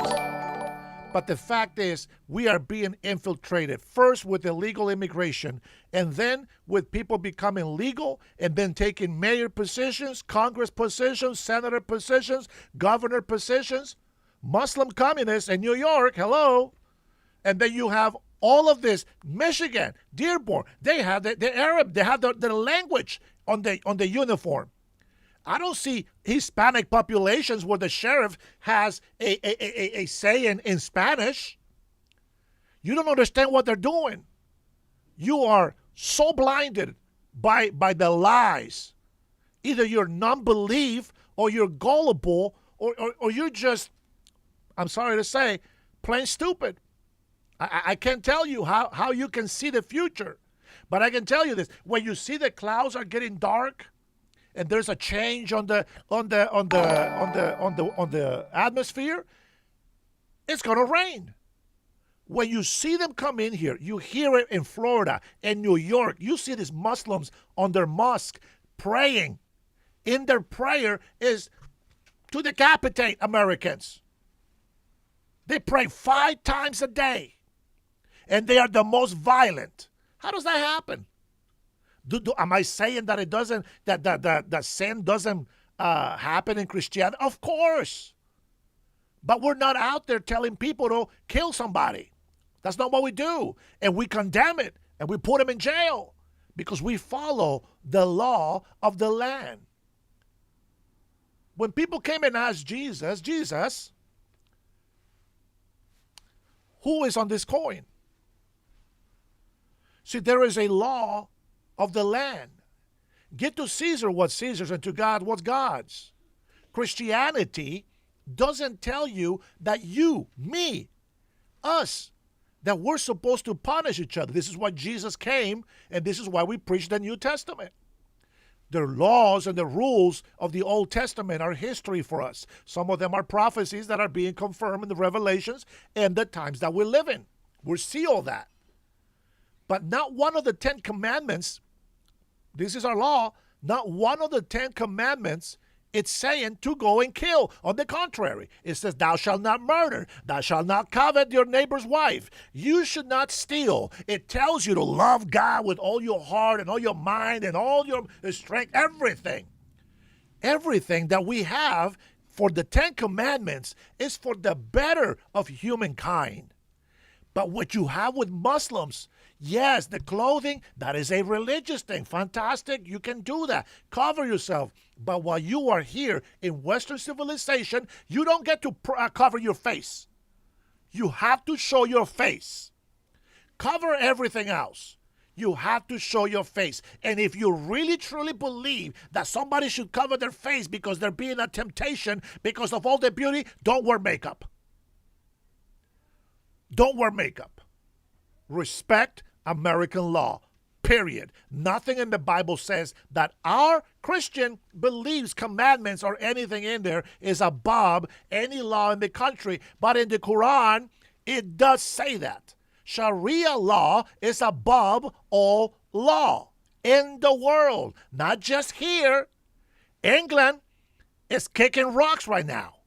[SPEAKER 1] But the fact is, we are being infiltrated, first with illegal immigration, and then with people becoming legal, and then taking mayor positions, Congress positions, senator positions, governor positions, Muslim communists in New York, hello. And then you have all of this, Michigan, Dearborn, they have the Arab, they have the language on the uniform. I don't see Hispanic populations where the sheriff has a say in Spanish. You don't understand what they're doing. You are so blinded by the lies. Either you're non-belief or you're gullible or you're just, I'm sorry to say, plain stupid. I can't tell you how you can see the future, but I can tell you this: when you see the clouds are getting dark, and there's a change on the atmosphere, it's gonna rain. When you see them come in here, you hear it in Florida, in New York. You see these Muslims on their mosque praying. In their prayer is to decapitate Americans. They pray 5 times a day. And they are the most violent. How does that happen? Am I saying that it doesn't, that sin doesn't happen in Christianity? Of course. But we're not out there telling people to kill somebody. That's not what we do. And we condemn it and we put them in jail because we follow the law of the land. When people came and asked Jesus, who is on this coin? See, there is a law of the land. Give to Caesar what's Caesar's and to God what's God's. Christianity doesn't tell you that you, me, us, that we're supposed to punish each other. This is why Jesus came, and this is why we preach the New Testament. The laws and the rules of the Old Testament are history for us. Some of them are prophecies that are being confirmed in the Revelations and the times that we live in. We see all that. But not one of the 10 commandments, this is our law, not one of the 10 commandments it's saying to go and kill. On the contrary, it says, thou shalt not murder. Thou shalt not covet your neighbor's wife. You should not steal. It tells you to love God with all your heart and all your mind and all your strength, everything. Everything that we have for the 10 commandments is for the better of humankind. But what you have with Muslims, yes, the clothing, that is a religious thing. Fantastic. You can do that. Cover yourself. But while you are here in Western civilization, you don't get to cover your face. You have to show your face. Cover everything else. You have to show your face. And if you really truly believe that somebody should cover their face because they're being a temptation because of all the beauty, don't wear makeup. Don't wear makeup. Respect American law, period. Nothing in the Bible says that our Christian beliefs, commandments, or anything in there is above any law in the country. But in the Quran, it does say that. Sharia law is above all law in the world, not just here. England is kicking rocks right now.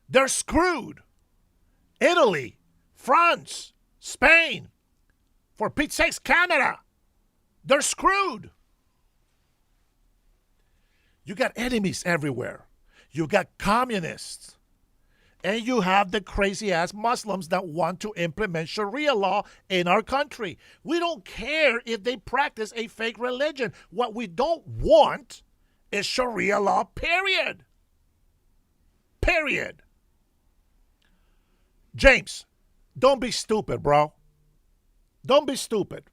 [SPEAKER 1] They're screwed. Italy, France, Spain, for Pete's sakes, Canada, they're screwed. You got enemies everywhere. You got communists. And you have the crazy-ass Muslims that want to implement Sharia law in our country. We don't care if they practice a fake religion. What we don't want is Sharia law, period. Period. James, don't be stupid, bro. Don't be stupid.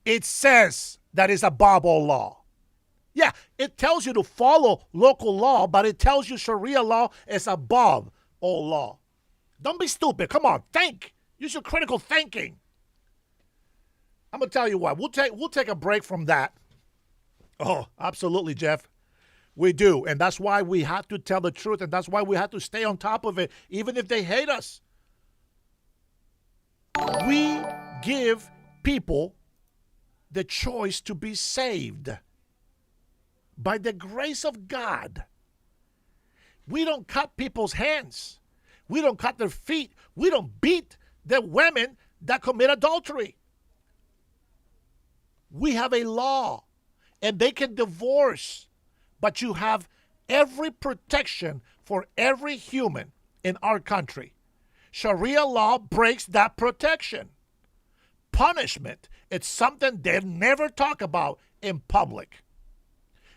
[SPEAKER 1] It says that it's above all law. Yeah, it tells you to follow local law, but it tells you Sharia law is above all law. Don't be stupid. Come on, think. Use your critical thinking. I'm gonna tell you what. We'll take a break from that. Oh, absolutely, Jeff. We do, and that's why we have to tell the truth, and that's why we have to stay on top of it, even if they hate us. We give people the choice to be saved by the grace of God. We don't cut people's hands. We don't cut their feet. We don't beat the women that commit adultery. We have a law, and they can divorce, but you have every protection for every human in our country. Sharia law breaks that protection. Punishment, it's something they never talk about in public.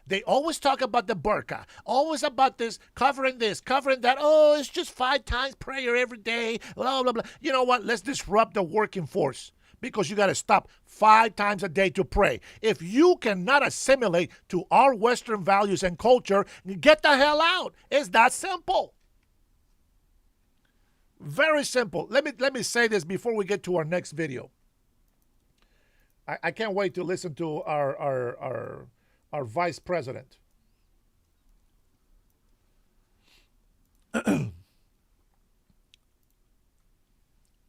[SPEAKER 1] They always talk about the burqa, always about this, covering that. Oh, it's just 5 times prayer every day, blah, blah, blah. You know what? Let's disrupt the working force because you got to stop 5 times a day to pray. If you cannot assimilate to our Western values and culture, get the hell out. It's that simple. Very simple. Let me say this before we get to our next video. I can't wait to listen to our vice president.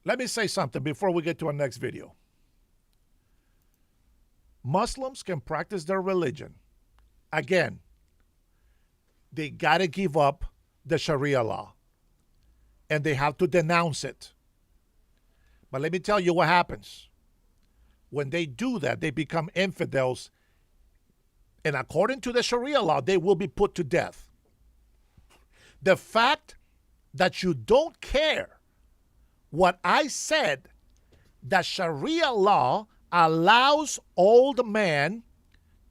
[SPEAKER 1] Let me say something before we get to our next video. Muslims can practice their religion. Again, they got to give up the Sharia law. And they have to denounce it. But let me tell you what happens. When they do that, they become infidels. And according to the Sharia law, they will be put to death. The fact that you don't care what I said, that Sharia law allows old men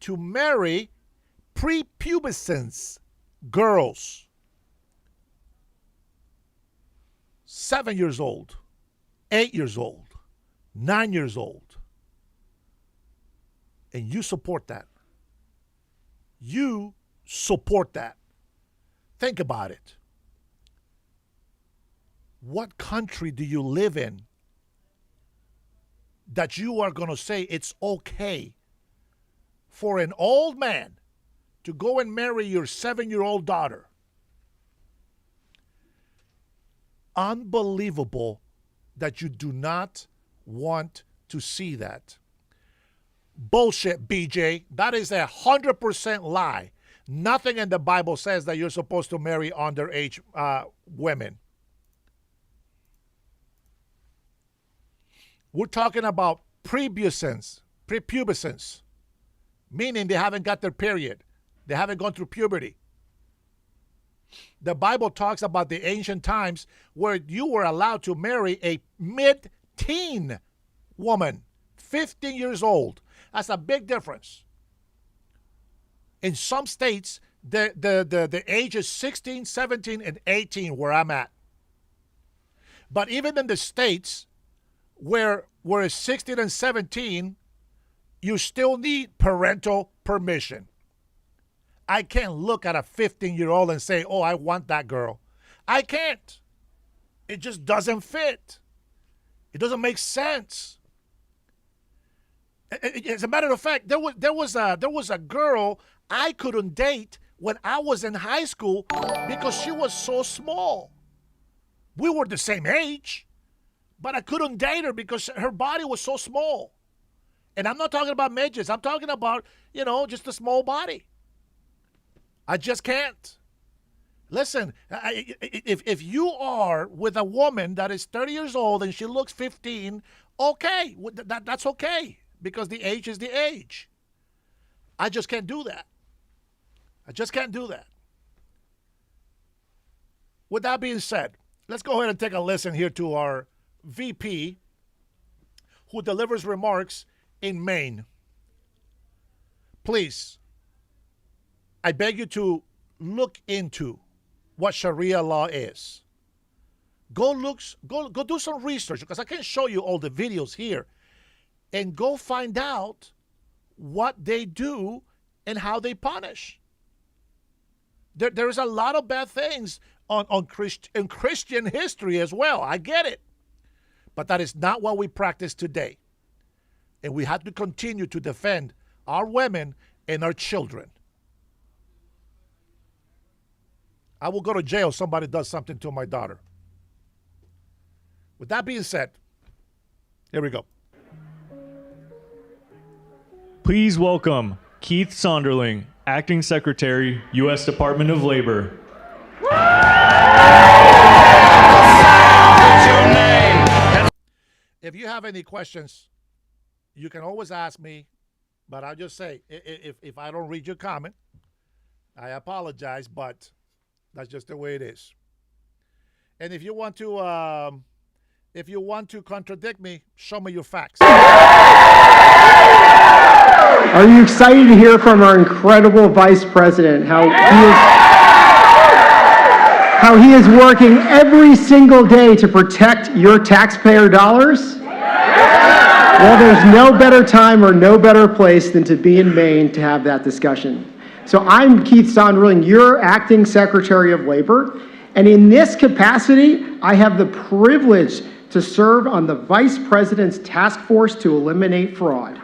[SPEAKER 1] to marry prepubescent girls. 7 years old, 8 years old, 9 years old. And you support that. you support that. Think about it. What country do you live in that you are going to say it's okay for an old man to go and marry your 7-year-old daughter? Unbelievable that you do not want to see that. Bullshit, BJ. That is 100% lie. Nothing in the Bible says that you're supposed to marry underage women. We're talking about prepubescence, meaning they haven't got their period. They haven't gone through puberty. The Bible talks about the ancient times where you were allowed to marry a mid-teen woman, 15 years old. That's a big difference. In some states, the age is 16, 17, and 18 where I'm at. But even in the states where it's 16 and 17, you still need parental permission. I can't look at a 15-year-old and say, oh, I want that girl. I can't. It just doesn't fit. It doesn't make sense. As a matter of fact, there was a girl I couldn't date when I was in high school because she was so small. We were the same age, but I couldn't date her because her body was so small. And I'm not talking about midgets. I'm talking about, just a small body. I just can't. Listen, if you are with a woman that is 30 years old and she looks 15, okay, that's okay because the age is the age. I just can't do that. I just can't do that. With that being said, let's go ahead and take a listen here to our VP who delivers remarks in Maine. Please, I beg you to look into what Sharia law is. Go do some research because I can't show you all the videos here. And go find out what they do and how they punish. There's a lot of bad things in Christian history as well. I get it. But that is not what we practice today. And we have to continue to defend our women and our children. I will go to jail if somebody does something to my daughter. With that being said, here we go.
[SPEAKER 5] Please welcome Keith Sonderling, Acting Secretary, U.S. Department of Labor.
[SPEAKER 1] If you have any questions, you can always ask me, but I'll just say, if I don't read your comment, I apologize, but that's just the way it is. And if you want to contradict me, show me your facts.
[SPEAKER 22] Are you excited to hear from our incredible Vice President, how he is working every single day to protect your taxpayer dollars? Well, there's no better time or no better place than to be in Maine to have that discussion. So I'm Keith Sonderling, your Acting Secretary of Labor, and in this capacity, I have the privilege to serve on the Vice President's Task Force to Eliminate Fraud.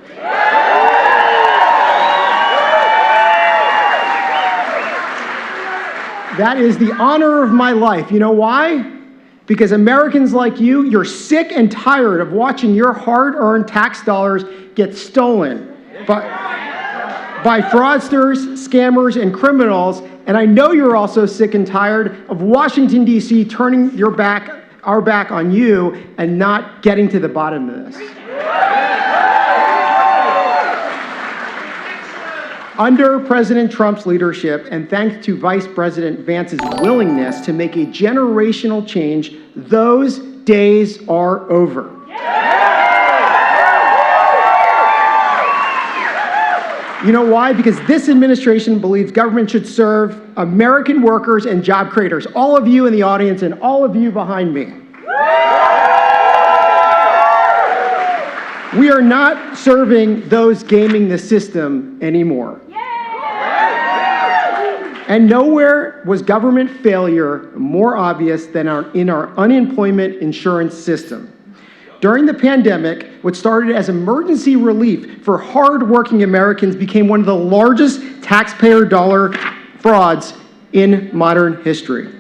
[SPEAKER 22] That is the honor of my life. You know why? Because Americans like you, you're sick and tired of watching your hard-earned tax dollars get stolen by fraudsters, scammers, and criminals. And I know you're also sick and tired of Washington, D.C. turning our back on you and not getting to the bottom of this. Under President Trump's leadership, and thanks to Vice President Vance's willingness to make a generational change, those days are over. You know why? Because this administration believes government should serve American workers and job creators, all of you in the audience and all of you behind me. We are not serving those gaming the system anymore. And nowhere was government failure more obvious than in our unemployment insurance system. During the pandemic, what started as emergency relief for hardworking Americans became one of the largest taxpayer dollar frauds in modern history.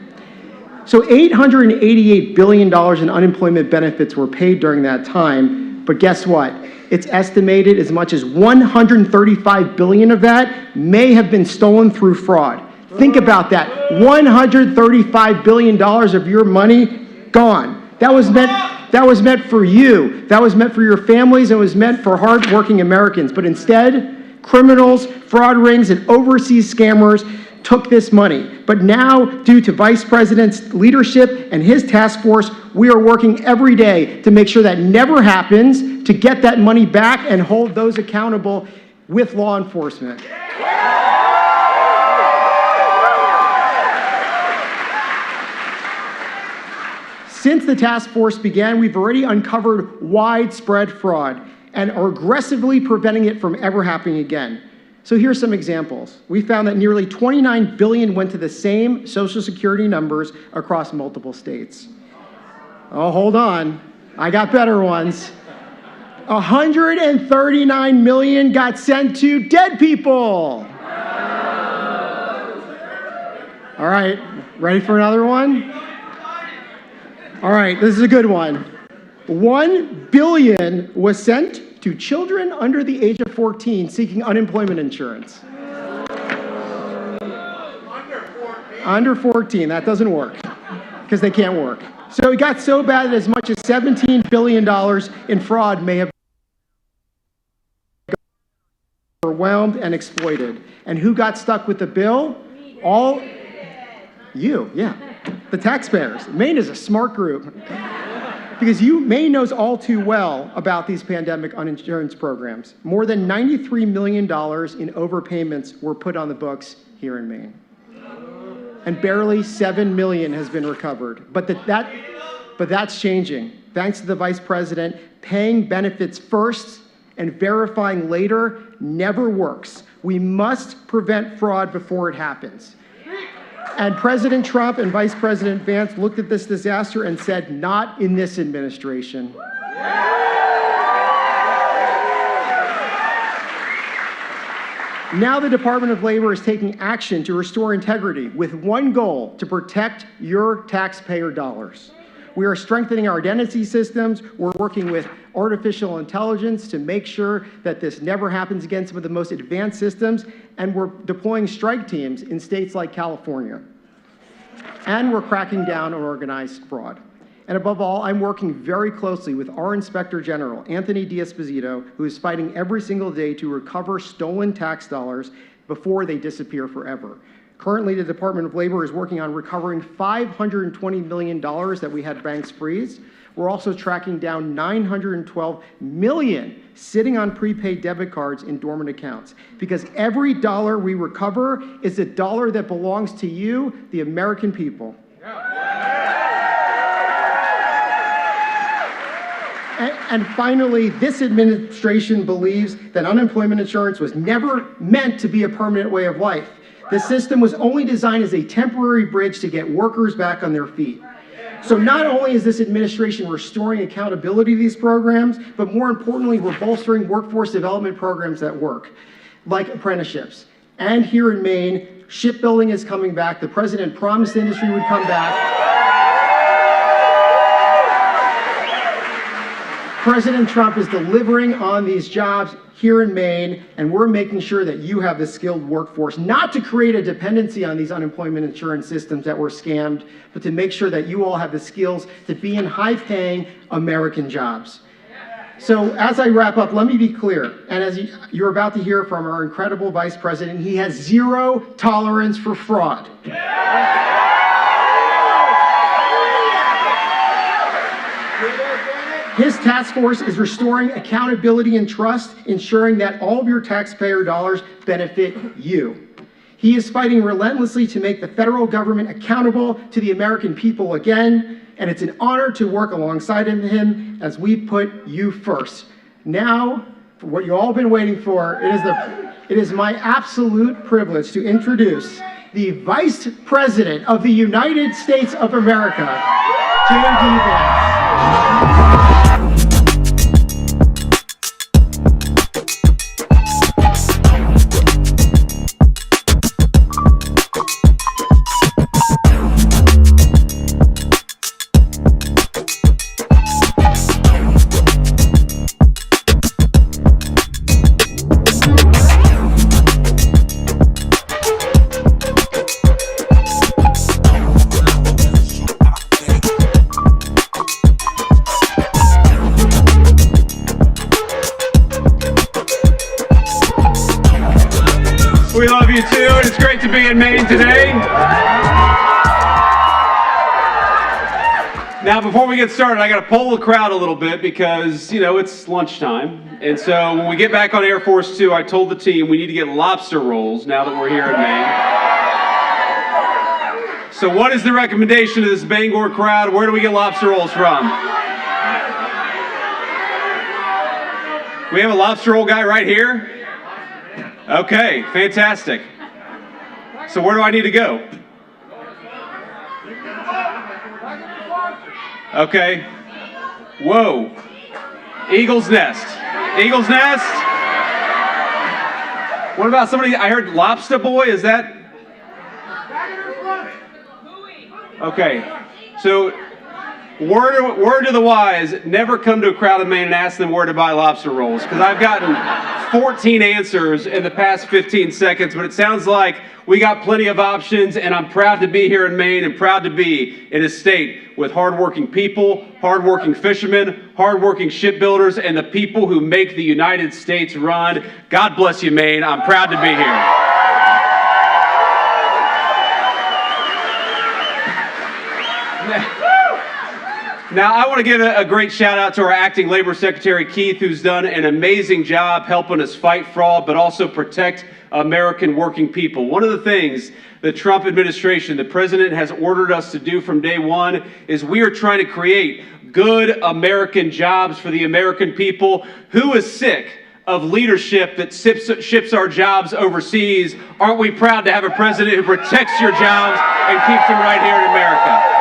[SPEAKER 22] So $888 billion in unemployment benefits were paid during that time, but guess what? It's estimated as much as $135 billion of that may have been stolen through fraud. Think about that. $135 billion of your money gone. That was meant for you. That was meant for your families. It was meant for hardworking Americans. But instead, criminals, fraud rings, and overseas scammers took this money. But now, due to Vice President's leadership and his task force, we are working every day to make sure that never happens, to get that money back and hold those accountable with law enforcement. Since the task force began, we've already uncovered widespread fraud and are aggressively preventing it from ever happening again. So here's some examples. We found that nearly $29 billion went to the same Social Security numbers across multiple states. Oh, hold on. I got better ones. $139 million got sent to dead people. All right, ready for another one? All right, this is a good one. $1 billion was sent to children under the age of 14 seeking unemployment insurance. Under 14, that doesn't work because they can't work. So it got so bad that as much as $17 billion in fraud may have been overwhelmed and exploited. And who got stuck with the bill? All you, yeah. The taxpayers. Maine is a smart group because Maine knows all too well about these pandemic insurance programs. More than $93 million in overpayments were put on the books here in Maine. And barely $7 million has been recovered. But that's changing. Thanks to the Vice President, paying benefits first and verifying later never works. We must prevent fraud before it happens. And President Trump and Vice President Vance looked at this disaster and said, not in this administration. Now the Department of Labor is taking action to restore integrity with one goal: to protect your taxpayer dollars. We are strengthening our identity systems. We're working with artificial intelligence to make sure that this never happens again, some of the most advanced systems, and we're deploying strike teams in states like California. And we're cracking down on organized fraud. And above all, I'm working very closely with our Inspector General, Anthony D'Esposito, who is fighting every single day to recover stolen tax dollars before they disappear forever. Currently, the Department of Labor is working on recovering $520 million that we had banks freeze. We're also tracking down $912 million sitting on prepaid debit cards in dormant accounts, because every dollar we recover is a dollar that belongs to you, the American people. And finally, this administration believes that unemployment insurance was never meant to be a permanent way of life. The system was only designed as a temporary bridge to get workers back on their feet. So not only is this administration restoring accountability to these programs, but more importantly, we're bolstering workforce development programs that work, like apprenticeships. And here in Maine, shipbuilding is coming back. The president promised the industry would come back. President Trump is delivering on these jobs here in Maine, and we're making sure that you have the skilled workforce, not to create a dependency on these unemployment insurance systems that were scammed, but to make sure that you all have the skills to be in high-paying American jobs. So as I wrap up, let me be clear, and as you're about to hear from our incredible Vice President, he has zero tolerance for fraud. His task force is restoring accountability and trust, ensuring that all of your taxpayer dollars benefit you. He is fighting relentlessly to make the federal government accountable to the American people again, and it's an honor to work alongside him as we put you first. Now, for what you all been waiting for, it is my absolute privilege to introduce the Vice President of the United States of America, J.D. Vance.
[SPEAKER 9] We love you too, and it's great to be in Maine today. Now, before we get started, I got to poll the crowd a little bit because, you know, it's lunchtime. And so when we get back on Air Force 2, I told the team we need to get lobster rolls now that we're here in Maine. So what is the recommendation to this Bangor crowd? Where do we get lobster rolls from? We have a lobster roll guy right here? Okay, fantastic. So where do I need to go? Okay. Whoa. Eagle's Nest. Eagle's Nest? What about somebody, I heard Lobster Boy, is that? Okay. So word to the wise, never come to a crowd in Maine and ask them where to buy lobster rolls, because I've gotten 14 answers in the past 15 seconds, but it sounds like we got plenty of options, and I'm proud to be here in Maine and proud to be in a state with hardworking people, hardworking fishermen, hardworking shipbuilders, and the people who make the United States run. God bless you, Maine. I'm proud to be here. Now, I want to give a great shout out to our Acting Labor Secretary, Keith, who's done an amazing job helping us fight fraud, but also protect American working people. One of the things the Trump administration, the president, has ordered us to do from day one is we are trying to create good American jobs for the American people. Who is sick of leadership that ships our jobs overseas? Aren't we proud to have a president who protects your jobs and keeps them right here in America?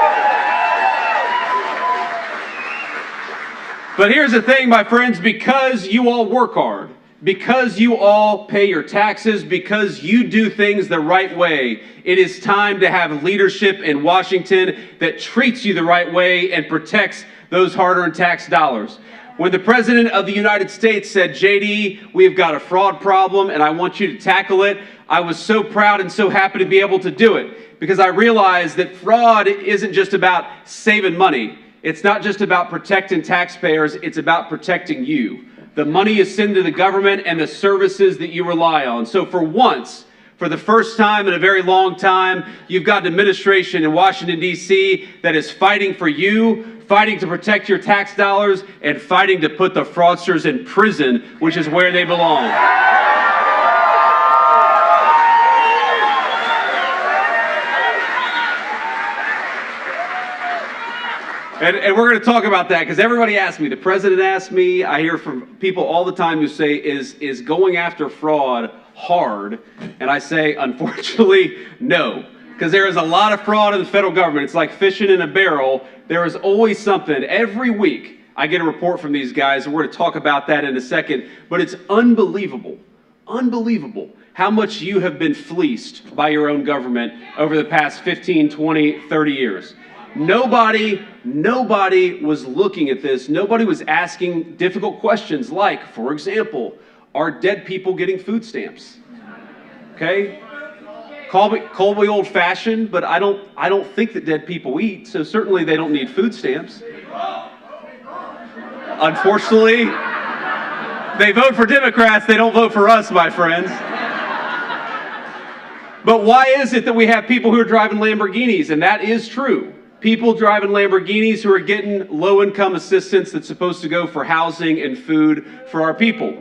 [SPEAKER 9] But here's the thing, my friends, because you all work hard, because you all pay your taxes, because you do things the right way, it is time to have leadership in Washington that treats you the right way and protects those hard-earned tax dollars. When the President of the United States said, JD, we've got a fraud problem and I want you to tackle it, I was so proud and so happy to be able to do it, because I realized that fraud isn't just about saving money. It's not just about protecting taxpayers, it's about protecting you. The money you send to the government and the services that you rely on. So for once, for the first time in a very long time, you've got an administration in Washington, D.C. that is fighting for you, fighting to protect your tax dollars, and fighting to put the fraudsters in prison, which is where they belong. And we're going to talk about that because everybody asks me, the president asked me, I hear from people all the time who say, is going after fraud hard? And I say, unfortunately, no. Because there is a lot of fraud in the federal government. It's like fishing in a barrel. There is always something. Every week I get a report from these guys, and we're going to talk about that in a second. But it's unbelievable how much you have been fleeced by your own government over the past 15, 20, 30 years. Nobody was looking at this. Nobody was asking difficult questions like, for example, are dead people getting food stamps? Okay? Call me old-fashioned, but I don't think that dead people eat, so certainly they don't need food stamps. Unfortunately, they vote for Democrats, they don't vote for us, my friends. But why is it that we have people who are driving Lamborghinis? And that is true. People driving Lamborghinis who are getting low-income assistance that's supposed to go for housing and food for our people.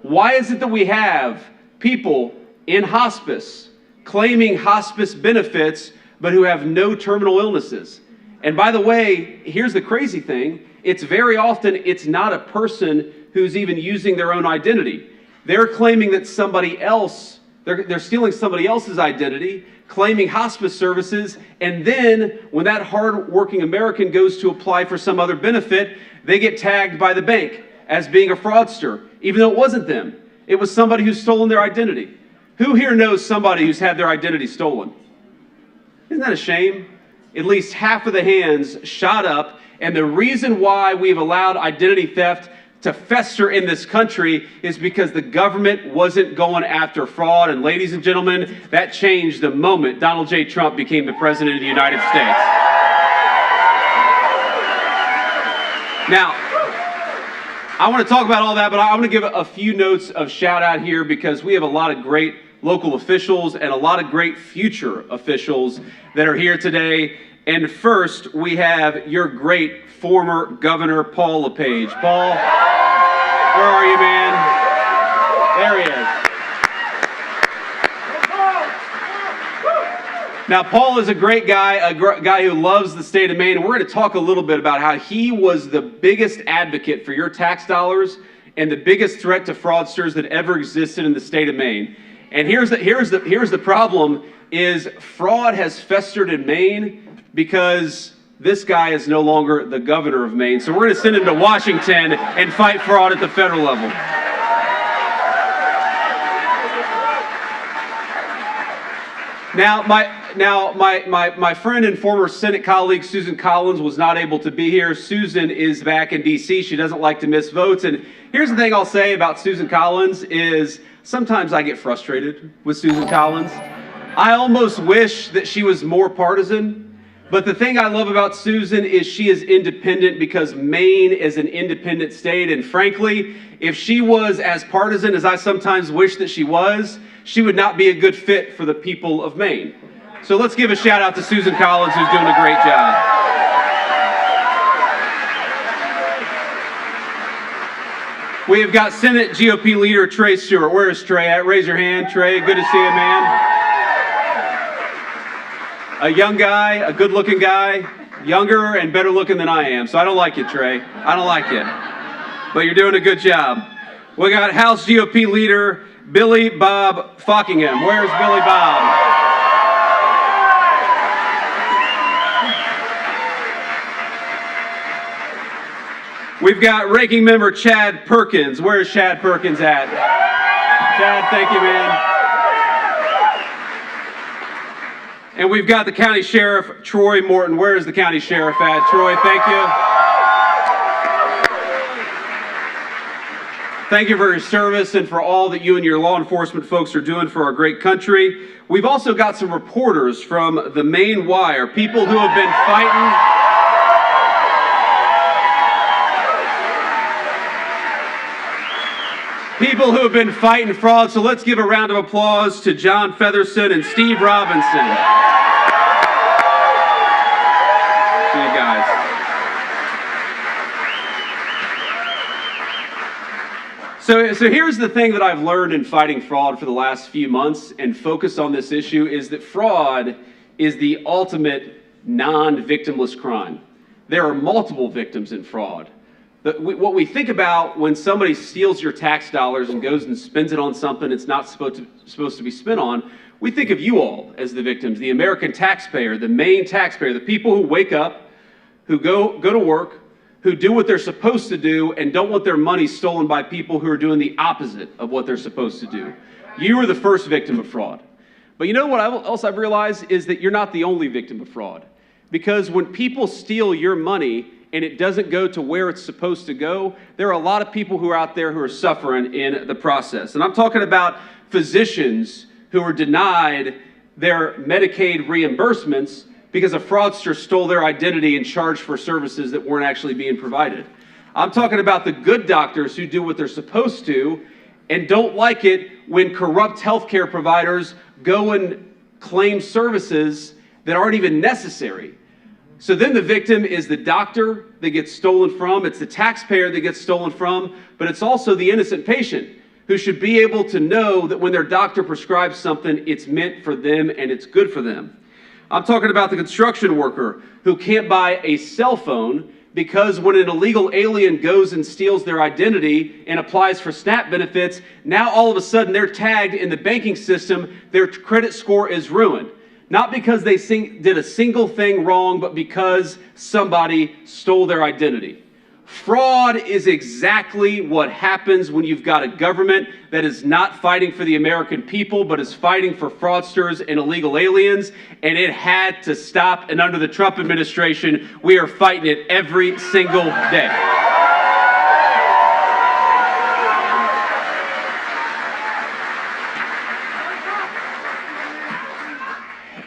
[SPEAKER 9] Why is it that we have people in hospice claiming hospice benefits but who have no terminal illnesses? And by the way, here's the crazy thing. It's very often, it's not a person who's even using their own identity. They're claiming that somebody else, they're stealing somebody else's identity claiming hospice services, and then when that hard-working American goes to apply for some other benefit, they get tagged by the bank as being a fraudster, even though it wasn't them. It was somebody who's stolen their identity. Who here knows somebody who's had their identity stolen? Isn't that a shame? At least half of the hands shot up, and the reason why we've allowed identity theft to fester in this country is because the government wasn't going after fraud. And ladies and gentlemen, that changed the moment Donald J. Trump became the president of the United States. Now, I want to talk about all that, but I want to give a few notes of shout out here because we have a lot of great local officials and a lot of great future officials that are here today. And first, we have your great former Governor Paul LePage. Paul, where are you, man? There he is. Now, Paul is a great guy, a guy who loves the state of Maine. And we're going to talk a little bit about how he was the biggest advocate for your tax dollars and the biggest threat to fraudsters that ever existed in the state of Maine. And here's the problem is fraud has festered in Maine because this guy is no longer the governor of Maine. So we're going to send him to Washington and fight fraud at the federal level. Now, my friend and former Senate colleague Susan Collins was not able to be here. Susan is back in D.C. She doesn't like to miss votes. And here's the thing I'll say about Susan Collins is sometimes I get frustrated with Susan Collins. I almost wish that she was more partisan. But the thing I love about Susan is she is independent because Maine is an independent state. And frankly, if she was as partisan as I sometimes wish that she was, she would not be a good fit for the people of Maine. So let's give a shout out to Susan Collins, who's doing a great job. We have got Senate GOP leader Trey Stewart. Where is Trey at? Raise your hand, Trey. Good to see you, man. A young guy, a good-looking guy, younger and better looking than I am. So I don't like you, Trey. I don't like you. But you're doing a good job. We got House GOP leader Billy Bob Fockingham. Where's Billy Bob? We've got ranking member Chad Perkins. Where's Chad Perkins at? Chad, thank you, man. And we've got the county sheriff, Troy Morton. Where is the county sheriff at? Troy, thank you. Thank you for your service and for all that you and your law enforcement folks are doing for our great country. We've also got some reporters from the Maine Wire, people who have been fighting. People who have been fighting fraud, so let's give a round of applause to John Featherson and Steve Robinson. See you guys. So here's the thing that I've learned in fighting fraud for the last few months and focused on this issue is that fraud is the ultimate non-victimless crime. There are multiple victims in fraud. What we think about when somebody steals your tax dollars and goes and spends it on something it's not supposed to be spent on, we think of you all as the victims, the American taxpayer, the Maine taxpayer, the people who wake up, who go to work, who do what they're supposed to do and don't want their money stolen by people who are doing the opposite of what they're supposed to do. You are the first victim of fraud. But you know what else I've realized is that you're not the only victim of fraud. Because when people steal your money, and it doesn't go to where it's supposed to go, there are a lot of people who are out there who are suffering in the process. And I'm talking about physicians who are denied their Medicaid reimbursements because a fraudster stole their identity and charged for services that weren't actually being provided. I'm talking about the good doctors who do what they're supposed to and don't like it when corrupt healthcare providers go and claim services that aren't even necessary. So then the victim is the doctor that gets stolen from, it's the taxpayer that gets stolen from, but it's also the innocent patient who should be able to know that when their doctor prescribes something, it's meant for them and it's good for them. I'm talking about the construction worker who can't buy a cell phone because when an illegal alien goes and steals their identity and applies for SNAP benefits, now all of a sudden they're tagged in the banking system, their credit score is ruined. not because they did a single thing wrong, but because somebody stole their identity. Fraud is exactly what happens when you've got a government that is not fighting for the American people, but is fighting for fraudsters and illegal aliens, and it had to stop. And under the Trump administration, we are fighting it every single day.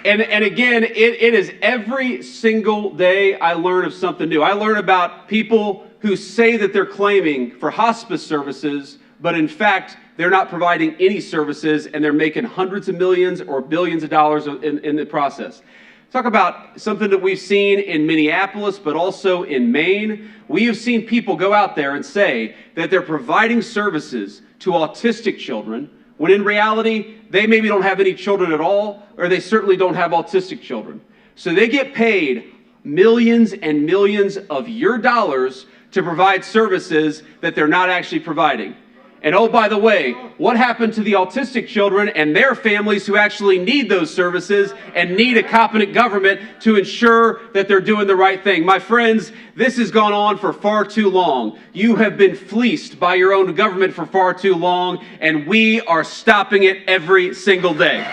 [SPEAKER 9] And again, it is every single day I learn of something new. I learn about people who say that they're claiming for hospice services, but in fact, they're not providing any services, and they're making hundreds of millions or billions of dollars in the process. Talk about something that we've seen in Minneapolis, but also in Maine. We have seen people go out there and say that they're providing services to autistic children, when in reality, they maybe don't have any children at all, or they certainly don't have autistic children. So they get paid millions and millions of your dollars to provide services that they're not actually providing. And oh, by the way, what happened to the autistic children and their families who actually need those services and need a competent government to ensure that they're doing the right thing? My friends, this has gone on for far too long. You have been fleeced by your own government for far too long, and we are stopping it every single day.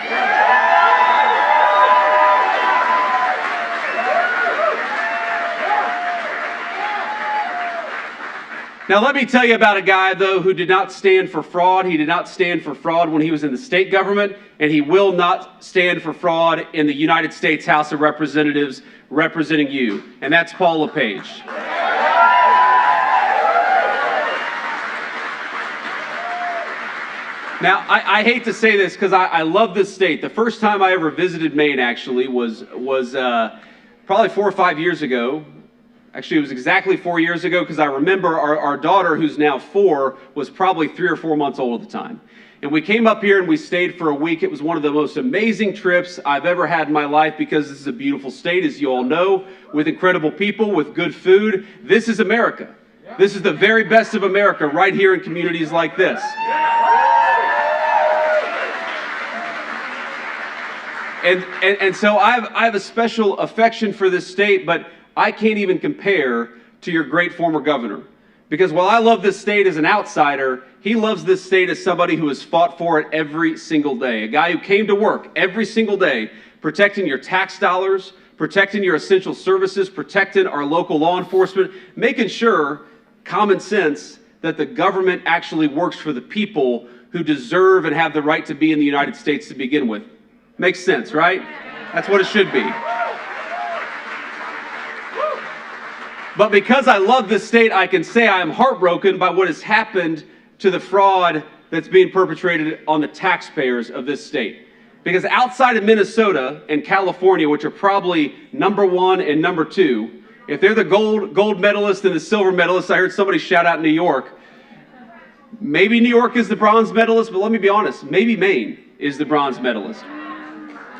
[SPEAKER 9] Now, let me tell you about a guy, though, who did not stand for fraud. He did not stand for fraud when he was in the state government, and he will not stand for fraud in the United States House of Representatives representing you, and that's Paul LePage. Now, I hate to say this because I love this state. The first time I ever visited Maine, actually, was probably 4 or 5 years ago. Actually, it was exactly 4 years ago because I remember our daughter, who's now 4, was probably 3 or 4 months old at the time. And we came up here and we stayed for a week. It was one of the most amazing trips I've ever had in my life because this is a beautiful state, as you all know, with incredible people, with good food. This is America. This is the very best of America right here in communities like this. And so I have a special affection for this state, but I can't even compare to your great former governor. Because while I love this state as an outsider, he loves this state as somebody who has fought for it every single day. A guy who came to work every single day, protecting your tax dollars, protecting your essential services, protecting our local law enforcement, making sure, common sense, that the government actually works for the people who deserve and have the right to be in the United States to begin with. Makes sense, right? That's what it should be. But because I love this state, I can say I am heartbroken by what has happened to the fraud that's being perpetrated on the taxpayers of this state. Because outside of Minnesota and California, which are probably number 1 and number 2, if they're the gold medalist and the silver medalist, I heard somebody shout out New York. Maybe New York is the bronze medalist, but let me be honest, maybe Maine is the bronze medalist.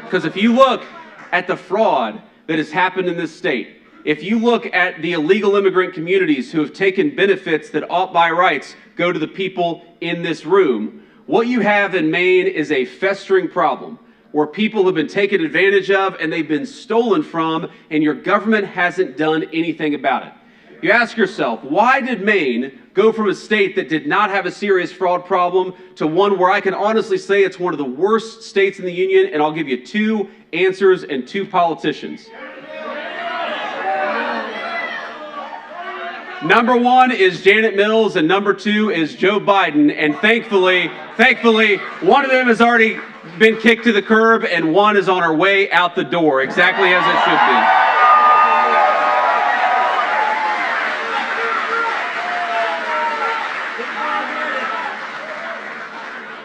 [SPEAKER 9] Because if you look at the fraud that has happened in this state, if you look at the illegal immigrant communities who have taken benefits that ought by rights go to the people in this room, what you have in Maine is a festering problem where people have been taken advantage of and they've been stolen from, and your government hasn't done anything about it. You ask yourself, why did Maine go from a state that did not have a serious fraud problem to one where I can honestly say it's one of the worst states in the union? And I'll give you 2 answers and 2 politicians. Number 1 is Janet Mills, and number 2 is Joe Biden. And thankfully, one of them has already been kicked to the curb, and one is on her way out the door, exactly as it should be.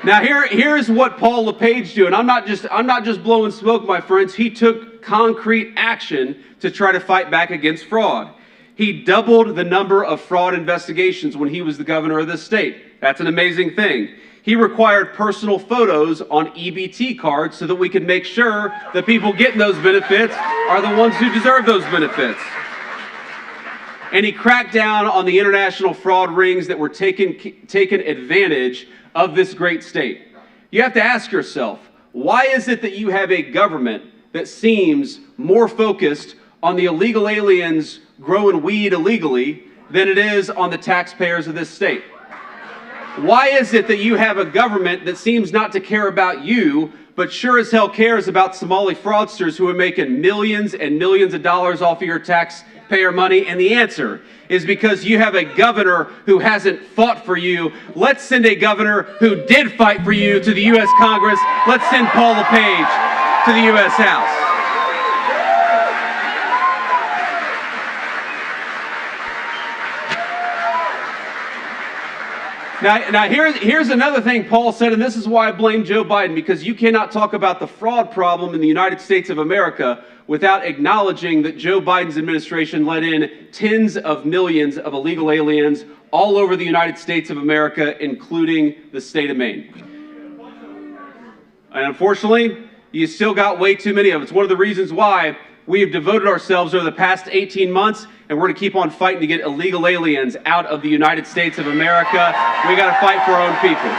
[SPEAKER 9] Now here's what Paul LePage did, and I'm not just blowing smoke, my friends. He took concrete action to try to fight back against fraud. He doubled the number of fraud investigations when he was the governor of this state. That's an amazing thing. He required personal photos on EBT cards so that we could make sure the people getting those benefits are the ones who deserve those benefits. And he cracked down on the international fraud rings that were taking advantage of this great state. You have to ask yourself, why is it that you have a government that seems more focused on the illegal aliens growing weed illegally than it is on the taxpayers of this state? Why is it that you have a government that seems not to care about you, but sure as hell cares about Somali fraudsters who are making millions and millions of dollars off of your taxpayer money? And the answer is because you have a governor who hasn't fought for you. Let's send a governor who did fight for you to the U.S. Congress. Let's send Paul LePage to the U.S. House. Now here's another thing Paul said, and this is why I blame Joe Biden, because you cannot talk about the fraud problem in the United States of America without acknowledging that Joe Biden's administration let in tens of millions of illegal aliens all over the United States of America, including the state of Maine. And unfortunately, you still got way too many of them. It's one of the reasons why we have devoted ourselves over the past 18 months, and we're going to keep on fighting to get illegal aliens out of the United States of America. We got to fight for our own people.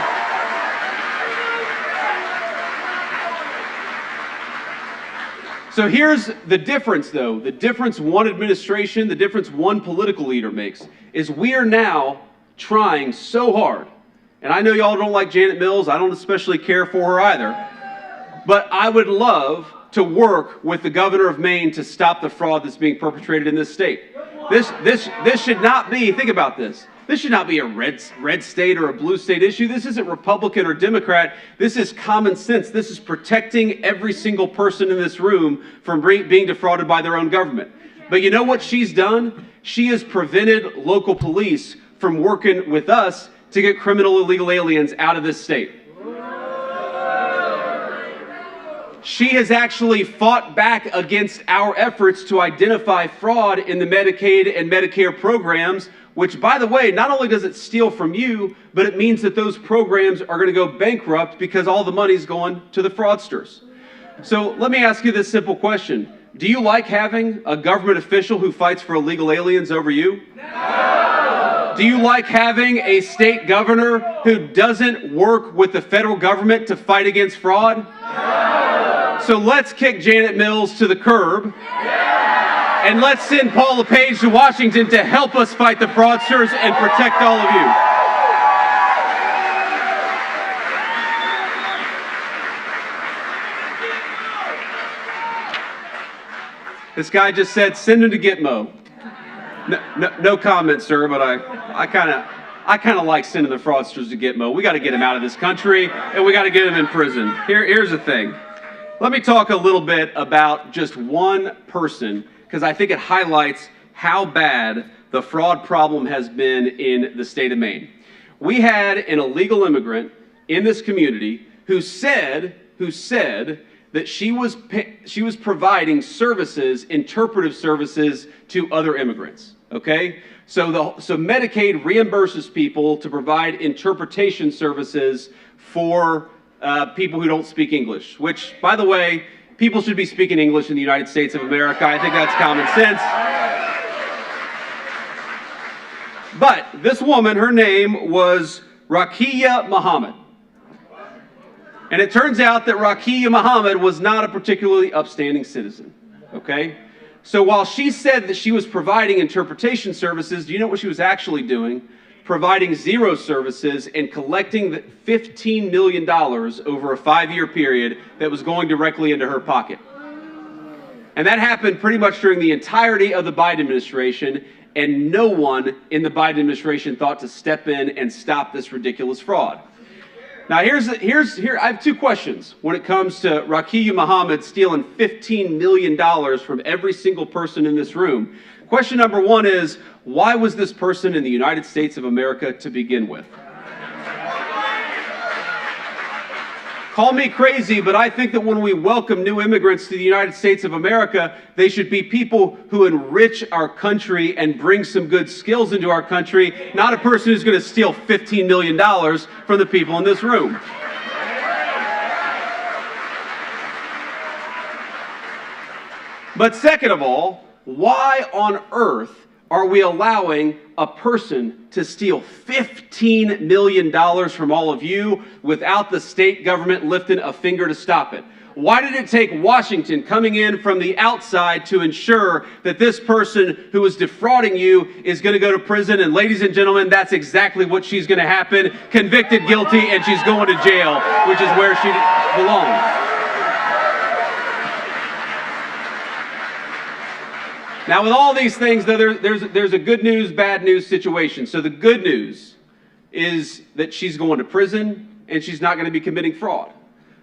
[SPEAKER 9] So here's the difference, though. The difference one administration, the difference one political leader makes is we are now trying so hard. And I know y'all don't like Janet Mills. I don't especially care for her either. But I would love to work with the governor of Maine to stop the fraud that's being perpetrated in this state. This should not be, think about this. This should not be a red state or a blue state issue. This isn't Republican or Democrat. This is common sense. This is protecting every single person in this room from being defrauded by their own government. But you know what she's done? She has prevented local police from working with us to get criminal illegal aliens out of this state. She has actually fought back against our efforts to identify fraud in the Medicaid and Medicare programs, which, by the way, not only does it steal from you, but it means that those programs are going to go bankrupt because all the money's going to the fraudsters. So let me ask you this simple question. Do you like having a government official who fights for illegal aliens over you? No! Do you like having a state governor who doesn't work with the federal government to fight against fraud? No! So let's kick Janet Mills to the curb. Yeah! And let's send Paul LePage to Washington to help us fight the fraudsters and protect all of you. This guy just said, send him to Gitmo. No comment, sir, but I kind of like sending the fraudsters to Gitmo. We got to get him out of this country, and we got to get him in prison. Here's the thing. Let me talk a little bit about just one person, because I think it highlights how bad the fraud problem has been in the state of Maine. We had an illegal immigrant in this community who said that she was providing services, interpretive services, to other immigrants. Okay, so Medicaid reimburses people to provide interpretation services for people who don't speak English. Which, by the way, people should be speaking English in the United States of America. I think that's common sense. But this woman, her name was Rakia Muhammad. And it turns out that Rakia Muhammad was not a particularly upstanding citizen, okay? So while she said that she was providing interpretation services, do you know what she was actually doing? Providing zero services and collecting $15 million over a 5-year period that was going directly into her pocket. And that happened pretty much during the entirety of the Biden administration, and no one in the Biden administration thought to step in and stop this ridiculous fraud. Now, I have two questions when it comes to Rakia Muhammad stealing $15 million from every single person in this room. Question number one is, why was this person in the United States of America to begin with? Call me crazy, but I think that when we welcome new immigrants to the United States of America, they should be people who enrich our country and bring some good skills into our country, not a person who's going to steal $15 million from the people in this room. But second of all, why on earth are we allowing a person to steal $15 million from all of you without the state government lifting a finger to stop it? Why did it take Washington coming in from the outside to ensure that this person who was defrauding you is going to go to prison? And ladies and gentlemen, that's exactly what she's going to happen. Convicted guilty, and she's going to jail, which is where she belongs. Now, with all these things, though, there's a good news, bad news situation. So the good news is that she's going to prison and she's not going to be committing fraud.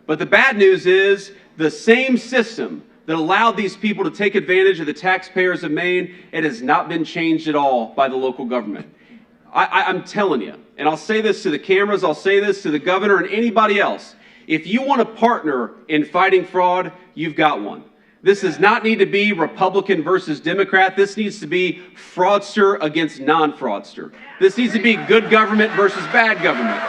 [SPEAKER 9] But the bad news is the same system that allowed these people to take advantage of the taxpayers of Maine, it has not been changed at all by the local government. I'm telling you, and I'll say this to the cameras, I'll say this to the governor and anybody else. If you want to partner in fighting fraud, you've got one. This does not need to be Republican versus Democrat. This needs to be fraudster against non-fraudster. This needs to be good government versus bad government.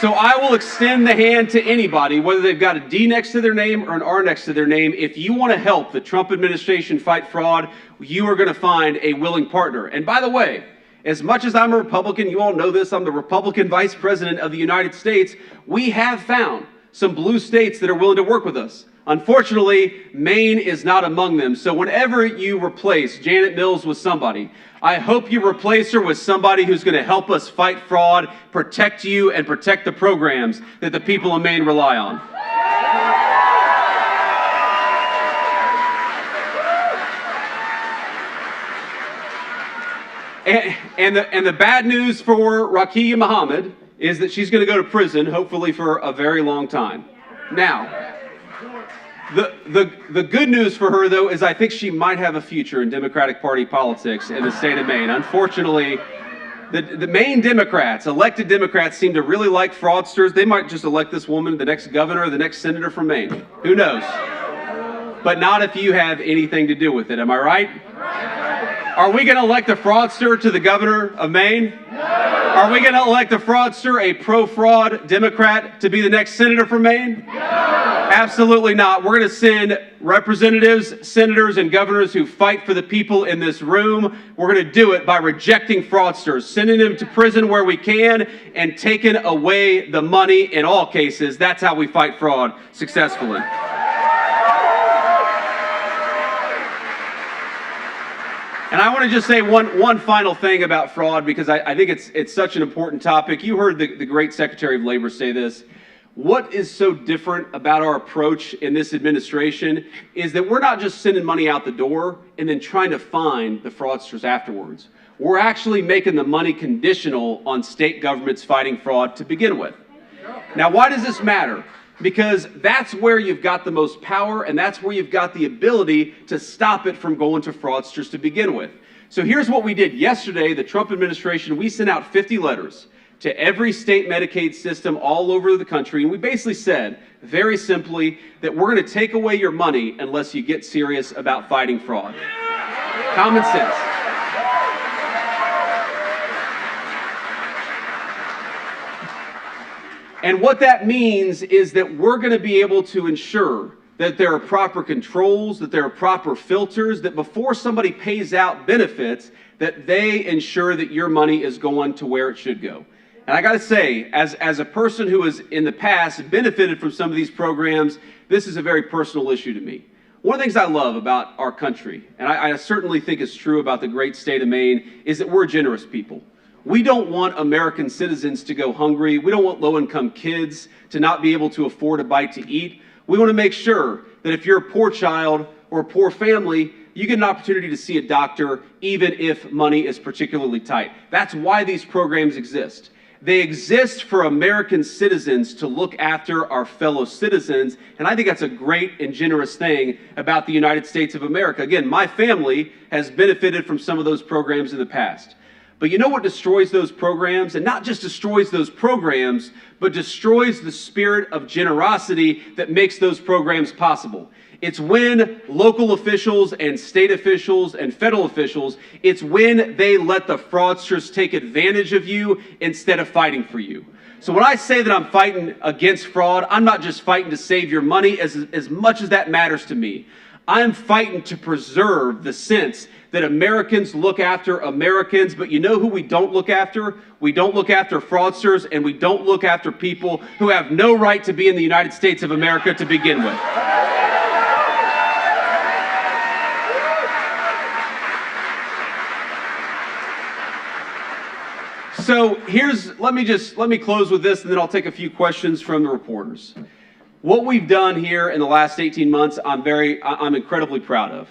[SPEAKER 9] So I will extend the hand to anybody, whether they've got a D next to their name or an R next to their name. If you want to help the Trump administration fight fraud, you are going to find a willing partner. And by the way, as much as I'm a Republican, you all know this, I'm the Republican Vice President of the United States, we have found some blue states that are willing to work with us. Unfortunately, Maine is not among them. So whenever you replace Janet Mills with somebody, I hope you replace her with somebody who's going to help us fight fraud, protect you, and protect the programs that the people of Maine rely on. And the bad news for Rakia Muhammad is that she's going to go to prison, hopefully for a very long time. Now, the good news for her, though, is I think she might have a future in Democratic Party politics in the state of Maine. Unfortunately, the Maine Democrats, elected Democrats, seem to really like fraudsters. They might just elect this woman the next governor or the next senator from Maine. Who knows? But not if you have anything to do with it. Am I right? Are we going to elect a fraudster to the governor of Maine? No. Are we going to elect a fraudster, a pro-fraud Democrat, to be the next senator from Maine? No. Absolutely not. We're going to send representatives, senators, and governors who fight for the people in this room. We're going to do it by rejecting fraudsters, sending them to prison where we can, and taking away the money in all cases. That's how we fight fraud successfully. And I want to just say one final thing about fraud, because I think it's such an important topic. You heard the great Secretary of Labor say this. What is so different about our approach in this administration is that we're not just sending money out the door and then trying to find the fraudsters afterwards. We're actually making the money conditional on state governments fighting fraud to begin with. Now, why does this matter? Because that's where you've got the most power, and that's where you've got the ability to stop it from going to fraudsters to begin with. So here's what we did yesterday. The Trump administration, we sent out 50 letters to every state Medicaid system all over the country, and we basically said, very simply, that we're going to take away your money unless you get serious about fighting fraud. Common sense. And what that means is that we're going to be able to ensure that there are proper controls, that there are proper filters, that before somebody pays out benefits, that they ensure that your money is going to where it should go. And I got to say, as a person who has in the past benefited from some of these programs, this is a very personal issue to me. One of the things I love about our country, and I certainly think is true about the great state of Maine, is that we're generous people. We don't want American citizens to go hungry. We don't want low-income kids to not be able to afford a bite to eat. We want to make sure that if you're a poor child or a poor family, you get an opportunity to see a doctor even if money is particularly tight. That's why these programs exist. They exist for American citizens to look after our fellow citizens, and I think that's a great and generous thing about the United States of America. Again, my family has benefited from some of those programs in the past. But you know what destroys those programs? And not just destroys those programs, but destroys the spirit of generosity that makes those programs possible. It's when local officials and state officials and federal officials, it's when they let the fraudsters take advantage of you instead of fighting for you. So when I say that I'm fighting against fraud, I'm not just fighting to save your money as much as that matters to me. I'm fighting to preserve the sense that Americans look after Americans, but you know who we don't look after? We don't look after fraudsters, and we don't look after people who have no right to be in the United States of America to begin with. So let me close with this, and then I'll take a few questions from the reporters. What we've done here in the last 18 months, I'm incredibly proud of.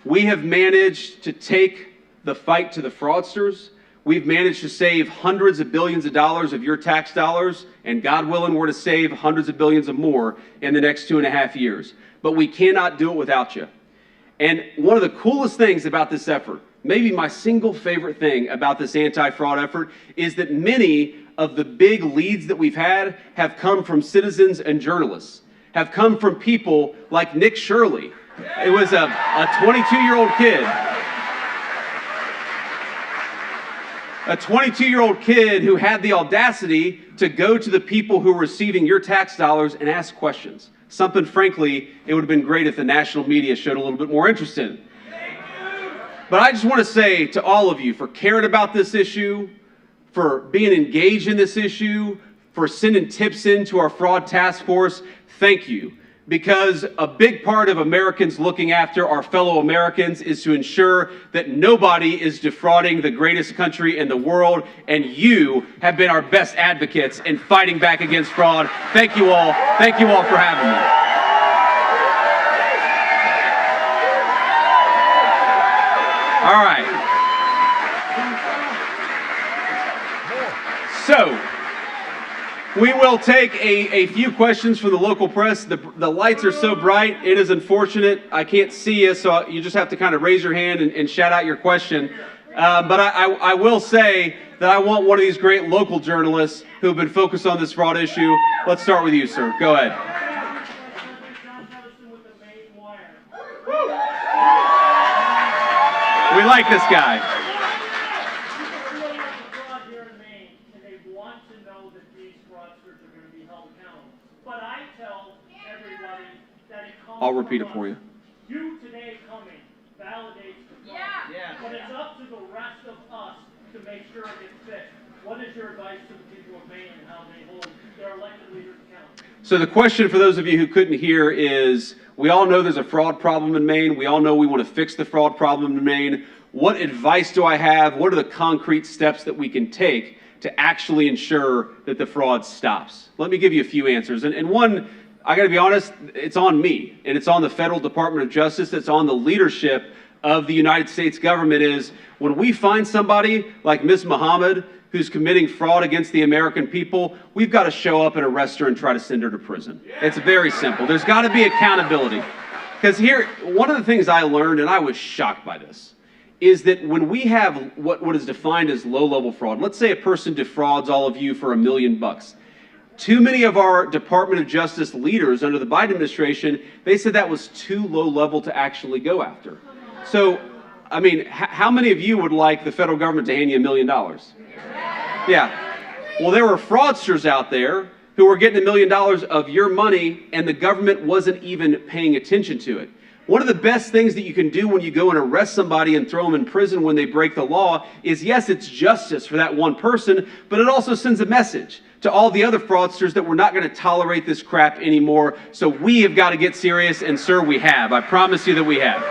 [SPEAKER 9] We have managed to take the fight to the fraudsters. We've managed to save hundreds of billions of dollars of your tax dollars, and God willing, we're to save hundreds of billions of more in the next 2.5 years. But we cannot do it without you. And one of the coolest things about this effort, maybe my single favorite thing about this anti-fraud effort, is that many of the big leads that we've had have come from citizens and journalists, have come from people like Nick Shirley. It was a 22-year-old kid. A 22-year-old kid who had the audacity to go to the people who were receiving your tax dollars and ask questions. Something, frankly, it would have been great if the national media showed a little bit more interest in. But I just want to say to all of you, for caring about this issue, for being engaged in this issue, for sending tips into our fraud task force, thank you. Because a big part of Americans looking after our fellow Americans is to ensure that nobody is defrauding the greatest country in the world, and you have been our best advocates in fighting back against fraud. Thank you all. Thank you all for having me. All right. So, we will take a few questions from the local press. The lights are so bright, it is unfortunate. I can't see you, so you just have to kind of raise your hand and shout out your question. But I will say that I want one of these great local journalists who have been focused on this fraud issue. Let's start with you, sir. Go ahead. We like this guy. I'll repeat it for you.
[SPEAKER 5] You today coming validates the problem. Yeah. But it's up to the rest of us to make sure it gets fixed. What is your advice to the people of Maine and how they hold their elected leaders accountable?
[SPEAKER 9] So the question for those of you who couldn't hear is, we all know there's a fraud problem in Maine. We all know we want to fix the fraud problem in Maine. What advice do I have? What are the concrete steps that we can take to actually ensure that the fraud stops? Let me give you a few answers. And one, I got to be honest, it's on me, and it's on the Federal Department of Justice, it's on the leadership of the United States government, is when we find somebody like Ms. Muhammad who's committing fraud against the American people, we've got to show up and arrest her and try to send her to prison. It's very simple. There's got to be accountability. Because here, one of the things I learned, and I was shocked by this, is that when we have what is defined as low-level fraud, let's say a person defrauds all of you for $1 million. Too many of our Department of Justice leaders under the Biden administration, they said that was too low level to actually go after. So, I mean, how many of you would like the federal government to hand you $1 million? Yeah. Well, there were fraudsters out there who were getting $1 million of your money, and the government wasn't even paying attention to it. One of the best things that you can do when you go and arrest somebody and throw them in prison when they break the law is, yes, it's justice for that one person, but it also sends a message to all the other fraudsters that we're not going to tolerate this crap anymore. So we have got to get serious, and sir, we have. I promise you that we have.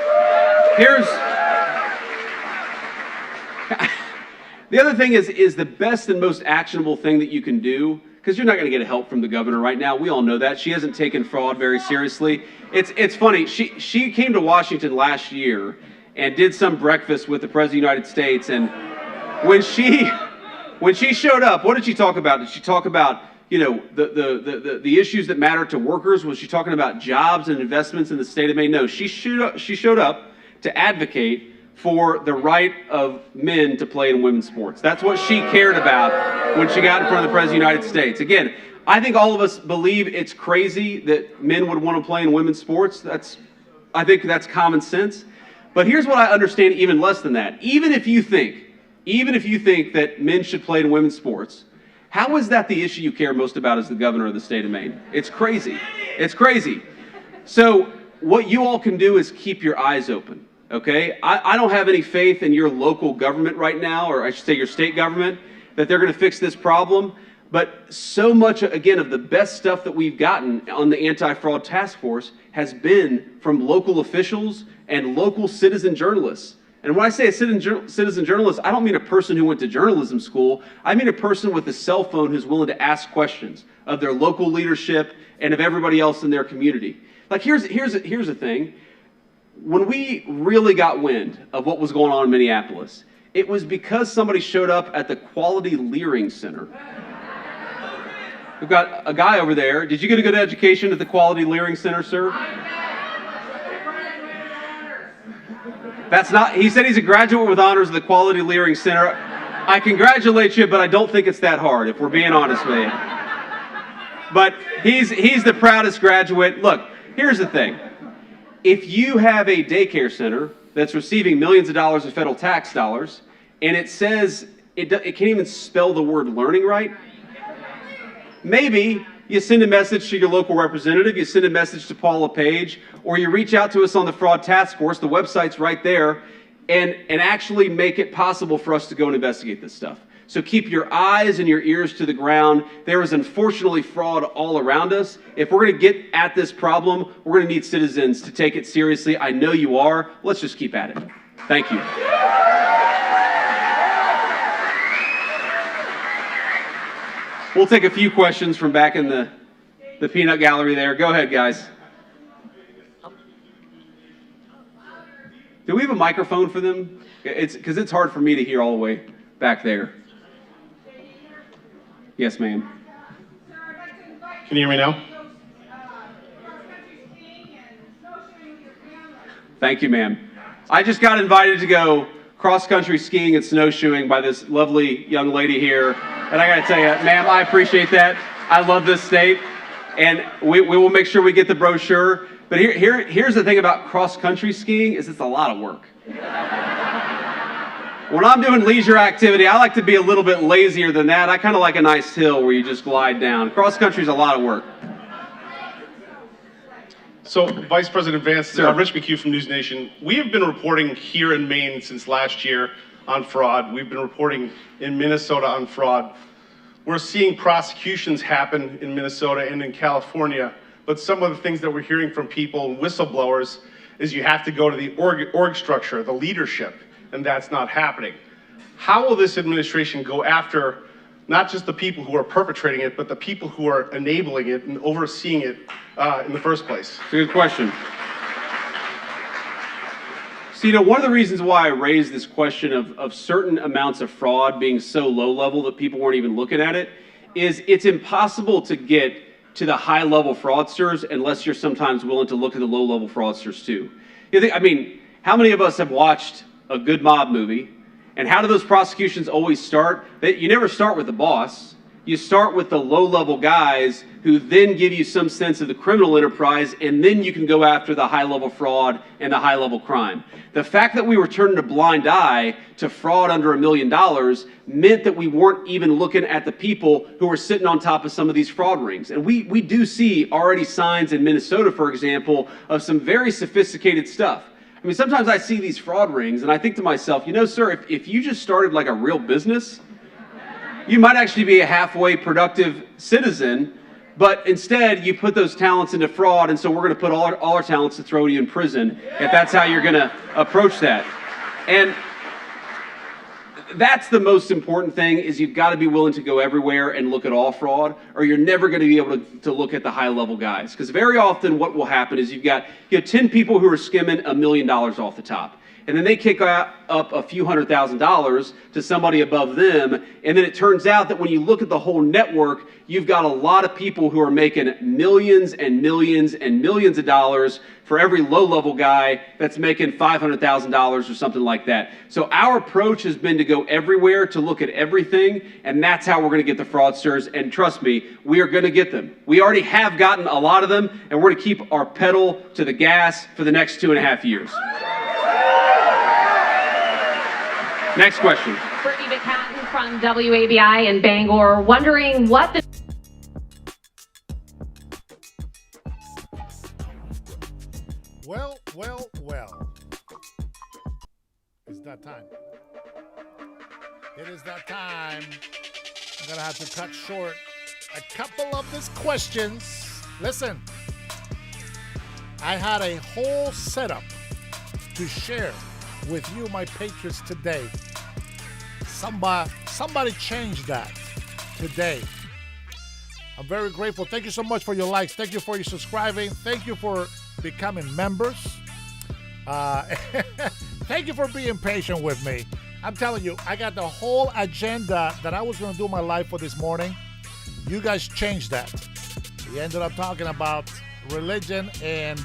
[SPEAKER 9] The other thing is the best and most actionable thing that you can do, because you're not going to get help from the governor right now. We all know that. She hasn't taken fraud very seriously. It's funny. She came to Washington last year and did some breakfast with the President of the United States, and when she showed up, what did she talk about? Did she talk about, you know, the issues that matter to workers? Was she talking about jobs and investments in the state of Maine? No, she showed up to advocate for the right of men to play in women's sports. That's what she cared about when she got in front of the President of the United States. Again, I think all of us believe it's crazy that men would want to play in women's sports. I think that's common sense. But here's what I understand even less than that. Even if you think that men should play in women's sports, how is that the issue you care most about as the governor of the state of Maine? It's crazy. It's crazy. So what you all can do is keep your eyes open, okay? I don't have any faith in your local government right now, or I should say your state government, that they're going to fix this problem. But so much, again, of the best stuff that we've gotten on the anti-fraud task force has been from local officials and local citizen journalists. And when I say a citizen journalist, I don't mean a person who went to journalism school. I mean a person with a cell phone who's willing to ask questions of their local leadership and of everybody else in their community. Like, here's the thing. When we really got wind of what was going on in Minneapolis, it was because somebody showed up at the Quality Learing Center. We've got a guy over there. Did you get a good education at the Quality Learing Center, sir? That's not, he said he's a graduate with honors at the Quality Learing Center. I congratulate you, but I don't think it's that hard, if we're being honest with you. But he's the proudest graduate. Look, here's the thing. If you have a daycare center that's receiving millions of dollars of federal tax dollars, and it says it can't even spell the word learning right, maybe you send a message to your local representative, you send a message to Paula Page, or you reach out to us on the Fraud Task Force, the website's right there, and actually make it possible for us to go and investigate this stuff. So keep your eyes and your ears to the ground. There is unfortunately fraud all around us. If we're going to get at this problem, we're going to need citizens to take it seriously. I know you are. Let's just keep at it. Thank you. We'll take a few questions from back in the peanut gallery there. Go ahead, guys. Do we have a microphone for them? Because it's hard for me to hear all the way back there. Yes, ma'am.
[SPEAKER 10] Can you hear me now?
[SPEAKER 9] Thank you, ma'am. I just got invited to go cross-country skiing and snowshoeing by this lovely young lady here. And I got to tell you, ma'am, I appreciate that. I love this state. And we will make sure we get the brochure. But here's the thing about cross-country skiing is it's a lot of work. When I'm doing leisure activity, I like to be a little bit lazier than that. I kind of like a nice hill where you just glide down. Cross-country is a lot of work.
[SPEAKER 10] So, Vice President Vance, Rich McHugh from News Nation. We have been reporting here in Maine since last year on fraud. We've been reporting in Minnesota on fraud. We're seeing prosecutions happen in Minnesota and in California, but some of the things that we're hearing from people and whistleblowers is you have to go to the org structure, the leadership, and that's not happening. How will this administration go after not just the people who are perpetrating it, but the people who are enabling it and overseeing it in the first place?
[SPEAKER 9] It's a good question. So, one of the reasons why I raised this question of certain amounts of fraud being so low level that people weren't even looking at it is it's impossible to get to the high level fraudsters unless you're sometimes willing to look at the low level fraudsters too. How many of us have watched a good mob movie? And how do those prosecutions always start? You never start with the boss. You start with the low-level guys who then give you some sense of the criminal enterprise, and then you can go after the high-level fraud and the high-level crime. The fact that we were turning a blind eye to fraud under $1 million meant that we weren't even looking at the people who were sitting on top of some of these fraud rings. And we do see already signs in Minnesota, for example, of some very sophisticated stuff. Sometimes I see these fraud rings and I think to myself, sir, if you just started like a real business, you might actually be a halfway productive citizen, but instead you put those talents into fraud, and so we're going to put all our talents to throw you in prison if that's how you're going to approach that. And that's the most important thing, is you've got to be willing to go everywhere and look at all fraud, or you're never going to be able to look at the high-level guys. Because very often what will happen is you've got 10 people who are skimming $1 million off the top. And then they kick up a few $100,000 to somebody above them. And then it turns out that when you look at the whole network, you've got a lot of people who are making millions and millions and millions of dollars for every low-level guy that's making $500,000 or something like that. So our approach has been to go everywhere, to look at everything, and that's how we're going to get the fraudsters. And trust me, we are going to get them. We already have gotten a lot of them, and we're going to keep our pedal to the gas for the next 2.5 years. Next question.
[SPEAKER 11] Brittany McCatton from WABI in Bangor, wondering what the
[SPEAKER 1] Well. It's that time. It is that time. I'm going to have to cut short a couple of these questions. Listen, I had a whole setup to share with you, my patriots, today. Somebody changed that today. I'm very grateful. Thank you so much for your likes. Thank you for your subscribing. Thank you for becoming members. Thank you for being patient with me. I'm telling you, I got the whole agenda that I was going to do my life for this morning. You guys changed that. We ended up talking about religion, and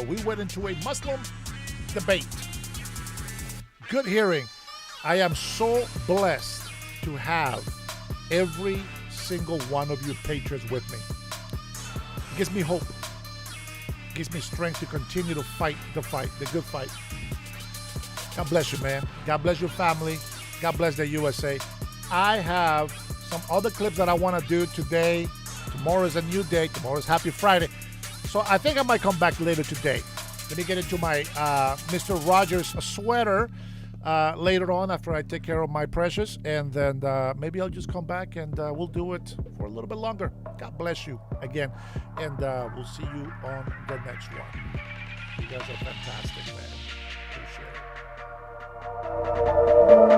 [SPEAKER 1] we went into a Muslim debate. Good hearing. I am so blessed to have every single one of you patriots with me. It gives me hope. It gives me strength to continue to fight, the good fight. God bless you, man. God bless your family. God bless the USA. I have some other clips that I want to do today. Tomorrow is a new day. Tomorrow is Happy Friday. So I think I might come back later today. Let me get into my Mr. Rogers sweater later on after I take care of my precious. And then maybe I'll just come back and we'll do it for a little bit longer. God bless you again. And we'll see you on the next one. You guys are fantastic, man. Appreciate it.